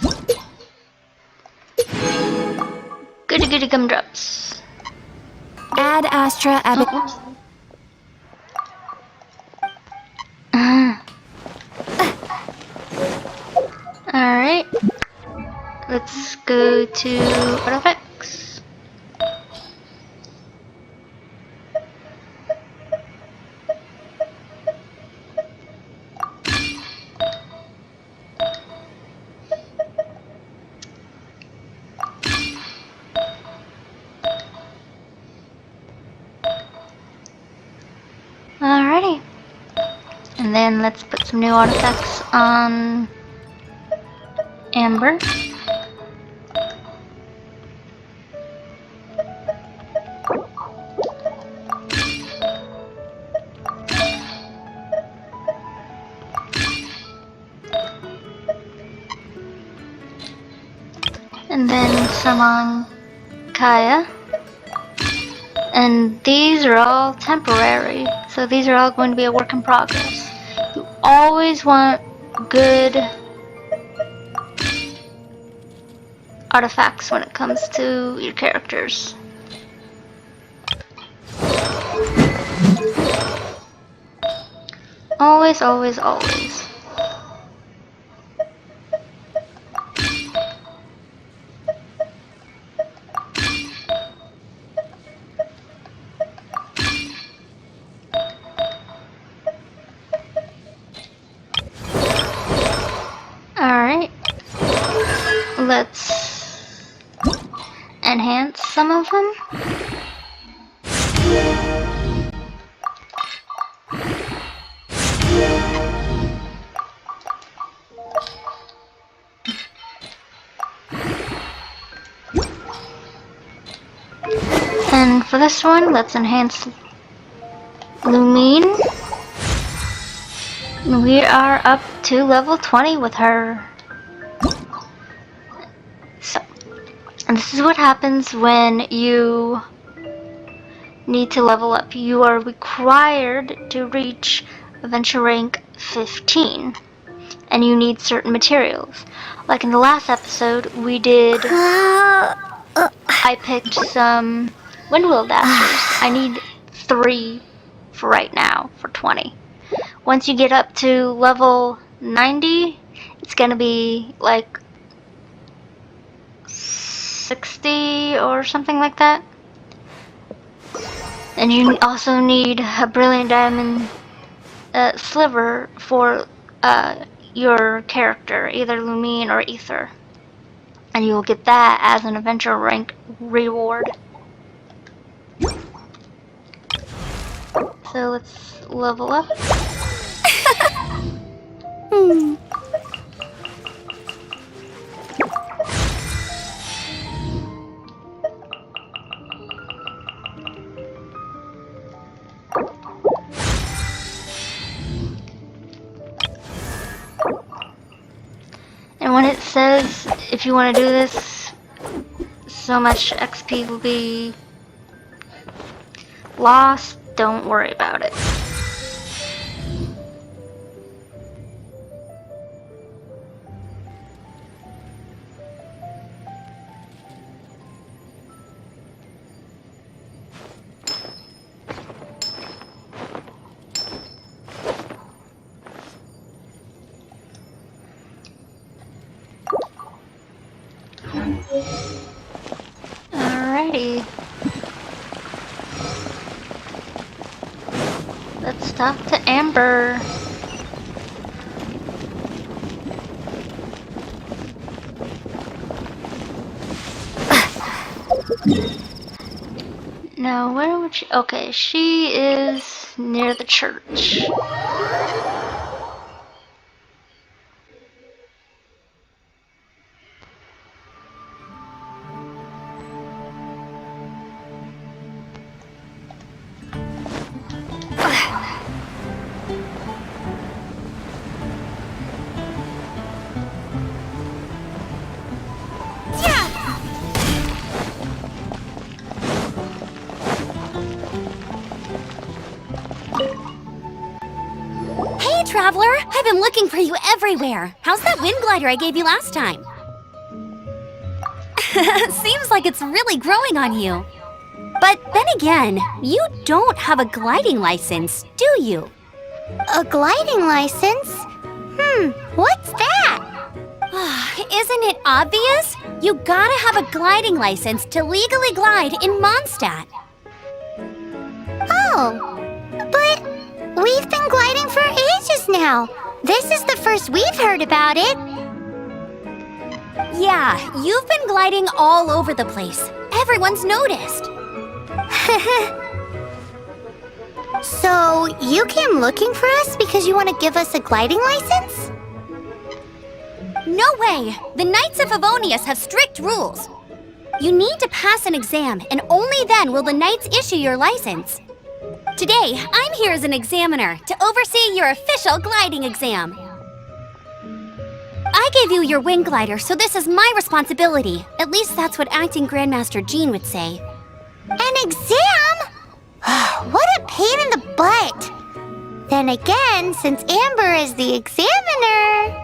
Goody goody gumdrops. Ad Astra Abyssosk. Alright. Let's go to artifacts. Alrighty. And then let's put some new artifacts on Amber. And then some on Kaya. And these are all temporary, so these are all going to be a work in progress. You always want good artifacts when it comes to your characters. Always, always, always. Alright, let's enhance some of them. And for this one, let's enhance Lumine. We are up to level 20 with her. So, and this is what happens when you need to level up. You are required to reach adventure rank 15, and you need certain materials. Like in the last episode, we did. I picked some Windwheel Dashers. I need 3 for right now for 20. Once you get up to level 90, it's gonna be like 60 or something like that. And you also need a Brilliant Diamond sliver for your character, either Lumine or Ether. And you will get that as an adventure rank reward. So let's level up. And when it says if you want to do this, so much XP will be lost, don't worry about it. Alrighty. Let's talk to Amber. Now, where would she... Okay, she is near the church. Hey, Traveler! I've been looking for you everywhere. How's that wind glider I gave you last time? Seems like it's really growing on you. But then again, you don't have a gliding license, do you? A gliding license? What's that? Isn't it obvious? You gotta have a gliding license to legally glide in Mondstadt. Oh, but we've been gliding for ages now. This is the first we've heard about it. Yeah, you've been gliding all over the place. Everyone's noticed. So, you came looking for us because you want to give us a gliding license? No way! The Knights of Favonius have strict rules. You need to pass an exam, and only then will the Knights issue your license. Today, I'm here as an examiner to oversee your official gliding exam. I gave you your wing glider, so this is my responsibility. At least that's what Acting Grandmaster Jean would say. An exam? What a pain in the butt! Then again, since Amber is the examiner...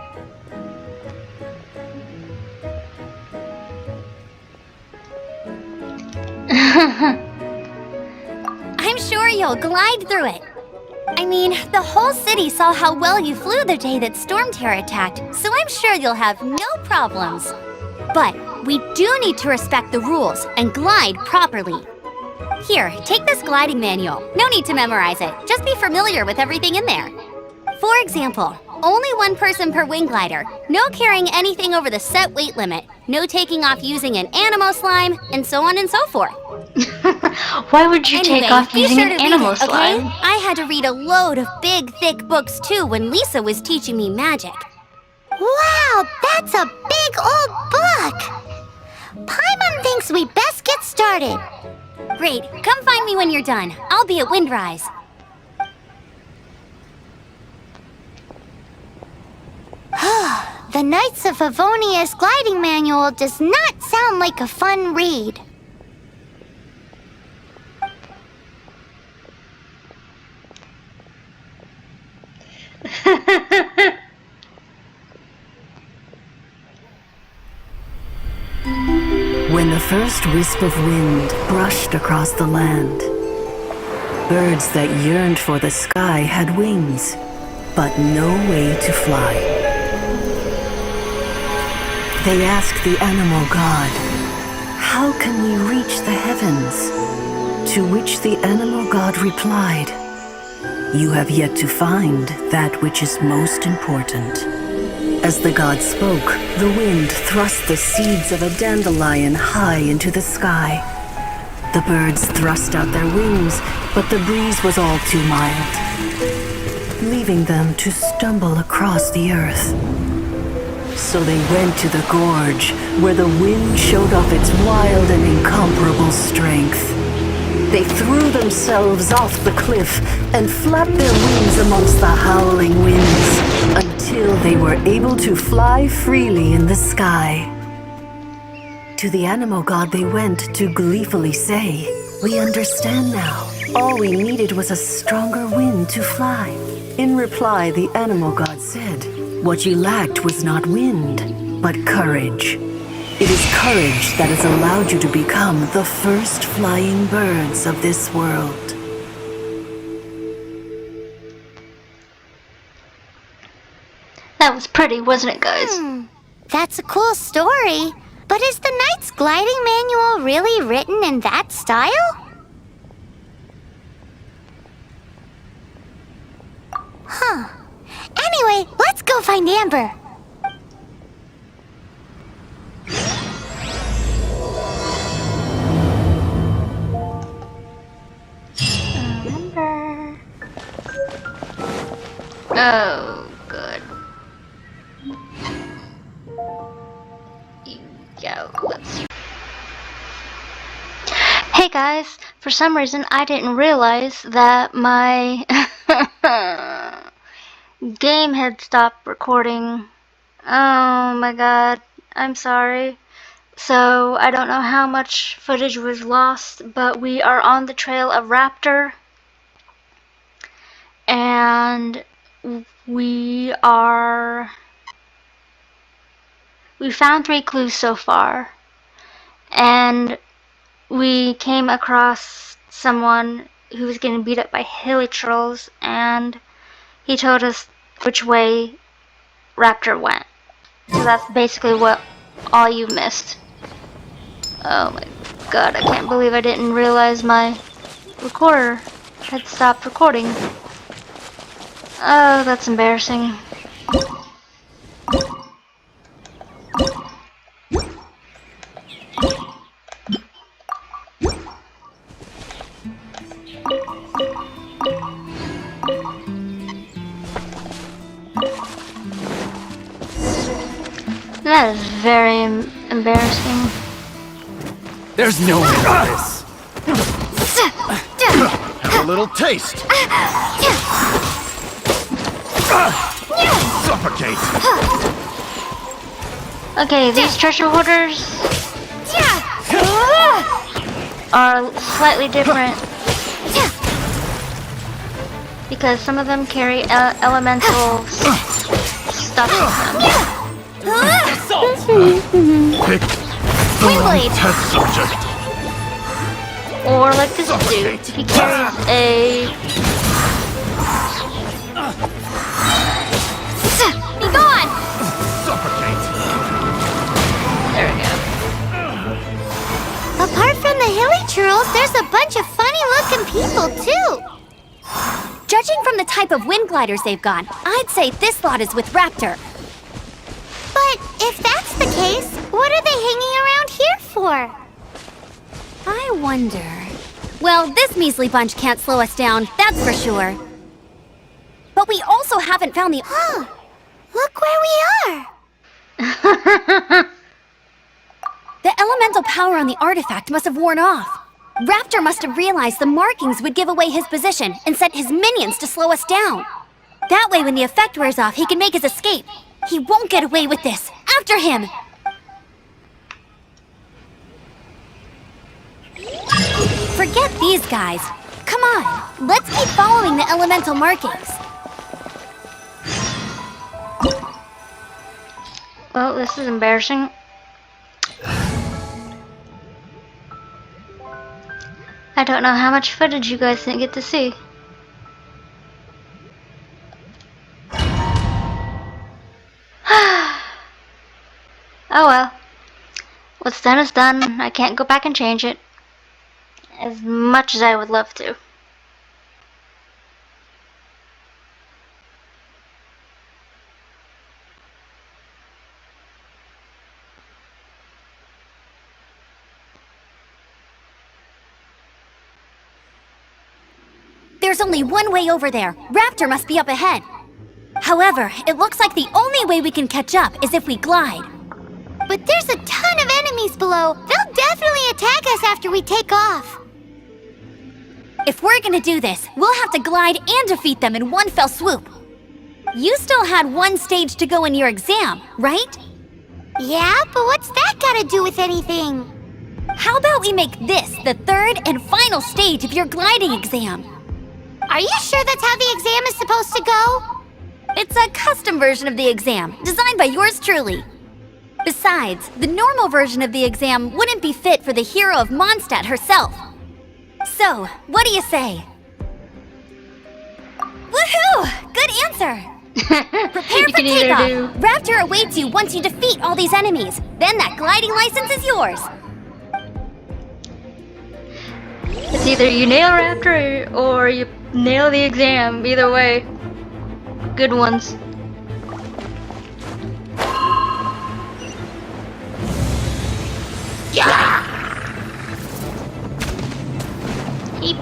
I'm sure you'll glide through it. I mean, the whole city saw how well you flew the day that Storm Terror attacked, so I'm sure you'll have no problems. But we do need to respect the rules and glide properly. Here, take this gliding manual. No need to memorize it. Just be familiar with everything in there. For example, only one person per wing glider, no carrying anything over the set weight limit, no taking off using an animo slime, and so on and so forth. Why would you Anyway, take off be using sure an to animal read it, okay? slime? I had to read a load of big, thick books too when Lisa was teaching me magic. Wow, that's a big old book! Paimon thinks we best get started. Great, come find me when you're done. I'll be at Windrise. The Knights of Favonius gliding manual does not sound like a fun read. When the first wisp of wind brushed across the land, birds that yearned for the sky had wings, but no way to fly. They asked the animal god, "How can we reach the heavens?" To which the animal god replied, "You have yet to find that which is most important." As the god spoke, the wind thrust the seeds of a dandelion high into the sky. The birds thrust out their wings, but the breeze was all too mild, leaving them to stumble across the earth. So they went to the gorge, where the wind showed off its wild and incomparable strength. They threw themselves off the cliff and flapped their wings amongst the howling winds until they were able to fly freely in the sky. To the animal god they went to gleefully say, "We understand now. All we needed was a stronger wind to fly." In reply, the animal god said, "What you lacked was not wind, but courage. It is courage that has allowed you to become the first flying birds of this world." That was pretty, wasn't it, guys? That's a cool story. But But is the Knight's gliding manual really written in that style? Huh. Anyway, let's go find Amber. Amber. Oh, good. Yeah, let's... Hey guys, for some reason I didn't realize that my game had stopped recording. Oh my god, I'm sorry. So I don't know how much footage was lost, but we are on the trail of Raptor. And we found 3 clues so far. And we came across someone who was getting beat up by hilly trolls, and he told us which way Raptor went. So that's basically what all you missed. Oh my god, I can't believe I didn't realize my recorder had stopped recording. Oh, that's embarrassing. That is very embarrassing. There's no way for this. Have a little taste. Suffocate. Okay, these treasure hoarders are slightly different because some of them carry elemental stuff in them. Pick the wrong test subject. Or like this dude, he carries a... Be gone! Suffocate. There we go. Apart from the hilly trolls, there's a bunch of funny-looking people, too. Judging from the type of wind gliders they've got, I'd say this lot is with Raptor. But if that's the case, what are they hanging around here for? I wonder... Well, this measly bunch can't slow us down, that's for sure. But we also haven't found the... Look where we are! The elemental power on the artifact must have worn off. Raptor must have realized the markings would give away his position and sent his minions to slow us down. That way, when the effect wears off, he can make his escape. He won't get away with this. After him! Forget these guys. Come on, let's keep following the elemental markings. Well, this is embarrassing. I don't know how much footage you guys didn't get to see. Oh well. What's done is done. I can't go back and change it. As much as I would love to. There's only one way over there. Raptor must be up ahead. However, it looks like the only way we can catch up is if we glide. But there's a ton of enemies below. They'll definitely attack us after we take off. If we're gonna do this, we'll have to glide and defeat them in one fell swoop. You still had one stage to go in your exam, right? Yeah, but what's that gotta do with anything? How about we make this the third and final stage of your gliding exam? Are you sure that's how the exam is supposed to go? It's a custom version of the exam, designed by yours truly. Besides, the normal version of the exam wouldn't be fit for the hero of Mondstadt herself. So, what do you say? Woohoo! Good answer! Prepare for takeoff! Raptor awaits you once you defeat all these enemies. Then that gliding license is yours. It's either you nail Raptor or you nail the exam. Either way, good ones. Yeah. Eep.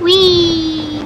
Whee!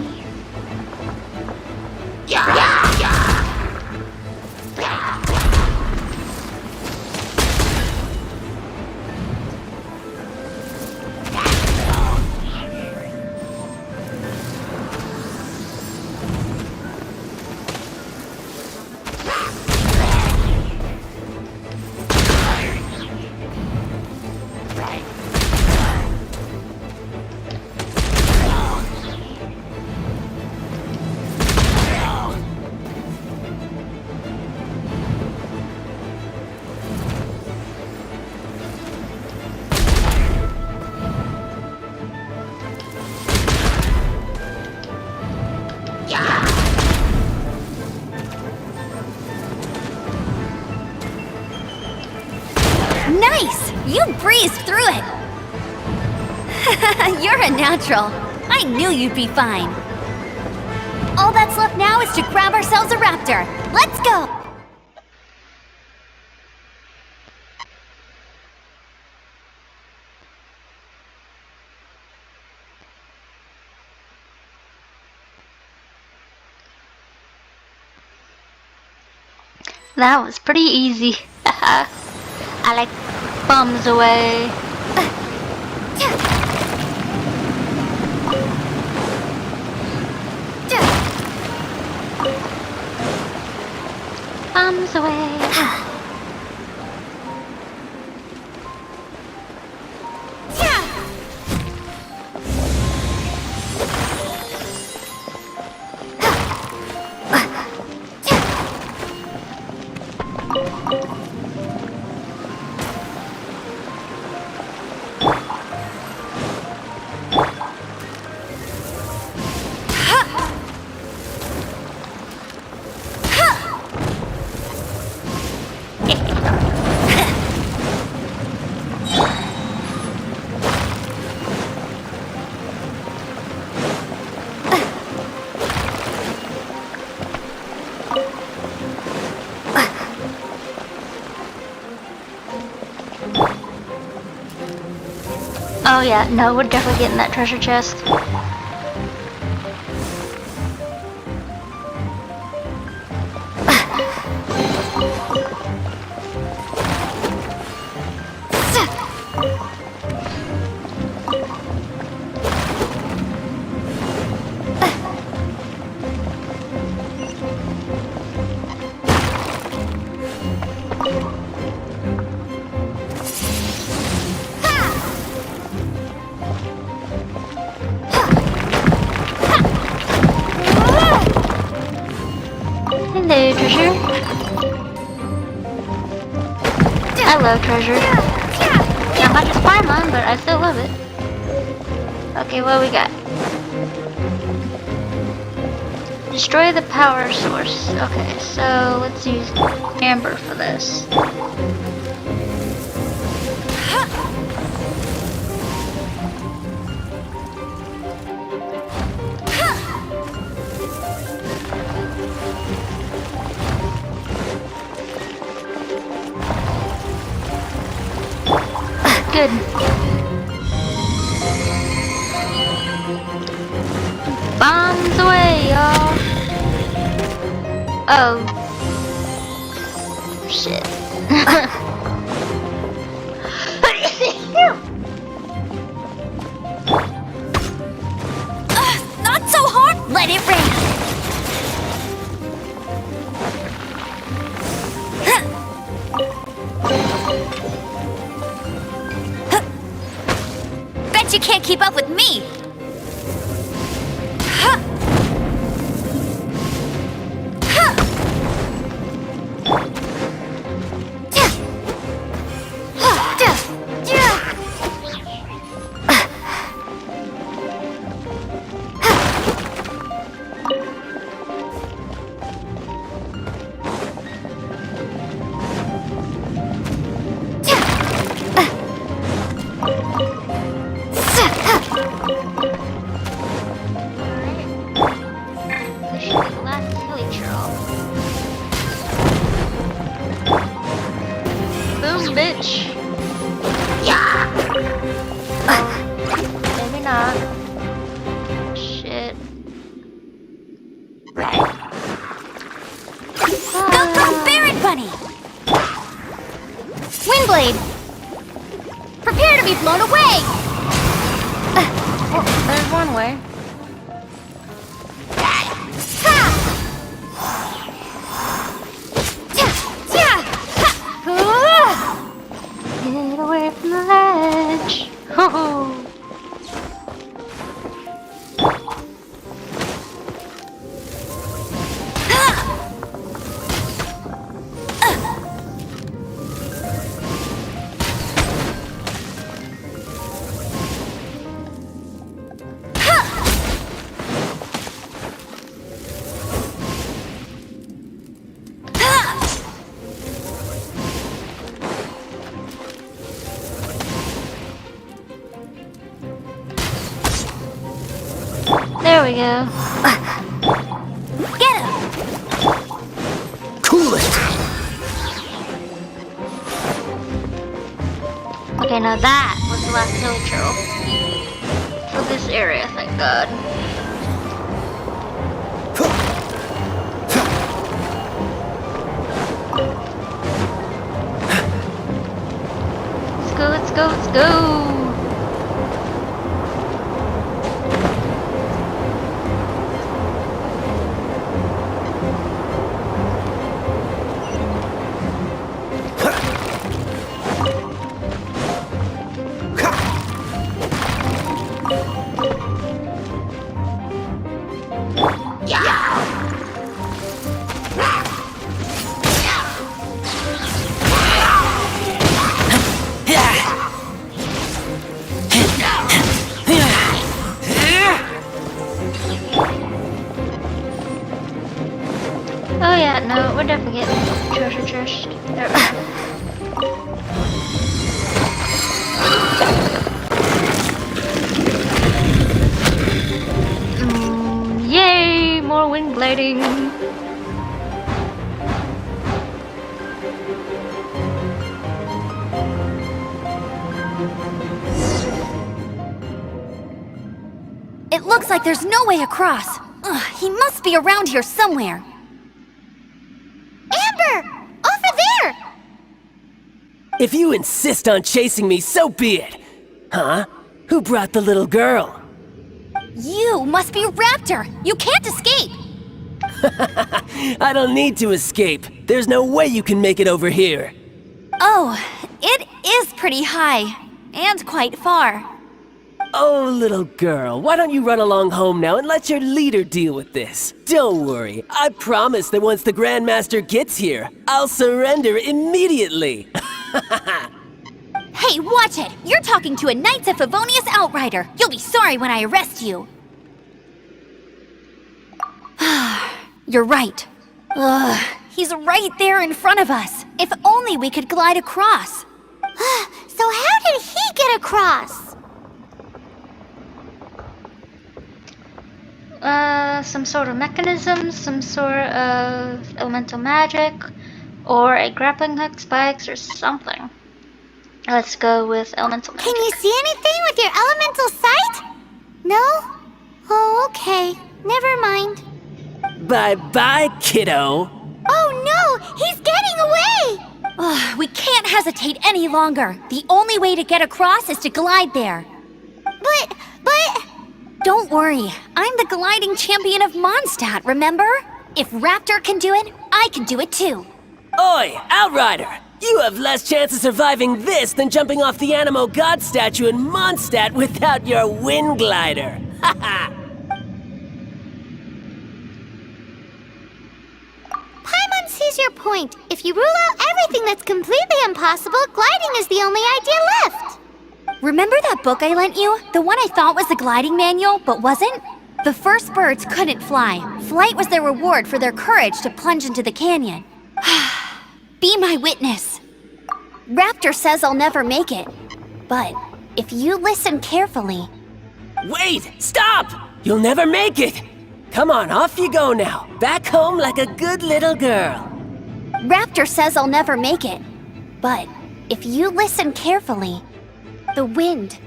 Nice! You breezed through it! You're a natural. I knew you'd be fine. All that's left now is to grab ourselves a raptor. Let's go! That was pretty easy. I like bums away. Bums away. Oh yeah, no, we're definitely getting that treasure chest. Hello, treasure. I love treasure. Not much as Paimon, but I still love it. Okay, what we got? Destroy the power source. Okay, so let's use Amber for this. Good. Bombs away, y'all. Oh. Shit. Not so hard! Let it rain! Bet you can't keep up with me! Boom, bitch. Yeah. Maybe not. Shit. Go, go, Barret Bunny! Windblade! Prepare to be blown away! Oh, there's one way. Get away from the ledge. Oh. There we go. Get him! Cool it! Okay, now that was the last hilly turtle. For this area, thank God. Let's go, let's go, let's go! Oh yeah, no, we're definitely getting treasure chest. There we go. Yay, more wind blading. It looks like there's no way across. Ugh, he must be around here somewhere. Amber! Over there! If you insist on chasing me, so be it. Huh? Who brought the little girl? You must be a raptor. You can't escape. I don't need to escape. There's no way you can make it over here. Oh, it is pretty high. And quite far. Oh, little girl, why don't you run along home now and let your leader deal with this? Don't worry, I promise that once the Grandmaster gets here, I'll surrender immediately. Hey, Hey, watch it! You're talking to a Knights of Favonius outrider. You'll be sorry when I arrest you. You're right. Ugh, he's right there in front of us. If only we could glide across. So how did he get across? Some sort of mechanism, some sort of elemental magic, or a grappling hook, spikes, or something. Let's go with elemental magic. Can you see anything with your elemental sight? No? Oh, okay. Never mind. Bye-bye, kiddo. Oh no! He's getting away! Ugh, we can't hesitate any longer. The only way to get across is to glide there. But... Don't worry. I'm the gliding champion of Mondstadt, remember? If Raptor can do it, I can do it too. Oi, Outrider! You have less chance of surviving this than jumping off the Animo God statue in Mondstadt without your wind glider. Haha! Paimon sees your point. If you rule out everything that's completely impossible, gliding is the only idea left. Remember that book I lent you? The one I thought was the gliding manual, but wasn't? The first birds couldn't fly. Flight was their reward for their courage to plunge into the canyon. Be my witness. Raptor says I'll never make it. But if you listen carefully... Wait! Stop! You'll never make it! Come on, off you go now. Back home like a good little girl. Raptor says I'll never make it. But if you listen carefully... The wind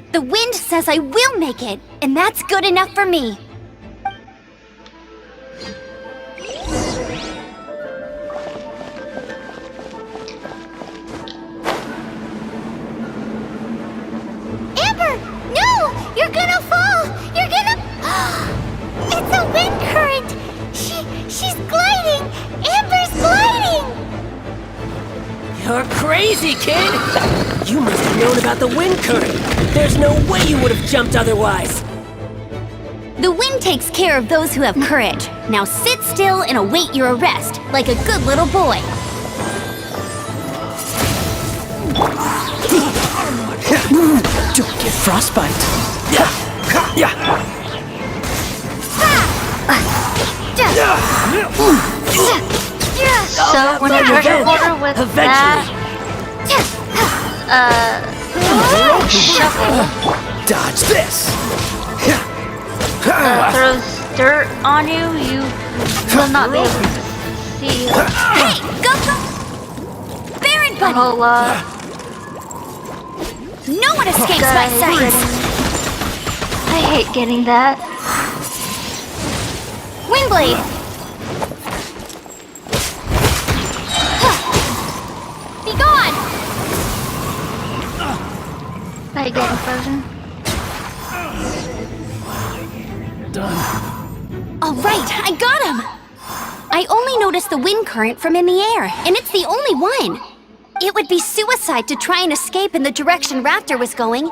says I will make it, and that's good enough for me. Amber! No! You're gonna fall! You're gonna... It's a wind current! She's gliding! Amber's gliding! You're crazy, kid! You must have known about the wind current. There's no way you would have jumped otherwise. The wind takes care of those who have courage. Now sit still and await your arrest, like a good little boy. Don't get frostbite. So when I treasure water with that shovel Dodge this. throws dirt on you, you will not be able to see Hey, go! Baron the Bunny! whole No one escapes my sight! I hate getting that. Windblade! Be gone! I hate getting frozen. All right, I got him! I only noticed the wind current from in the air, and it's the only one. It would be suicide to try and escape in the direction Raptor was going.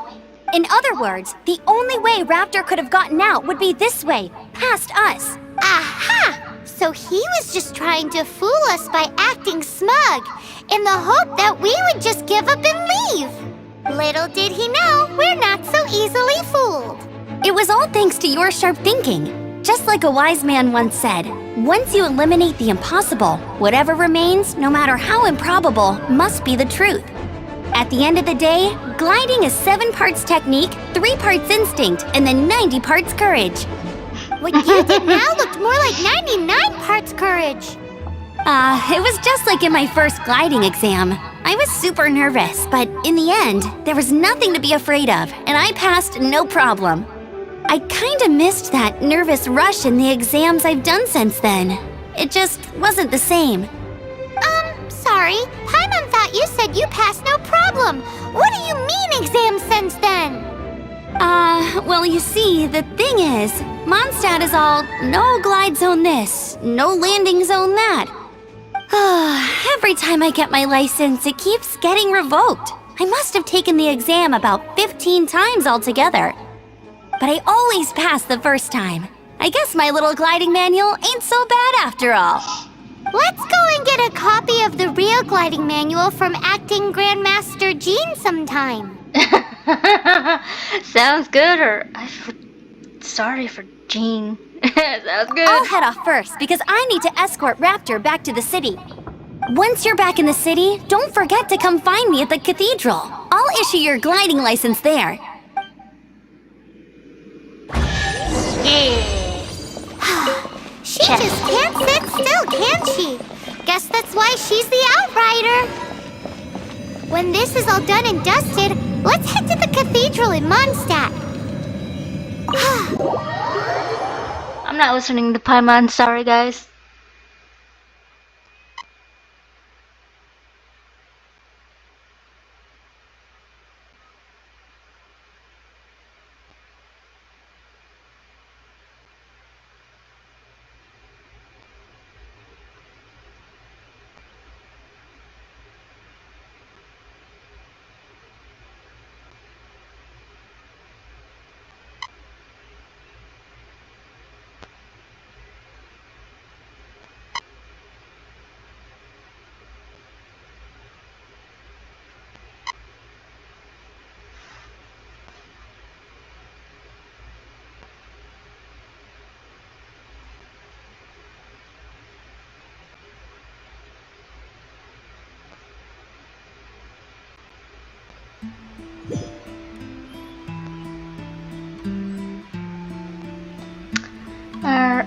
In other words, the only way Raptor could have gotten out would be this way, past us. Aha! So he was just trying to fool us by acting smug, in the hope that we would just give up and leave. Little did he know, we're not so easily fooled. It was all thanks to your sharp thinking. Just like a wise man once said, once you eliminate the impossible, whatever remains, no matter how improbable, must be the truth. At the end of the day, gliding is 7 parts technique, 3 parts instinct, and then 90 parts courage. What you did now looked more like 99 parts courage. It was just like in my first gliding exam. I was super nervous, but in the end, there was nothing to be afraid of, and I passed no problem. I kinda missed that nervous rush in the exams I've done since then. It just wasn't the same. Sorry. Paimon thought you said you passed no problem. What do you mean exams since then? Well, you see, the thing is, Mondstadt is all no glide zone this, no landing zone that. Every time I get my license, it keeps getting revoked. I must have taken the exam about 15 times altogether. But I always pass the first time. I guess my little gliding manual ain't so bad after all. Let's go and get a copy of the real gliding manual from Acting Grandmaster Jean sometime. Sounds good, or I feel sorry for Jean. Sounds good. I'll head off first because I need to escort Raptor back to the city. Once you're back in the city, don't forget to come find me at the cathedral. I'll issue your gliding license there. Yeah. She just can't sit still, can she? Guess that's why she's the Outrider. When this is all done and dusted, let's head to the cathedral in Mondstadt. I'm not listening to Paimon, sorry guys.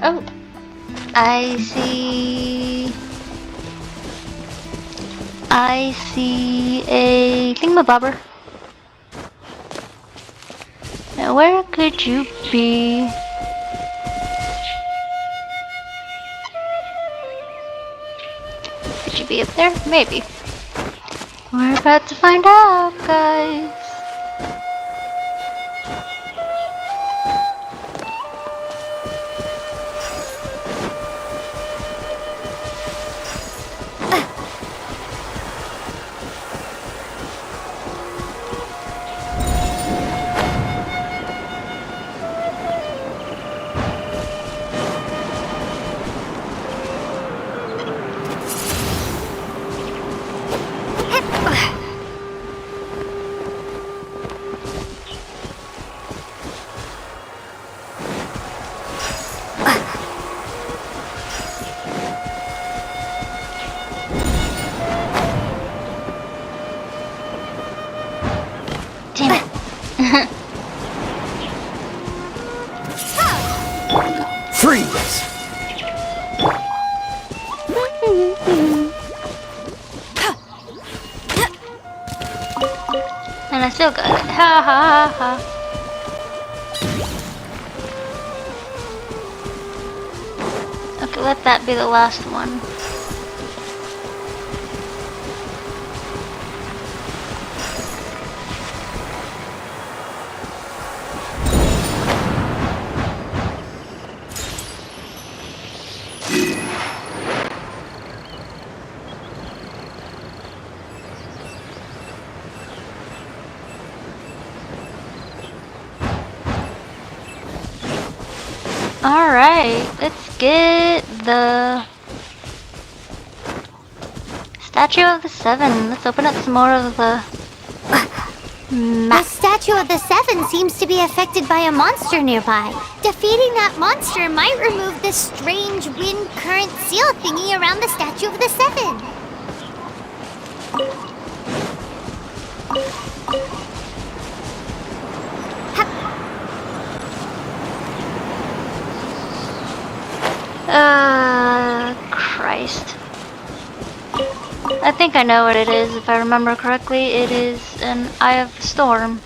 Oh, I see a thingamabobber. Now where could you be? Could you be up there? Maybe. We're about to find out, guys. Freeze! And I still got it. Ha ha ha. Okay, let that be the last one. Alright, let's get the Statue of the Seven. Let's open up some more of the The Statue of the Seven seems to be affected by a monster nearby. Defeating that monster might remove this strange wind current seal thingy around the Statue of the Seven. Christ. I think I know what it is, if I remember correctly. It is an Eye of the Storm.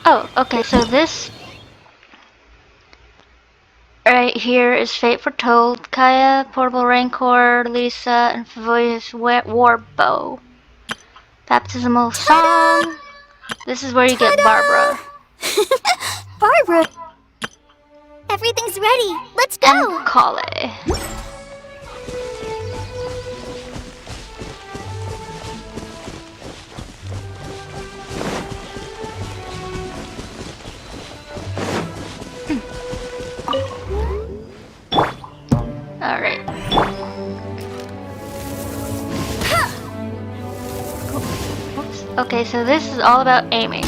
Oh, okay, so this right here is Fate Foretold, Kaya, Portable Rancor, Lisa, and Favoya's War Bow. Baptismal Song. This is where you get Barbara. Barbara! Everything's ready. Let's go! And Kale. Alright. Okay, so this is all about aiming.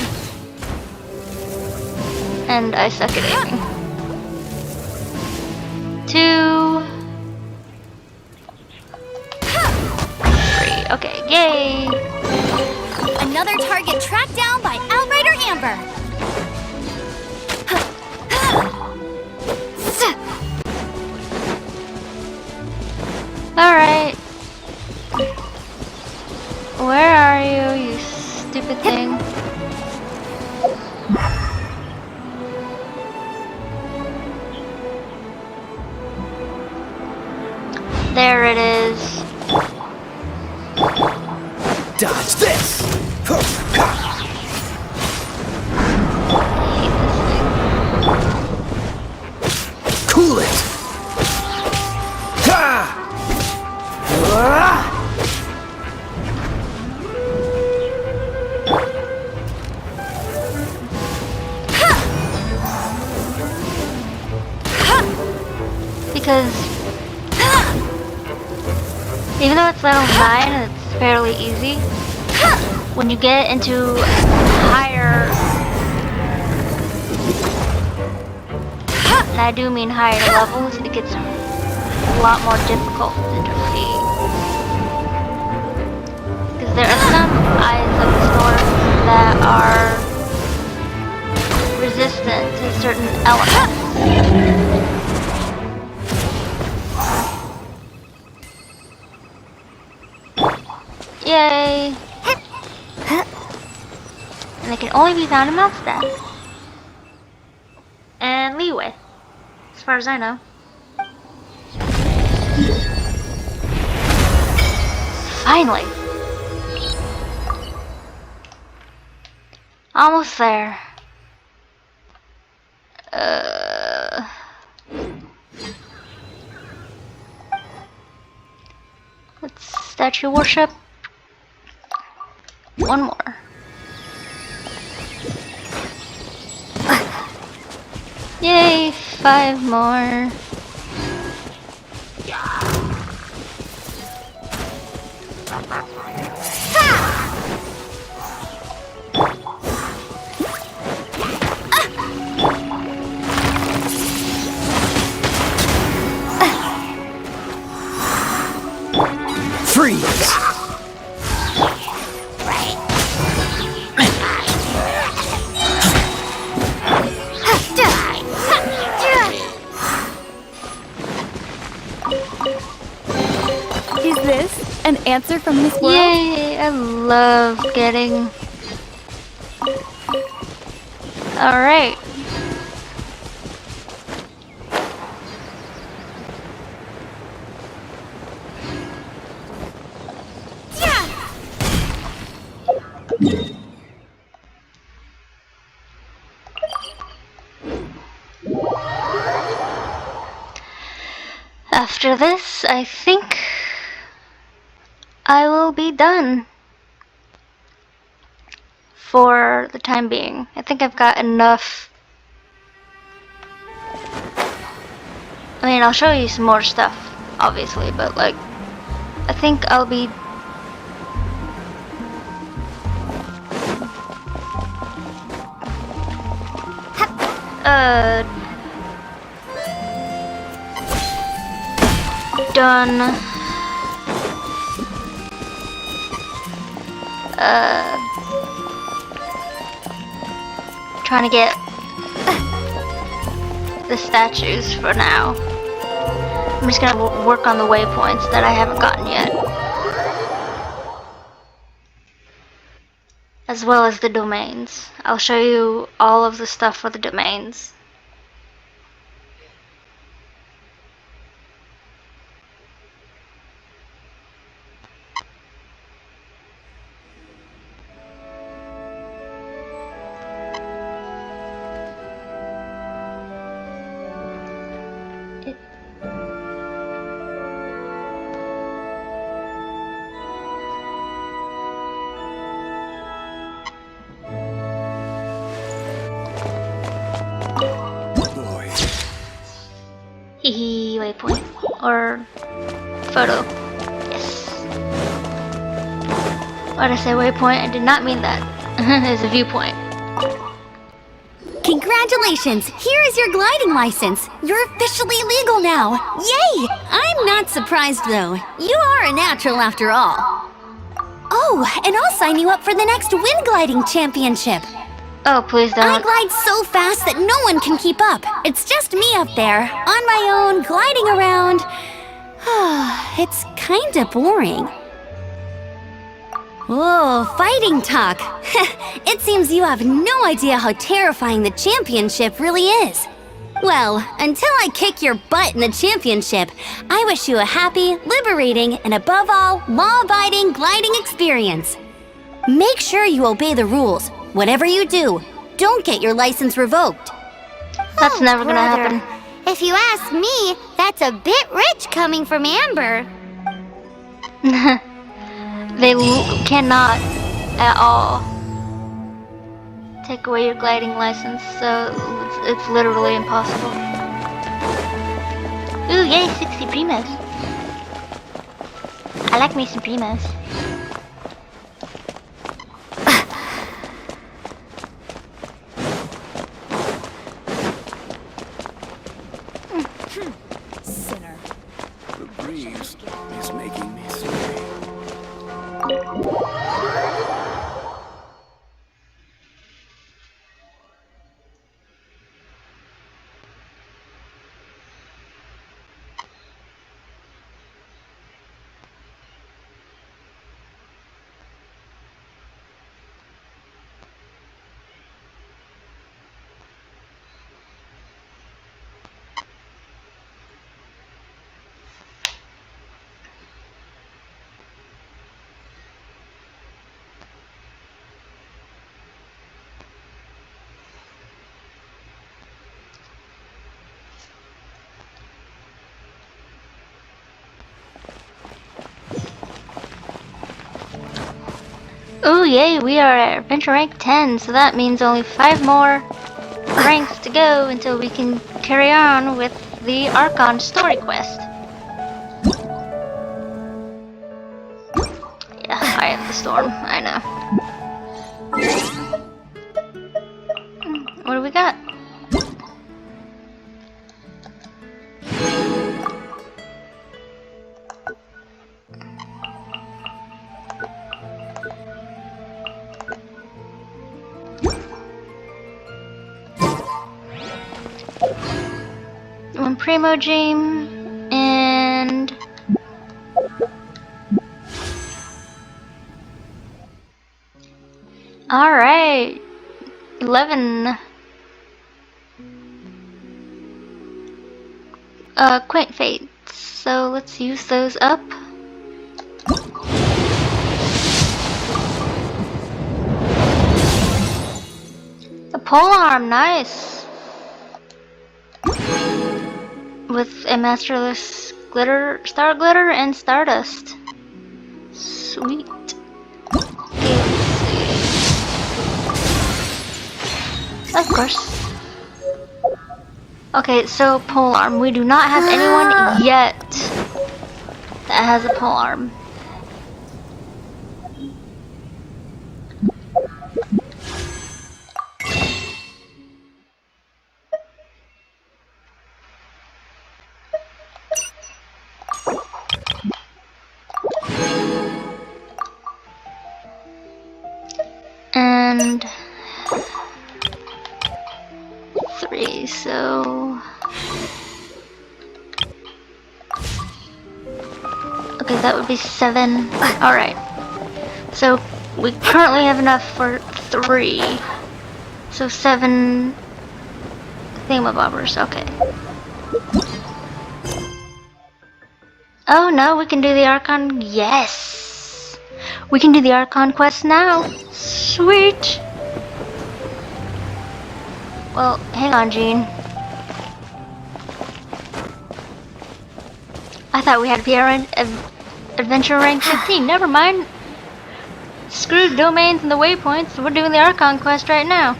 And I suck at aiming. 2, 3. Okay, yay! Another target tracked down by Outrider Amber. Alright. Where are you, you stupid thing? There it is. Dodge this! Cool it! Because even though it's level 9 and it's fairly easy, when you get into higher, and I do mean higher levels, it gets a lot more difficult to defeat. Because there are some Eyes of the Storm that are resistant to certain elements. Yay! And they can only be found in Mondstadt. And Leeway, as far as I know. Finally! Almost there. Let's statue worship. One more. Yay, 5 more. Freeze! Is this an answer from this world? Yay, I love getting... Alright. After this, I think I will be done for the time being. I think I've got enough. I mean, I'll show you some more stuff, obviously, but like, I think I'll be done trying to get the statues for now. I'm just gonna work on the waypoints that I haven't gotten yet, as well as the domains. I'll show you all of the stuff for the domains. Hehe, waypoint. Or photo. Yes. Why did I say waypoint? I did not mean that. It's a viewpoint. Congratulations! Here is your gliding license. You're officially legal now. Yay! I'm not surprised though. You are a natural after all. Oh, and I'll sign you up for the next wind gliding championship. Oh, please don't. I glide so fast that no one can keep up. It's just me up there, on my own, gliding around. It's kinda boring. Whoa, fighting talk. It seems you have no idea how terrifying the championship really is. Well, until I kick your butt in the championship, I wish you a happy, liberating, and above all, law-abiding gliding experience. Make sure you obey the rules. Whatever you do, don't get your license revoked. That's never gonna happen. If you ask me, that's a bit rich coming from Amber. They cannot at all take away your gliding license, so it's literally impossible. Ooh, yay, 60 primas. I like me some primas. Sinner. The breeze is making me sway. Ooh, yay, we are at adventure rank 10, so that means only 5 more ranks to go until we can carry on with the Archon story quest. Yeah, I am the storm, I know. What do we got? One Primo Gem and alright, 11 Quaint Fates, so let's use those up. A polearm, nice! With a masterless glitter, star glitter, and stardust. Sweet. Okay, let's see. Of course. Okay, so polearm. We do not have anyone yet that has a polearm. And 3, so okay, that would be 7. Alright, so we currently have enough for 3, so 7 thingamabobbers. Okay. Oh no, we can do the Archon. Yes, we can do the Archon quest now. Sweet. Well, hang on, Jean. I thought we had to be at adventure rank 15. Never mind. Screw domains and the waypoints. We're doing the Archon quest right now.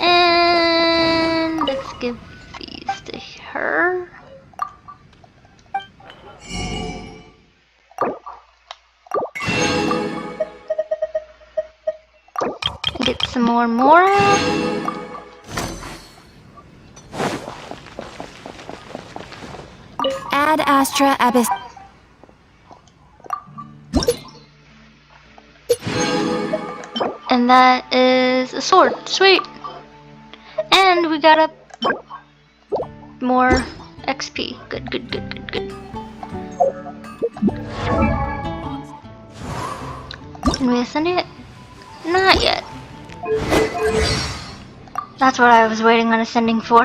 And let's give these to her. Get some more Mora. Ad Astra Abyss. And that is a sword. Sweet. And we got more XP. Good, good, good, good, good. Can we ascend it? Not yet. That's what I was waiting on ascending for.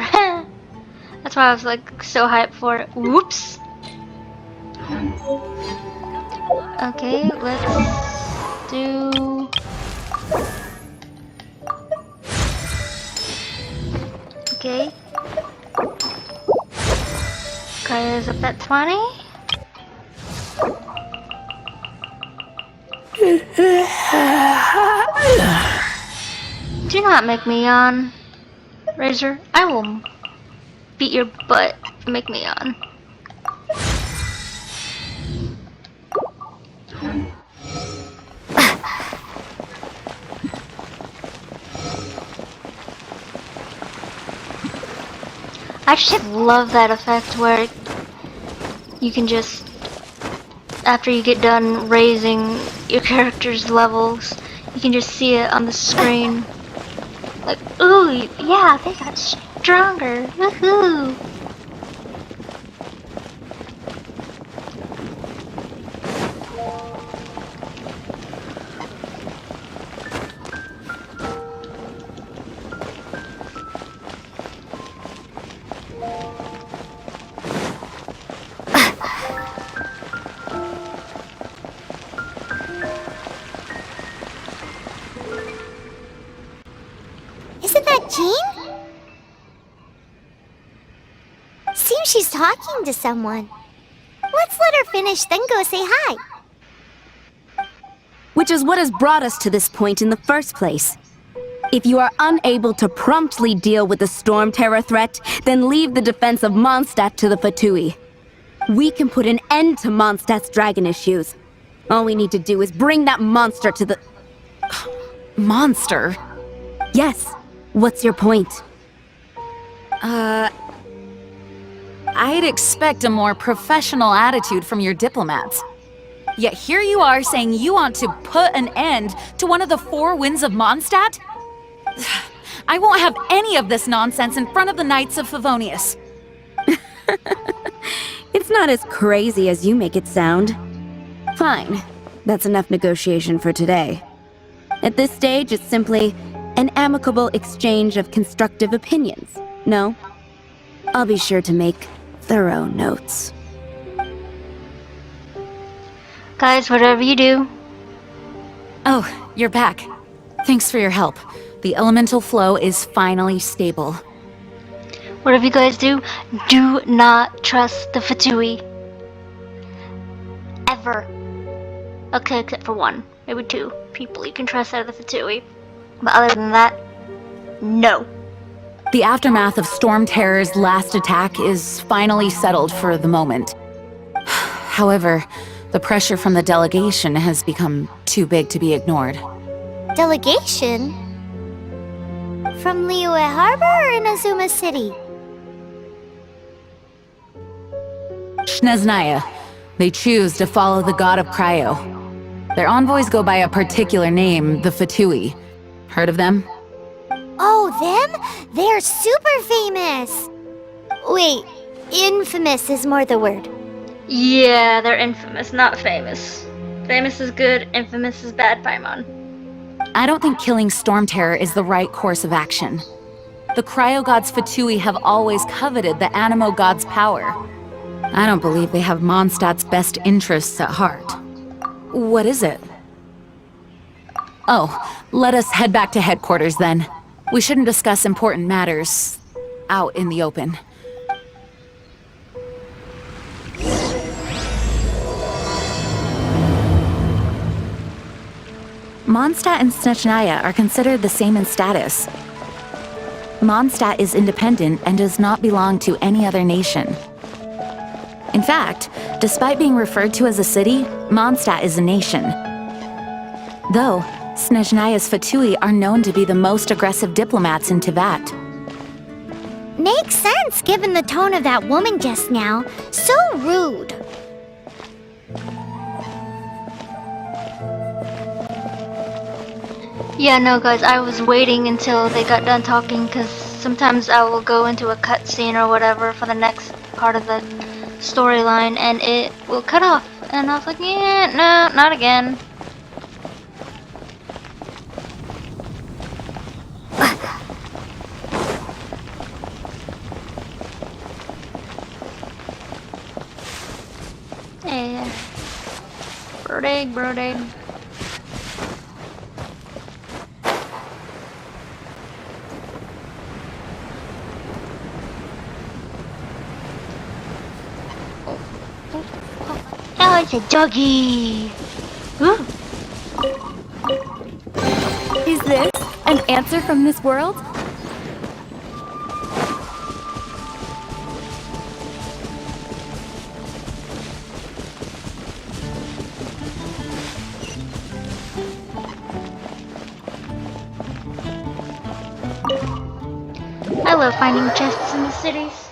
That's why I was like so hyped for it. Whoops. Okay, let's do... Okay. Kaya's up at 20. Do not make me yawn, Razor. I will beat your butt. Make me yawn. I just love that effect where you can just, after you get done raising your character's levels, you can just see it on the screen. Like, ooh, yeah, they got stronger. Woohoo! Isn't that Jean? Seems she's talking to someone. Let's let her finish, then go say hi. Which is what has brought us to this point in the first place. If you are unable to promptly deal with the Storm Terror threat, then leave the defense of Mondstadt to the Fatui. We can put an end to Mondstadt's dragon issues. All we need to do is bring that monster to the... Monster? Yes. What's your point? I'd expect a more professional attitude from your diplomats. Yet here you are saying you want to put an end to one of the four winds of Mondstadt? I won't have any of this nonsense in front of the Knights of Favonius. It's not as crazy as you make it sound. Fine. That's enough negotiation for today. At this stage, it's simply an amicable exchange of constructive opinions. No? I'll be sure to make thorough notes. Guys, whatever you do. Oh, you're back. Thanks for your help. The elemental flow is finally stable. Whatever you guys do, do not trust the Fatui. Ever. Okay, except for one, maybe two people you can trust out of the Fatui. But other than that, no. The aftermath of Storm Terror's last attack is finally settled for the moment. However, the pressure from the delegation has become too big to be ignored. Delegation? From Liyue Harbor or Inazuma City? Shneznaya. They choose to follow the god of Cryo. Their envoys go by a particular name, the Fatui. Heard of them? Oh, them? They're super famous! Wait, infamous is more the word. Yeah, they're infamous, not famous. Famous is good, infamous is bad, Paimon. I don't think killing Storm Terror is the right course of action. The Cryo Gods Fatui have always coveted the Animo God's power. I don't believe they have Mondstadt's best interests at heart. What is it? Oh, let us head back to headquarters then. We shouldn't discuss important matters out in the open. Mondstadt and Snechnaya are considered the same in status. Mondstadt is independent and does not belong to any other nation. In fact, despite being referred to as a city, Mondstadt is a nation. Though, Snezhnaya's Fatui are known to be the most aggressive diplomats in Tibet. Makes sense given the tone of that woman just now. So rude. Yeah, no guys, I was waiting until they got done talking because sometimes I will go into a cutscene or whatever for the next part of the storyline and it will cut off. And I was like, yeah, no, not again. Yeah. Bird egg, bird egg. Oh, it's a doggy! Ooh. Is this an answer from this world? I love finding chests in the cities.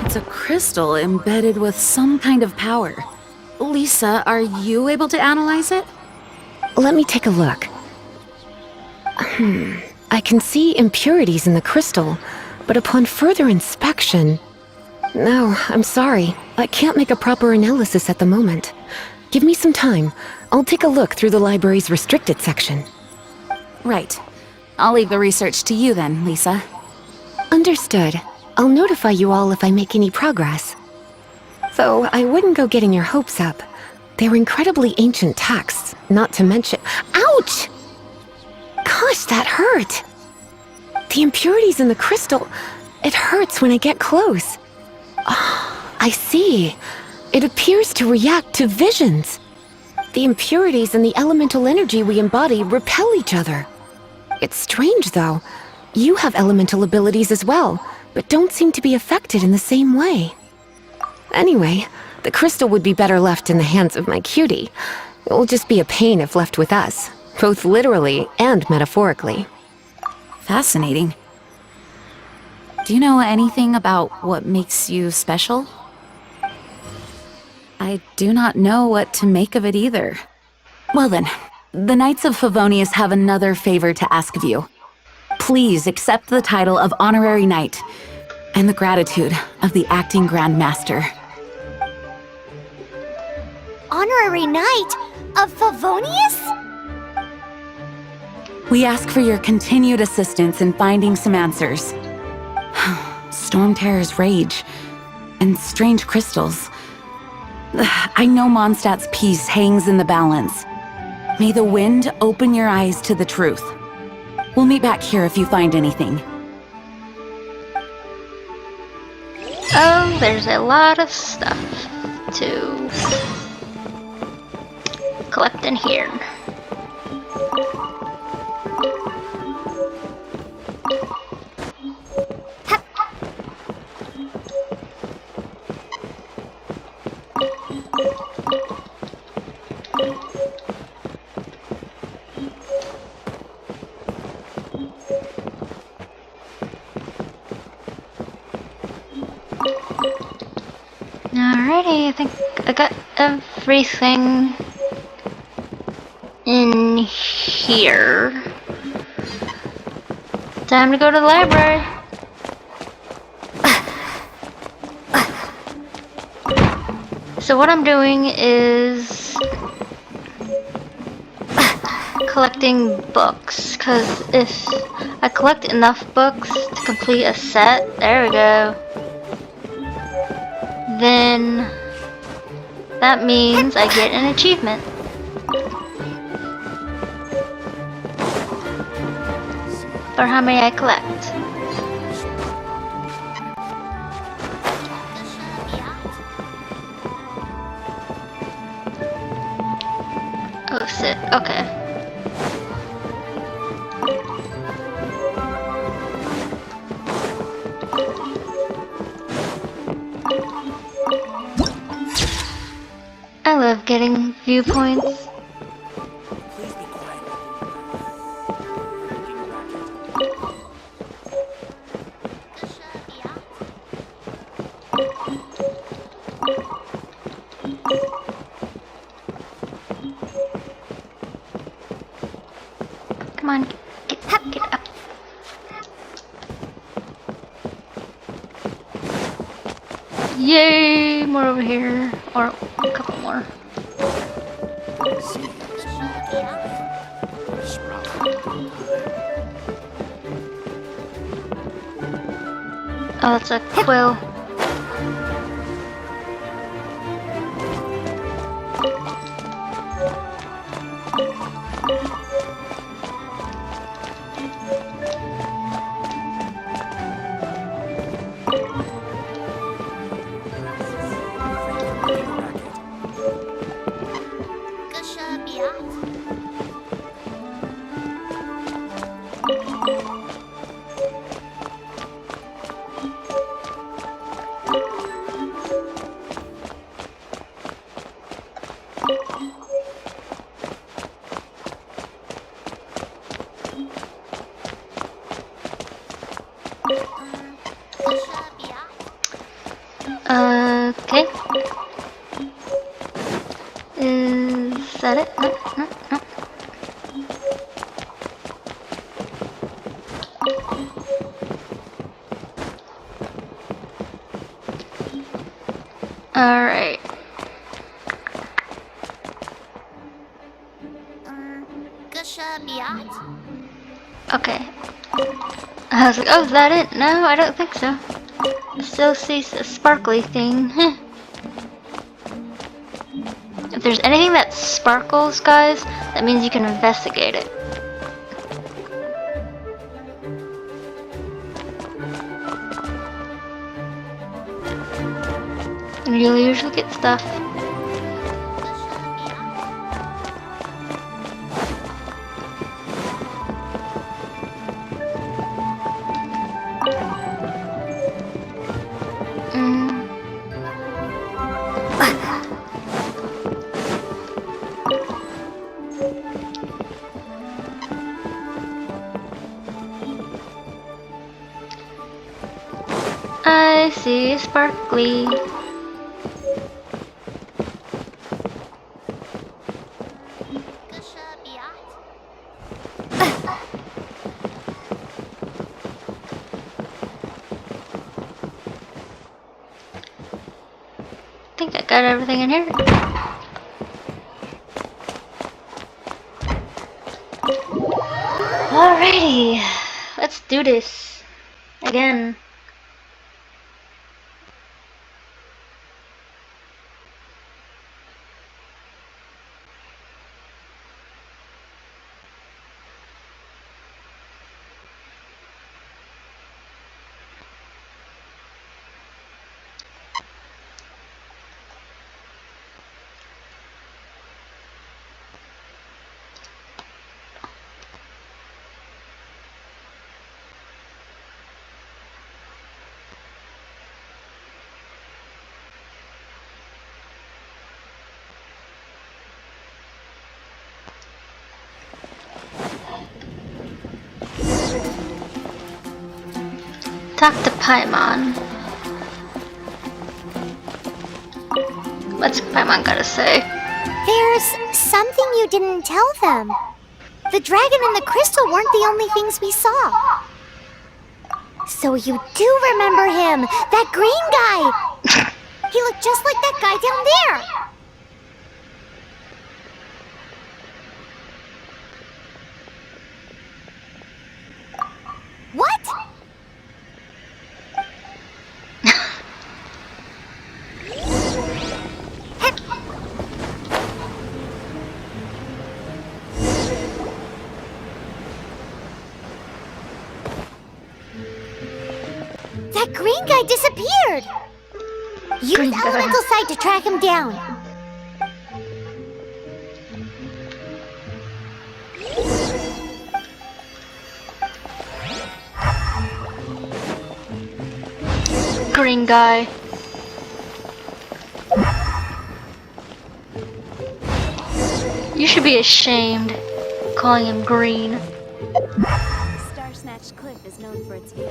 It's a crystal embedded with some kind of power. Lisa, are you able to analyze it? Let me take a look. I can see impurities in the crystal, but upon further inspection... No, I'm sorry. I can't make a proper analysis at the moment. Give me some time. I'll take a look through the library's restricted section. Right. I'll leave the research to you then, Lisa. Understood. I'll notify you all if I make any progress. Though I wouldn't go getting your hopes up. They're incredibly ancient texts, not to mention— Ouch! Gosh, that hurt! The impurities in the crystal— it hurts when I get close. Oh, I see. It appears to react to visions. The impurities and the elemental energy we embody repel each other. It's strange, though. You have elemental abilities as well, but don't seem to be affected in the same way. Anyway, the crystal would be better left in the hands of my cutie. It will just be a pain if left with us, both literally and metaphorically. Fascinating. Do you know anything about what makes you special? I do not know what to make of it either. Well then, the Knights of Favonius have another favor to ask of you. Please accept the title of Honorary Knight, and the gratitude of the Acting Grand Master. Honorary Knight of Favonius? We ask for your continued assistance in finding some answers. Storm Terror's rage, and strange crystals. I know Mondstadt's peace hangs in the balance. May the wind open your eyes to the truth. We'll meet back here if you find anything. Oh, there's a lot of stuff to collect in here. Alrighty, I think I got everything in here. Time to go to the library. So what I'm doing is collecting books, because if I collect enough books to complete a set, there we go, then that means I get an achievement. or how many I collect. Oh shit, okay. I love getting viewpoints. Come on, get up. Yay, more over here, or a couple more. Oh, that's a quill. Okay. Is that it? No, no, no. Alright. Okay. I was like, oh, is that it? No, I don't think so. Still sees a sparkly thing. If there's anything that sparkles, guys, that means you can investigate it. And you'll usually get stuff. I see sparkly. I think I got everything in here. Alrighty, let's do this again. Talk to Paimon. What's Paimon gotta say? There's something you didn't tell them. The dragon and the crystal weren't the only things we saw. So you do remember him, that green guy. He looked just like that guy down there. What? That green guy disappeared! Use Green guy. elemental sight to track him down. Green guy. You should be ashamed calling him green. Star Snatch Cliff is known for its view.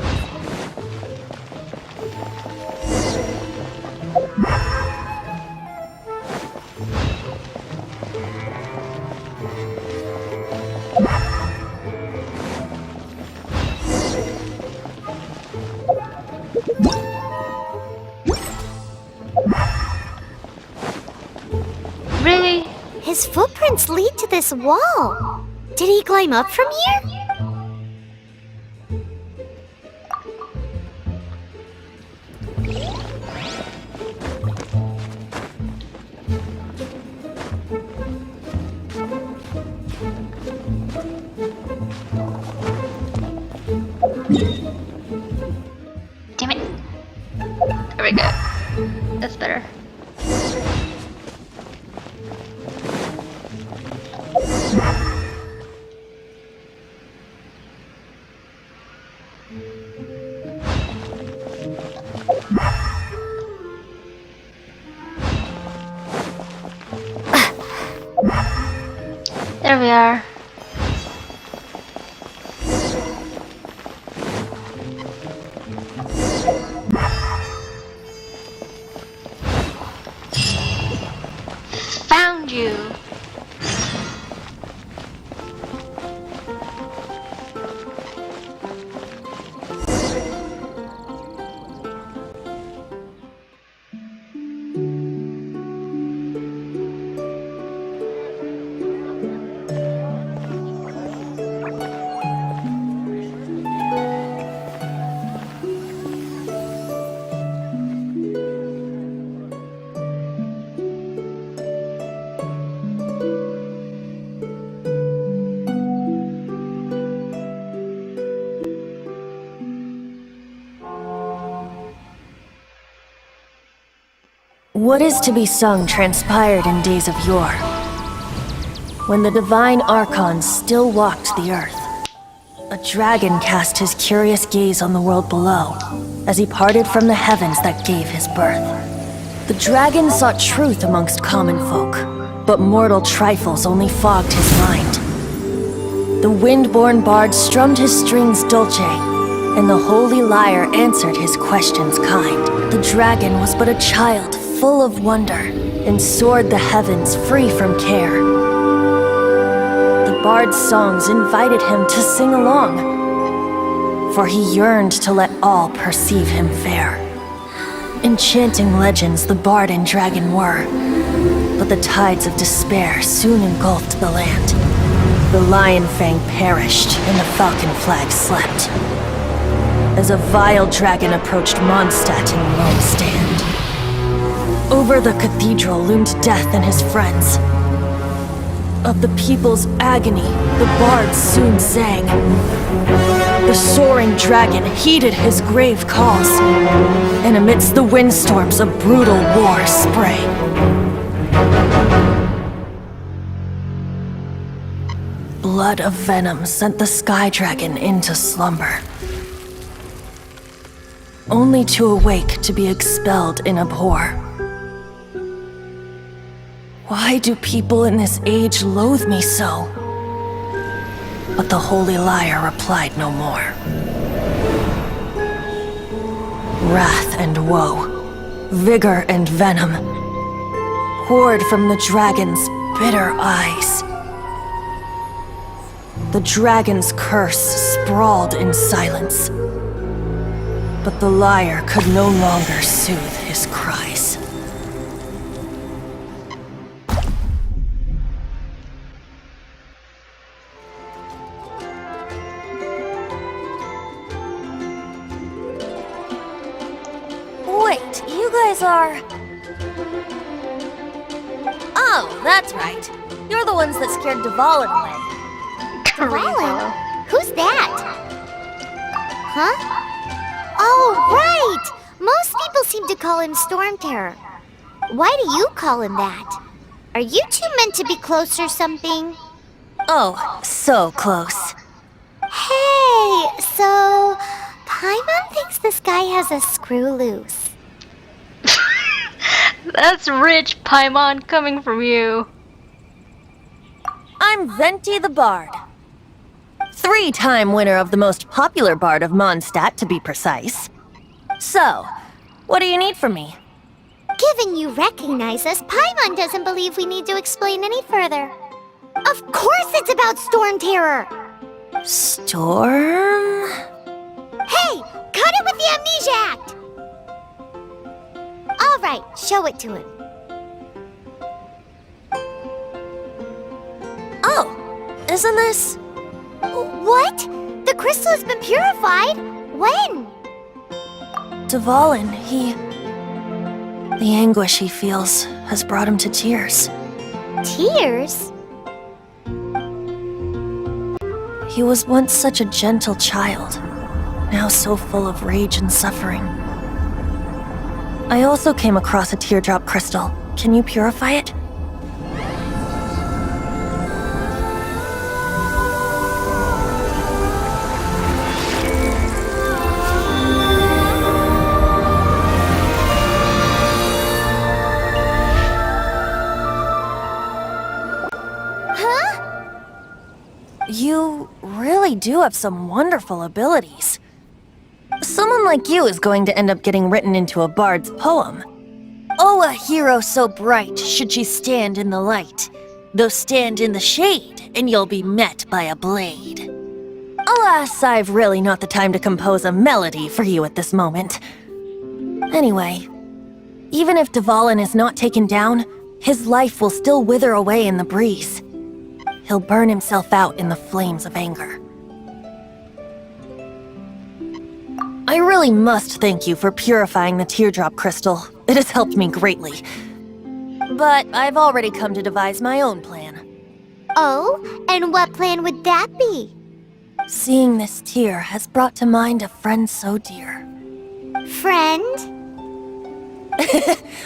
Really? His footprints lead to this wall. Did he climb up from here? Damn it. There we go. That's better. There we are. Found you. What is to be sung transpired in days of yore, when the divine archons still walked the earth. A dragon cast his curious gaze on the world below, as he parted from the heavens that gave his birth. The dragon sought truth amongst common folk, but mortal trifles only fogged his mind. The wind-born bard strummed his strings dolce, and the holy lyre answered his questions kind. The dragon was but a child, full of wonder, and soared the heavens free from care. The bard's songs invited him to sing along, for he yearned to let all perceive him fair. Enchanting legends the bard and dragon were, but the tides of despair soon engulfed the land. The lion fang perished, and the falcon flag slept, as a vile dragon approached Mondstadt in lone stand. Over the cathedral loomed death and his friends. Of the people's agony, the bards soon sang. The soaring dragon heeded his grave calls, and amidst the windstorms a brutal war sprang. Blood of venom sent the sky dragon into slumber, only to awake to be expelled in abhor. Why do people in this age loathe me so? But the holy lyre replied no more. Wrath and woe, vigor and venom, poured from the dragon's bitter eyes. The dragon's curse sprawled in silence, but the lyre could no longer soothe his cries. Wait, you guys are... Oh, that's right. You're the ones that scared Dvalin away. Dvalin? Who's that? Huh? Oh, right! seem to call him Storm Terror. Why do you call him that? Are you two meant to be close or something? Oh, so close. Hey, so Paimon thinks this guy has a screw loose. That's rich, Paimon, coming from you. I'm Venti the Bard. 3-time winner of the most popular bard of Mondstadt, to be precise. So, what do you need from me? Given you recognize us, Paimon doesn't believe we need to explain any further. Of course it's about Storm Terror! Storm? Hey! Cut it with the Amnesia Act! Alright, show it to him. Oh, isn't this... What? The crystal has been purified? When? Dvalin, the anguish he feels has brought him to tears. Tears? He was once such a gentle child, now so full of rage and suffering. I also came across a teardrop crystal. Can you purify it? You really do have some wonderful abilities. Someone like you is going to end up getting written into a bard's poem. Oh, a hero so bright should she stand in the light, though stand in the shade, and you'll be met by a blade. Alas, I've really not the time to compose a melody for you at this moment. Anyway, even if Dvalin is not taken down, his life will still wither away in the breeze. He'll burn himself out in the flames of anger. I really must thank you for purifying the teardrop crystal. It has helped me greatly. But I've already come to devise my own plan. Oh, and what plan would that be? Seeing this tear has brought to mind a friend so dear. Friend?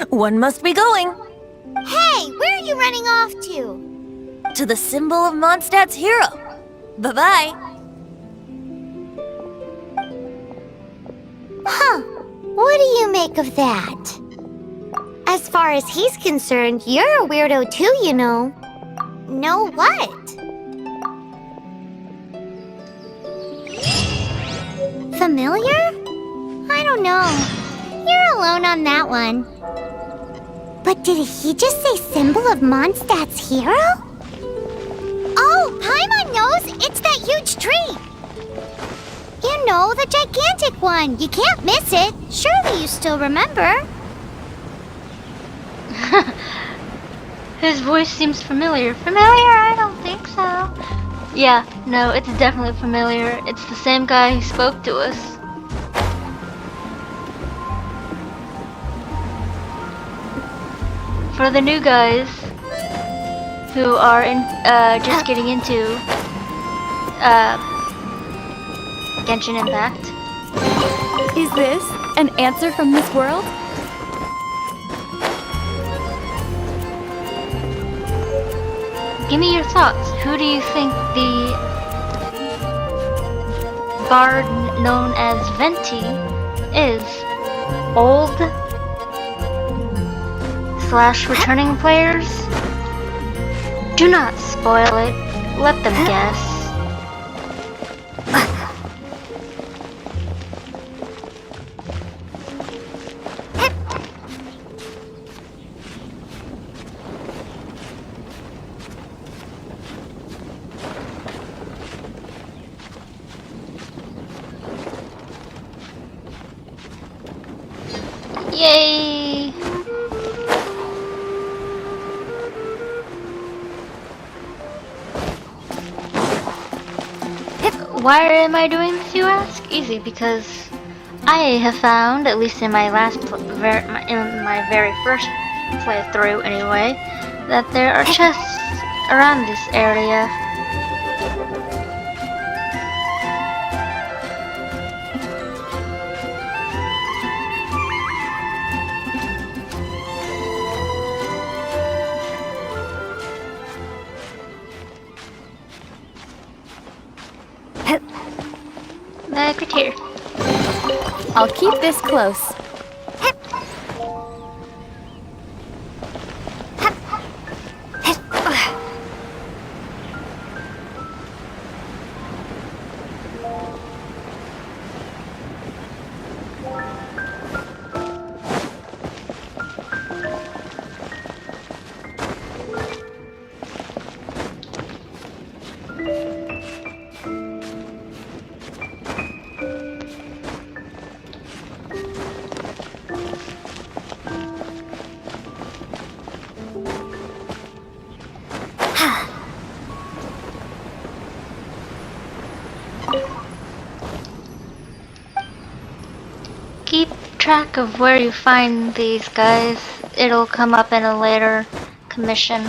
One must be going. Hey, where are you running off to? To the symbol of Mondstadt's hero. Bye-bye. Huh. What do you make of that? As far as he's concerned, you're a weirdo too, you know. Know what? Familiar? I don't know. You're alone on that one. But did he just say symbol of Mondstadt's hero? Oh, Paimon knows! It's that huge tree! You know, the gigantic one! You can't miss it! Surely you still remember? His voice seems familiar. Familiar? I don't think so. Yeah, no, it's definitely familiar. It's the same guy who spoke to us. For the new guys who are just getting into Genshin Impact. Is this an answer from this world? Give me your thoughts. Who do you think the bard known as Venti is? Old / returning players? Do not spoil it. Let them guess. Yay! Why am I doing this, you ask? Easy, because I have found, at least in my in my very first playthrough anyway, that there are chests around this area. Like right here. I'll keep this close. Keep track of where you find these guys. It'll come up in a later commission.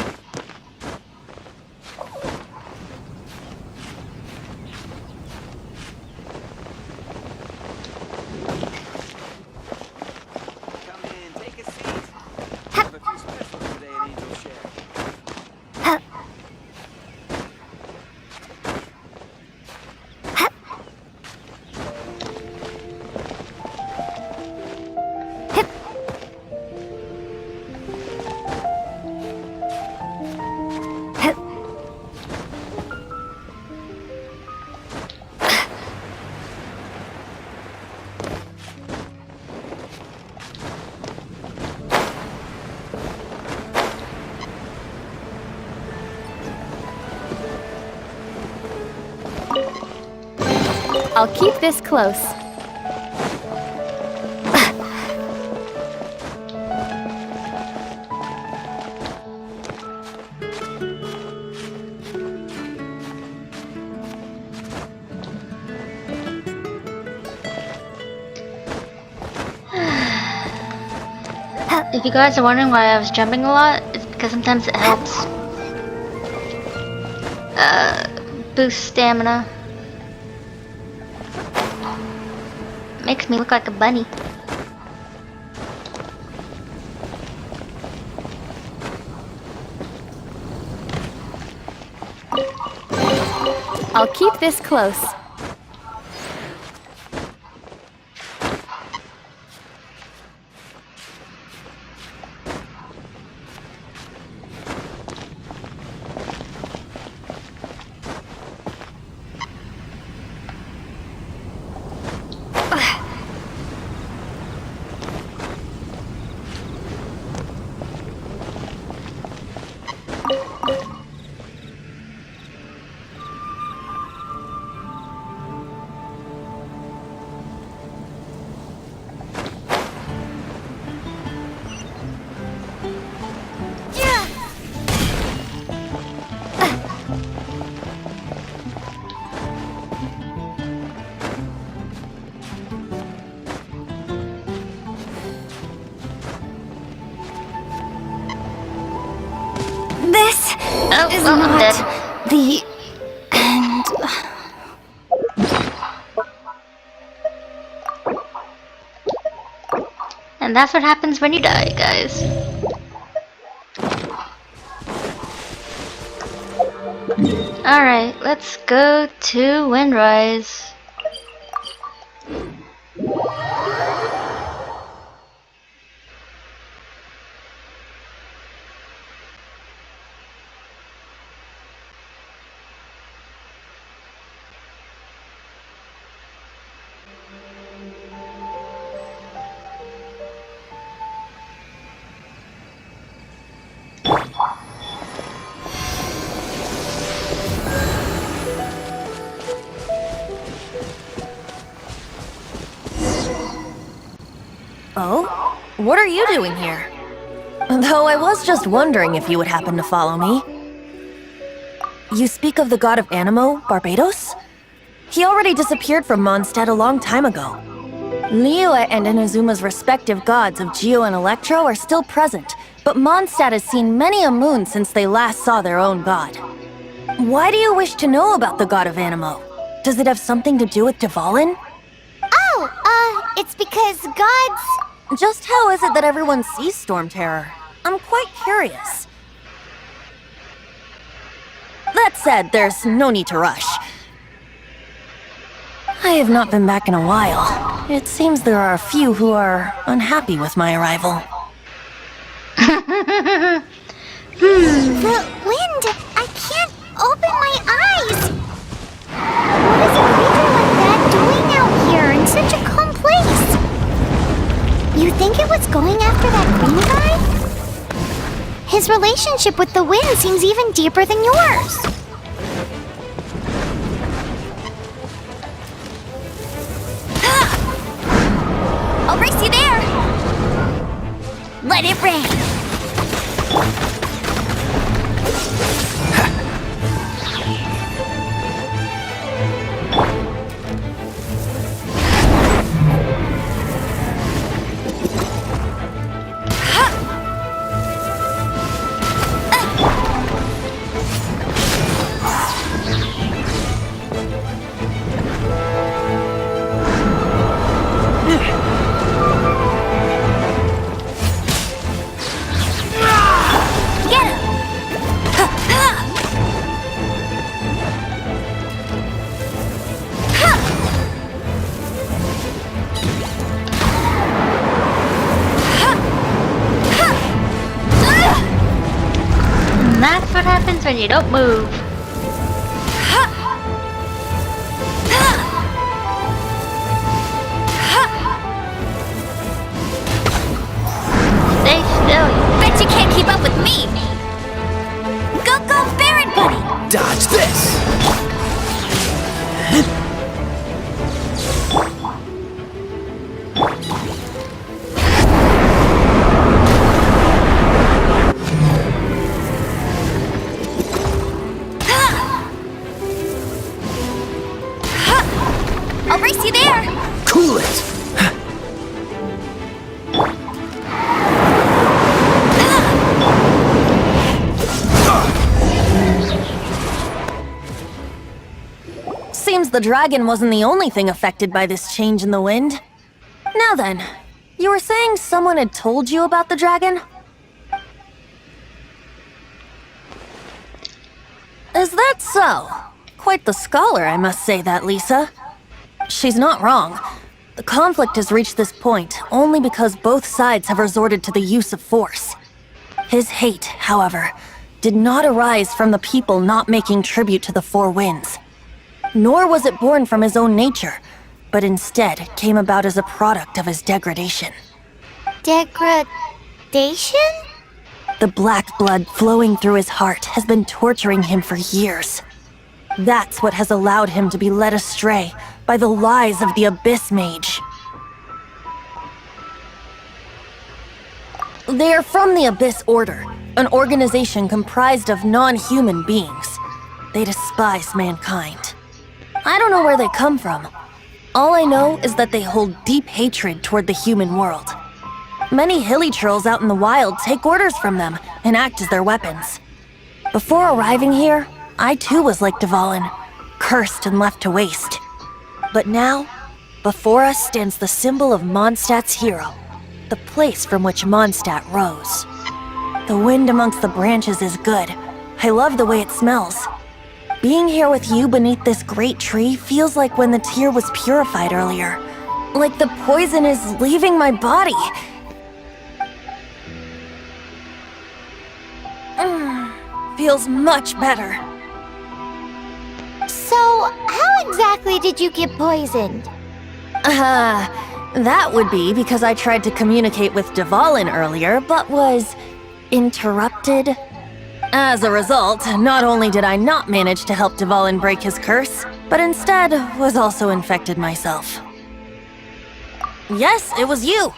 I'll keep this close. If you guys are wondering why I was jumping a lot, it's because sometimes it helps boost stamina. Makes me look like a bunny. I'll keep this close. This is not the end. And that's what happens when you die, guys. Alright, let's go to Windrise. Oh? What are you doing here? Though I was just wondering if you would happen to follow me. You speak of the god of Animo, Barbados? He already disappeared from Mondstadt a long time ago. Liyue and Inazuma's respective gods of Geo and Electro are still present, but Mondstadt has seen many a moon since they last saw their own god. Why do you wish to know about the god of Animo? Does it have something to do with Dvalin? Oh, it's because gods... Just how is it that everyone sees Storm Terror? I'm quite curious. That said, there's no need to rush. I have not been back in a while. It seems there are a few who are unhappy with my arrival. The wind! I can't open my eyes! What is a creature like that doing out here in such a calm place? You think it was going after that green guy? His relationship with the wind seems even deeper than yours. I'll race you there! Let it rain! And that's what happens when you don't move. Stay still. Bet you can't keep up with me! Go, go, Baron Bunny! Dodge this! I'll race you there! Cool it! Seems the dragon wasn't the only thing affected by this change in the wind. Now then, you were saying someone had told you about the dragon? Is that so? Quite the scholar, I must say that, Lisa. She's not wrong. The conflict has reached this point only because both sides have resorted to the use of force. His hate, however, did not arise from the people not making tribute to the Four Winds. Nor was it born from his own nature, but instead came about as a product of his degradation. Degradation? The black blood flowing through his heart has been torturing him for years. That's what has allowed him to be led astray by the lies of the Abyss Mage. They are from the Abyss Order, an organization comprised of non-human beings. They despise mankind. I don't know where they come from. All I know is that they hold deep hatred toward the human world. Many hilly trolls out in the wild take orders from them and act as their weapons. Before arriving here, I too was like Dvalin, cursed and left to waste. But now, before us stands the symbol of Mondstadt's hero, the place from which Mondstadt rose. The wind amongst the branches is good. I love the way it smells. Being here with you beneath this great tree feels like when the tear was purified earlier. Like the poison is leaving my body. Feels much better. So, how exactly did you get poisoned? That would be because I tried to communicate with Dvalin earlier, but was interrupted. As a result, not only did I not manage to help Dvalin break his curse, but instead was also infected myself. Yes, it was you.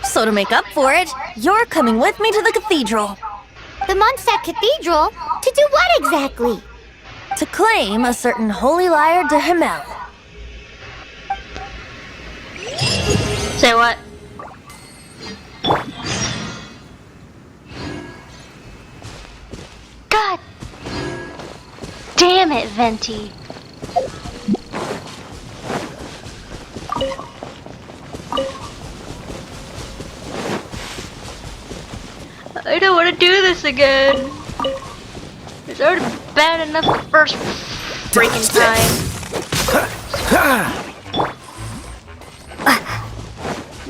So to make up for it, you're coming with me to the cathedral. The Mondstadt Cathedral? To do what exactly? To claim a certain holy lyre de Himmel. Say what? God damn it, Venti. I don't want to do this again. It's already bad enough the first freaking time.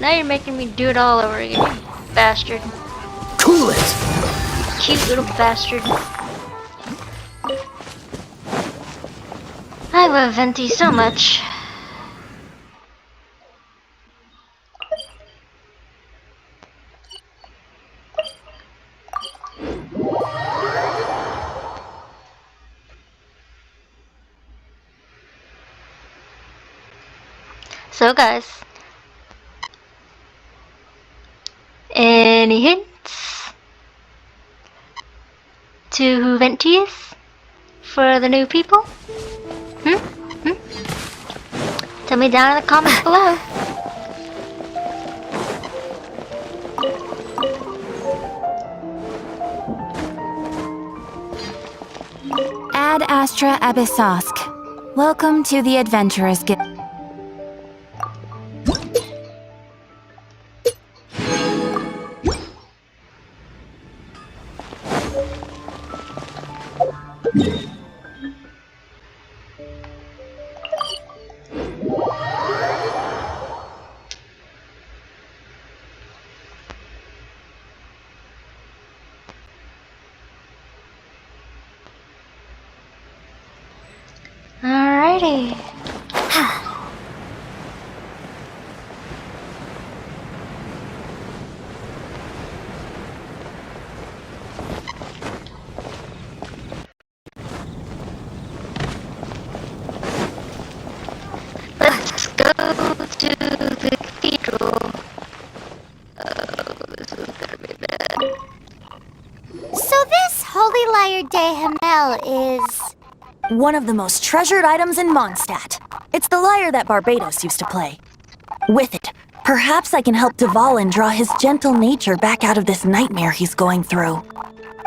Now you're making me do it all over again, you bastard. Cool it! Cute little bastard. I love Venti so much. So guys, any hints to who Venti is for the new people? Tell me down in the comments below. Ad Astra Abyssosk. Welcome to the Adventurers Guild. Alrighty. Let's go to the cathedral. Oh, this is gonna be bad. So this Holy Lyre de Hamel is... One of the most treasured items in Mondstadt. It's the lyre that Barbados used to play. With it, perhaps I can help Dvalin draw his gentle nature back out of this nightmare he's going through.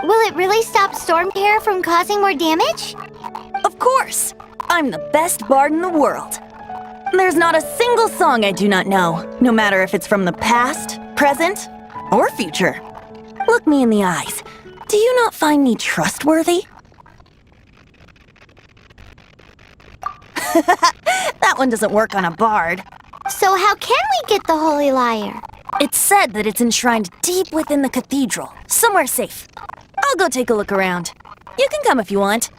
Will it really stop Storm Terror from causing more damage? Of course! I'm the best bard in the world. There's not a single song I do not know, no matter if it's from the past, present, or future. Look me in the eyes. Do you not find me trustworthy? That one doesn't work on a bard. So how can we get the Holy Lyre? It's said that it's enshrined deep within the cathedral, somewhere safe. I'll go take a look around. You can come if you want.